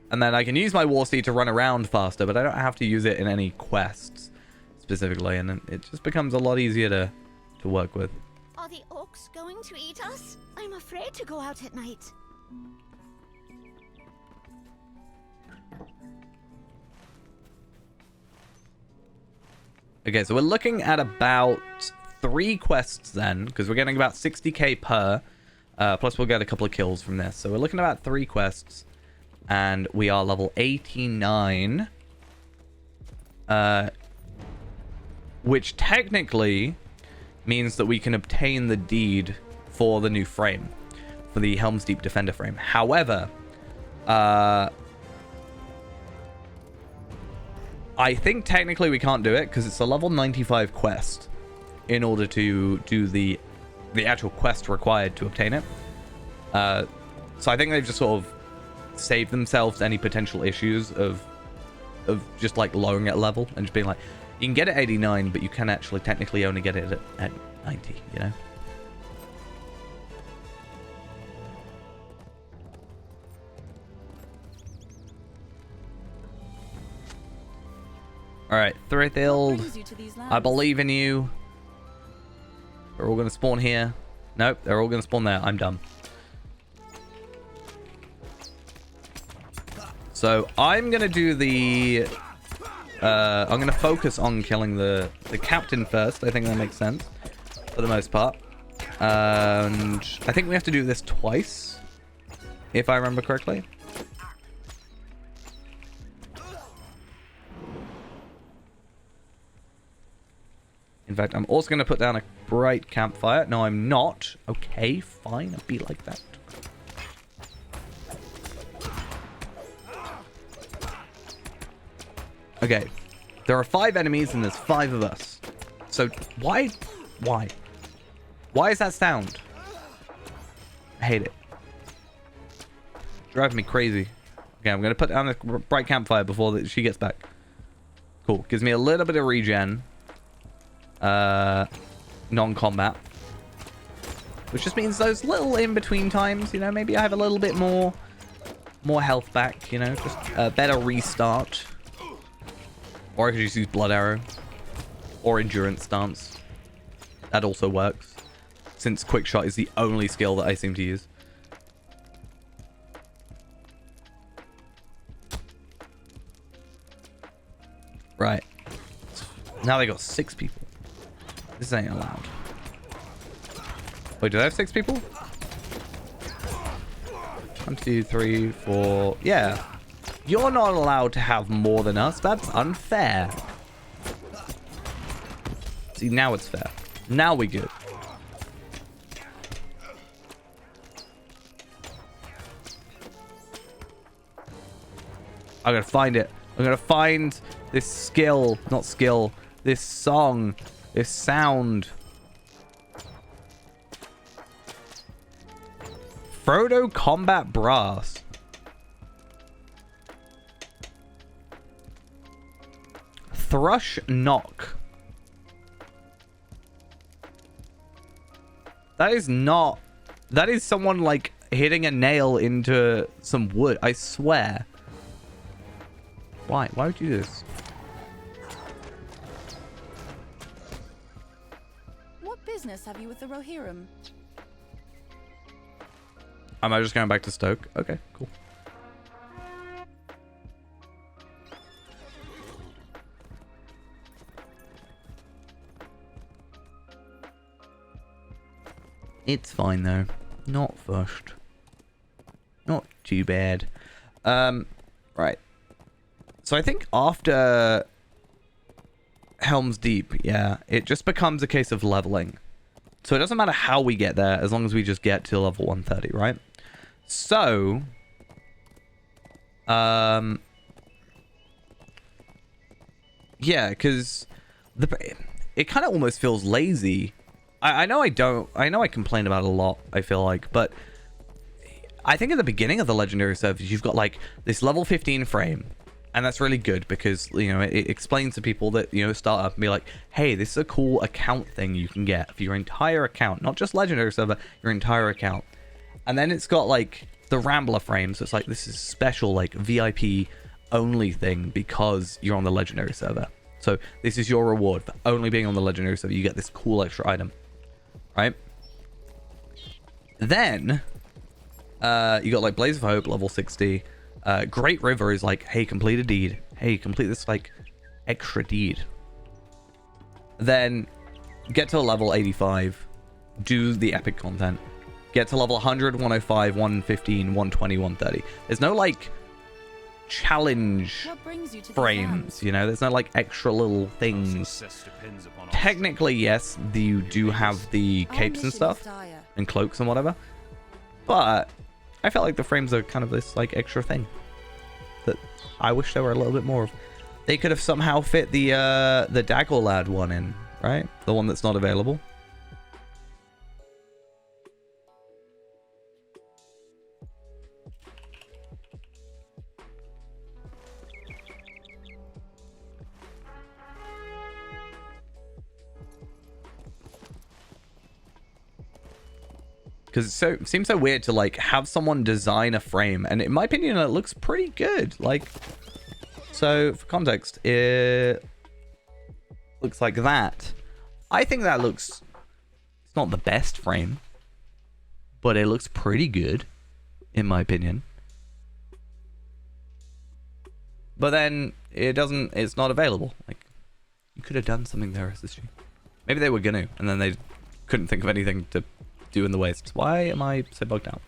Speaker 1: And then I can use my war steed to run around faster, but I don't have to use it in any quests specifically, and then it just becomes a lot easier to work with.
Speaker 12: Are the orcs going to eat us? I'm afraid to go out at night.
Speaker 1: Okay, so we're looking at about 3 quests then, because we're getting about 60k per. Plus we'll get a couple of kills from this. So we're looking at about 3 quests. And we are level 89. Which technically means that we can obtain the deed for the new frame. For the Helm's Deep Defender frame. However, I think technically we can't do it because it's a level 95 quest in order to do the actual quest required to obtain it. So I think they've just sort of saved themselves any potential issues of just like lowering it a level and just being like, you can get it at 89, but you can actually technically only get it at 90, you know? Alright, Thrithild, I believe in you. They're all going to spawn here. Nope, they're all going to spawn there. I'm done. So I'm going to do the... I'm going to focus on killing the captain first. I think that makes sense for the most part. And I think we have to do this twice, if I remember correctly. In fact, I'm also going to put down a bright campfire. No, I'm not. Okay, fine. I'll be like that. Okay. There are 5 enemies and there's 5 of us. So, why? Why? Why is that sound? I hate it. Driving me crazy. Okay, I'm going to put down a bright campfire before she gets back. Cool. Gives me a little bit of regen. Non-combat, which just means those little in-between times, you know, maybe I have a little bit more health back, you know, just a better restart, or I could just use blood arrow or endurance stance. That also works. since quick shot is the only skill that I seem to use. Right. Now they got 6 people. This ain't allowed. Wait, do they have 6 people? 1, 2, 3, 4. Yeah. You're not allowed to have more than us. That's unfair. See, now it's fair. Now we good. I gotta find it. I'm gonna find this skill, not skill, this song, this sound. Frodo Combat Brass. Thrush Knock. That is not... That is someone, like, hitting a nail into some wood. I swear. Why? Why would you do this?
Speaker 10: What business have you with the Rohirrim?
Speaker 1: Am I just going back to Stoke? Okay, cool. It's fine though. Not fushed. Not too bad. Right. So I think after Helm's Deep, yeah, it just becomes a case of leveling. So it doesn't matter how we get there as long as we just get to level 130, right? So yeah, because it kind of almost feels lazy. I know I complain about it a lot, I feel like, but I think at the beginning of the Legendary servers, you've got like this level 15 frame, and that's really good because, you know, it explains to people that, you know, start up and be like, hey, this is a cool account thing you can get for your entire account, not just Legendary server, your entire account. And then it's got like the Rambler frame, so it's like this is special, like VIP only thing because you're on the Legendary server. So this is your reward for only being on the Legendary server. You get this cool extra item, right? Then you got like Blaze of Hope, level 60. Great River is like, hey, complete a deed. Hey, complete this like extra deed. Then get to level 85. Do the epic content. Get to level 100, 105, 115, 120, 130. There's no like challenge frames, you know, there's no like extra little things. Technically, yes, you do have the capes and stuff and cloaks and whatever, but I felt like the frames are kind of this like extra thing that I wish there were a little bit more of. They could have somehow fit the Dagorlad one in, right? The one that's not available. Because it seems so weird to like have someone design a frame, and in my opinion it looks pretty good. Like, so for context, it looks like that. I think that looks, it's not the best frame, but it looks pretty good in my opinion. But then it's not available. Like, you could have done something there, SSG. Maybe they were gonna, and then they couldn't think of anything to do in the wastes. Why am I so bugged out?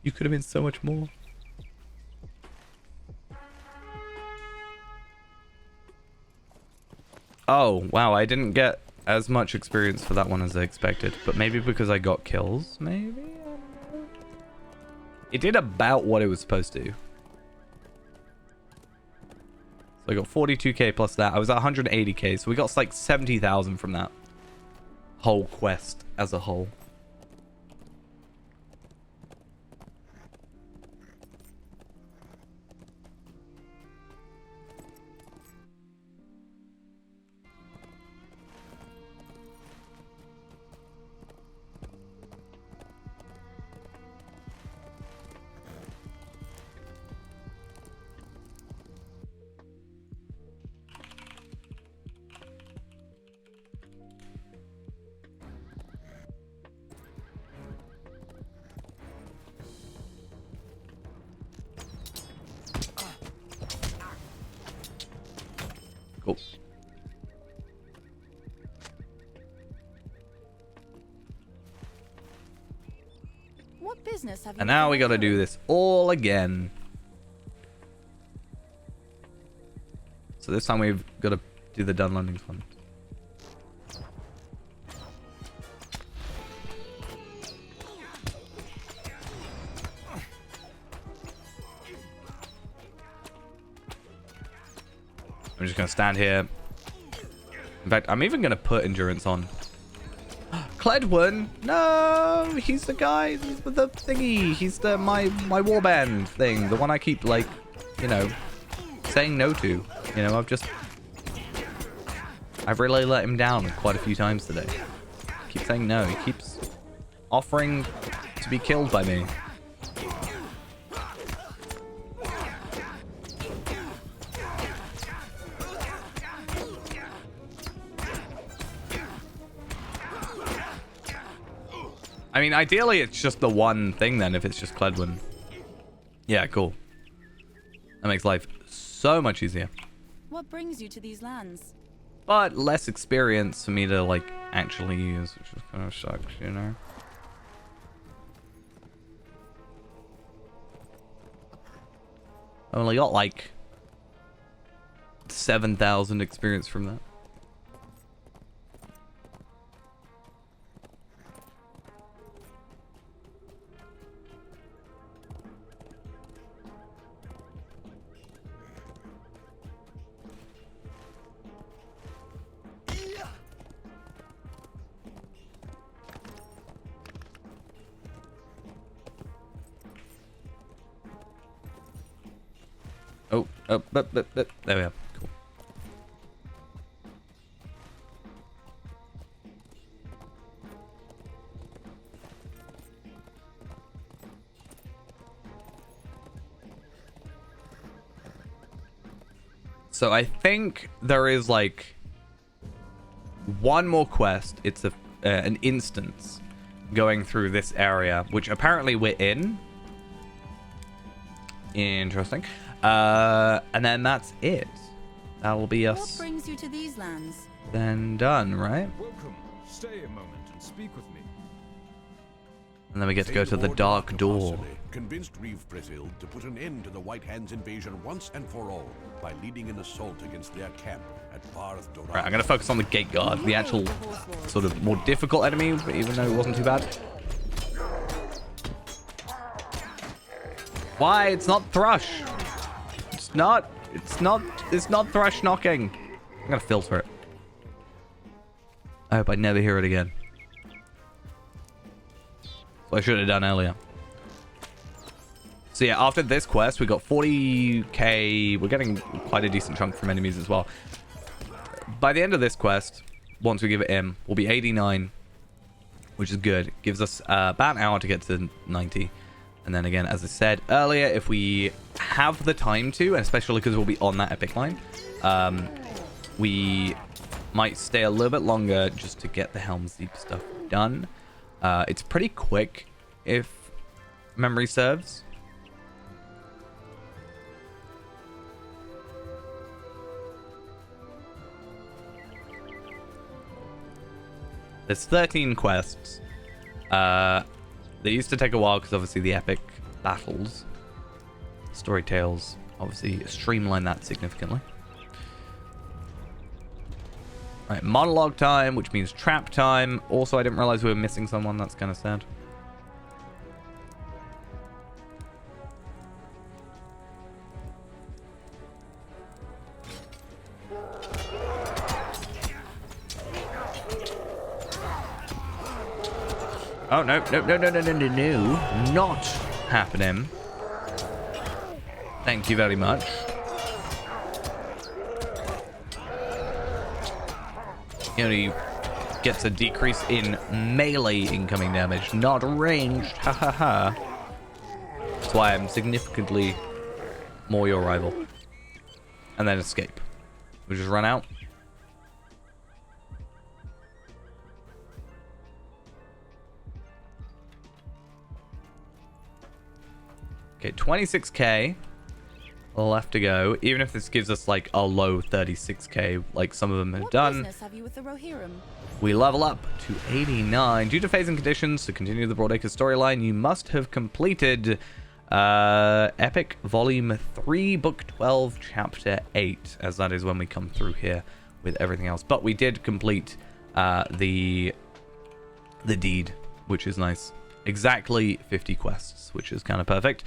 Speaker 1: You could have been so much more. Oh, wow, I didn't get as much experience for that one as I expected, but maybe because I got kills, maybe? I don't know. It did about what it was supposed to. So I got 42k plus that. I was at 180k, so we got like 70,000 from that whole quest as a whole.
Speaker 10: What business have you?
Speaker 1: And now we gotta do this all again. So this time we've got to do the done landings one. I'm just gonna stand here. In fact, I'm even gonna put endurance on. Cledwin? No, he's the guy with the thingy. He's the my warband thing, the one I keep like, you know, saying no to. You know, I've really let him down quite a few times today. I keep saying no. He keeps offering to be killed by me. I mean, ideally, it's just the one thing then, if it's just Cledwin. Yeah, cool. That makes life so much easier.
Speaker 10: What brings you to these lands?
Speaker 1: But less experience for me to, like, actually use, which is kind of sucks, you know? I only got, like, 7,000 experience from that. But there we are. Cool. So I think there is like one more quest. It's an instance going through this area, which apparently we're in. Interesting. And then that's it. That'll be us.
Speaker 10: What brings you to these lands?
Speaker 1: Then done, right?
Speaker 2: Welcome. Stay a moment and speak with me.
Speaker 1: And then we get to go to the Dark Door.
Speaker 4: Convinced Reeve Brithil to put an end to the White Hand's invasion once and for all by leading an assault against their camp at Barth Doran.
Speaker 1: Right, I'm going to focus on the Gate Guard, the actual sort of more difficult enemy, even though it wasn't too bad. Why? It's not Thrush. It's not Thrush knocking. I'm gonna filter it. I hope I never hear it again. So I should have done earlier. So yeah, after this quest, we got 40k. We're getting quite a decent chunk from enemies as well. By the end of this quest, once we give it in, we'll be 89, which is good. Gives us about an hour to get to 90. And then again, as I said earlier, if we have the time to, and especially because we'll be on that epic line, we might stay a little bit longer just to get the Helm's Deep stuff done. It's pretty quick, if memory serves. There's 13 quests. They used to take a while because obviously the epic battles, story tales, obviously streamline that significantly. Right, monologue time, which means trap time. Also, I didn't realize we were missing someone. That's kind of sad. Oh, no. Not happening. Thank you very much. He only gets a decrease in melee incoming damage, not ranged. Ha ha ha. That's why I'm significantly more your rival. And then escape. We just run out. Okay, 26k. left to go. Even if this gives us like a low 36k, like some of them have
Speaker 10: What
Speaker 1: done.
Speaker 10: business have you with the Rohirrim?
Speaker 1: We level up to 89. Due to phasing conditions, to continue the Broadacre storyline, you must have completed Epic Volume 3, Book 12, Chapter 8, as that is when we come through here with everything else. But we did complete the deed, which is nice. Exactly 50 quests, which is kind of perfect.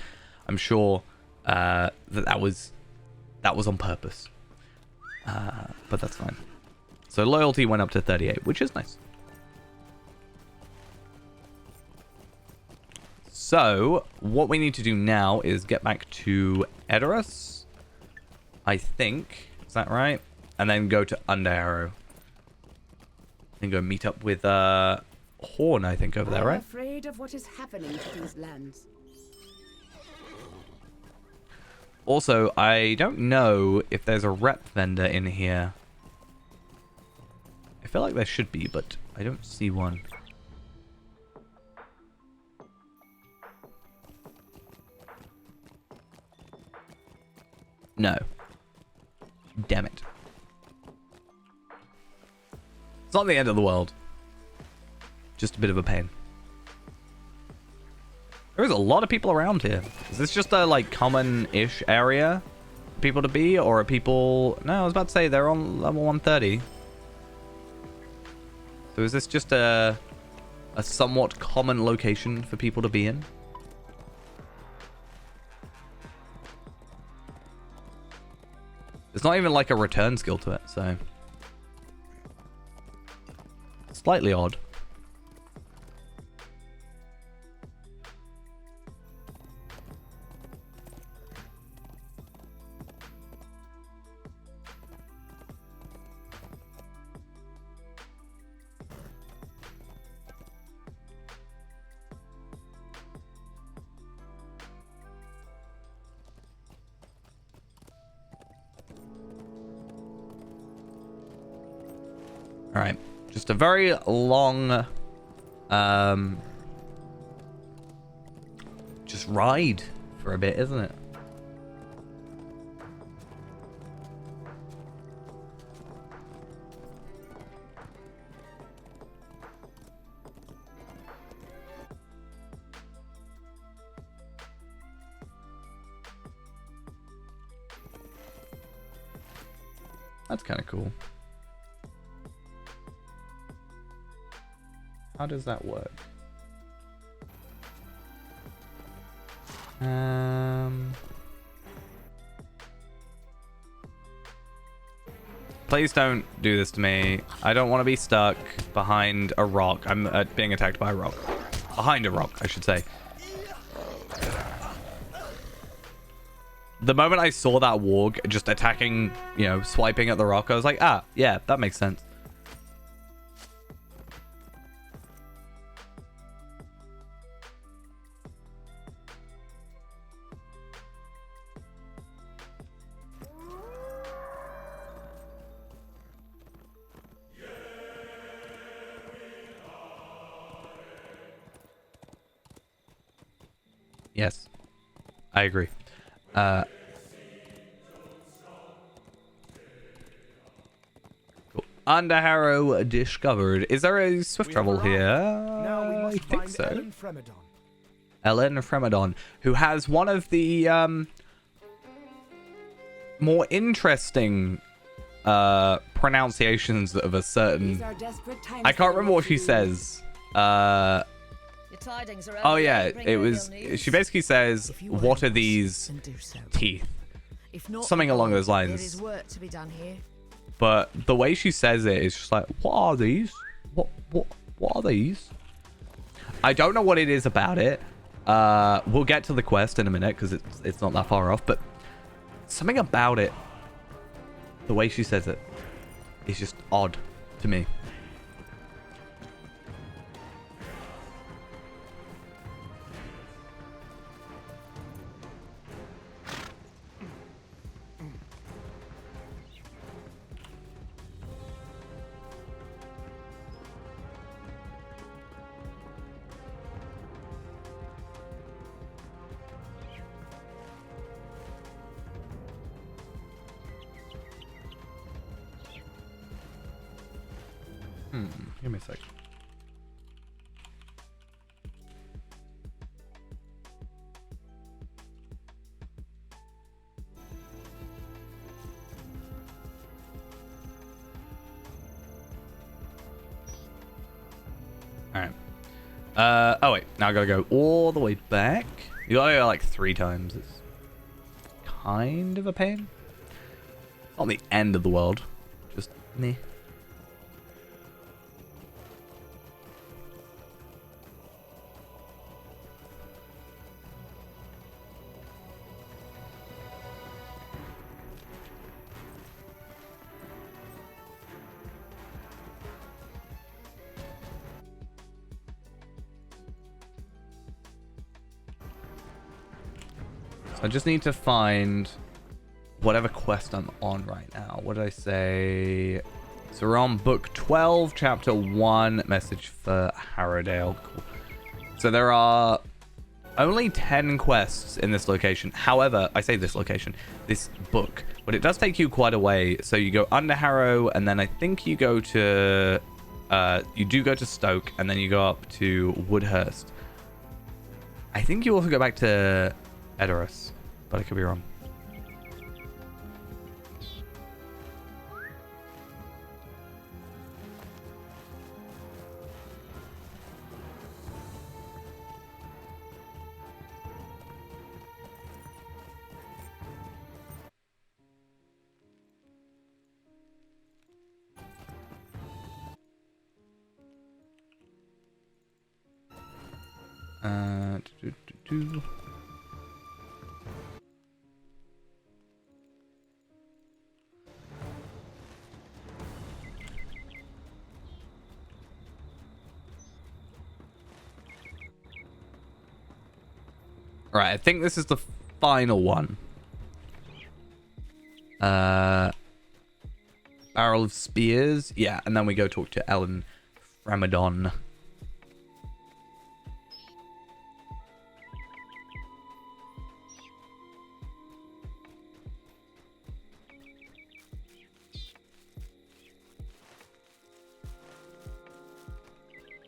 Speaker 1: I'm sure that was on purpose, but that's fine. So loyalty went up to 38, which is nice. So what we need to do now is get back to Edoras, I think. Is that right? And then go to Underarrow. And go meet up with Horn, I think, over there, right?
Speaker 8: I'm afraid of what is happening to these lands.
Speaker 1: Also, I don't know if there's a rep vendor in here. I feel like there should be, but I don't see one. No. Damn it. It's not the end of the world. Just a bit of a pain. There is a lot of people around here. Is this just a, like, common-ish area for people to be? Or are people... No, I was about to say they're on level 130. So is this just a somewhat common location for people to be in? There's not even, like, a return skill to it, so... Slightly odd. All right, just a very long, just ride for a bit, isn't it? That's kind of cool. How does that work? Please don't do this to me. I don't want to be stuck behind a rock. I'm being attacked by a rock. Behind a rock, I should say. The moment I saw that warg just attacking, you know, swiping at the rock, I was like, ah, yeah, that makes sense. Yes, I agree. Cool. Underharrow discovered. Is there a swift travel here?
Speaker 3: Now we must
Speaker 1: I think
Speaker 3: find
Speaker 1: so.
Speaker 3: Ellen Fremedon.
Speaker 1: Ellen Fremedon, who has one of the more interesting pronunciations of a certain... I can't remember what she says. Oh yeah, it was... She basically says, what are these teeth? Something along those lines. But the way she says it is just like, what are these? What are these? I don't know what it is about it. We'll get to the quest in a minute because it's not that far off, but something about it, the way she says it, is just odd to me. Give me a sec. Alright. Oh wait, now I gotta go all the way back. You gotta go like 3 times. It's kind of a pain. It's not the end of the world. Just meh. So I just need to find whatever quest I'm on right now. What did I say? So we're on book 12, chapter 1, message for Harrowdale. Cool. So there are only 10 quests in this location. However, I say this location, this book, but it does take you quite a way. So you go under Harrow, and then I think you go to, you do go to Stoke, and then you go up to Woodhurst. I think you also go back to Edoras, but I could be wrong. Right, I think this is the final one. Barrel of Spears. Yeah, and then we go talk to Ellen Framadon.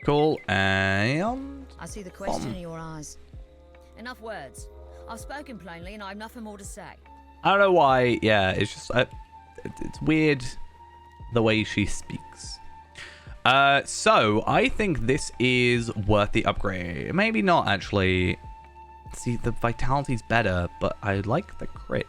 Speaker 1: Cool, and...
Speaker 13: I see the question in your eyes. Enough words. I've spoken plainly and I have nothing more to say.
Speaker 1: I don't know why. Yeah, it's just... it's weird the way she speaks. So, I think this is worth the upgrade. Maybe not, actually. See, the vitality's better, but I like the crit.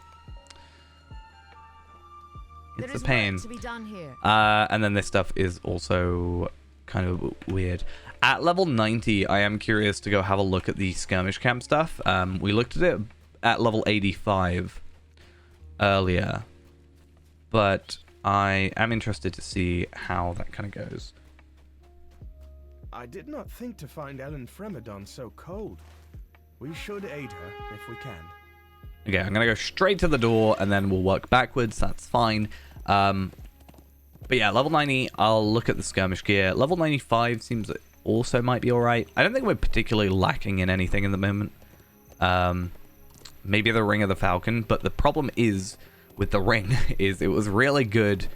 Speaker 1: It's a pain.
Speaker 13: To be done here.
Speaker 1: And then this stuff is also kind of weird. At level 90, I am curious to go have a look at the skirmish camp stuff. We looked at it at level 85 earlier, but I am interested to see how that kind of goes.
Speaker 3: I did not think to find Ellen Fremadon so cold. We should aid her if we can.
Speaker 1: Okay, I'm gonna go straight to the door and then we'll work backwards. That's fine. But yeah, level 90, I'll look at the skirmish gear. Level 95 seems it also might be alright. I don't think we're particularly lacking in anything in the moment. Maybe the Ring of the Falcon, but the problem is with the ring is it was really good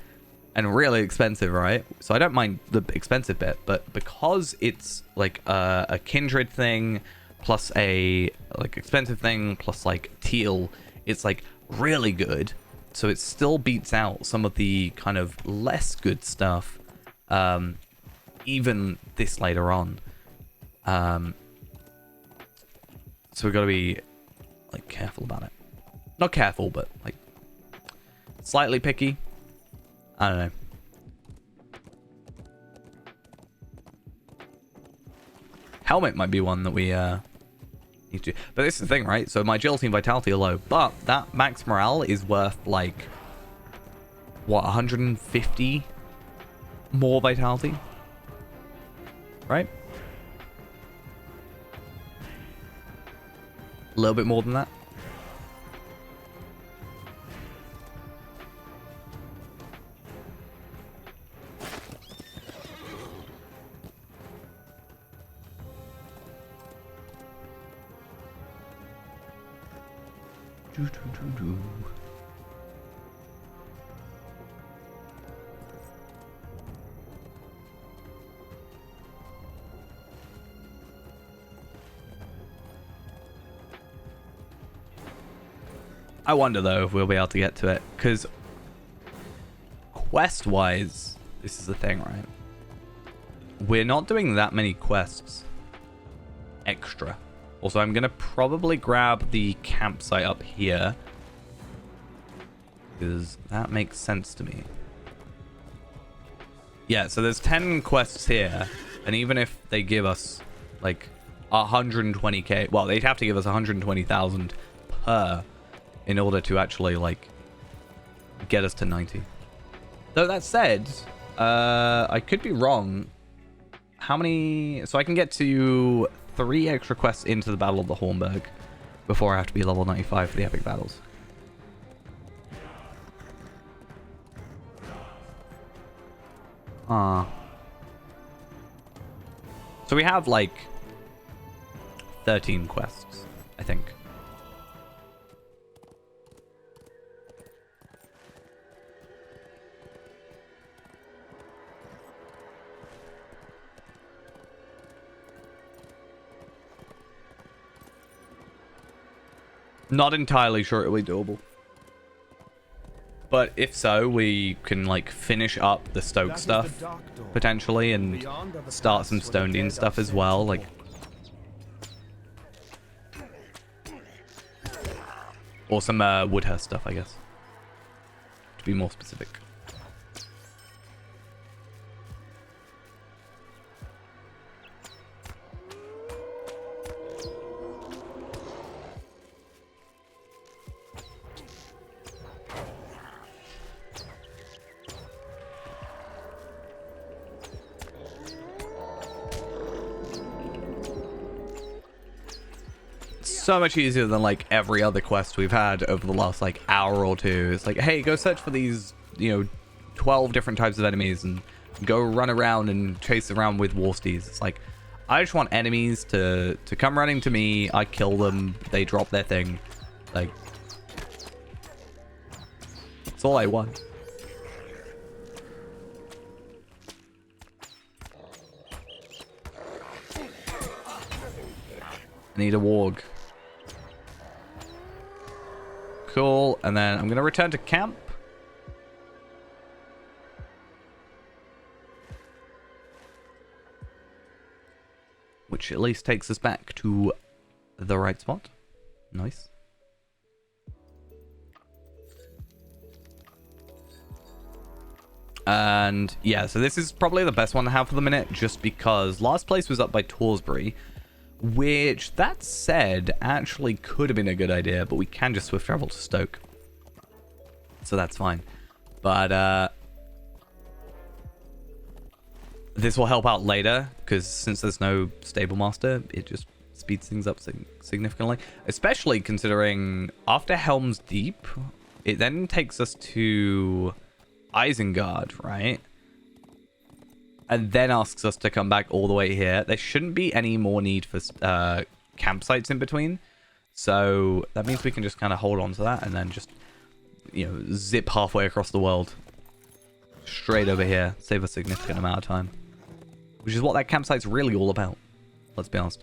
Speaker 1: and really expensive, right? So I don't mind the expensive bit, but because it's like a kindred thing plus a like expensive thing plus like teal, it's like really good. So it still beats out some of the kind of less good stuff, even this later on. So we've got to be like careful about it. Not careful, but like slightly picky. I don't know. Helmet might be one that we need to. But this is the thing, right? So my agility and vitality are low, but that max morale is worth like what, 150 more vitality, right? A little bit more than that. I wonder, though, if we'll be able to get to it. Because quest-wise, this is the thing, right? We're not doing that many quests extra. Also, I'm going to probably grab the campsite up here. Because that makes sense to me. Yeah, so there's 10 quests here. And even if they give us, like, 120k... Well, they'd have to give us 120,000 per in order to actually, like, get us to 90. Though that said, I could be wrong. How many... So I can get to 3 extra quests into the Battle of the Hornburg before I have to be level 95 for the epic battles. So we have, like, 13 quests, I think. Not entirely sure it'll be doable. But if so, we can, like, finish up the Stoke stuff, potentially, and start some Stone Dean stuff as well, like... Or some Woodhurst stuff, I guess. To be more specific. So much easier than like every other quest we've had over the last like hour or two. It's like, hey, go search for these, 12 different types of enemies and go run around and chase around with Warsteeds. It's like, I just want enemies to come running to me. I kill them. They drop their thing. Like, that's all I want. I need a warg. Cool, and then I'm going to return to camp. Which at least takes us back to the right spot. Nice. And yeah, so this is probably the best one to have for the minute, just because last place was up by Torsbury. Which, that said, actually could have been a good idea, but we can just swift travel to Stoke. So that's fine. But, this will help out later, because since there's no stable master, it just speeds things up significantly. Especially considering after Helm's Deep, it then takes us to Isengard, right? And then asks us to come back all the way here. There shouldn't be any more need for campsites in between. So that means we can just kind of hold on to that and then just, zip halfway across the world. Straight over here. Save a significant amount of time. Which is what that campsite's really all about. Let's be honest.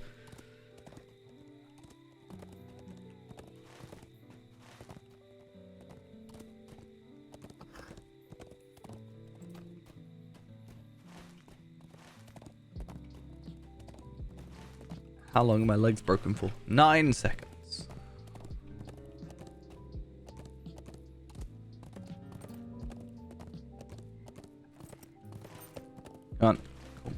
Speaker 1: How long are my legs broken for? 9 seconds. Come on. Cool.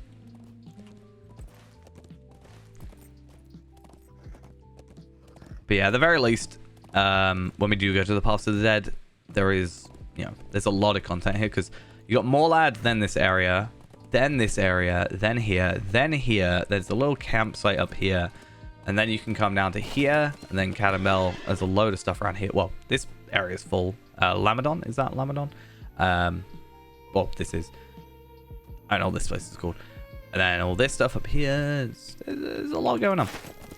Speaker 1: But yeah, at the very least, when we do go to the Paths of the Dead, there is, there's a lot of content here, because you got Morlad, then this area, then this area, then here, then here. There's a little campsite up here. And then you can come down to here, and then Catamel. There's a load of stuff around here. Well, this area is full. Lamadon? Is that Lamadon? Well, this is. I don't know what this place is called. And then all this stuff up here. There's a lot going on.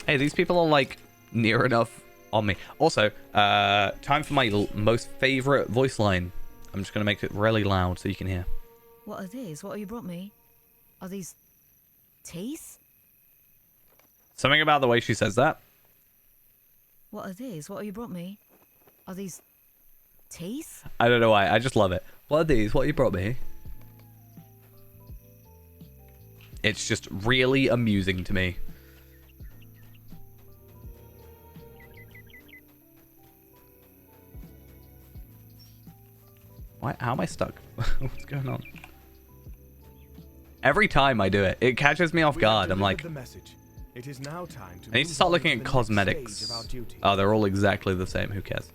Speaker 1: Hey, these people are, like, near enough on me. Also, time for my most favorite voice line. I'm just going to make it really loud so you can hear.
Speaker 13: What are these? What have you brought me? Are these teeth?
Speaker 1: Something about the way she says that.
Speaker 13: What are these? What have you brought me? Are these teeth?
Speaker 1: I don't know why. I just love it. What are these? What you brought me? It's just really amusing to me. Why? How am I stuck? What's going on? Every time I do it, it catches me off guard. I'm like,
Speaker 3: The message. It is now time to
Speaker 1: I need to start looking at cosmetics. Oh, they're all exactly the same. Who cares?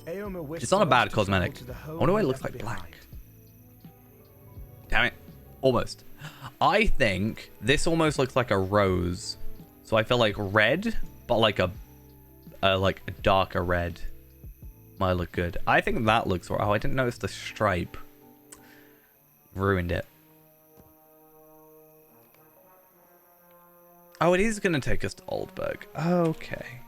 Speaker 1: It's not a bad cosmetic. I wonder why it looks like black. Damn it. Almost. I think this almost looks like a rose. So I feel like red, but like a darker red might look good. I think that looks right. Oh, I didn't notice the stripe. Ruined it. Oh, it is going to take us to Oldburg. Okay.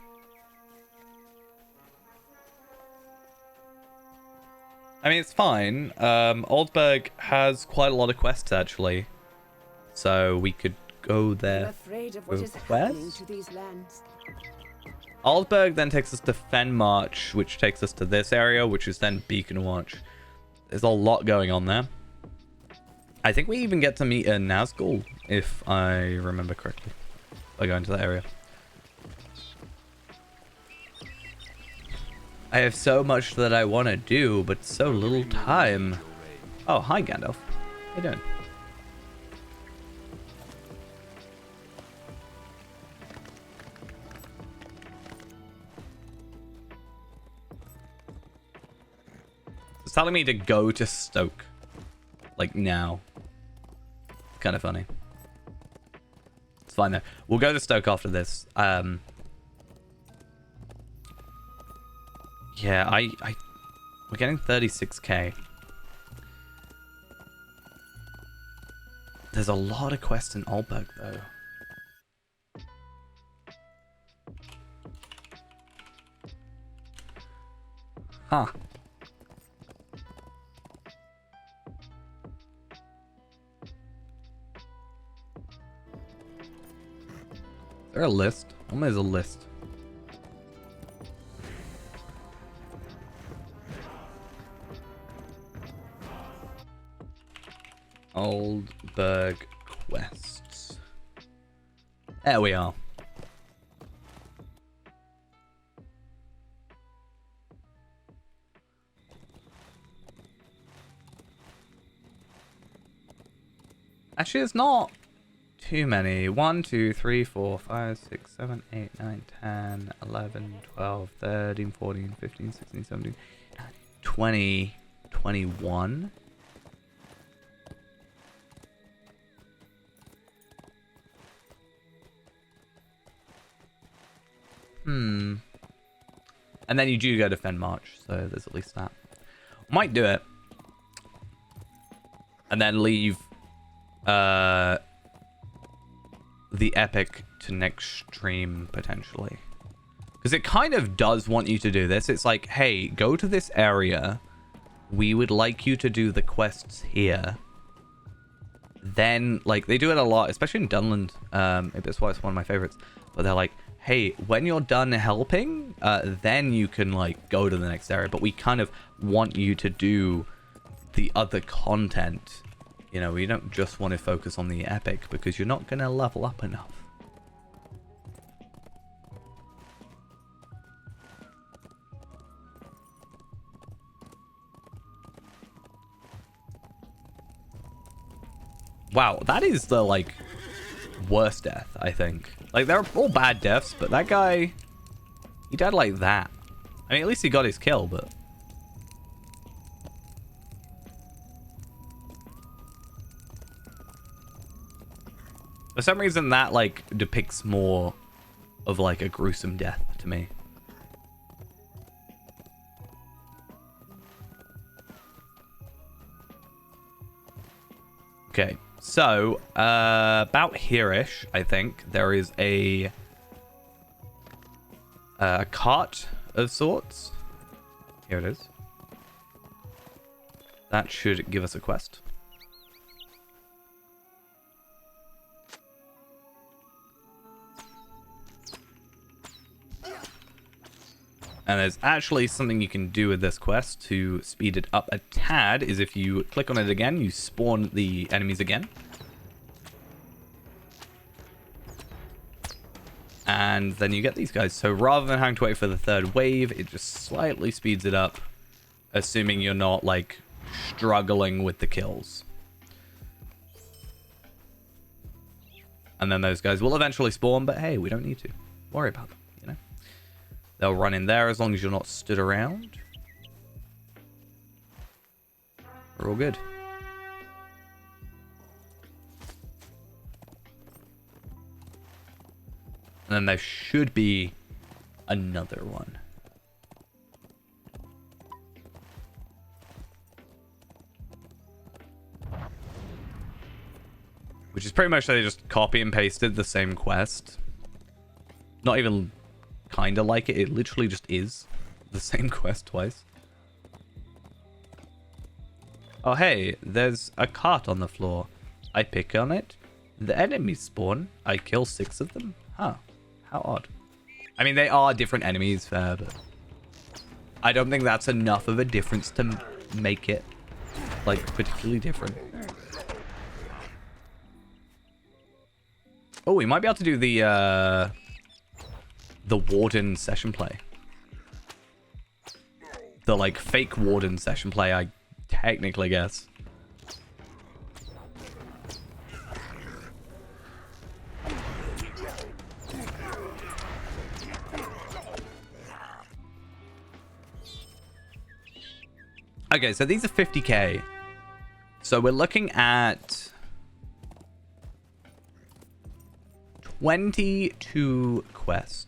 Speaker 1: I mean, it's fine. Oldburg has quite a lot of quests, actually. So we could go there.
Speaker 8: I'm afraid of what
Speaker 1: for
Speaker 8: is happening
Speaker 1: quests.
Speaker 8: to these lands.
Speaker 1: Oldburg then takes us to Fenmarch, which takes us to this area, which is then Beacon Watch. There's a lot going on there. I think we even get to meet a Nazgul, if I remember correctly, by going to that area. I have so much that I want to do, but so little time. Oh, hi, Gandalf. How you doing? It's telling me to go to Stoke. Like, now. Kind of funny. It's fine, though. We'll go to Stoke after this. Yeah, we're getting 36k. There's a lot of quests in Oldburg, though. Huh. Is there a list? There's a list. Oldburg quests. There we are. Actually, it's not too many. 1, 2, 3, 4, 5, 6, 7, 8, 9, 10, 11, 12, 13, 14, 15, 16, 17, 20, 21. And then you do go to Fenmarch, so there's at least that. Might do it. And then leave the epic to next stream, potentially. Because it kind of does want you to do this. It's like, hey, go to this area. We would like you to do the quests here. Then, like, they do it a lot, especially in Dunland. That's why it's one of my favorites. But they're like, hey, when you're done helping, then you can, like, go to the next area. But we kind of want you to do the other content. You know, we don't just want to focus on the epic because you're not going to level up enough. Wow, that is the, like, worst death, I think. Like, they're all bad deaths, but that guy, he died like that. I mean, at least he got his kill, but... For some reason, that, like, depicts more of, like, a gruesome death to me. Okay, so, about here-ish, I think, there is a cart of sorts. Here it is. That should give us a quest. And there's actually something you can do with this quest to speed it up a tad, is if you click on it again, you spawn the enemies again. And then you get these guys. So rather than having to wait for the third wave, it just slightly speeds it up, assuming you're not, like, struggling with the kills. And then those guys will eventually spawn, but hey, we don't need to worry about them, you know? They'll run in there as long as you're not stood around. We're all good. And then there should be another one. Which is pretty much they just copy and pasted the same quest. Not even kind of like it. It literally just is the same quest twice. Oh, hey, there's a cart on the floor. I pick on it. The enemies spawn. I kill 6 of them. Huh. How odd. I mean, they are different enemies, fair, but I don't think that's enough of a difference to make it, like, particularly different. Oh, we might be able to do the Warden session play. The, like, fake Warden session play, I technically guess. Okay, so these are 50k. So we're looking at 22 quests.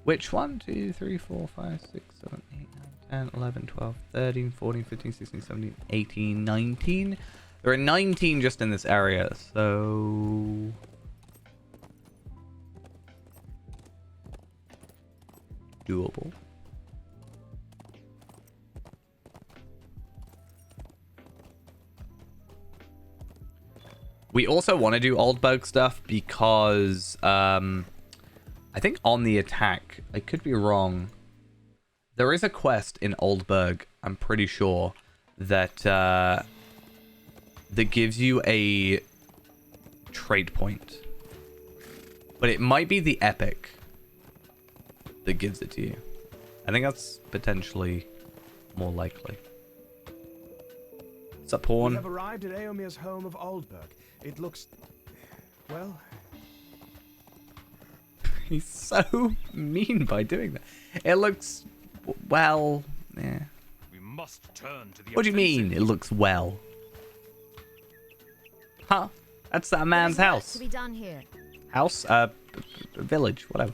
Speaker 1: Which 1, 2, 3, 4, 5, 6, 7, 8, 9, 10, 11, 12, 13, 14, 15, 16, 17, 18, 19. There are 19 just in this area, so... doable. We also want to do Oldberg stuff because I think on the attack, I could be wrong. There is a quest in Oldberg, I'm pretty sure, that that gives you a trait point. But it might be the epic that gives it to you. I think that's potentially more likely. What's up, Horn?
Speaker 3: We have arrived at Eomir's home of Oldberg. It looks... well...
Speaker 1: He's so mean by doing that. It looks... well... yeah.
Speaker 2: We must turn to the
Speaker 1: What do you mean, it looks well? Huh? That's that man's house.
Speaker 13: To be done here.
Speaker 1: House? Village, whatever.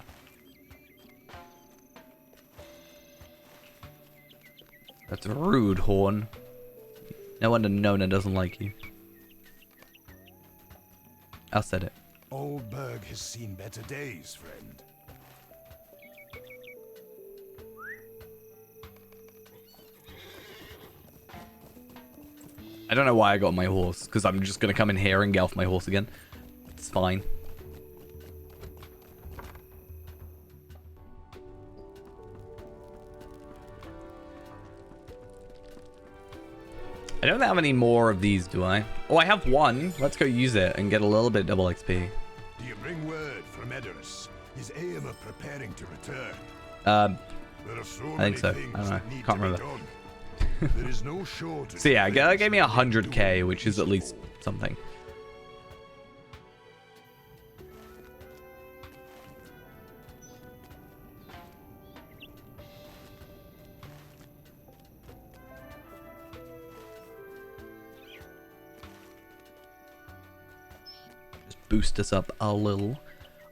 Speaker 1: That's rude, Horn. No wonder Nona doesn't like you. I said it.
Speaker 9: Oldberg has seen better days, friend.
Speaker 1: I don't know why I got my horse, because I'm just going to come in here and get off my horse again. It's fine. I don't have any more of these, do I? Oh, I have one. Let's go use it and get a little bit double XP.
Speaker 9: Do you bring word from Edoras? Is Eomer preparing to return? There are so
Speaker 1: I think so.
Speaker 9: many
Speaker 1: I don't know.
Speaker 9: that need
Speaker 1: Can't
Speaker 9: to be
Speaker 1: remember.
Speaker 9: done. There is no shortage.
Speaker 1: So yeah,
Speaker 9: of
Speaker 1: that
Speaker 9: things
Speaker 1: gave me
Speaker 9: we can
Speaker 1: 100k,
Speaker 9: do.
Speaker 1: which is at least something. Just boost us up a little.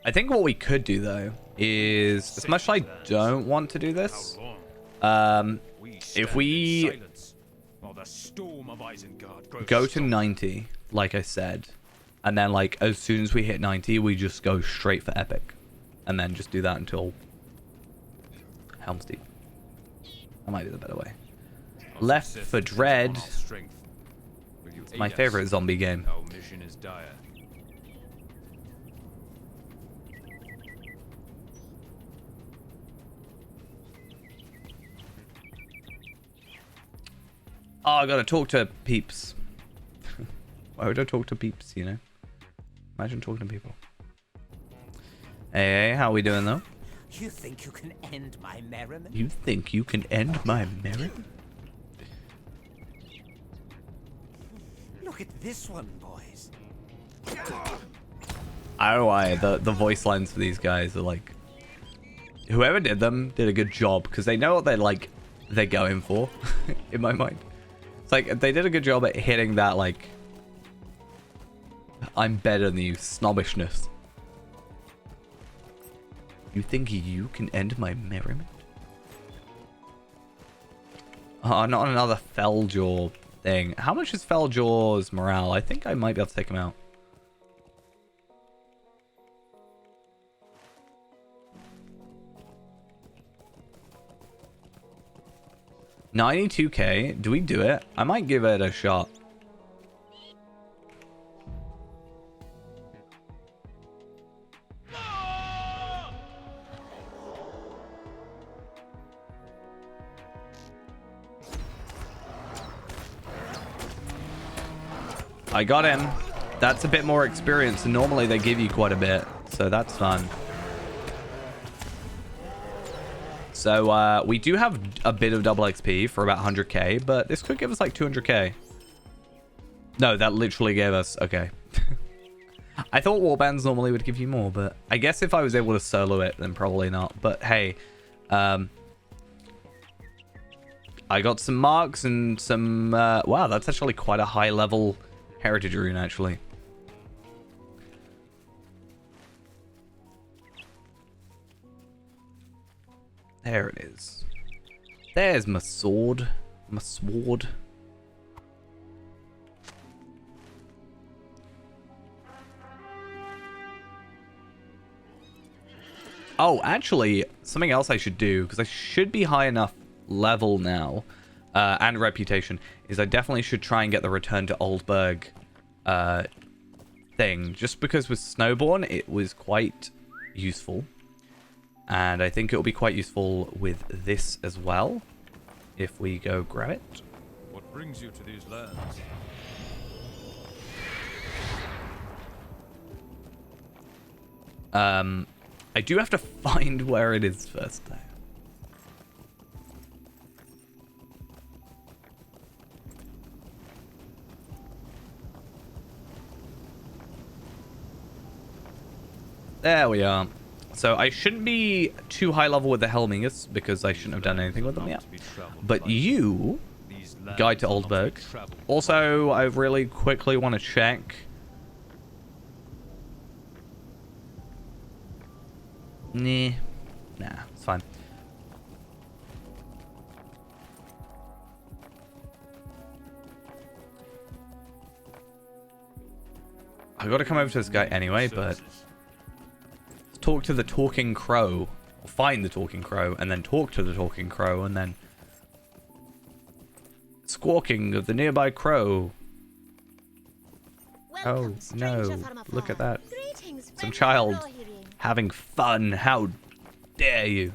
Speaker 1: I think what we could do though is, as much as I don't want to do this, if we go to 90, like I said, and then like as soon as we hit 90, we just go straight for epic, and then just do that until Helm's Deep. That might be the better way. Left for Dread. It's my favorite zombie game.
Speaker 2: Our mission is dire.
Speaker 1: Oh, I gotta talk to peeps. Why would I talk to peeps, you know? Imagine talking to people. Hey, how we doing though?
Speaker 5: You think you can end my merriment?
Speaker 1: You think you can end my merriment?
Speaker 5: Look at this one, boys.
Speaker 1: I don't know why the voice lines for these guys are like, whoever did them did a good job because they know what they're going for. In my mind, it's like they did a good job at hitting that like I'm better than you snobbishness. You think you can end my merriment? Oh, not another Felljaw thing. How much is Felljaw's morale? I think I might be able to take him out. $92k. Do we do it? I might give it a shot. I got him. That's a bit more experience, and normally they give you quite a bit, so that's fun. So we do have a bit of double XP for about 100k, but this could give us like 200k. No, that literally gave us... Okay. I thought warbands normally would give you more, but I guess if I was able to solo it, then probably not. But hey, I got some marks and some... wow, that's actually quite a high level heritage rune, actually. There it is. There's my sword. My sword. Oh, actually, something else I should do, because I should be high enough level now, and reputation, is I definitely should try and get the Return to Oldburg thing, just because with Snowborn, it was quite useful. And I think it will be quite useful with this as well, if we go grab it.
Speaker 2: What brings you to these lands?
Speaker 1: I do have to find where it is first, though. There we are. So I shouldn't be too high level with the Helmingus because I shouldn't have done anything with them yet. But you, Guide to Oldburg. Also, I really quickly want to check. Nah, it's fine. I got to come over to this guy anyway, but talk to the talking crow, or find the talking crow, and then talk to the talking crow, and then squawking of the nearby crow.
Speaker 12: Welcome,
Speaker 1: Oh no,
Speaker 12: from afar.
Speaker 1: look at that.
Speaker 12: Greetings,
Speaker 1: Some
Speaker 12: friend
Speaker 1: child
Speaker 12: of Rohirrim.
Speaker 1: having fun. How dare you?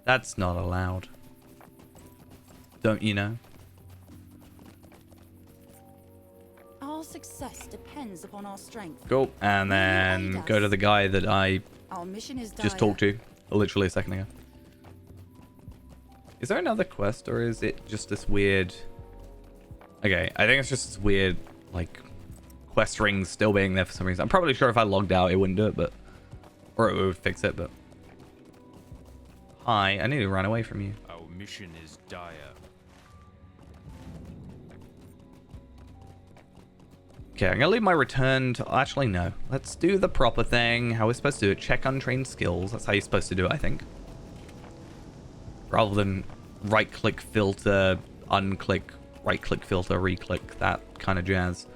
Speaker 1: That's not allowed. Don't you know?
Speaker 10: Our success depends upon our strength.
Speaker 1: Go, and then go to the guy that I
Speaker 10: Our mission is
Speaker 1: just
Speaker 10: dire.
Speaker 1: talked to literally a second ago. Is there another quest, or is it just this weird... Okay, I think it's just this weird, like, quest ring still being there for some reason. I'm probably sure if I logged out, it wouldn't do it, but... Or it would fix it, but... Hi, I need to run away from you.
Speaker 2: Our mission is dire.
Speaker 1: Okay, I'm gonna leave my return to... Actually, no. Let's do the proper thing. How we're supposed to do it. Check untrained skills. That's how you're supposed to do it, I think. Rather than right-click filter, unclick, right-click filter, re-click, that kind of jazz.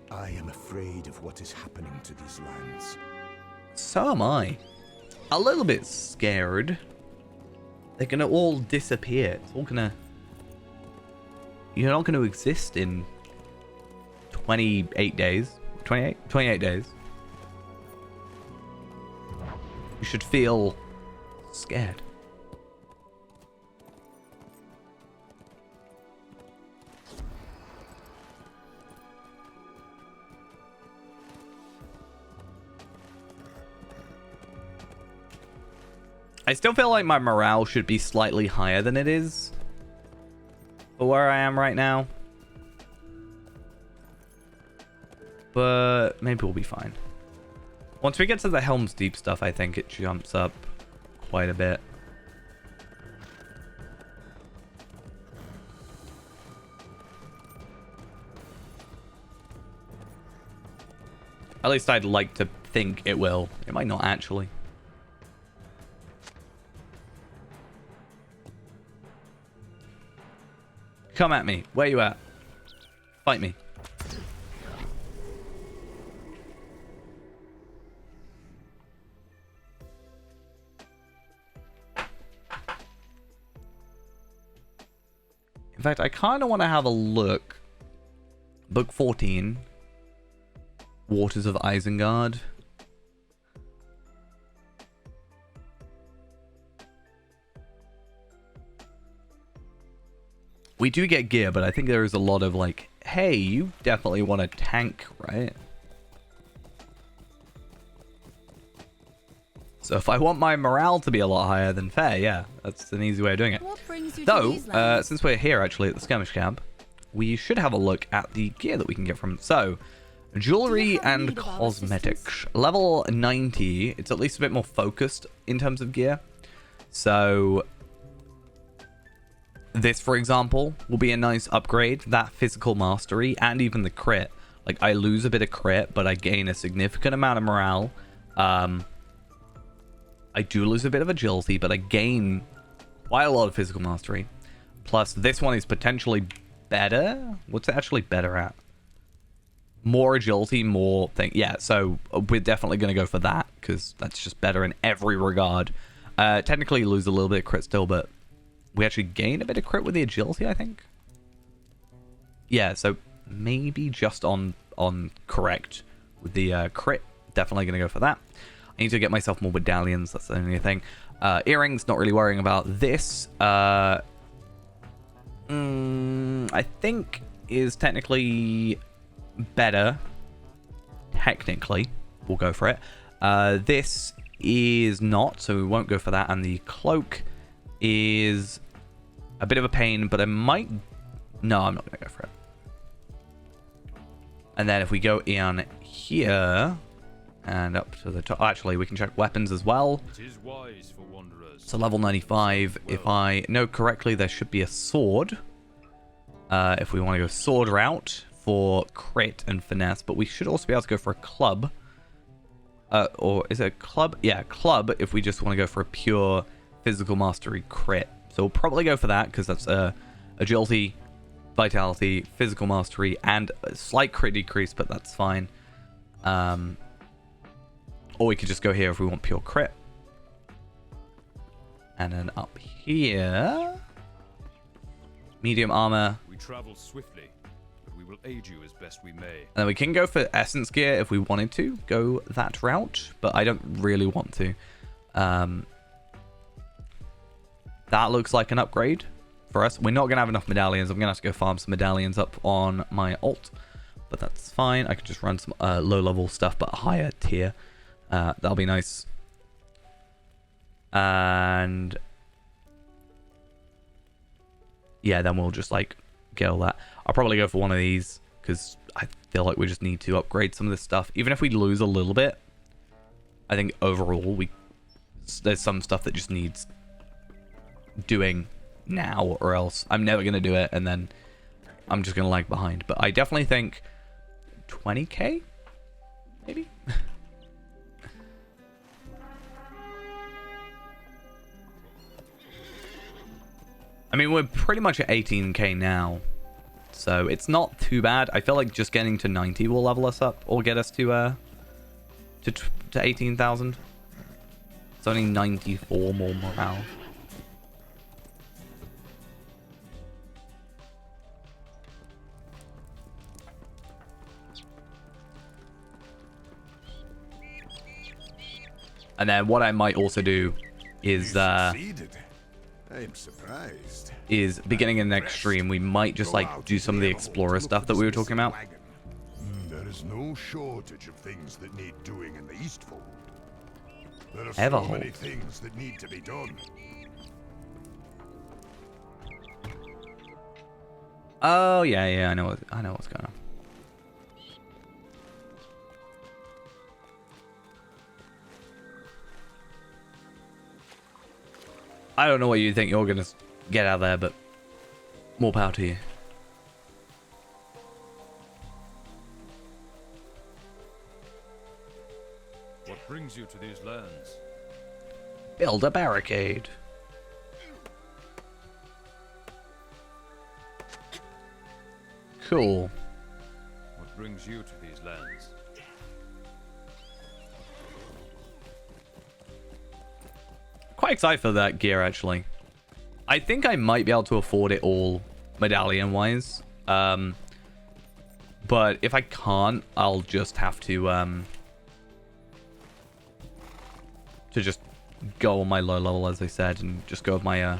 Speaker 9: I am afraid of what is happening to these lands.
Speaker 1: So am I. A little bit scared. They're gonna all disappear. It's all gonna... You're not gonna exist in 28 days. 28 days. You should feel scared. I still feel like my morale should be slightly higher than it is for where I am right now. But maybe we'll be fine. Once we get to the Helm's Deep stuff, I think it jumps up quite a bit. At least I'd like to think it will. It might not actually. Come at me. Where you at? Fight me. In fact, I kind of want to have a look. Book 14. Waters of Isengard. We do get gear, but I think there is a lot of like, hey, you definitely want a tank, right? So if I want my morale to be a lot higher, then fair, yeah. That's an easy way of doing it.
Speaker 10: What brings you to
Speaker 1: Though,
Speaker 10: these lands?
Speaker 1: since we're here actually at the skirmish camp, we should have a look at the gear that we can get from it. So, jewelry and cosmetics. Level 90, it's at least a bit more focused in terms of gear. So, this, for example, will be a nice upgrade. That physical mastery and even the crit. Like, I lose a bit of crit, but I gain a significant amount of morale. I do lose a bit of agility, but I gain quite a lot of physical mastery. Plus, this one is potentially better. What's it actually better at? More agility, more thing. Yeah, so we're definitely going to go for that, because that's just better in every regard. Technically, you lose a little bit of crit still, but we actually gain a bit of crit with the agility, I think. Yeah, so maybe just on correct with the crit. Definitely going to go for that. I need to get myself more medallions. That's the only thing. Earrings, not really worrying about this. I think is technically better. Technically, we'll go for it. This is not, so we won't go for that. And the cloak is a bit of a pain, but I might... No, I'm not going to go for it. And then if we go in here... and up to the top. Actually, we can check weapons as well.
Speaker 2: It is wise for wanderers.
Speaker 1: So level 95. If I know correctly, there should be a sword. If we want to go sword route for crit and finesse. But we should also be able to go for a club. Or is it a club? Yeah, club if we just want to go for a pure physical mastery crit. So we'll probably go for that because that's agility, vitality, physical mastery, and a slight crit decrease, but that's fine. Or we could just go here if we want pure crit. And then up here... medium armor.
Speaker 2: We travel swiftly, but we will aid you as best we may.
Speaker 1: And then we can go for essence gear if we wanted to. Go that route. But I don't really want to. That looks like an upgrade for us. We're not going to have enough medallions. I'm going to have to go farm some medallions up on my alt. But that's fine. I can just run some low-level stuff, but higher tier. That'll be nice. And yeah, then we'll just like get all that. I'll probably go for one of these because I feel like we just need to upgrade some of this stuff. Even if we lose a little bit, I think overall there's some stuff that just needs doing now, or else I'm never going to do it and then I'm just going to lag behind. But I definitely think 20k maybe. I mean, we're pretty much at 18k now, so it's not too bad. I feel like just getting to 90 will level us up, or get us to 18,000. It's only 94 more morale. And then what I might also do is
Speaker 9: I'm surprised.
Speaker 1: is beginning in the next stream, we might just like do some of the explorer stuff that we were talking about.
Speaker 9: There is no shortage of things that need doing in the Eastfold. There are so
Speaker 1: Everhold.
Speaker 9: many things that need to be done.
Speaker 1: Oh yeah, I know what's going on. I don't know what you think you're gonna get out of there, but more power to you.
Speaker 2: What brings you to these lands?
Speaker 1: Build a barricade. Cool.
Speaker 2: What brings you to these lands?
Speaker 1: Quite excited for that gear, actually. I think I might be able to afford it all medallion-wise. But if I can't, I'll just have to just go on my low level, as I said, and just go with my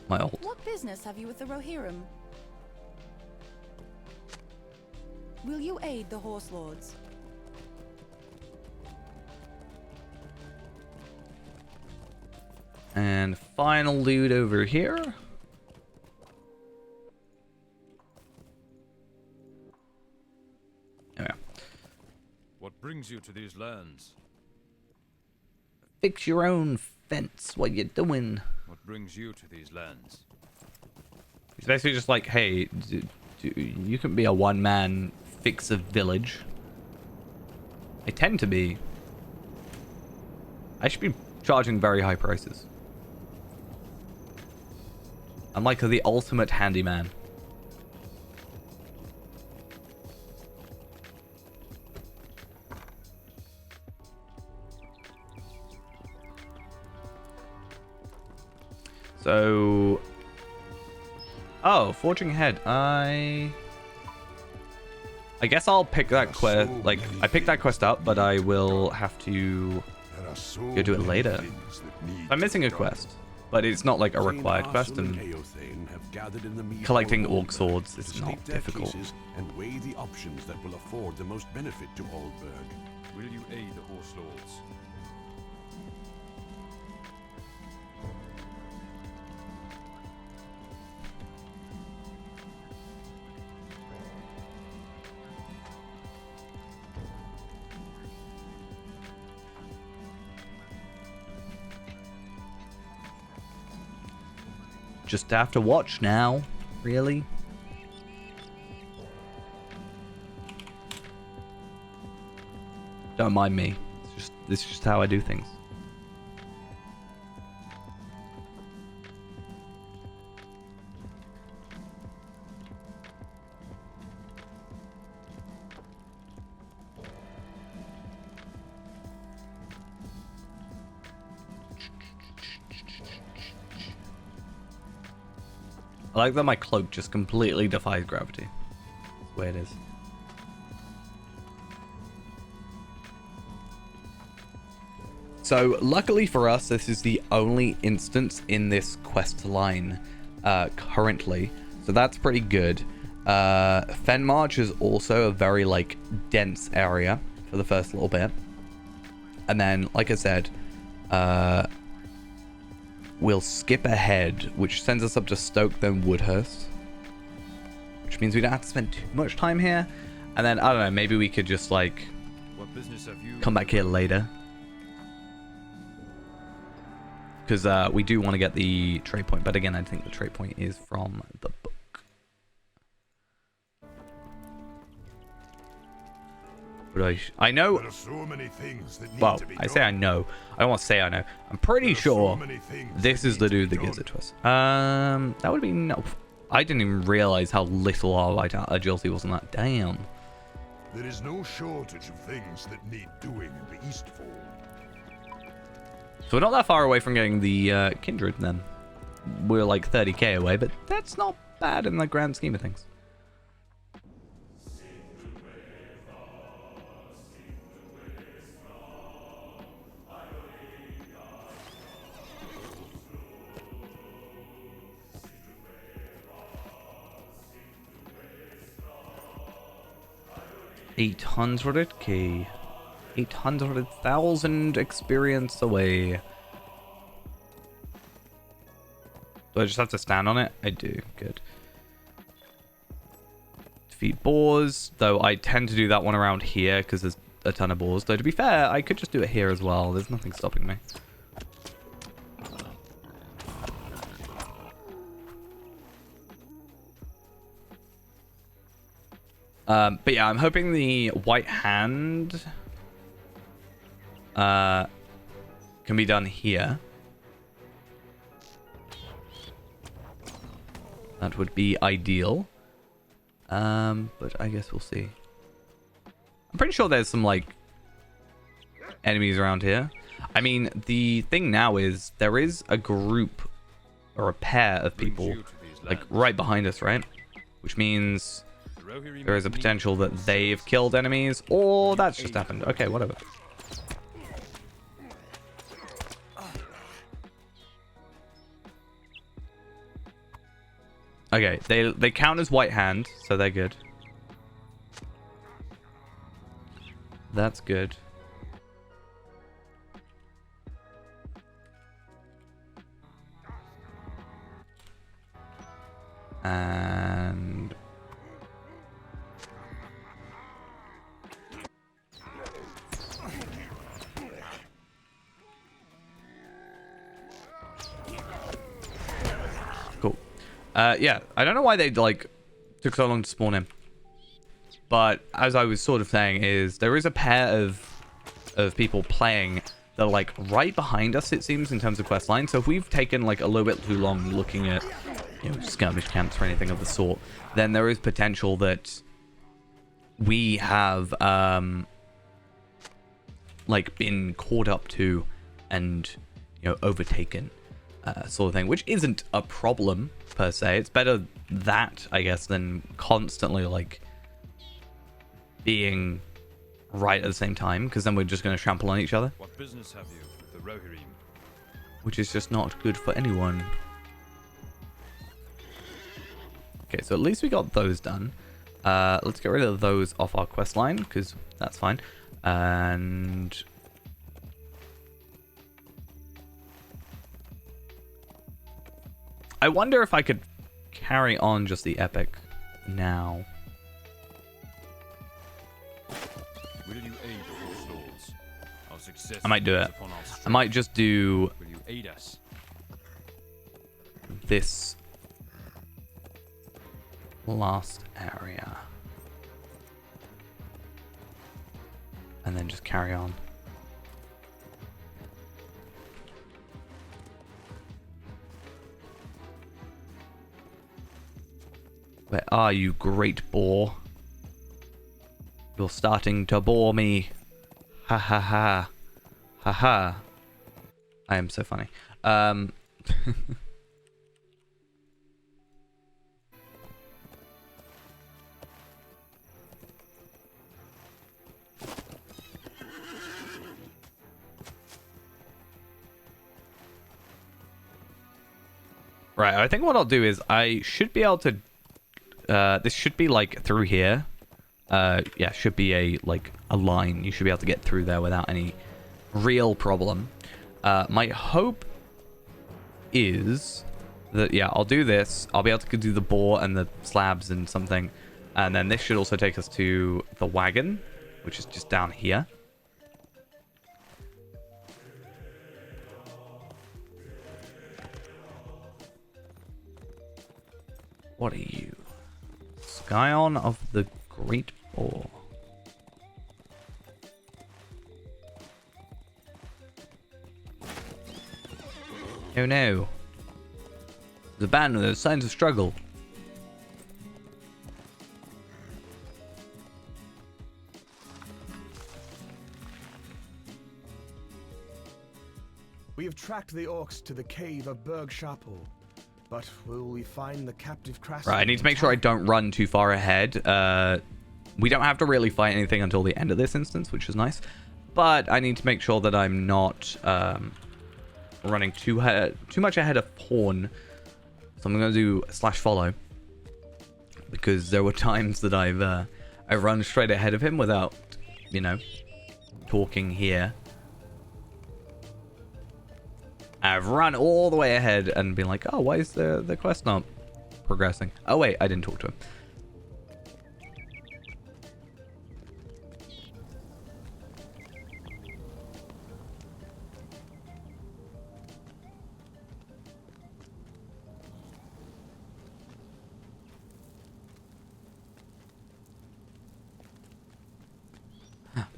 Speaker 1: my ult.
Speaker 10: What business have you with the Rohirrim? Will you aid the Horse Lords?
Speaker 1: And final loot over here. Anyway.
Speaker 2: What brings you to these lands?
Speaker 1: Fix your own fence. What you doing?
Speaker 2: What brings you to these lands?
Speaker 1: It's basically just like, hey, you can be a one-man fix a village. I tend to be. I should be charging very high prices. I'm like the ultimate handyman. So, oh, forging ahead. I guess I'll pick that quest. Like, I picked that quest up, but I will have to go do it later. I'm missing a quest, but it's not like a required quest, and collecting orc swords is not difficult.
Speaker 4: And weigh the options that will afford the most benefit to Aldberg.
Speaker 2: Will you aid the Horse Lords?
Speaker 1: Just have to watch now, really. Don't mind me. It's just how I do things. I like that my cloak just completely defies gravity. That's the way it is. So, luckily for us, this is the only instance in this quest line currently. So that's pretty good. Fenmarch is also a very, like, dense area for the first little bit. And then, like I said, we'll skip ahead, which sends us up to Stoke, then Woodhurst. Which means we don't have to spend too much time here. And then, I don't know, maybe we could just, like,
Speaker 2: What business have you
Speaker 1: come back here later. Because we do want to get the trade point. But again, I think the trade point is from the book. But I know...
Speaker 9: There are so many things that need
Speaker 1: Well,
Speaker 9: to be
Speaker 1: I say I
Speaker 9: done.
Speaker 1: know. I don't want to say I know. I'm pretty sure this is the dude that gives it to us. That would be... No. I didn't even realize how little our agility was on that. Damn.
Speaker 9: There is no shortage of things that need doing in the Eastfold.
Speaker 1: So we're not that far away from getting the Kindred then. We're like 30k away, but that's not bad in the grand scheme of things. 800k. 800,000 experience away. Do I just have to stand on it? I do. Good. Defeat boars. Though I tend to do that one around here because there's a ton of boars. Though to be fair, I could just do it here as well. There's nothing stopping me. But yeah, I'm hoping the white hand can be done here. That would be ideal. But I guess we'll see. I'm pretty sure there's some, like, enemies around here. I mean, the thing now is there is a group or a pair of people, like, right behind us, right? Which means there is a potential that they've killed enemies, or that's just happened. Okay, whatever. Okay, they count as white hand, so they're good. That's good. And cool. Yeah, I don't know why they like took so long to spawn in. But as I was sort of saying, is there is a pair of people playing that are like right behind us, it seems, in terms of quest line. So if we've taken like a little bit too long looking at, you know, skirmish camps or anything of the sort, then there is potential that we have like been caught up to and, you know, overtaken, sort of thing, which isn't a problem per se. It's better that, I guess, than constantly like being right at the same time, because then we're just going to trample on each other.
Speaker 2: What business have you with the Rohirrim?
Speaker 1: Which is just not good for anyone. Okay, so at least we got those done. Let's get rid of those off our quest line, because that's fine. And I wonder if I could carry on just the epic now.
Speaker 2: Will you aid the Horse Lords? Our success
Speaker 1: I might do it.
Speaker 2: upon our strength.
Speaker 1: I might just do
Speaker 2: Will you aid us?
Speaker 1: this last area. And then just carry on. Where are you, great boar? You're starting to bore me. Ha ha ha. Ha ha. I am so funny. Right, I think what I'll do is I should be able to... this should be like through here. Yeah, should be a line. You should be able to get through there without any real problem. My hope is that, yeah, I'll do this. I'll be able to do the boar and the slabs and something. And then this should also take us to the wagon, which is just down here. What are you? Scion of the Great Boar. Oh no. The band with those signs of struggle.
Speaker 3: We have tracked the orcs to the cave of Berg Chapel. But will we find the captive craftsman?
Speaker 1: Right, I need to make sure I don't run too far ahead. We don't have to really fight anything until the end of this instance, which is nice. But I need to make sure that I'm not running too much ahead of Horn. So I'm going to do /follow. Because there were times that I've I run straight ahead of him without, you know, talking here. I've run all the way ahead and been like, oh, why is the quest not progressing? Oh, wait, I didn't talk to him.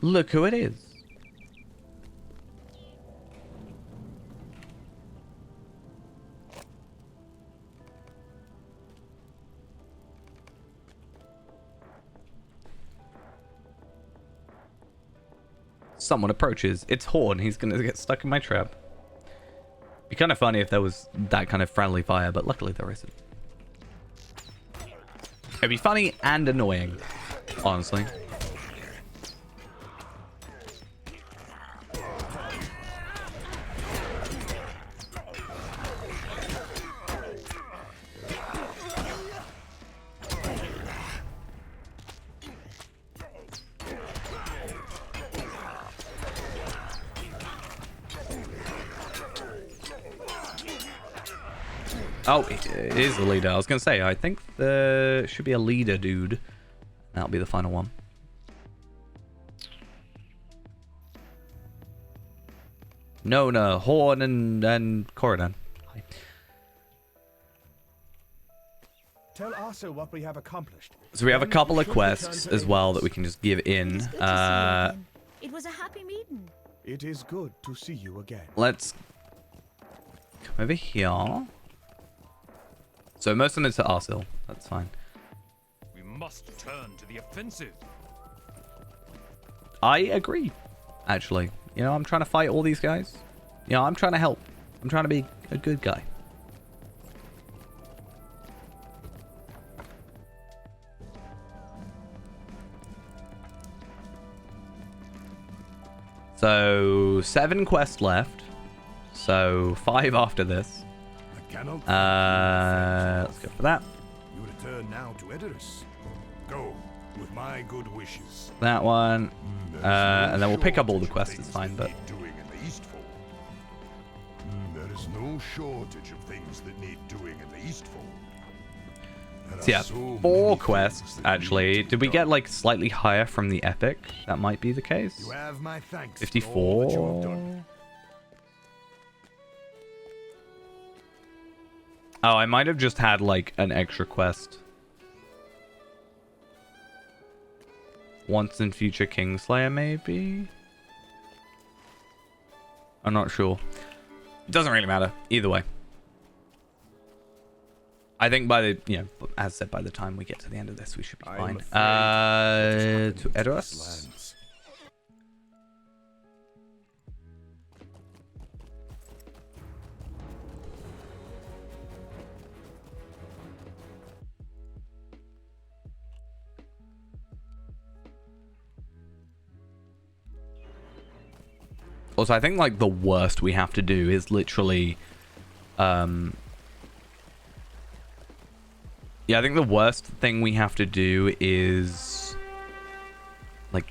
Speaker 1: Look who it is. Someone approaches. It's Horn. He's gonna get stuck in my trap. Be kind of funny if there was that kind of friendly fire, but luckily there isn't. It'd be funny and annoying, honestly. Oh, it is the leader. I was going to say, I think there should be a leader, dude. That'll be the final one. Nona, Horn, and Corridon. Hi.
Speaker 3: Tell Arso what we have accomplished.
Speaker 1: So we have a couple of quests as well that we can just give in.
Speaker 12: It was a happy meeting.
Speaker 3: It is good to see you again.
Speaker 1: Let's come over here. So most of them is to Arsil. That's fine.
Speaker 2: We must turn to the offensive.
Speaker 1: I agree, actually. You know, I'm trying to fight all these guys. You know, I'm trying to help. I'm trying to be a good guy. So 7 quests left. So 5 after this. Let's go for that.
Speaker 9: You return now to Edoras. Go with my good wishes.
Speaker 1: That one. And then we'll pick up all the
Speaker 9: shortage of
Speaker 1: quests, it's
Speaker 9: things
Speaker 1: fine,
Speaker 9: that
Speaker 1: but...
Speaker 9: need doing in the Eastfall. There is no shortage of things that need doing in the Eastfall.
Speaker 1: So yeah, 4 quests, actually. Did we get, like, slightly higher from the Epic? That might be the case.
Speaker 9: You have my thanks for all that you have
Speaker 1: 54?
Speaker 9: done.
Speaker 1: Oh, I might have just had, like, an extra quest. Once in future Kingslayer, maybe? I'm not sure. It doesn't really matter. Either way. I think by the, you know, as said, by the time we get to the end of this, we should be fine. To Edoras? Also, I think, like, the worst we have to do is literally... Yeah, I think the worst thing we have to do is... like...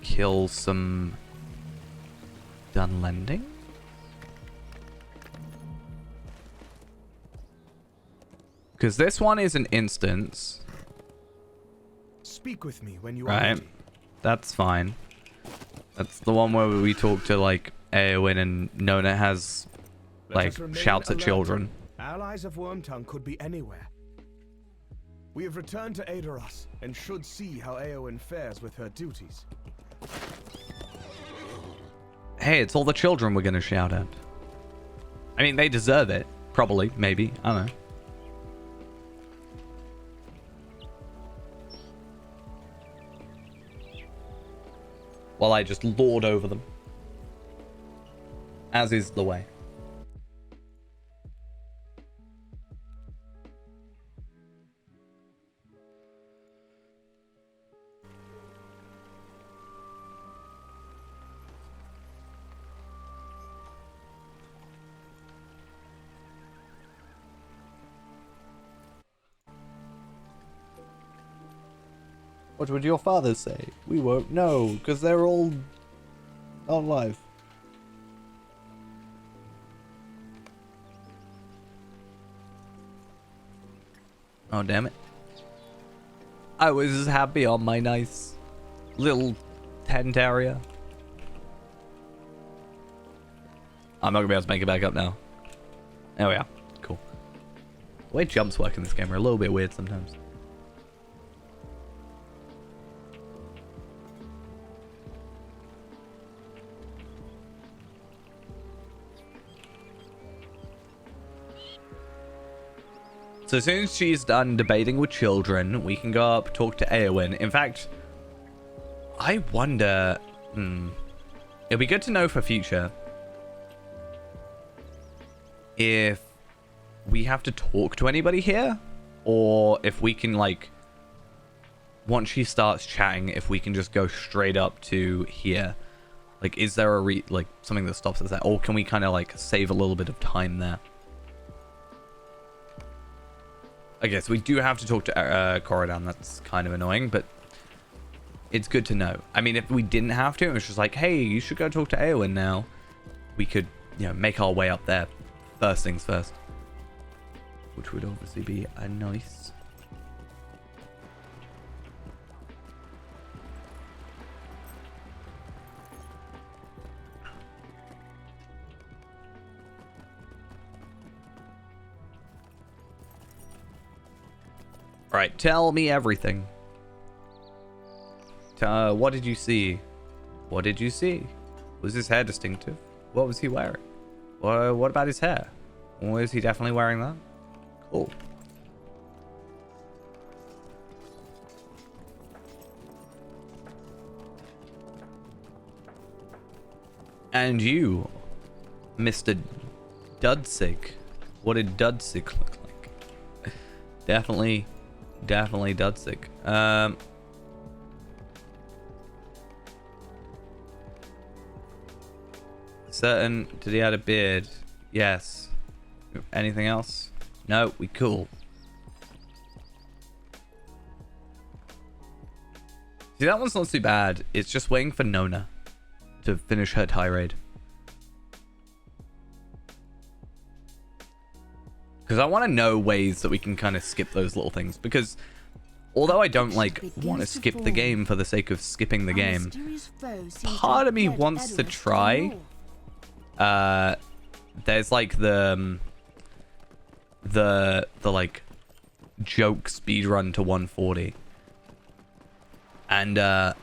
Speaker 1: kill some... Dunlending? Because this one is an instance.
Speaker 3: Speak with me when you are
Speaker 1: Right.
Speaker 3: ready.
Speaker 1: That's fine. That's the one where we talk to, like, Eowyn and Nona has,
Speaker 3: Let
Speaker 1: like,
Speaker 3: us remain
Speaker 1: shouts at
Speaker 3: alert.
Speaker 1: children.
Speaker 3: Allies of Wormtongue could be anywhere. We have returned to Edoras and should see how Eowyn fares with her duties.
Speaker 1: Hey, it's all the children we're gonna shout at. I mean, they deserve it. Probably, maybe. I don't know. While I just lord over them. As is the way. What would your father say? We won't know, because they're all on live. Oh, damn it. I was happy on my nice little tent area. I'm not going to be able to make it back up now. There we are. Cool. The way jumps work in this game are a little bit weird sometimes. So as soon as she's done debating with children, we can go up, talk to Eowyn. In fact, I wonder... It'll be good to know for future if we have to talk to anybody here, or if we can, like, once she starts chatting, if we can just go straight up to here. Like, is there a something that stops us there, or can we kind of like save a little bit of time there? I guess we do have to talk to Corridan. That's kind of annoying, but it's good to know. I mean, if we didn't have to, it was just like, hey, you should go talk to Eowyn now. We could, you know, make our way up there. First things first. Which would obviously be a nice. Right, tell me everything. What did you see? What did you see? Was his hair distinctive? What was he wearing? What about his hair? Was he definitely wearing that? Cool. And you, Mr. Dudsig. What did Dudsig look like? Definitely Dudsig. Certain, did he have a beard? Yes. Anything else? No, we cool. See, that one's not too bad. It's just waiting for Nona to finish her tirade. Because I want to know ways that we can kind of skip those little things. Because although I don't like want to skip the game for the sake of skipping the game, part of me wants to try. There's like the like joke speed run to 140, and it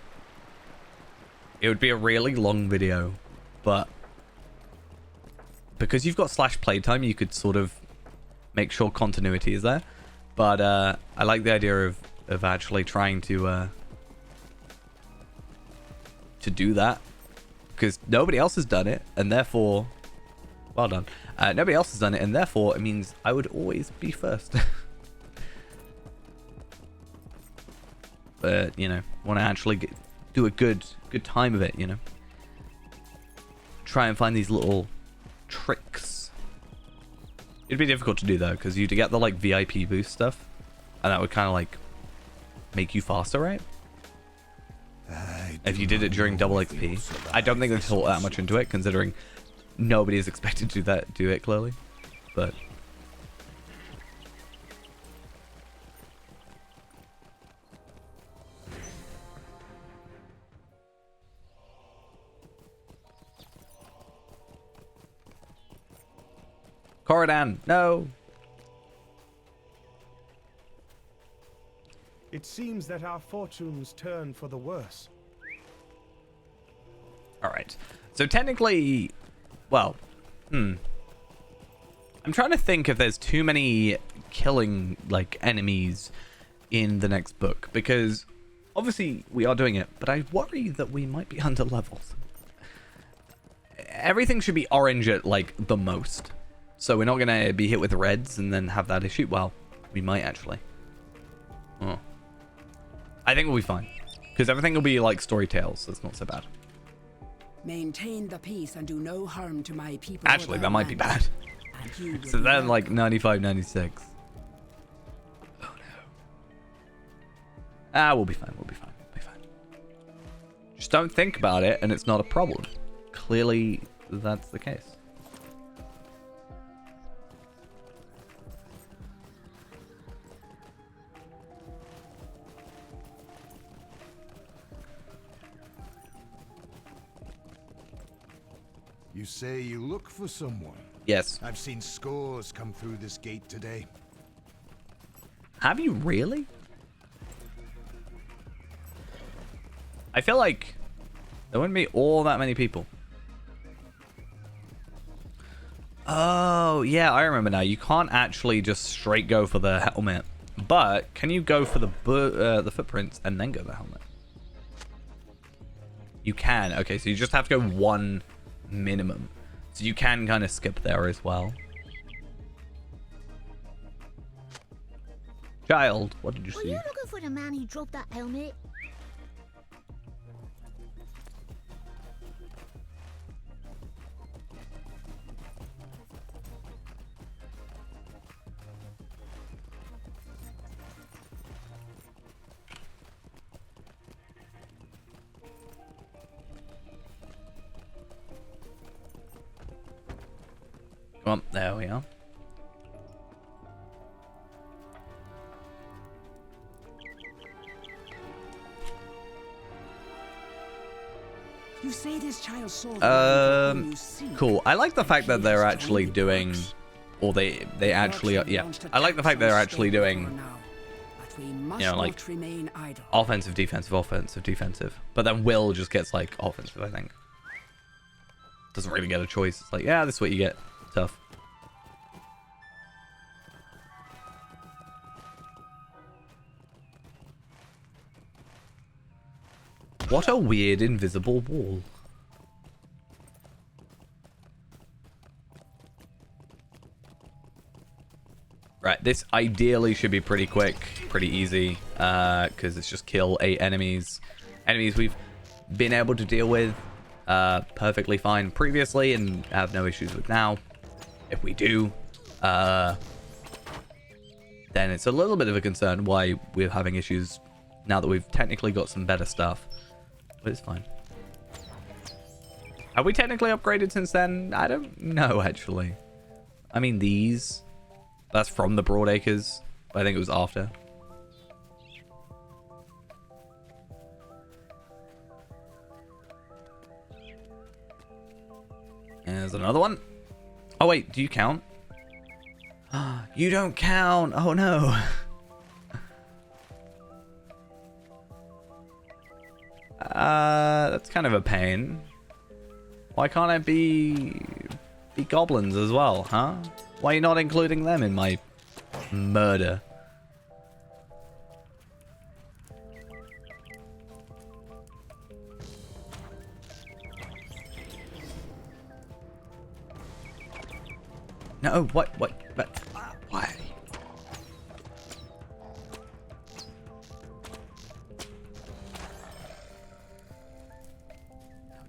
Speaker 1: would be a really long video, but because you've got slash playtime, you could sort of make sure continuity is there. But I like the idea of actually trying to do that, because nobody else has done it, and therefore, well done. Nobody else has done it, and therefore it means I would always be first. But you know, want to actually do a good time of it. You know, try and find these little tricks. It'd be difficult to do though, because you'd get the like VIP boost stuff, and that would kind of like make you faster, right? If you did it during double XP. I don't think they thought that much into it, considering nobody is expected to do it clearly. But Corridan, no.
Speaker 3: It seems that our fortunes turn for the worse.
Speaker 1: Alright. So technically, well, I'm trying to think if there's too many killing, like, enemies in the next book. Because, obviously, we are doing it, but I worry that we might be under-leveled. Everything should be orange at, like, the most. So we're not going to be hit with reds and then have that issue. Well, we might, actually. Oh. I think we'll be fine. Because everything will be, like, story tales, so it's not so bad.
Speaker 11: Maintain the peace and do no harm to my people.
Speaker 1: Actually, that might be bad. So then, like, 95, 96. Oh, no. Ah, we'll be fine. We'll be fine. We'll be fine. Just don't think about it, and it's not a problem. Clearly, that's the case.
Speaker 9: You say you look for someone?
Speaker 1: Yes.
Speaker 9: I've seen scores come through this gate today.
Speaker 1: Have you really? I feel like there wouldn't be all that many people. Oh, yeah, I remember now. You can't actually just straight go for the helmet. But can you go for the footprints and then go the helmet? You can. Okay, so you just have to go one minimum. So you can kind of skip there as well. Child, what did you
Speaker 12: Were
Speaker 1: see?
Speaker 12: you looking for the man who dropped that helmet?
Speaker 1: Come on, there we are.
Speaker 11: You say this child saw the man whom you seek.
Speaker 1: Cool. I like the fact that they're actually doing, or they actually, yeah. I like the fact they're actually doing, you know, like offensive, defensive, offensive, defensive. But then Will just gets like offensive, I think. Doesn't really get a choice. It's like, yeah, this is what you get. Tough. What a weird invisible wall. Right, this ideally should be pretty quick, pretty easy, because it's just kill 8 enemies. Enemies we've been able to deal with perfectly fine previously and have no issues with now. If we do, then it's a little bit of a concern why we're having issues now that we've technically got some better stuff. But it's fine. Have we technically upgraded since then? I don't know, actually. I mean, these. That's from the Broadacres. I think it was after. And there's another one. Oh, wait. Do you count? You don't count. Oh, no. That's kind of a pain. Why can't I be goblins as well, huh? Why are you not including them in my murder? No, what, why?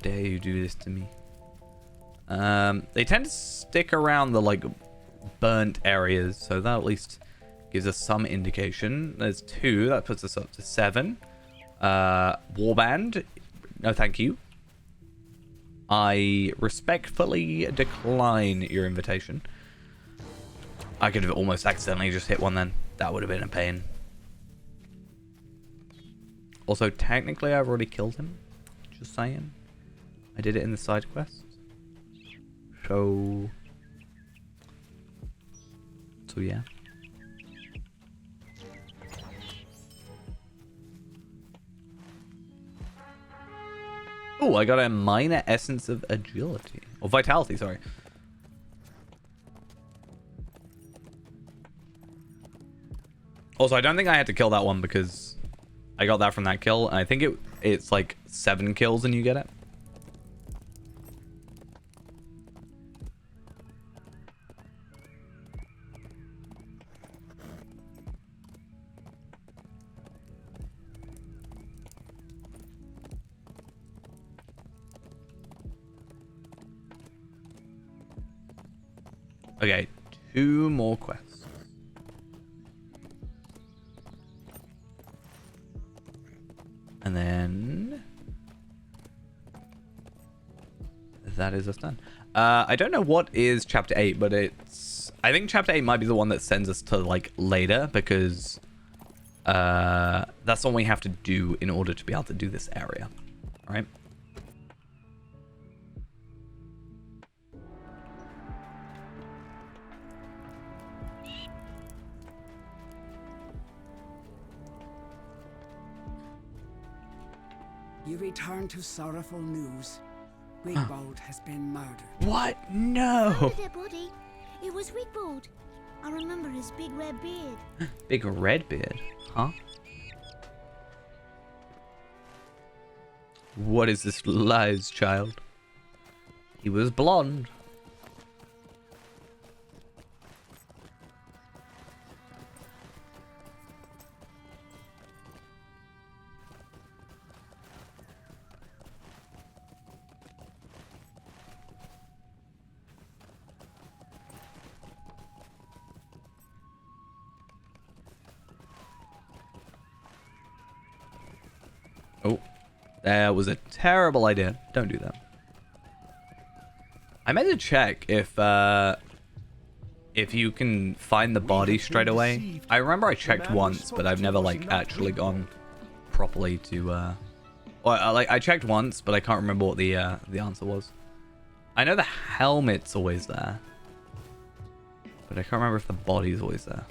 Speaker 1: Dare you do this to me? They tend to stick around the like burnt areas, so that at least gives us some indication. There's 2, that puts us up to 7. Warband, no thank you. I respectfully decline your invitation. I could have almost accidentally just hit one then. That would have been a pain. Also, technically I've already killed him. Just saying. I did it in the side quest. So yeah. Oh, I got a minor essence of agility. Or vitality, sorry. Also, I don't think I had to kill that one because I got that from that kill. And I think it's like 7 kills and you get it. Okay, 2 more quests. And then that is us done. I don't know what is chapter 8, but I think chapter 8 might be the one that sends us to like later, because that's the one we have to do in order to be able to do this area. All right.
Speaker 11: You return to sorrowful news. Wigbold has been murdered.
Speaker 1: What? No.
Speaker 12: Found a dead body. It was Wigbold. I remember his big red beard.
Speaker 1: Big red beard, huh? What is this lies, child? He was blonde. Oh, that was a terrible idea. Don't do that. I meant to check if you can find the body straight away. I remember I checked once, but I've never like actually gone properly to well, like I checked once, but I can't remember what the answer was. I know the helmet's always there, but I can't remember if the body's always there.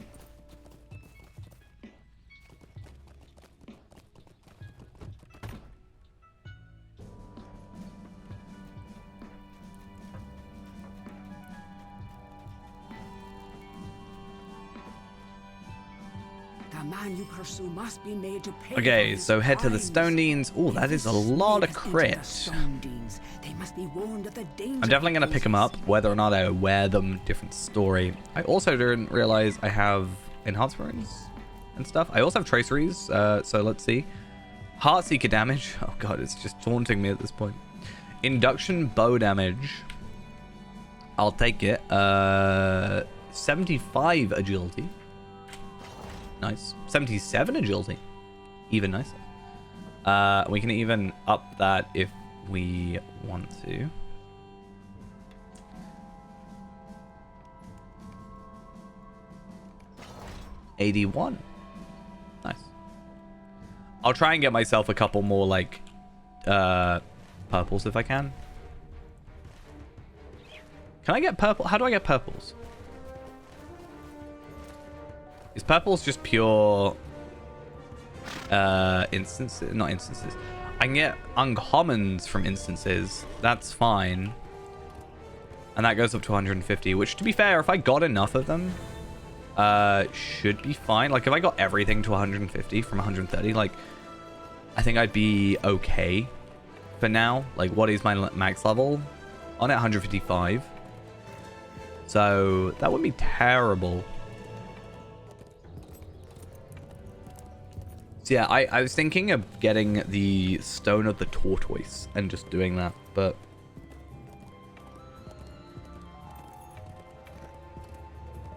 Speaker 11: The man you pursue must be made to pay.
Speaker 1: Okay, so head to the Stone Deans. Oh, that is a lot of crit.
Speaker 11: They must be warned of the danger.
Speaker 1: I'm definitely going to pick them up, whether or not I wear them, different story. I also didn't realize I have enhanced runes and stuff. I also have traceries, so let's see. Heartseeker damage. Oh god, it's just taunting me at this point. Induction bow damage. I'll take it. 75 agility. Nice. 77 agility. Even nicer. We can even up that if we want to. $81. Nice. I'll try and get myself a couple more like purples if I can. Can I get purple? How do I get purples? Is purples just pure instances? Not instances. I can get uncommons from instances. That's fine. And that goes up to 150, which to be fair, if I got enough of them, should be fine. Like if I got everything to 150 from 130, like I think I'd be okay for now. Like what is my max level on it? 155. So that wouldn't be terrible. So yeah, I was thinking of getting the Stone of the Tortoise and just doing that, but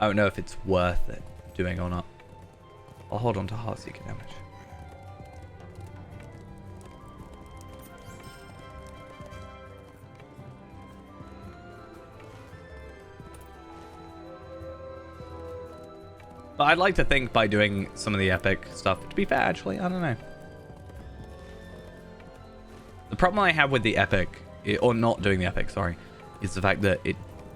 Speaker 1: I don't know if it's worth it doing or not. I'll hold on to Heartseeker damage. But I'd like to think by doing some of the epic stuff, to be fair, actually, I don't know. The problem I have with the epic, or not doing the epic, sorry, is the fact that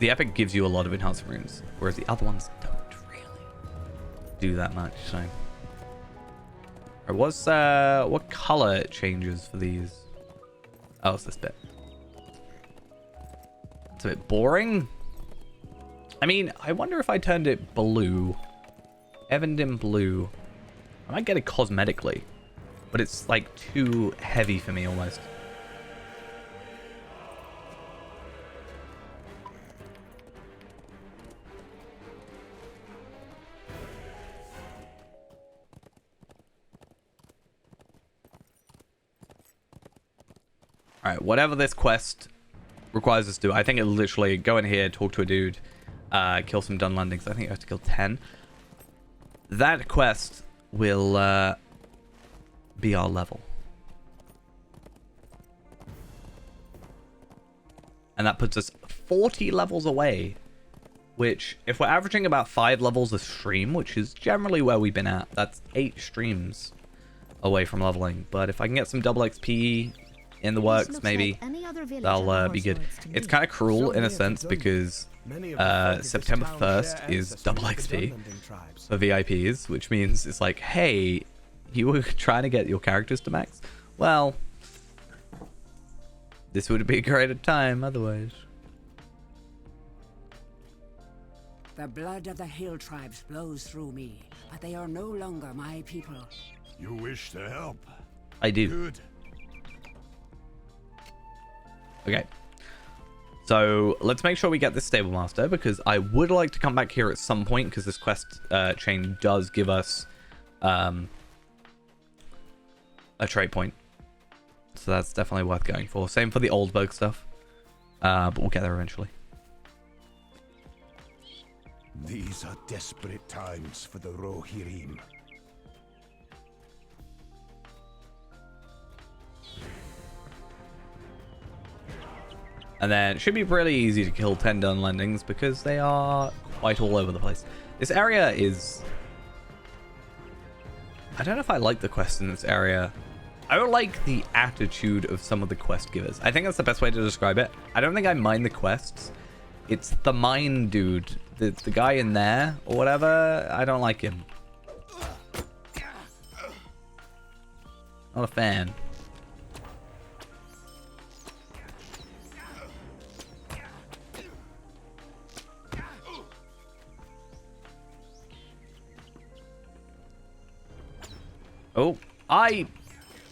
Speaker 1: the epic gives you a lot of enhanced runes, whereas the other ones don't really do that much, so. Alright, what color changes for these? Oh, it's this bit. It's a bit boring. I mean, I wonder if I turned it blue. Evandim blue. I might get it cosmetically, but it's like too heavy for me almost. Alright, whatever this quest requires us to do, I think it literally go in here, talk to a dude, kill some Dunlandings. I think you have to kill 10. That quest will be our level. And that puts us 40 levels away. Which, if we're averaging about 5 levels a stream, which is generally where we've been at, that's 8 streams away from leveling. But if I can get some double XP in the works, maybe that'll be good. It's kind of cruel in a sense because September 1st is double XP for VIPs, which means it's like, hey, you were trying to get your characters to max? Well, this would be a greater time otherwise.
Speaker 11: The blood of the hill tribes flows through me, but they are no longer my people.
Speaker 9: You wish to help?
Speaker 1: I do.
Speaker 9: Good.
Speaker 1: Okay. So let's make sure we get this stable master, because I would like to come back here at some point, because this quest chain does give us a trade point. So that's definitely worth going for. Same for the Oldberg stuff. But we'll get there eventually.
Speaker 9: These are desperate times for the Rohirrim.
Speaker 1: And then it should be really easy to kill 10 Dunlendings because they are quite all over the place. This area is... I don't know if I like the quests in this area. I don't like the attitude of some of the quest givers. I think that's the best way to describe it. I don't think I mind the quests. It's the mine dude. The guy in there or whatever. I don't like him. Not a fan. Oh, I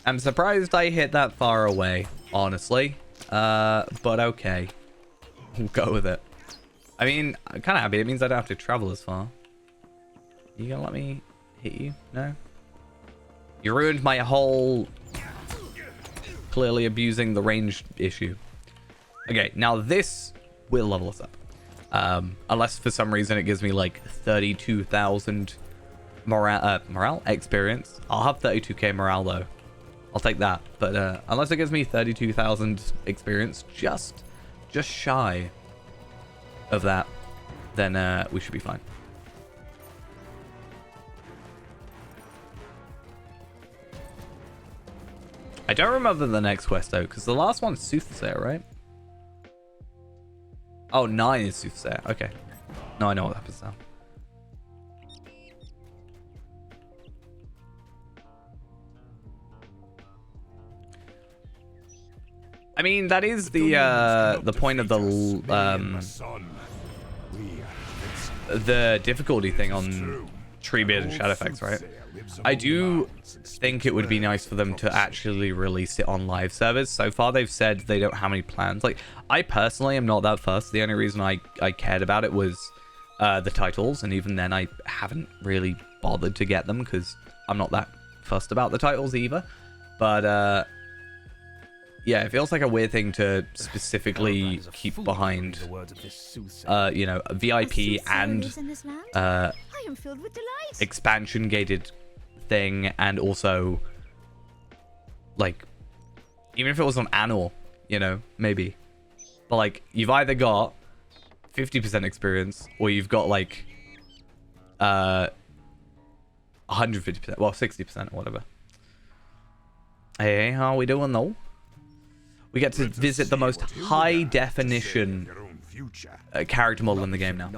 Speaker 1: am surprised I hit that far away, honestly. But okay. We'll go with it. I mean, I'm kind of happy. It means I don't have to travel as far. You gonna let me hit you? No? You ruined my whole... clearly abusing the range issue. Okay, now this will level us up. Unless for some reason it gives me like 32,000 morale experience. I'll have 32k morale though. I'll take that. But unless it gives me 32,000 experience, just shy of that, then we should be fine. I don't remember the next quest though, because the last one's Soothsayer, right? Oh, 9 is Soothsayer. Okay. No, I know what happens now. I mean, that is the point of the difficulty thing on Treebeard and Shadowfax, right? I do think it would be nice for them to actually release it on live servers. So far, they've said they don't have any plans. Like, I personally am not that fussed. The only reason I cared about it was the titles, and even then, I haven't really bothered to get them because I'm not that fussed about the titles either. But yeah, it feels like a weird thing to specifically keep behind, you know, a VIP and expansion gated thing, and also, like, even if it was on Anor, you know, maybe. But, like, you've either got 50% experience, or you've got, like, 150%, well, 60% or whatever. Hey, how are we doing, though? We get to visit the most high-definition character model in the game now.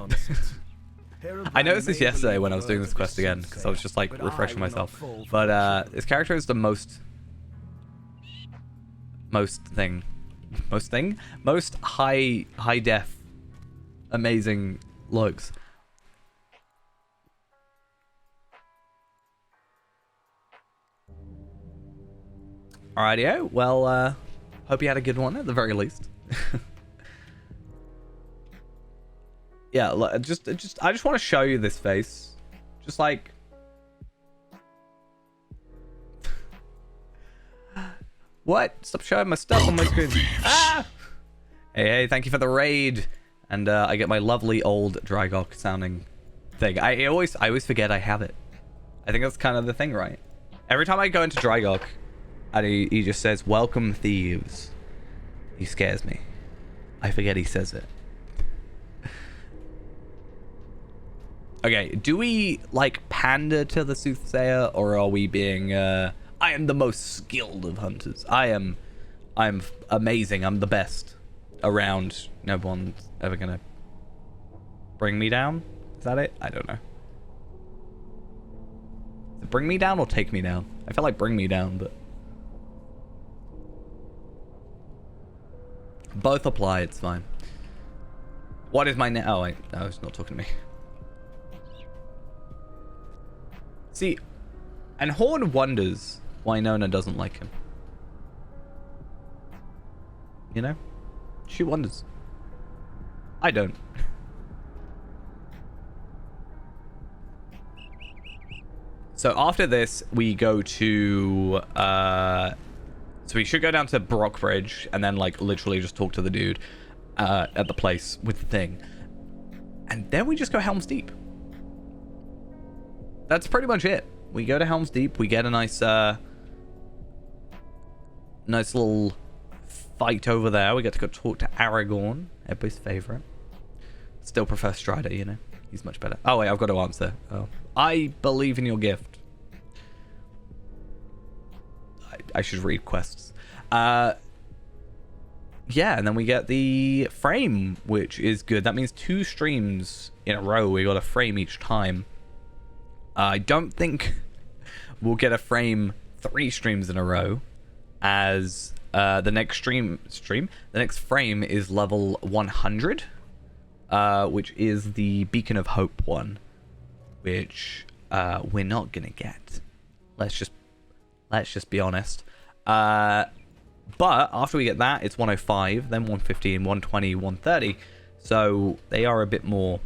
Speaker 1: I noticed this yesterday when I was doing this quest again, because I was just, like, refreshing myself. But this character is the most high-def, amazing looks. Alrighty-o, well, hope you had a good one at the very least. Yeah, I just want to show you this face. Just like... What? Stop showing my stuff on my screen. Ah! Hey, thank you for the raid. And I get my lovely old Drygok sounding thing. I always forget I have it. I think that's kind of the thing, right? Every time I go into Drygok, and he just says, "Welcome, thieves." He scares me. I forget he says it. Okay, do we, like, pander to the soothsayer, or are we being, I am the most skilled of hunters. I'm amazing. I'm the best around. No one's ever gonna bring me down? Is that it? I don't know. Is it bring me down or take me down? I feel like bring me down, but... both apply, it's fine. What is my name? Oh, wait. No, it's not talking to me. See, and Horn wonders why Nona doesn't like him. You know? She wonders. I don't. So after this, we go to... so we should go down to Brockbridge and then, like, literally just talk to the dude at the place with the thing. And then we just go Helm's Deep. That's pretty much it. We go to Helm's Deep. We get a nice little fight over there. We get to go talk to Aragorn, everybody's favorite. Still prefer Strider, you know. He's much better. Oh, wait, I've got to answer. Oh. I believe in your gift. I should read quests. Yeah, and then we get the frame, which is good. That means 2 streams in a row. We got a frame each time. I don't think we'll get a frame 3 streams in a row, as the next the next frame is level 100, which is the Beacon of Hope one, which we're not gonna get. Let's just be honest. But after we get that, it's 105, then 115, 120, 130. So they are a bit more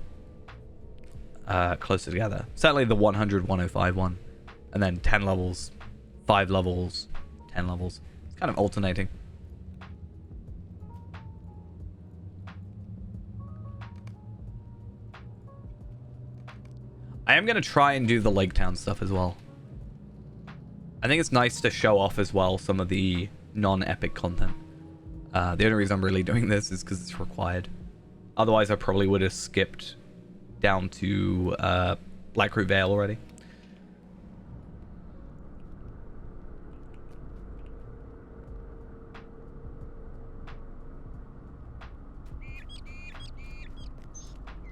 Speaker 1: closer together. Certainly the 100, 105 one. And then 10 levels, 5 levels, 10 levels. It's kind of alternating. I am going to try and do the Lake Town stuff as well. I think it's nice to show off as well some of the non-epic content. The only reason I'm really doing this is because it's required. Otherwise, I probably would have skipped down to Blackroot Vale already.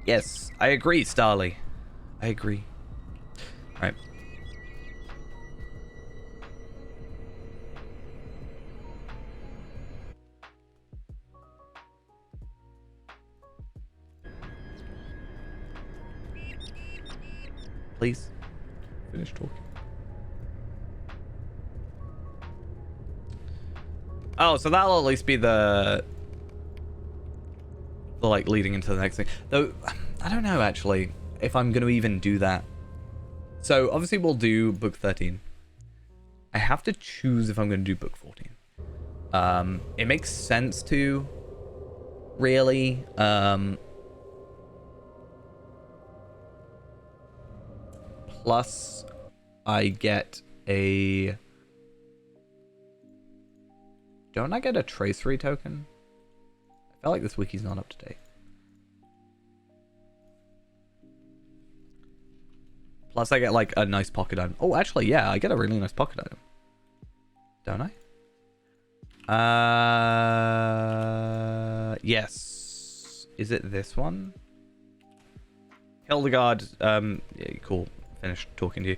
Speaker 1: Yes, I agree, Starly. I agree. All right. Please finish talking. Oh, so that'll at least be the like leading into the next thing. Though I don't know actually if I'm going to even do that. So obviously we'll do book 13. I have to choose if I'm going to do book 14. It makes sense to really plus I get a... Don't I get a tracery token? I feel like this wiki's not up to date. Plus I get like a nice pocket item. Oh, actually, yeah, I get a really nice pocket item. Don't I? Yes. Is it this one? Hildegard, yeah, cool. Finished talking to you.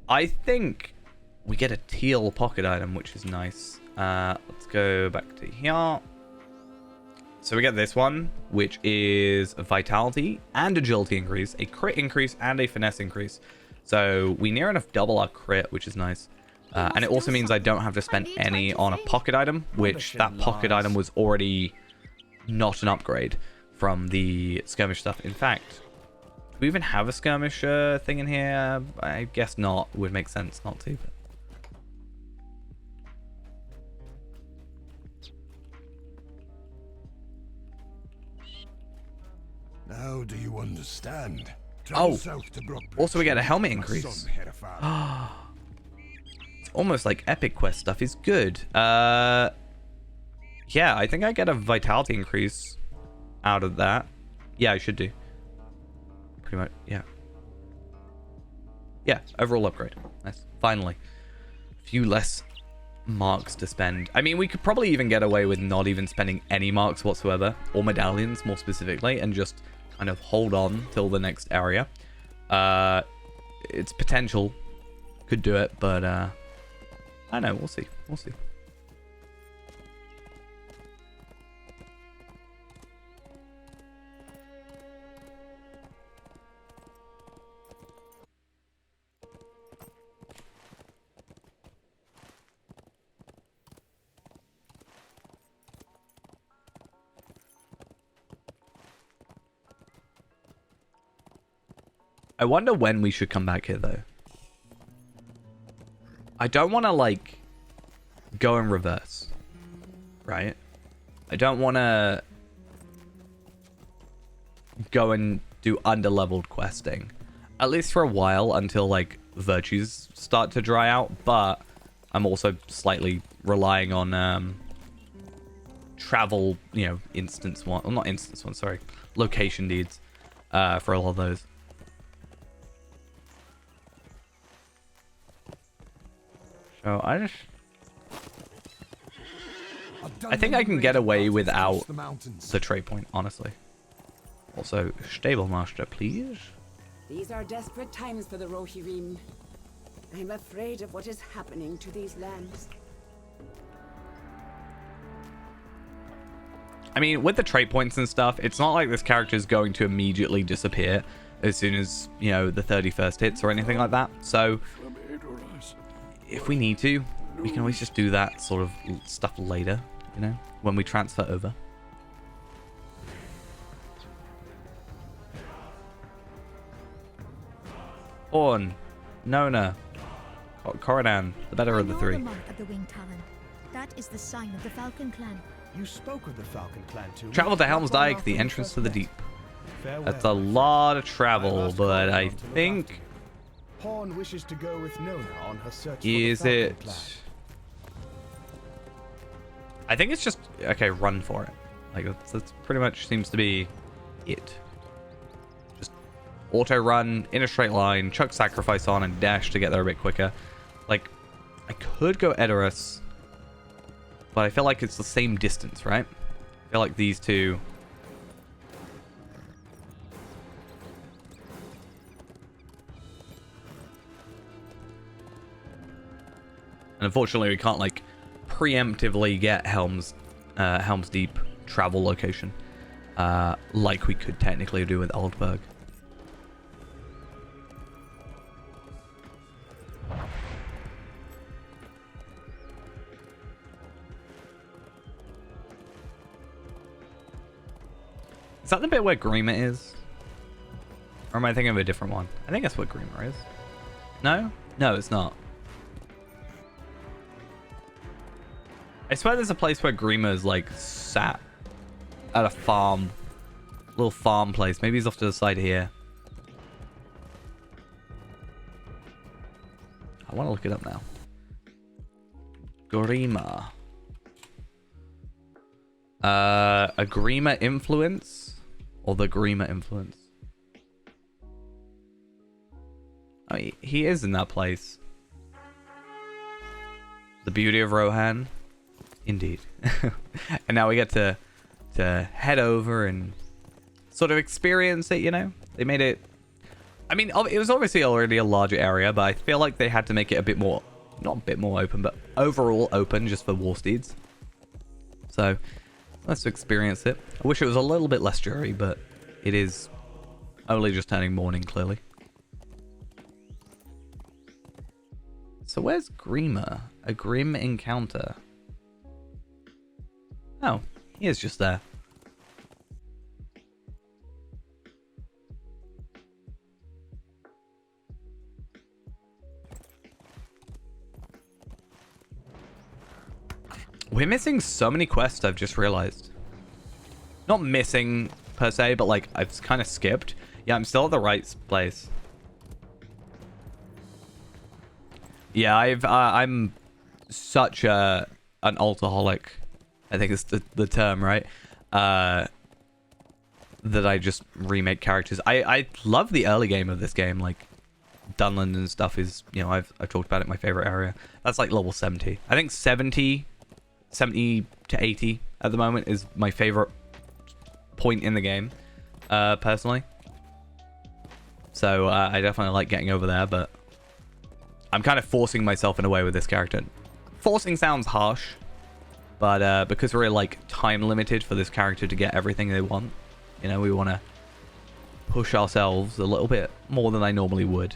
Speaker 1: I think we get a teal pocket item, which is nice. Let's go back to here. So we get this one, which is a vitality and agility increase, a crit increase, and a finesse increase. So we near enough double our crit, which is nice. And it also means I don't have to spend any on a pocket item, which that pocket item was already not an upgrade from the skirmish stuff. In fact, do we even have a skirmish thing in here? I guess not. It would make sense not to. But...
Speaker 9: Now do you understand?
Speaker 1: Oh, also we get a helmet increase. It's almost like epic quest stuff is good. Yeah, I think I get a vitality increase out of that. Yeah, I should do. Pretty much, yeah. Yeah, overall upgrade. Nice. Finally. A few less marks to spend. I mean, we could probably even get away with not even spending any marks whatsoever, or medallions more specifically, and just kind of hold on till the next area. It's potential. Could do it, but I don't know. We'll see. We'll see. I wonder when we should come back here, though. I don't want to, like, go in reverse, right? I don't want to go and do underleveled questing. At least for a while, until, like, virtues start to dry out. But I'm also slightly relying on travel, you know, instance one. Well, not instance one, sorry. Location deeds for a lot of those. So I think I can get away without the trade point, honestly. Also, stable master, please.
Speaker 11: These are desperate times for the Rohirrim. I'm afraid of what is happening to these lands.
Speaker 1: I mean, with the trait points and stuff, it's not like this character is going to immediately disappear as soon as, you know, the 31st hits or anything like that. So if we need to, we can always just do that sort of stuff later, you know, when we transfer over. Orn, Nona, Coridan, the better of the three.
Speaker 12: The mark of the Winged Talon. That is the sign of the Falcon Clan.
Speaker 3: You spoke of the Falcon Clan to me.
Speaker 1: Travel to Helm's Dyke, the entrance to the deep. That's a lot of travel, but I think...
Speaker 3: Horn wishes to go with Nona on her search for
Speaker 1: Is
Speaker 3: the
Speaker 1: it...
Speaker 3: Falcon Clan.
Speaker 1: I think it's just... Okay, run for it. Like, that's pretty much seems to be it. Just auto-run, in a straight line, chuck Sacrifice on, and dash to get there a bit quicker. Like, I could go Edoras, but I feel like it's the same distance, right? I feel like these two... And unfortunately, we can't, like, preemptively get Helm's Deep travel location like we could technically do with Oldburg. Is that the bit where Grima is? Or am I thinking of a different one? I think that's what Grima is. No? No, it's not. I swear there's a place where Grima is, like, sat at a farm. Little farm place. Maybe he's off to the side here. I want to look it up now. Grima. A Grima influence? Or the Grima influence? Oh, he is in that place. The beauty of Rohan. Indeed. And now we get to head over and sort of experience it, you know? They made it... I mean, it was obviously already a larger area, but I feel like they had to make it a bit more... Not a bit more open, but overall open just for war steeds. So, let's experience it. I wish it was a little bit less jury, but it is only just turning morning, clearly. So where's Grima? A Grim encounter. Oh, he is just there. We're missing so many quests, I've just realized. Not missing, per se, but, like, I've kind of skipped. Yeah, I'm still at the right place. Yeah, I'm such an alcoholic I think it's the term, right? That I just remake characters. I love the early game of this game. Like, Dunland and stuff is, you know, I've talked about it, my favorite area. That's like level 70. I think 70 to 80 at the moment is my favorite point in the game, personally. So I definitely like getting over there, but I'm kind of forcing myself in a way with this character. Forcing sounds harsh, but because we're like time limited for this character to get everything they want, you know, we want to push ourselves a little bit more than I normally would.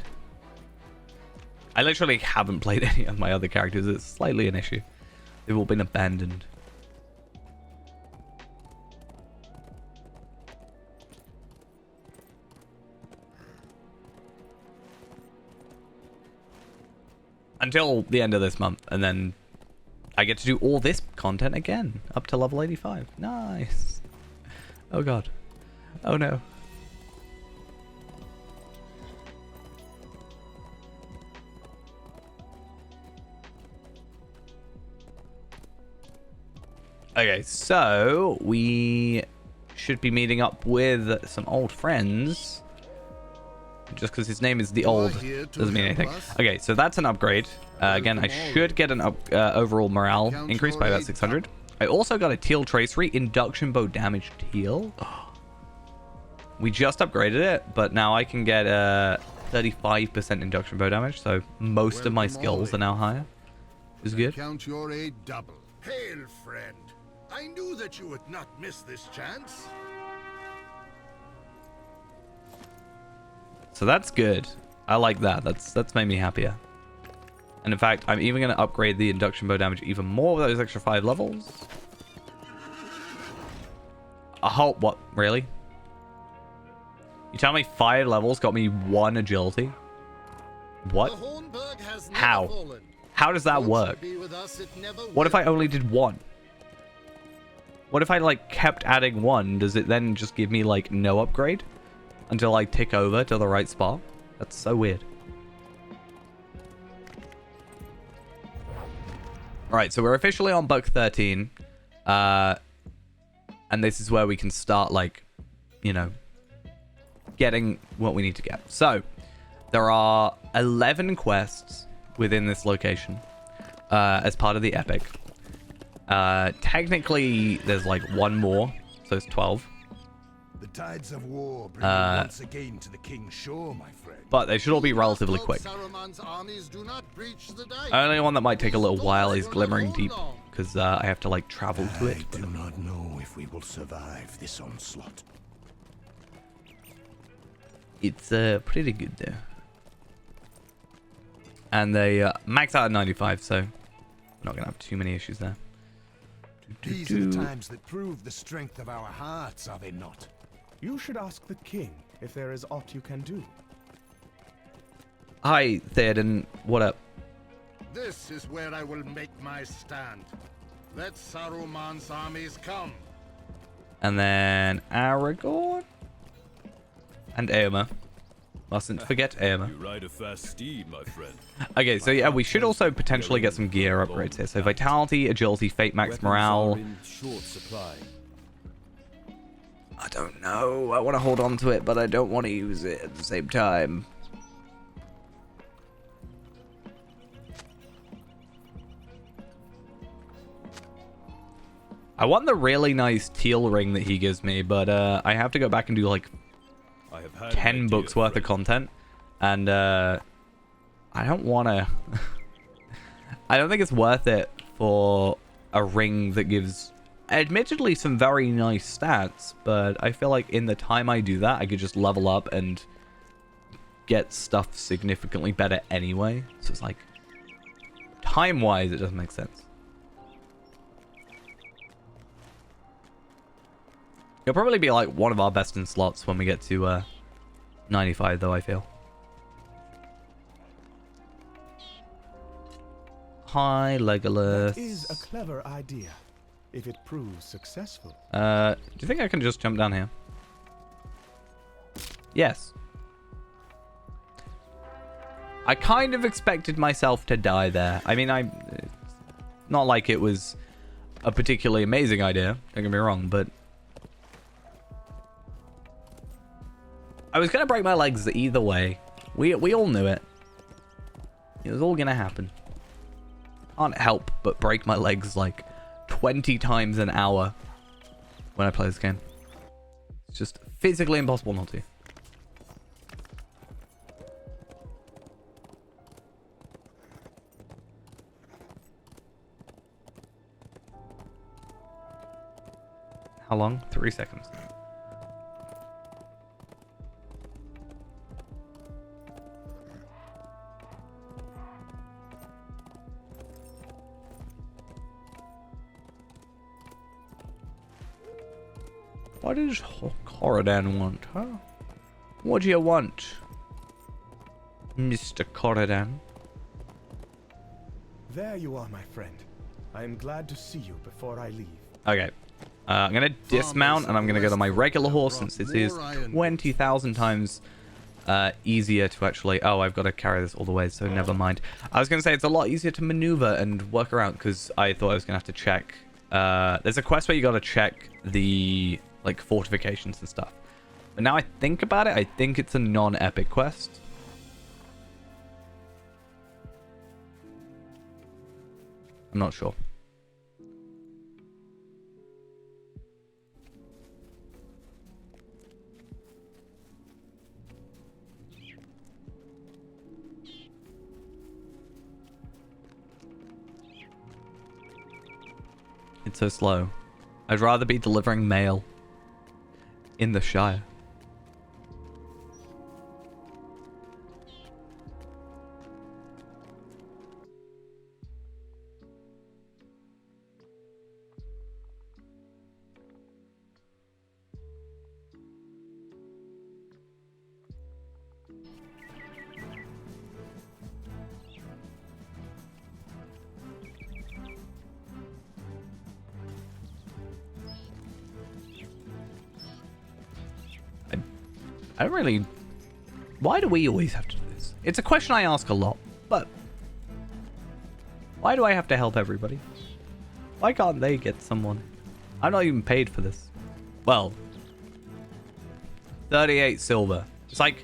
Speaker 1: I literally haven't played any of my other characters. It's slightly an issue. They've all been abandoned. Until the end of this month, and then I get to do all this content again, up to level 85. Nice. Oh god. Oh no. Okay, so we should be meeting up with some old friends. Just because his name is the Old doesn't mean anything. Okay, so that's an upgrade. Again, I should get an overall morale increase by about 600. I also got a teal tracery, induction bow damage teal. We just upgraded it, but now I can get 35% induction bow damage, so most of my skills are now higher. Is good.
Speaker 6: Count your aid double. Hail, friend. I knew that you would not miss this chance.
Speaker 1: So that's good. I like that. That's made me happier. And in fact, I'm even going to upgrade the induction bow damage even more with those extra 5 levels. I hope. What? Really? You tell me 5 levels got me 1 agility? What? How? How does that work? What if I only did 1? What if I like kept adding 1? Does it then just give me like no upgrade until I tick over to the right spot? That's so weird. Alright, so we're officially on Buck 13. And this is where we can start, like, you know, getting what we need to get. So, there are 11 quests within this location as part of the epic. Technically, there's like 1 more, so it's 12.
Speaker 9: The tides of war bring you once again to the king's shore, my friend.
Speaker 1: But they should all be relatively quick. Only one that might take a little while is Glimmering Deep, because I have to like travel to it.
Speaker 9: I do not know if we will survive this onslaught.
Speaker 1: It's pretty good though. And they max out at 95, so we're not gonna have too many issues there.
Speaker 9: These are the times that prove the strength of our hearts, are they not?
Speaker 3: You should ask the king if there is aught you can do.
Speaker 1: Hi, Theoden. What up?
Speaker 6: This is where I will make my stand. Let Saruman's armies come.
Speaker 1: And then Aragorn and Éomer. Mustn't forget Éomer.
Speaker 7: You ride a fast steed, my friend.
Speaker 1: Okay, so yeah, we should also potentially get some gear upgrades here. So Vitality, Agility, Fate Max, Morale.
Speaker 7: Short supply.
Speaker 1: I don't know. I want to hold on to it, but I don't want to use it at the same time. I want the really nice teal ring that he gives me, but I have to go back and do like 10 books worth of content, and I don't want to. I don't think it's worth it for a ring that gives admittedly some very nice stats, but I feel like in the time I do that, I could just level up and get stuff significantly better anyway. So it's like, time-wise, it doesn't make sense. It'll probably be like one of our best in slots when we get to 95, though, I feel. Hi, Legolas.
Speaker 3: That is a clever idea, if it proves successful.
Speaker 1: Do you think I can just jump down here? Yes. I kind of expected myself to die there. I mean, it's not like it was a particularly amazing idea, don't get me wrong, but I was gonna break my legs either way. We all knew it. It was all gonna happen. Can't help but break my legs like 20 times an hour when I play this game. It's just physically impossible not to. How long? 3 seconds. What does Corridan want, huh? What do you want, Mr. Corridan?
Speaker 3: There you are, my friend. I am glad to see you before I leave.
Speaker 1: Okay. I'm going to dismount and I'm going to go to my regular horse since this is 20,000 times easier to actually... Oh, I've got to carry this all the way, so never mind. I was going to say it's a lot easier to maneuver and work around because I thought I was going to have to check... there's a quest where you got to check the like fortifications and stuff. But now I think about it, I think it's a non-epic quest. I'm not sure. It's so slow. I'd rather be delivering mail in the Shire. I don't really... Why do we always have to do this? It's a question I ask a lot, but... Why do I have to help everybody? Why can't they get someone? I'm not even paid for this. Well... 38 silver. It's like...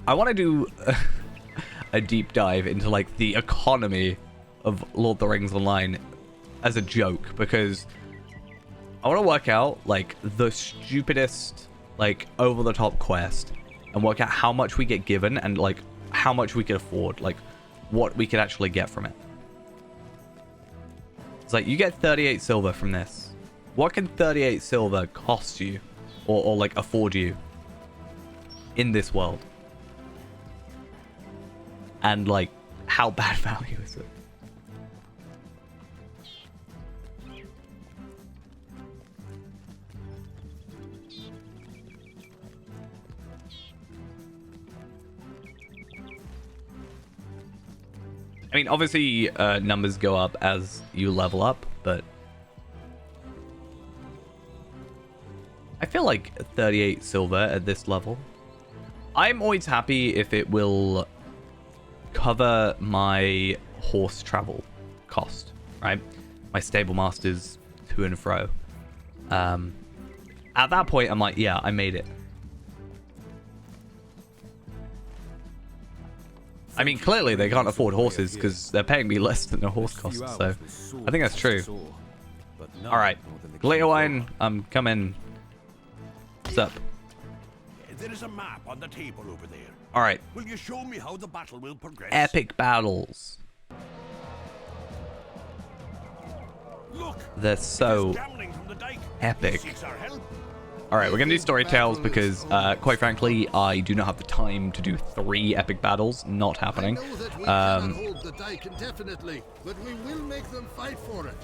Speaker 1: I want to do a deep dive into, like, the economy of Lord of the Rings Online as a joke, because... I want to work out, like, the stupidest, like, over-the-top quest and work out how much we get given and, like, how much we could afford, like, what we could actually get from it. It's like, you get 38 silver from this. What can 38 silver cost you or like, afford you in this world? And, like, how bad value is it? I mean, obviously, numbers go up as you level up, but... I feel like 38 silver at this level. I'm always happy if it will cover my horse travel cost, right? My stable masters to and fro. At that point, I'm like, yeah, I made it. I mean, clearly they can't afford horses because they're paying me less than the horse costs, so I think that's true. Alright, Glitterwine, I'm coming. What's up?
Speaker 4: There is a map on the table over there.
Speaker 1: Alright.
Speaker 4: Will you show me how the battle will progress?
Speaker 1: Epic battles.
Speaker 4: Look,
Speaker 1: they're so epic. Alright, we're going to do story tales because, quite frankly, I do not have the time to do 3 epic battles. Not happening.
Speaker 6: I know that we cannot hold the dike indefinitely, but we will make them fight for it.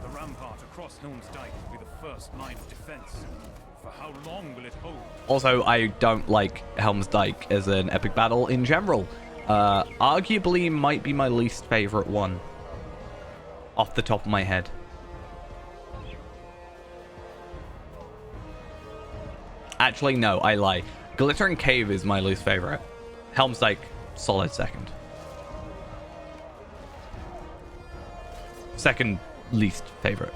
Speaker 2: The rampart across Helm's Dyke will be the first line of defense. For how long will it hold?
Speaker 1: Also, I don't like Helm's Dyke as an epic battle in general. Arguably might be my least favorite one. Off the top of my head. Actually, no, I lie. Glittering Cave is my least favorite. Helm's Dyke, solid second. second least favorite.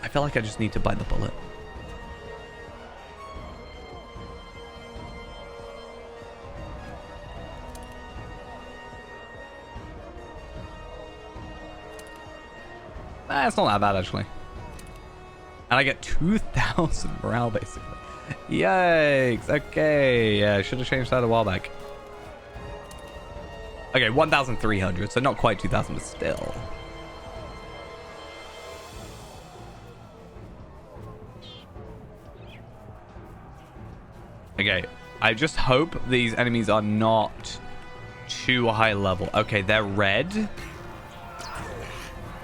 Speaker 1: I feel like I just need to bite the bullet. It's not that bad, actually. And I get 2,000 morale, basically. Yikes. Okay. Yeah, I should have changed that a while back. Okay, 1,300. So not quite 2,000, but still. Okay. I just hope these enemies are not too high level. Okay, they're red.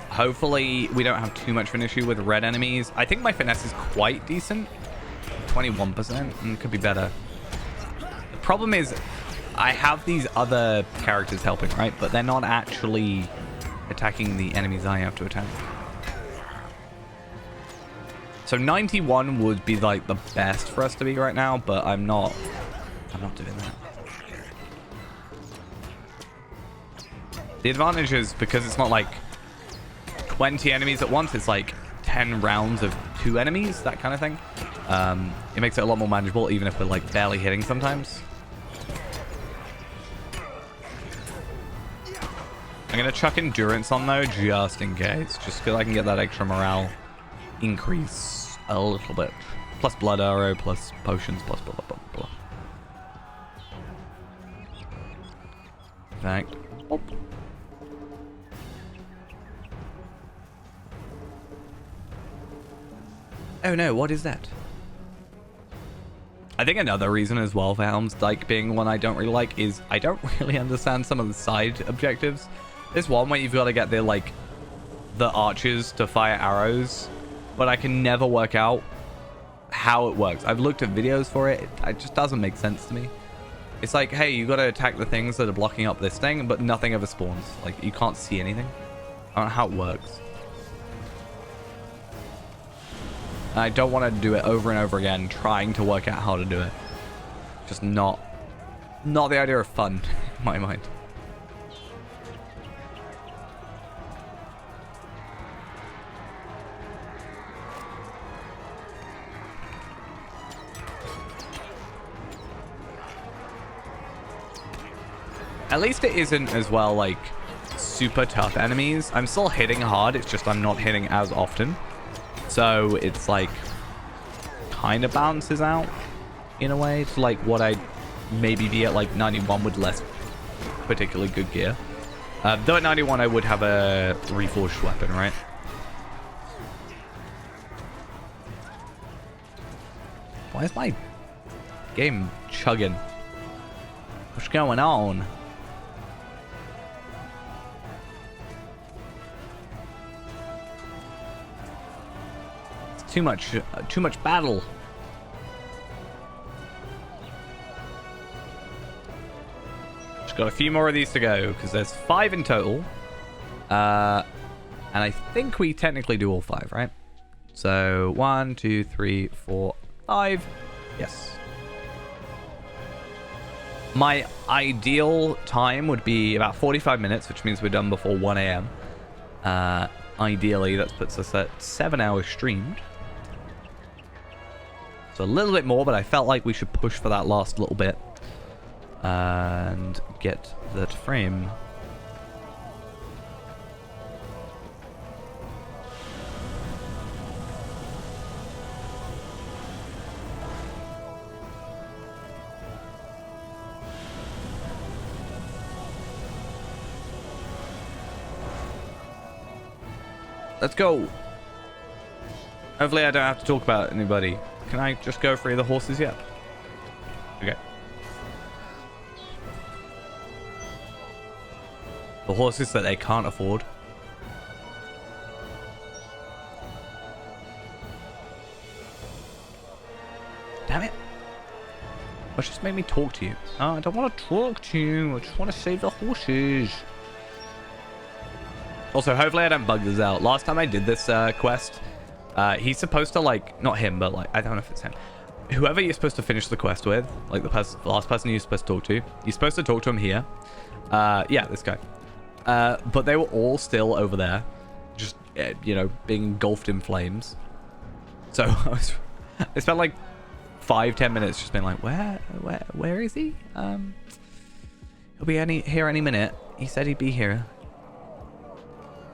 Speaker 1: Hopefully, we don't have too much of an issue with red enemies. I think my finesse is quite decent. 21%. Could be better. The problem is, I have these other characters helping, right? But they're not actually attacking the enemies I have to attack. So 91 would be like the best for us to be right now, but I'm not doing that. The advantage is because it's not like 20 enemies at once, it's like 10 rounds of 2 enemies, that kind of thing. It makes it a lot more manageable, even if we're like barely hitting sometimes. I'm gonna chuck endurance on though, just in case, just because I can get that extra morale increase a little bit. Plus blood arrow, plus potions, plus blah blah blah blah. In fact, oh. Oh no, what is that? I think another reason as well for Helm's Dyke being one I don't really like is I don't really understand some of the side objectives. There's one where you've got to get the archers to fire arrows, but I can never work out how it works. I've looked at videos for it. It just doesn't make sense to me. It's like, hey, you got to attack the things that are blocking up this thing, but nothing ever spawns. Like, you can't see anything. I don't know how it works. I don't want to do it over and over again, trying to work out how to do it. Just not the idea of fun, in my mind. At least it isn't as well, like, super tough enemies. I'm still hitting hard, it's just I'm not hitting as often. So it's like kind of balances out in a way to like what I'd maybe be at like 91 with less particularly good gear. Though at 91 I would have a reforged weapon, right? Why is my game chugging? What's going on? Too much battle. Just got a few more of these to go because there's 5 in total, and I think we technically do all 5, right? So 1, 2, 3, 4, 5. Yes. My ideal time would be about 45 minutes, which means we're done before 1 a.m. Ideally, that puts us at 7 hours streamed. So a little bit more, but I felt like we should push for that last little bit and get that frame. Let's go. Hopefully I don't have to talk about anybody. Can I just go free the horses yet? Okay. The horses that they can't afford. Damn it. What just made me talk to you? Oh, I don't want to talk to you. I just want to save the horses. Also, hopefully I don't bug this out. Last time I did this quest, he's supposed to, like, not him, but, like, I don't know if it's him. whoever you're supposed to finish the quest with, like the last person you're supposed to talk to, you're supposed to talk to him here. Yeah, this guy. But they were all still over there, just, you know, being engulfed in flames. So I spent like 5-10 minutes just being like, where is he? He'll be here any minute. He said he'd be here.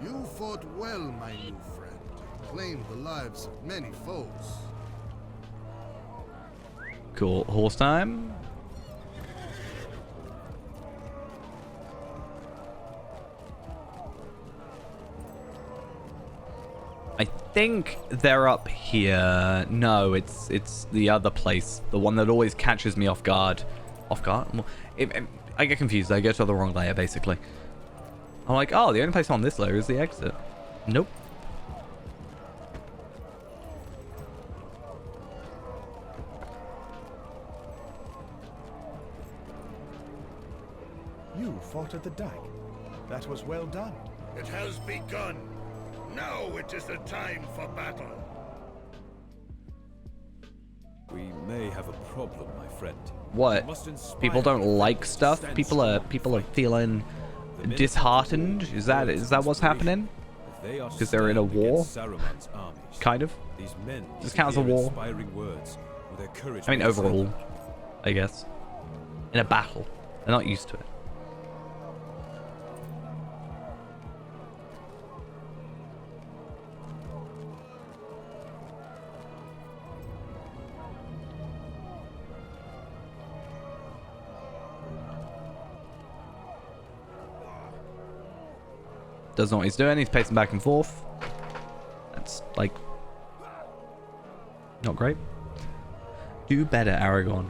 Speaker 6: You fought well, my new friend. Claimed the lives of many foes.
Speaker 1: Cool. Horse time. I think they're up here. No, it's the other place. The one that always catches me off guard. Off guard? I get confused. I go to the wrong layer, basically. I'm like, oh, the only place on this layer is the exit. Nope.
Speaker 3: You fought at the dike. That was well done.
Speaker 9: It has begun. Now it is the time for battle.
Speaker 7: We may have a problem, my friend.
Speaker 1: What? People don't like stuff? People are feeling disheartened? Is that what's happening? Because they're in a war? Kind of. Does this count as a war? I mean, overall, I guess. In a battle. They're not used to it. Doesn't know what he's doing. He's pacing back and forth. That's, like, not great. Do better, Aragorn.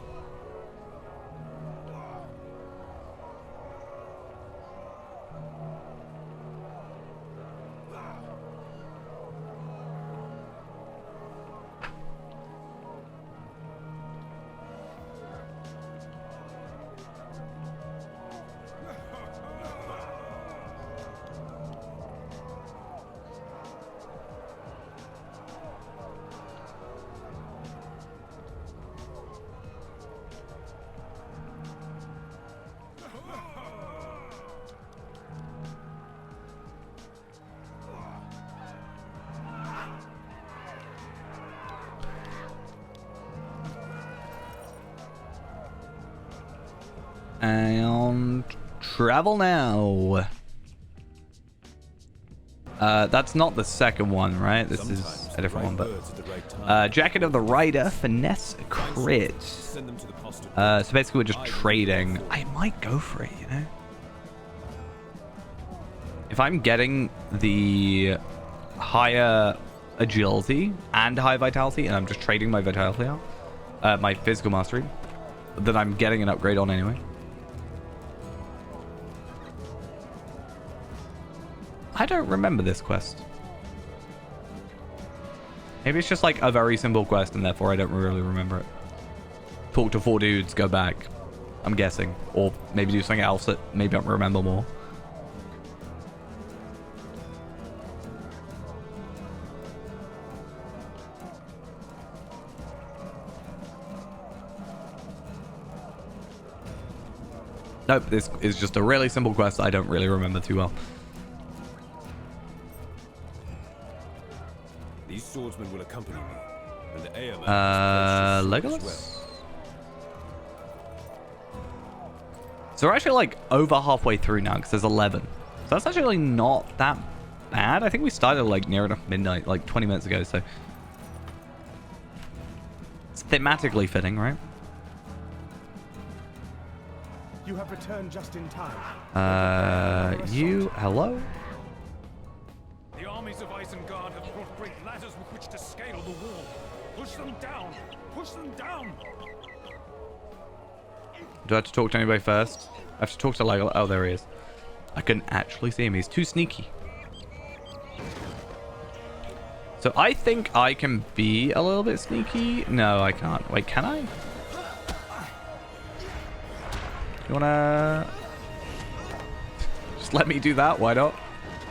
Speaker 1: And travel now. That's not the second one, right? This is a different one, but Jacket of the Rider, finesse crit. So basically we're just trading. I might go for it, you know? If I'm getting the higher agility and high vitality, and I'm just trading my vitality out, my physical mastery, then I'm getting an upgrade on anyway. I don't remember this quest. Maybe it's just like a very simple quest and therefore I don't really remember it. Talk to 4 dudes, go back. I'm guessing. Or maybe do something else that maybe I don't remember more. Nope, this is just a really simple quest I don't really remember too well.
Speaker 7: These swordsmen will accompany me, and
Speaker 1: Legolas? So we're actually like over halfway through now because there's 11. So that's actually not that bad. I think we started like near enough midnight, like 20 minutes ago. So it's thematically fitting, right?
Speaker 3: You have returned just in time.
Speaker 1: Hello?
Speaker 2: The armies of Isengard have brought great ladders with which to scale the wall. Push them down! Push them down!
Speaker 1: Do I have to talk to anybody first? I have to talk to Legolas. Oh, there he is. I couldn't actually see him. He's too sneaky. So I think I can be a little bit sneaky. No, I can't. Wait, can I? You wanna just let me do that? Why not?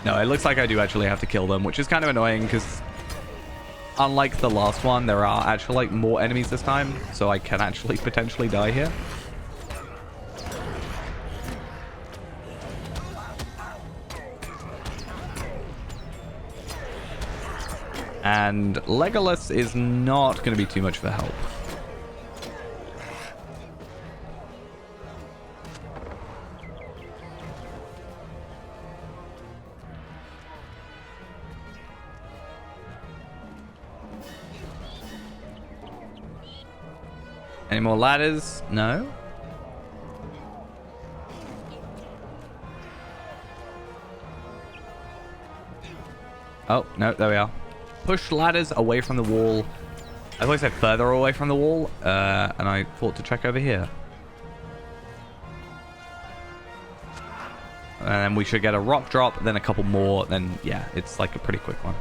Speaker 1: No, it looks like I do actually have to kill them, which is kind of annoying because unlike the last one, there are actually like more enemies this time, so I can actually potentially die here. And Legolas is not going to be too much of a help. Any more ladders? No? Oh, no, there we are. Push ladders away from the wall. I thought I said further away from the wall, and I thought to check over here. And then we should get a rock drop, then a couple more, then yeah, it's like a pretty quick one.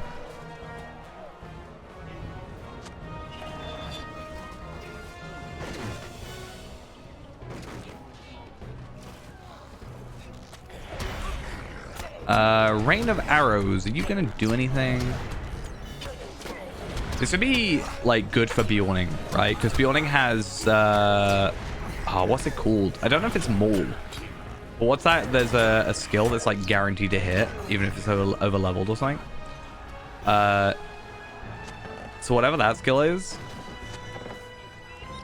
Speaker 1: Rain of arrows. Are you gonna do anything? This would be like good for Bjorning, right? Because Bjorning has what's it called? I don't know if it's Maul. But what's that? There's a skill that's like guaranteed to hit, even if it's over leveled or something. So whatever that skill is,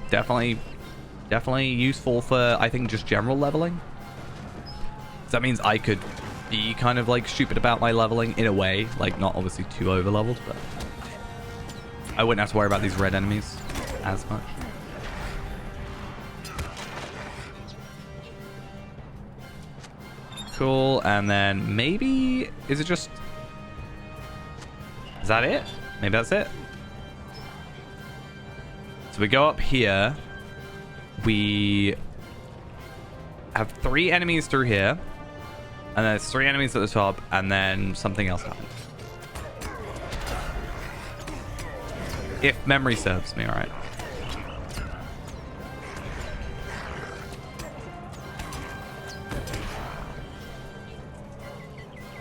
Speaker 1: definitely useful for, I think, just general leveling. So that means I could be kind of like stupid about my leveling in a way, like not obviously too over leveled, but I wouldn't have to worry about these red enemies as much. Cool, and then maybe, is that it? Maybe that's it. So we go up here. We have 3 enemies through here. And there's 3 enemies at the top, and then something else happens. If memory serves me, alright.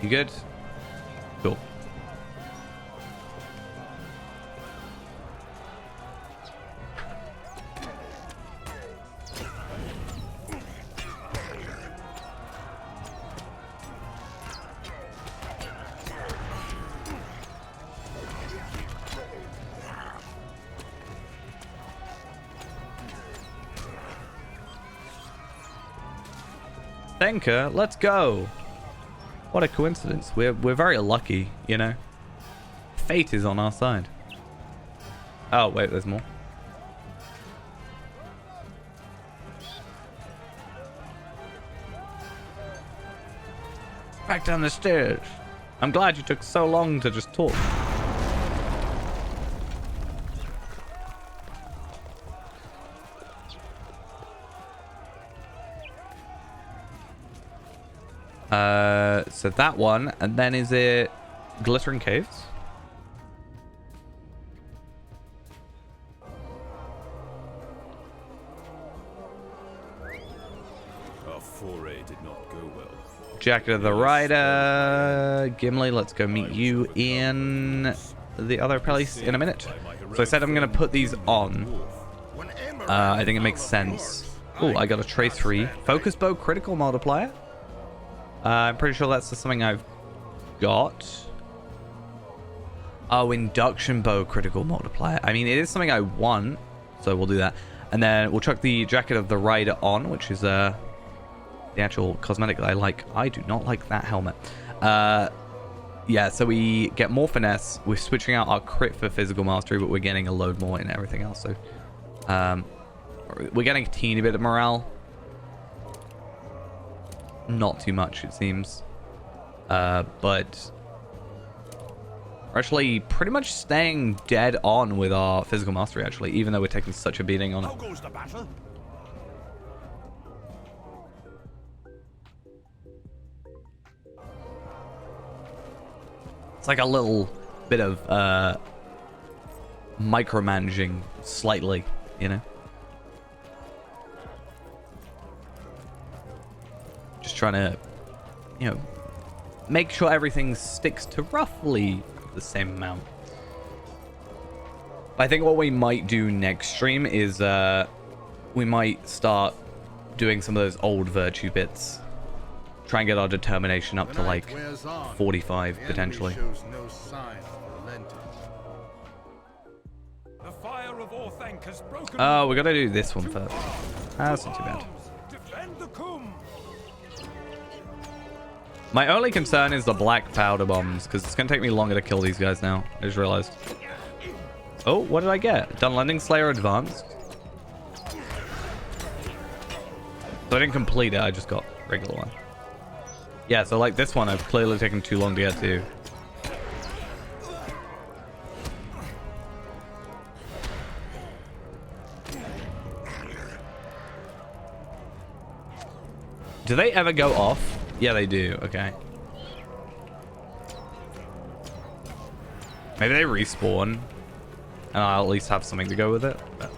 Speaker 1: You good? Cool. Thanker, let's go. What a coincidence. We're very lucky, you know. Fate is on our side. Oh, wait, there's more. Back down the stairs. I'm glad you took so long to just talk. So that one, and then is it Glittering Caves?
Speaker 7: Our foray did not go well.
Speaker 1: Jacket of the Rider. Gimli, let's go meet you in the other place in a minute. So I said I'm going to put these on. I think it makes sense. Oh, I got a Trace 3. Focus Bow Critical Multiplier. I'm pretty sure that's something I've got. Oh, Induction Bow Critical Multiplier. I mean, it is something I want, so we'll do that. And then we'll chuck the Jacket of the Rider on, which is the actual cosmetic that I like. I do not like that helmet. Yeah, so we get more finesse. We're switching out our crit for physical mastery, but we're getting a load more in everything else. So we're getting a teeny bit of morale. Not too much, it seems. But we're actually pretty much staying dead on with our physical mastery, actually, even though we're taking such a beating on it.
Speaker 9: How goes the battle?
Speaker 1: It's like a little bit of micromanaging slightly, you know? Just trying to, you know, make sure everything sticks to roughly the same amount. I think what we might do next stream is we might start doing some of those old virtue bits. Try and get our determination up to like 45 potentially.
Speaker 6: No sign of relenting.
Speaker 2: The fire of Orthanc has broken.
Speaker 1: Oh, we gotta do this one first. That's not too bad.
Speaker 2: Defend the Kum.
Speaker 1: My only concern is the black powder bombs, because it's gonna take me longer to kill these guys now. I just realized. Oh, what did I get? Dunlending Slayer Advanced. So I didn't complete it, I just got regular one. Yeah, so like this one, I've clearly taken too long to get to. Do they ever go off? Yeah, they do. Okay. Maybe they respawn, and I'll at least have something to go with it. But...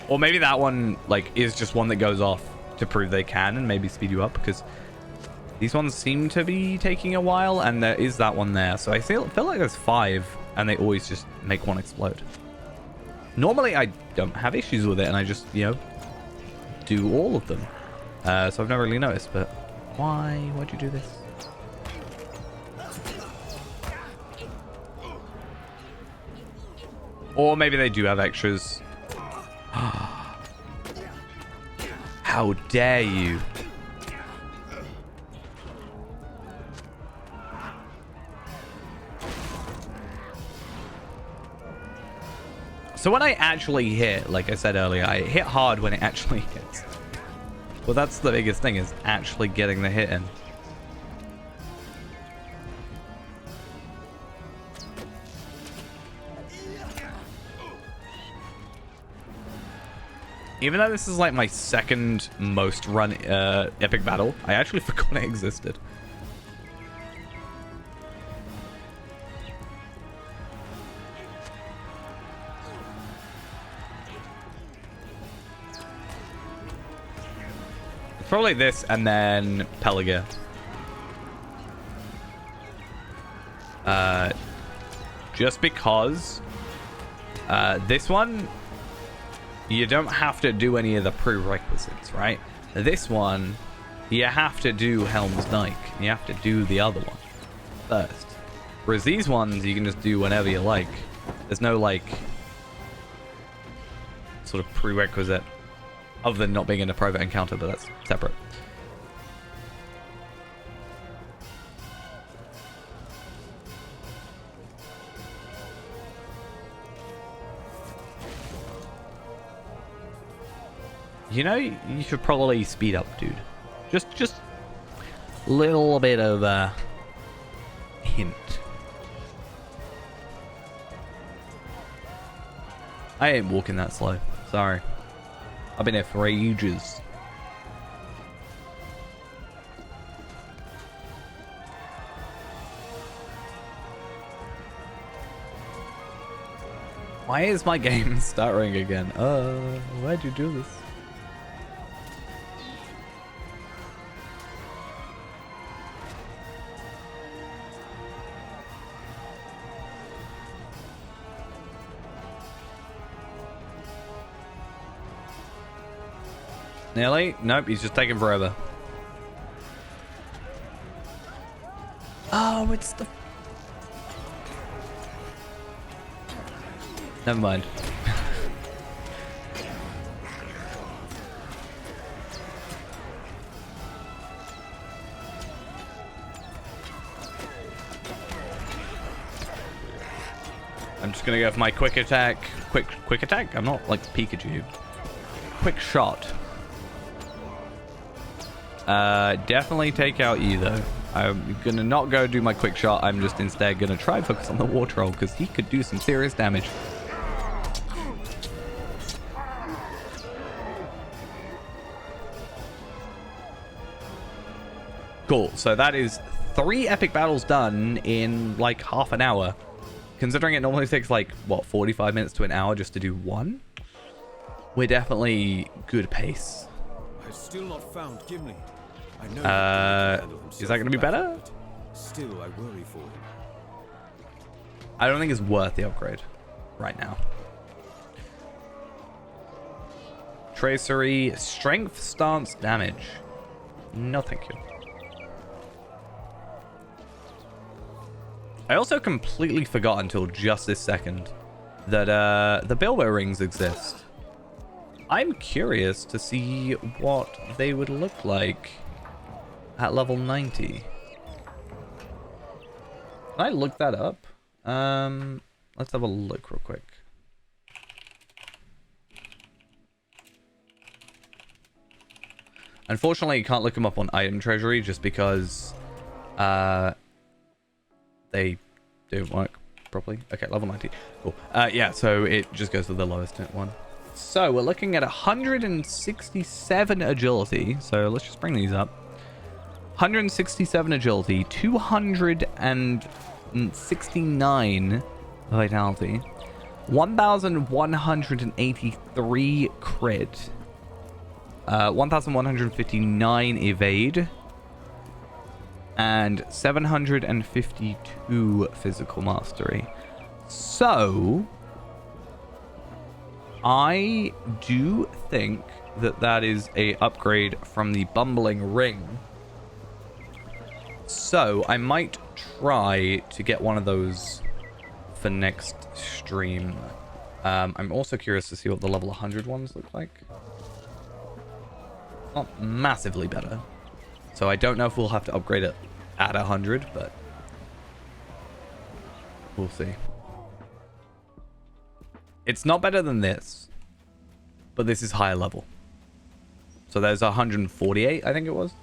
Speaker 1: Or maybe that one like is just one that goes off to prove they can and maybe speed you up, because these ones seem to be taking a while, and there is that one there. So I feel like there's 5, and they always just make one explode. Normally, I don't have issues with it, and I just, you know, do all of them. So I've never really noticed, but why'd you do this? Or maybe they do have extras. How dare you? So when I actually hit, like I said earlier, I hit hard when it actually hits. Well, that's the biggest thing, is actually getting the hit in. Even though this is like my second most run epic battle, I actually forgot it existed. It's probably this and then Pelagia. Just because this one, you don't have to do any of the prerequisites, right? This one, you have to do Helm's Dyke. You have to do the other one first. Whereas these ones, you can just do whenever you like. There's no, like, sort of prerequisite other than not being in a private encounter, but that's separate. You know, you should probably speed up, dude. Just a little bit of a hint. I ain't walking that slow. Sorry. I've been here for ages. Why is my game stuttering again? Why'd you do this? Nearly? Nope, he's just taking forever. Oh, it's the... Never mind. I'm just gonna go for my quick attack. Quick attack? I'm not like Pikachu. Quick shot. Definitely take out you though. I'm gonna not go do my quick shot. I'm just instead gonna try and focus on the war troll because he could do some serious damage. Cool. So that is 3 epic battles done in like half an hour. Considering it normally takes like, what, 45 minutes to an hour just to do one? We're definitely good pace.
Speaker 7: I've still not found Gimli. I know
Speaker 1: is that going to be better?
Speaker 7: Still, I worry for him.
Speaker 1: I don't think it's worth the upgrade right now. Tracery, strength, stance, damage. No, thank you. I also completely forgot until just this second that the Bilbo rings exist. I'm curious to see what they would look like at level 90. Can I look that up? Let's have a look real quick. Unfortunately, you can't look them up on Item Treasury just because they don't work properly. Okay, level 90. Cool. Yeah, so it just goes to the lowest one. So we're looking at 167 agility. So let's just bring these up. 167 agility, 269 vitality, 1,183 crit, 1,159 evade, and 752 physical mastery. So I do think that that is a upgrade from the Bumbling Ring. So I might try to get one of those for next stream. I'm also curious to see what the level 100 ones look like. Not massively better. So I don't know if we'll have to upgrade it at 100, but we'll see. It's not better than this, but this is higher level. So there's 148, I think it was.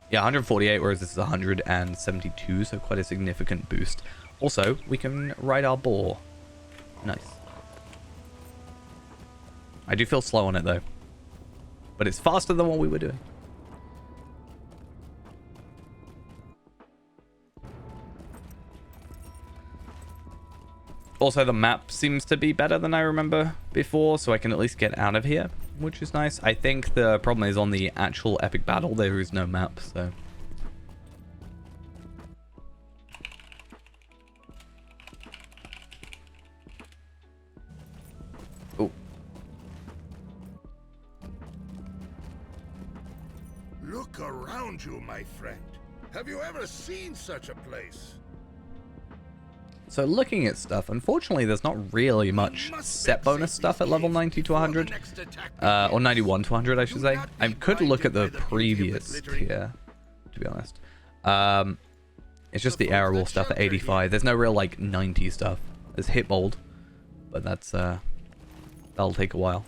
Speaker 1: Yeah, 148, whereas this is 172, so quite a significant boost. Also, we can ride our boar. Nice. I do feel slow on it, though. But it's faster than what we were doing. Also, the map seems to be better than I remember before, so I can at least get out of here, which is nice. I think the problem is on the actual epic battle, there is no map, so... Oh.
Speaker 6: Look around you, my friend. Have you ever seen such a place?
Speaker 1: So looking at stuff, unfortunately there's not really much set bonus stuff at level 90 to 100. Or 91 to 100, I should say. I could look at the previous tier, to be honest. It's just the Airwall stuff at 85. There's no real, like, 90 stuff. There's Hitbold, but that's, that'll take a while.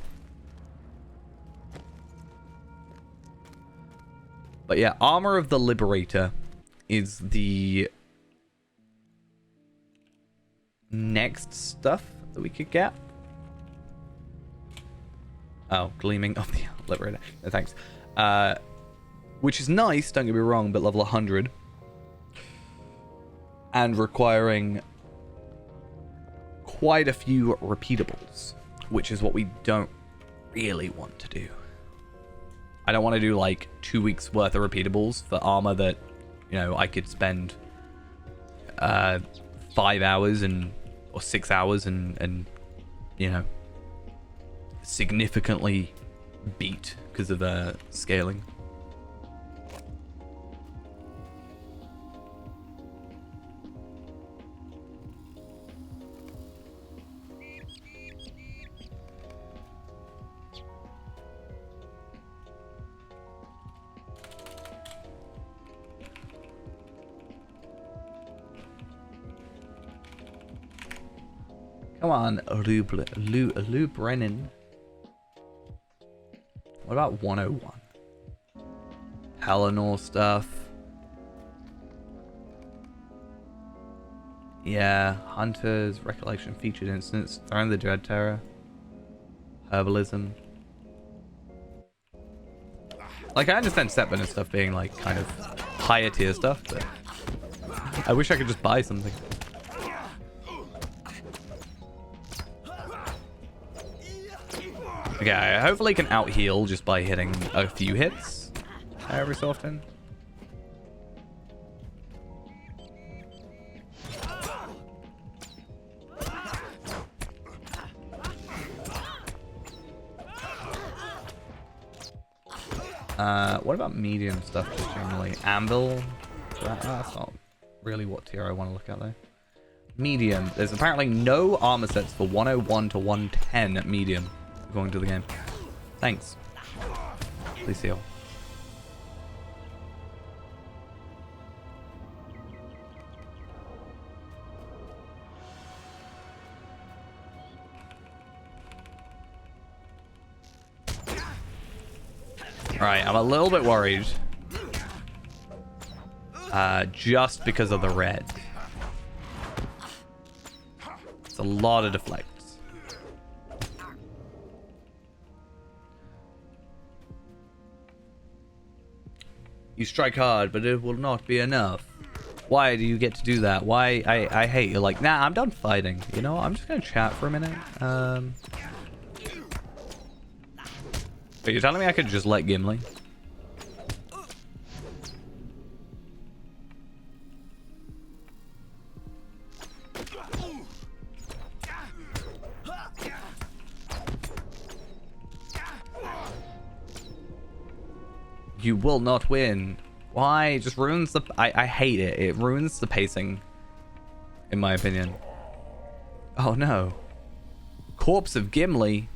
Speaker 1: But yeah, Armor of the Liberator is the next stuff that we could get. Oh, Gleaming of the Liberator. No, thanks. Which is nice, don't get me wrong, but level 100. And requiring quite a few repeatables, which is what we don't really want to do. I don't want to do like 2 weeks worth of repeatables for armor that, you know, I could spend 5 hours or 6 hours and you know, significantly beat because of scaling. Come on, Lou Brennan. What about 101? Anor stuff. Yeah, Hunters, Recollection Featured Instance, Throne of the Dread Terror, Herbalism. Like, I understand set bonus stuff being, like, kind of higher tier stuff, but I wish I could just buy something. Okay, I hopefully can out-heal just by hitting a few hits every so often. What about medium stuff just generally? Anvil? That's not really what tier I want to look at though. Medium. There's apparently no armor sets for 101 to 110 at medium, according to the game. Thanks. Please heal. Alright, I'm a little bit worried. Just because of the red. It's a lot of deflects. You strike hard, but it will not be enough. Why do you get to do that? Why? I hate you. Like, nah, I'm done fighting. You know, I'm just gonna chat for a minute. But you're telling me I could just let Gimli? You will not win. Why? It just ruins the... I hate it. It ruins the pacing. In my opinion. Oh no. Corpse of Gimli.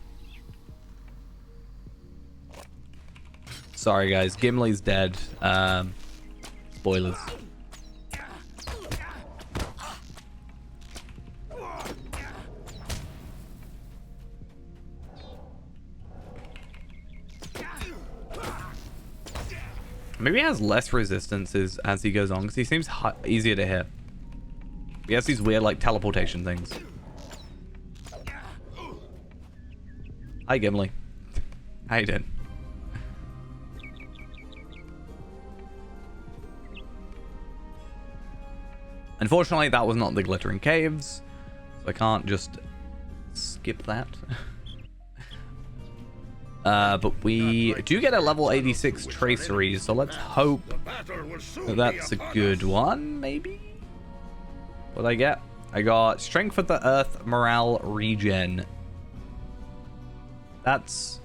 Speaker 1: Sorry guys, Gimli's dead. Spoilers. Maybe he has less resistances as he goes on, because he seems easier to hit. He has these weird, like, teleportation things. Hi, Gimli. How you doing? Unfortunately, that was not the Glittering Caves, so I can't just skip that. But we do get a level 86 Tracery, so let's hope that that's a good one, maybe? What did I get? I got Strength of the Earth, Morale, Regen. That's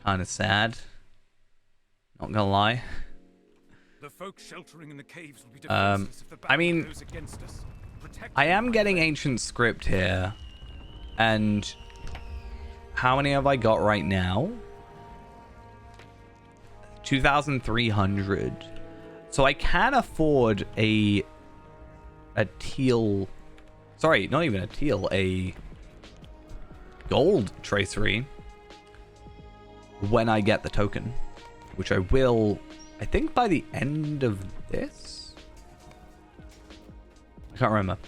Speaker 1: kind of sad. Not gonna lie.
Speaker 7: The folk sheltering in the caves will be defenseless if the
Speaker 1: I mean,
Speaker 7: goes against us.
Speaker 1: I am getting Ancient Script here, and how many have I got right now? 2,300. So I can afford a teal... Sorry, not even a teal, a gold tracery when I get the token, which I will, I think, by the end of this? I can't remember.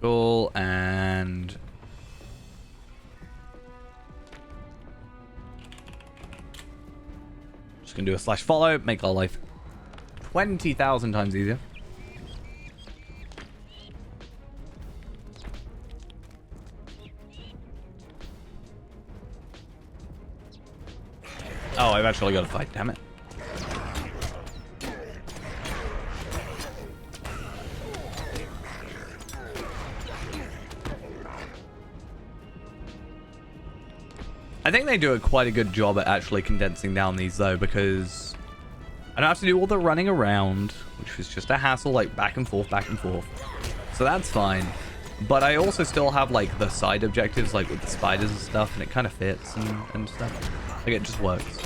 Speaker 1: Cool, and just gonna do a /follow, make our life 20,000 times easier. Oh, I've actually got to fight, damn it. I think they do quite a good job at actually condensing down these though, because I don't have to do all the running around, which was just a hassle, like back and forth. So that's fine. But I also still have like the side objectives, like with the spiders and stuff, and it kind of fits and stuff. Like it just works.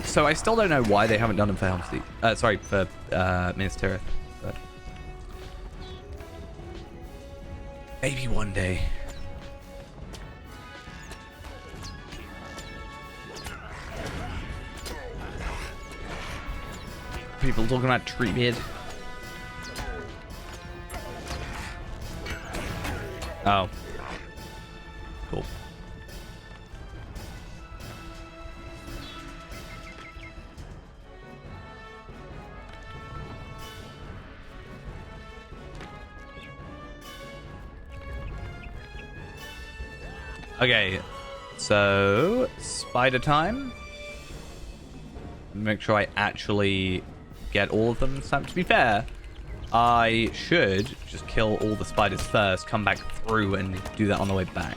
Speaker 1: So I still don't know why they haven't done them for Helm's Deep. Sorry, for Minas Tirith. But maybe one day. People talking about tree mid. Oh. Cool. Okay. So, spider time. Make sure I actually get all of them. So, to be fair, I should just kill all the spiders first, come back through, and do that on the way back.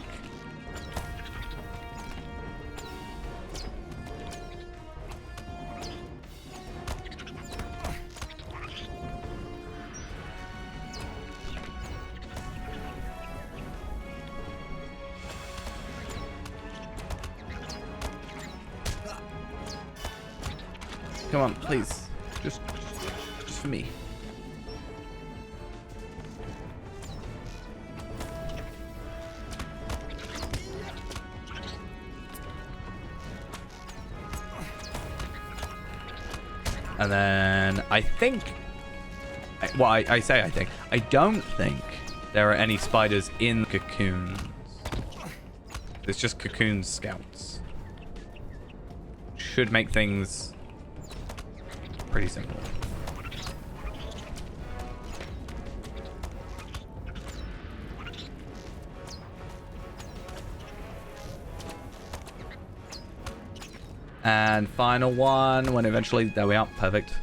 Speaker 1: Come on, please. Just for me. And then I think... Well, I say I think. I don't think there are any spiders in cocoons. It's just cocoon scouts. Should make things pretty simple. And final one, when eventually... There we are. Perfect.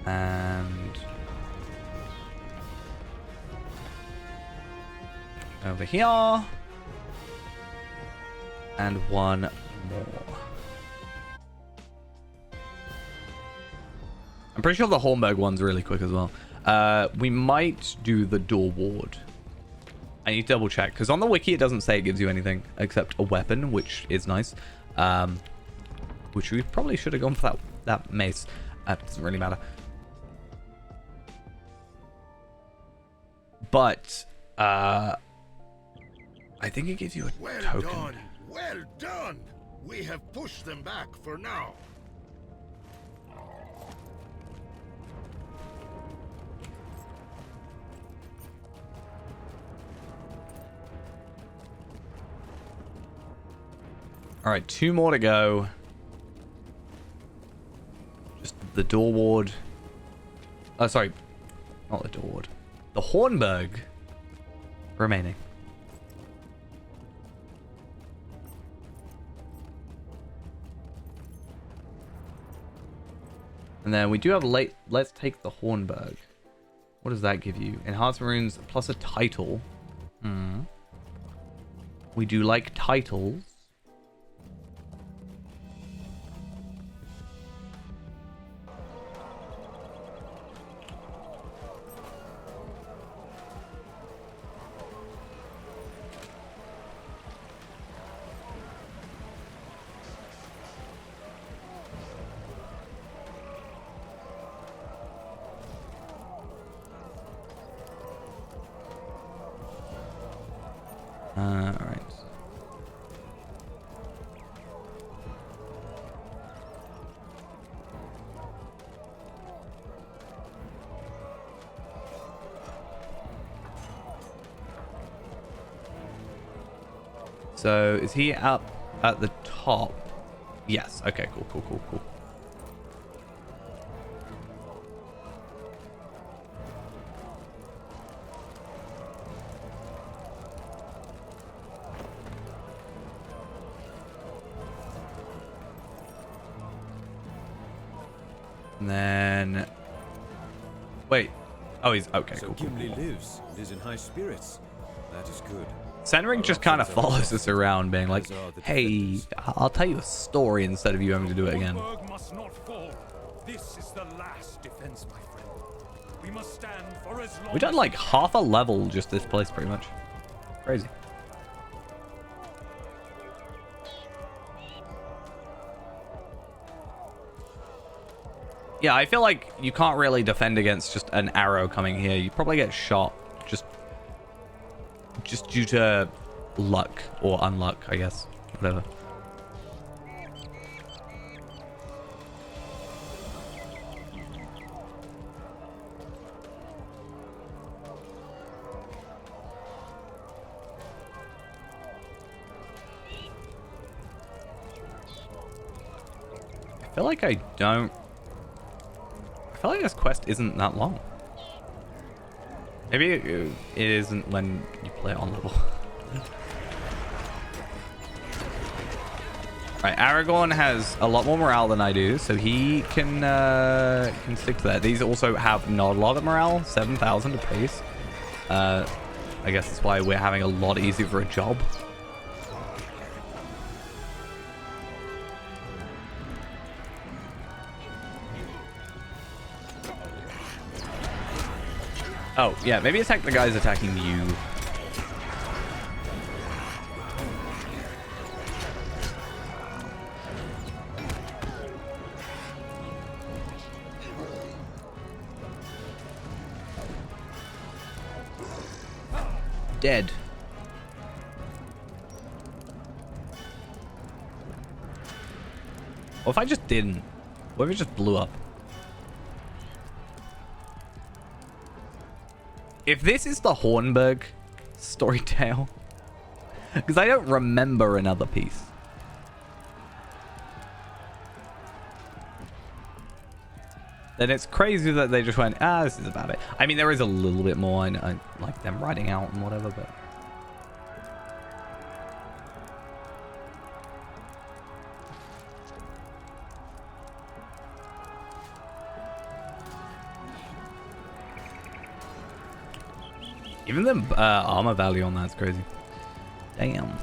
Speaker 1: And... over here. And one more. I'm pretty sure the Hornberg one's really quick as well. We might do the door ward. I need to double check, because on the wiki it doesn't say it gives you anything except a weapon, which is nice. Which we probably should have gone for that mace. Doesn't really matter. But I think it gives you a token.
Speaker 6: Well done, well done. We have pushed them back for now.
Speaker 1: All right, 2 more to go. Just the door ward. Oh, sorry. Not the door ward. The Hornberg remaining. And then we do have let's take the Hornberg. What does that give you? Enhancement runes plus a title. We do like titles. Alright. So, is he up at the top? Yes. Okay, cool. And then... Wait. Oh, he's... Okay,
Speaker 7: So
Speaker 1: cool.
Speaker 7: Gimli lives and is in high spirits. That is good.
Speaker 1: Senring just kind of follows us around, being like, hey, I'll tell you a story instead of you having to do it again.
Speaker 2: Hornburg must not fall. This is the last defense, my friend. We must stand for as long.
Speaker 1: We've done like half a level just this place, pretty much. Crazy. Yeah, I feel like you can't really defend against just an arrow coming here. You probably get shot just due to luck or unluck, I guess. Whatever. I feel like this quest isn't that long. Maybe it isn't when you play it on level. Right, Aragorn has a lot more morale than I do, so he can stick to that. These also have not a lot of morale, 7,000 apiece. I guess that's why we're having a lot easier for a job. Oh, yeah, maybe attack the guys attacking you. Dead. Or if I just didn't? What if it just blew up? If this is the Hornburg story tale, because I don't remember another piece. Then it's crazy that they just went, this is about it. I mean, there is a little bit more, and I like them riding out and whatever, but... Even the armor value on that's crazy. Damn.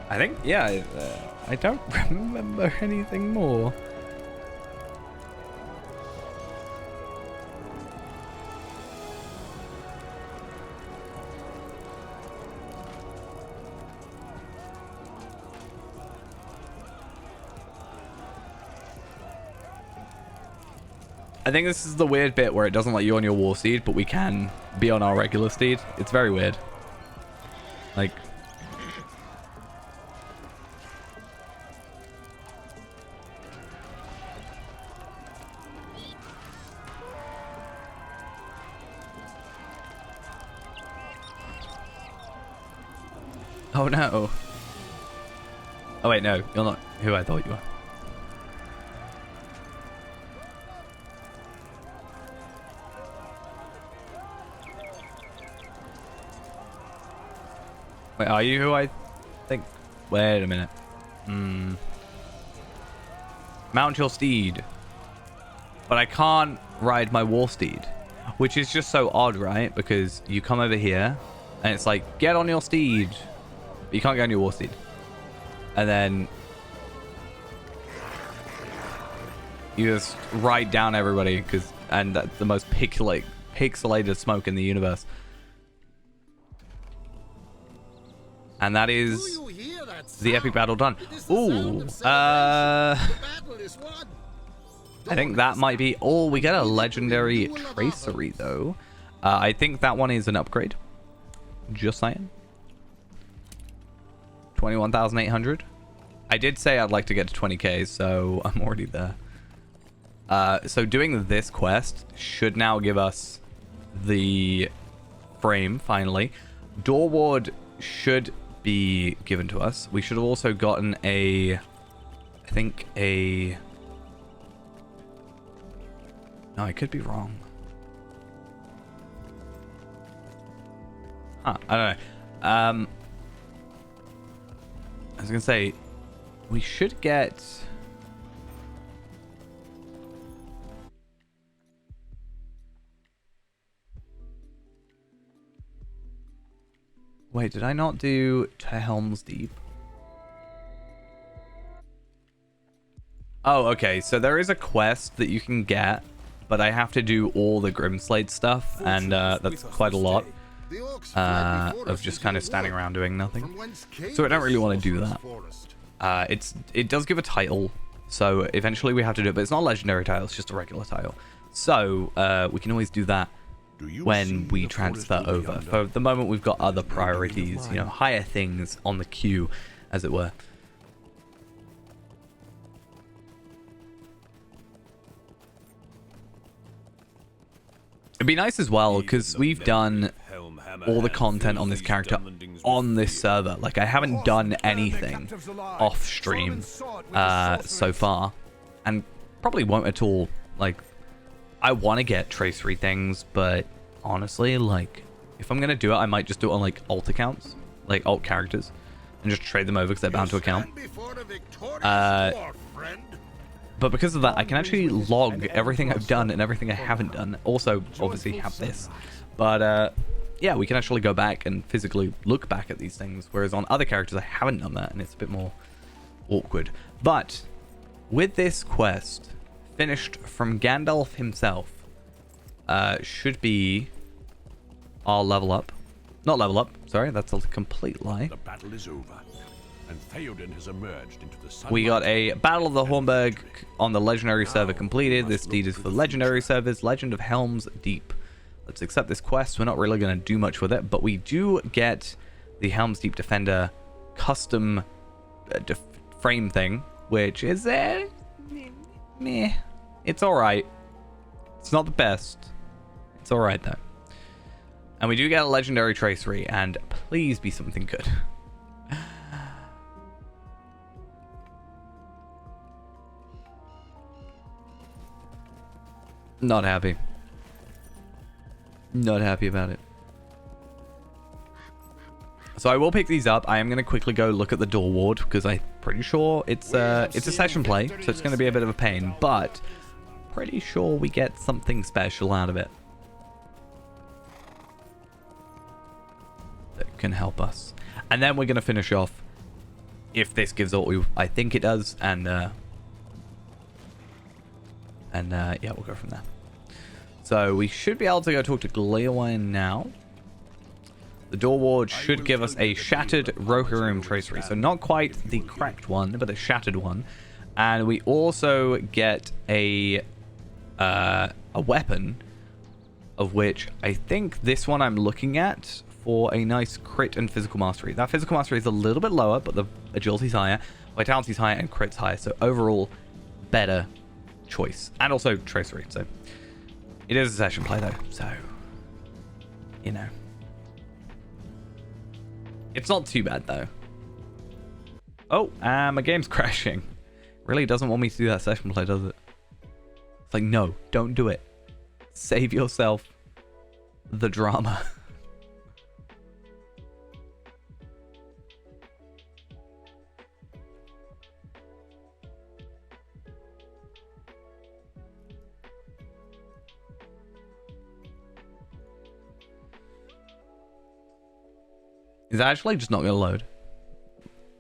Speaker 1: I think, yeah, I don't remember anything more. I think this is the weird bit where it doesn't let you on your war steed, but we can be on our regular steed. It's very weird. Like... Oh no. Oh wait, no. You're not who I thought you were. Wait, are you who I think? Wait a minute. Mount your steed. But I can't ride my war steed. Which is just so odd, right? Because you come over here and it's like, get on your steed. But you can't get on your war steed. And then you just ride down everybody, and that's the most pixelated smoke in the universe. And that is the epic battle done. Ooh, I think that might be... Oh, we get a legendary tracery, though. I think that one is an upgrade. Just saying. 21,800. I did say I'd like to get to 20k, so I'm already there. So doing this quest should now give us the frame, finally. Door Ward should be given to us. We should have also gotten I think a... No, I could be wrong. Huh, I don't know. I was gonna say, we should get... Wait, did I not do to Helm's Deep? Oh, okay. So there is a quest that you can get, but I have to do all the Grimslade stuff, and that's quite a lot of just kind of standing around doing nothing. So I don't really want to do that. It does give a title, so eventually we have to do it, but it's not a legendary title, it's just a regular title. So we can always do that when we transfer over. For the moment, we've got other priorities, you know, higher things on the queue, as it were. It'd be nice as well, because we've done all the content on this character on this server. Like, I haven't done anything off stream so far, and probably won't at all. Like, I want to get tracery things, but honestly, like, if I'm going to do it, I might just do it on, like, alt accounts, like alt characters, and just trade them over because they're bound to account. But because of that, I can actually log everything I've done and everything I haven't done. Also, obviously, have this. But, yeah, we can actually go back and physically look back at these things. Whereas on other characters, I haven't done that, and it's a bit more awkward. But with this quest, finished from Gandalf himself, should be our level up. Not level up, sorry, that's a complete lie.
Speaker 4: The battle is over, and Theoden has emerged into the sun.
Speaker 1: We got a Battle of the Hornburg on the Legendary server completed. This deed is for Legendary servers, Legend of Helm's Deep. Let's accept this quest. We're not really going to do much with it, but we do get the Helm's Deep Defender custom frame thing, which is meh. It's alright. It's not the best. It's alright though. And we do get a legendary tracery, and please be something good. Not happy. Not happy about it. So I will pick these up. I am going to quickly go look at the door ward, because I'm pretty sure it's a session play, so it's going to be a bit of a pain, but pretty sure we get something special out of it that can help us. And then we're going to finish off if this gives what I think it does, and yeah, we'll go from there. So we should be able to go talk to Gleowine now. The door ward should give us a shattered Rohirrim tracery. So not quite the cracked one, but a shattered one. And we also get a weapon, of which I think this one I'm looking at for a nice crit and physical mastery. That physical mastery is a little bit lower, but the agility's higher, vitality's higher, and crit's higher. So overall, better choice. And also tracery. So it is a session play though. So, you know. It's not too bad though. Oh, my game's crashing. Really doesn't want me to do that session play, does it? It's like, no, don't do it. Save yourself the drama. Is actually just not going to load.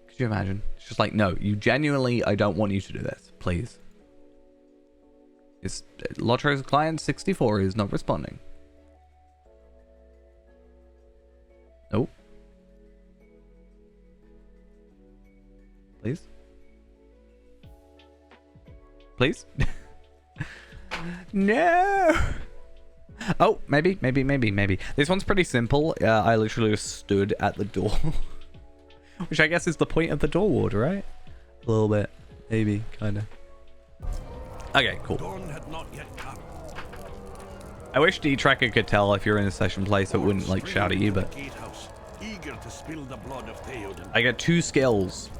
Speaker 1: Could you imagine? It's just like, no, you genuinely, I don't want you to do this. Please. It's Lotro's client 64 is not responding. Nope. Please? Please? No! Oh, maybe. This one's pretty simple. I literally just stood at the door. Which I guess is the point of the door ward, right? A little bit. Maybe, kind of. Okay, cool. I wish D-Tracker could tell if you're in a session play so it wouldn't, like, shout at you, but... I get 2 skills.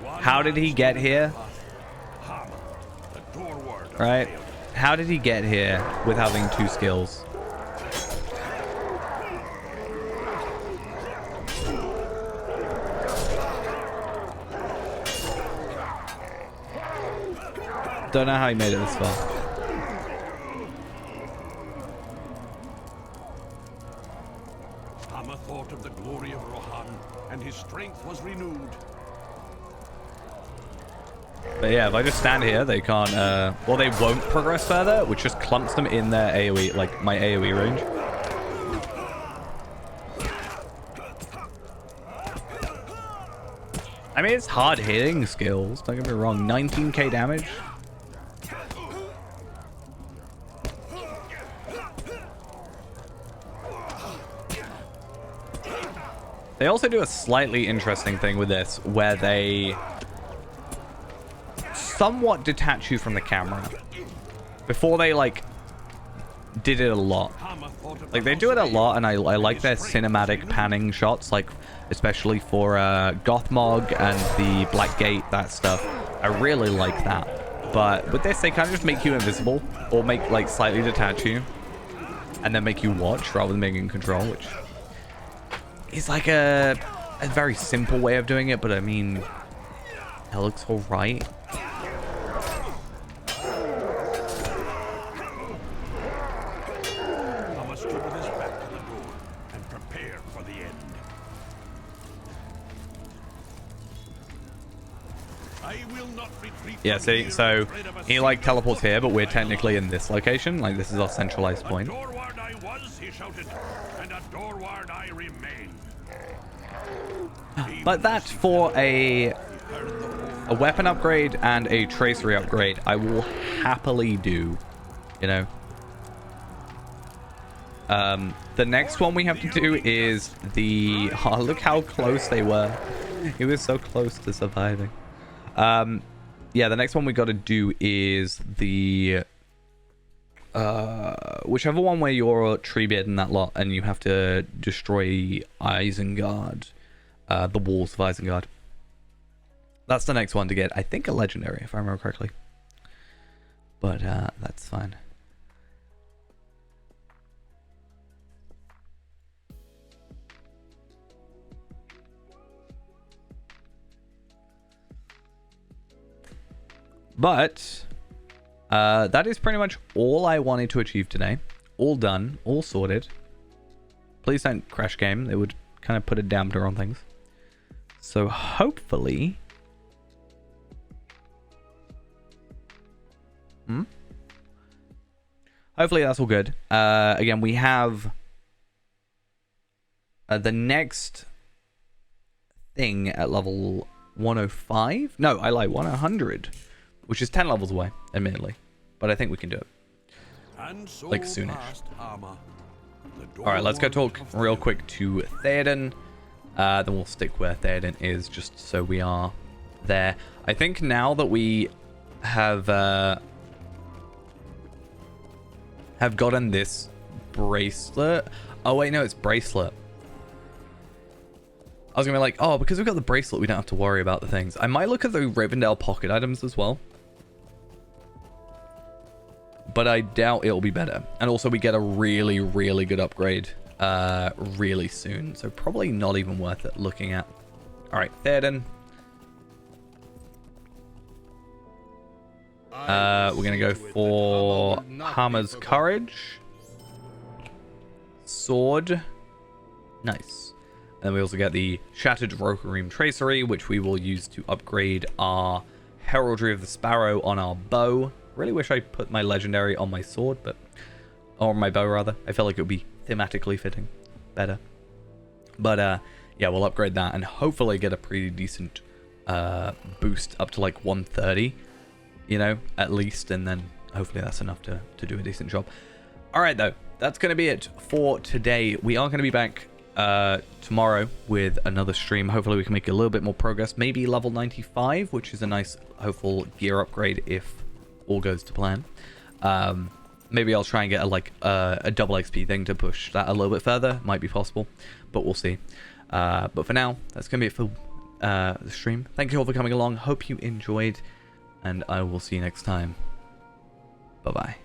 Speaker 1: How did he get here? Right? How did he get here with having 2 skills? Don't know how he made it this far.
Speaker 4: Hammer thought of the glory of Rohan, and his strength was renewed.
Speaker 1: But yeah, if I just stand here, they can't, well, they won't progress further, which just clumps them in their AoE, like my AoE range. I mean, it's hard hitting skills, don't get me wrong. 19k damage. They also do a slightly interesting thing with this, where they somewhat detach you from the camera before they, like, did it a lot. Like, they do it a lot, and I like their cinematic panning shots, like, especially for Gothmog and the Blackgate, that stuff. I really like that. But with this, they kind of just make you invisible, or make, like, slightly detach you, and then make you watch rather than making control, which is like a very simple way of doing it, but I mean, it looks alright. Yeah, see, so he like teleports here, but we're technically in this location. Like, this is our centralized point. But that for a weapon upgrade and a tracery upgrade, I will happily do, you know. The next one we have to do is the... Oh, look how close they were. He was so close to surviving. Yeah, the next one we got to do is the whichever one where you're Treebeard and that lot, and you have to destroy Isengard, the walls of Isengard. That's the next one to get. I think a legendary, if I remember correctly. But that's fine. But that is pretty much all I wanted to achieve today. All done, all sorted. Please don't crash game. They would kind of put a damper on things. So hopefully... Hopefully that's all good. Again, we have the next thing at level 105. No, I lied, 100. Which is 10 levels away, admittedly. But I think we can do it. Like, soonish. Alright, let's go talk real quick to Theoden. Then we'll stick where Theoden is, just so we are there. I think now that we have gotten this bracelet... Oh, wait, no, it's bracelet. I was going to be like, oh, because we've got the bracelet, we don't have to worry about the things. I might look at the Rivendell pocket items as well. But I doubt it'll be better. And also we get a really, really good upgrade really soon. So probably not even worth it looking at. Alright, Theoden. We're going to go for Hammer's Courage. Sword. Nice. And we also get the Shattered Rohirrim Tracery, which we will use to upgrade our Heraldry of the Sparrow on our bow. Really wish I put my legendary on my sword, but... Or my bow, rather. I feel like it would be thematically fitting better. But, yeah, we'll upgrade that and hopefully get a pretty decent boost up to, like, 130. You know, at least. And then hopefully that's enough to do a decent job. Alright, though. That's going to be it for today. We are going to be back tomorrow with another stream. Hopefully we can make a little bit more progress. Maybe level 95, which is a nice, hopeful gear upgrade if all goes to plan. Maybe I'll try and get a double XP thing to push that a little bit further. Might be possible, but we'll see. But for now, that's going to be it for the stream. Thank you all for coming along. Hope you enjoyed, and I will see you next time. Bye-bye.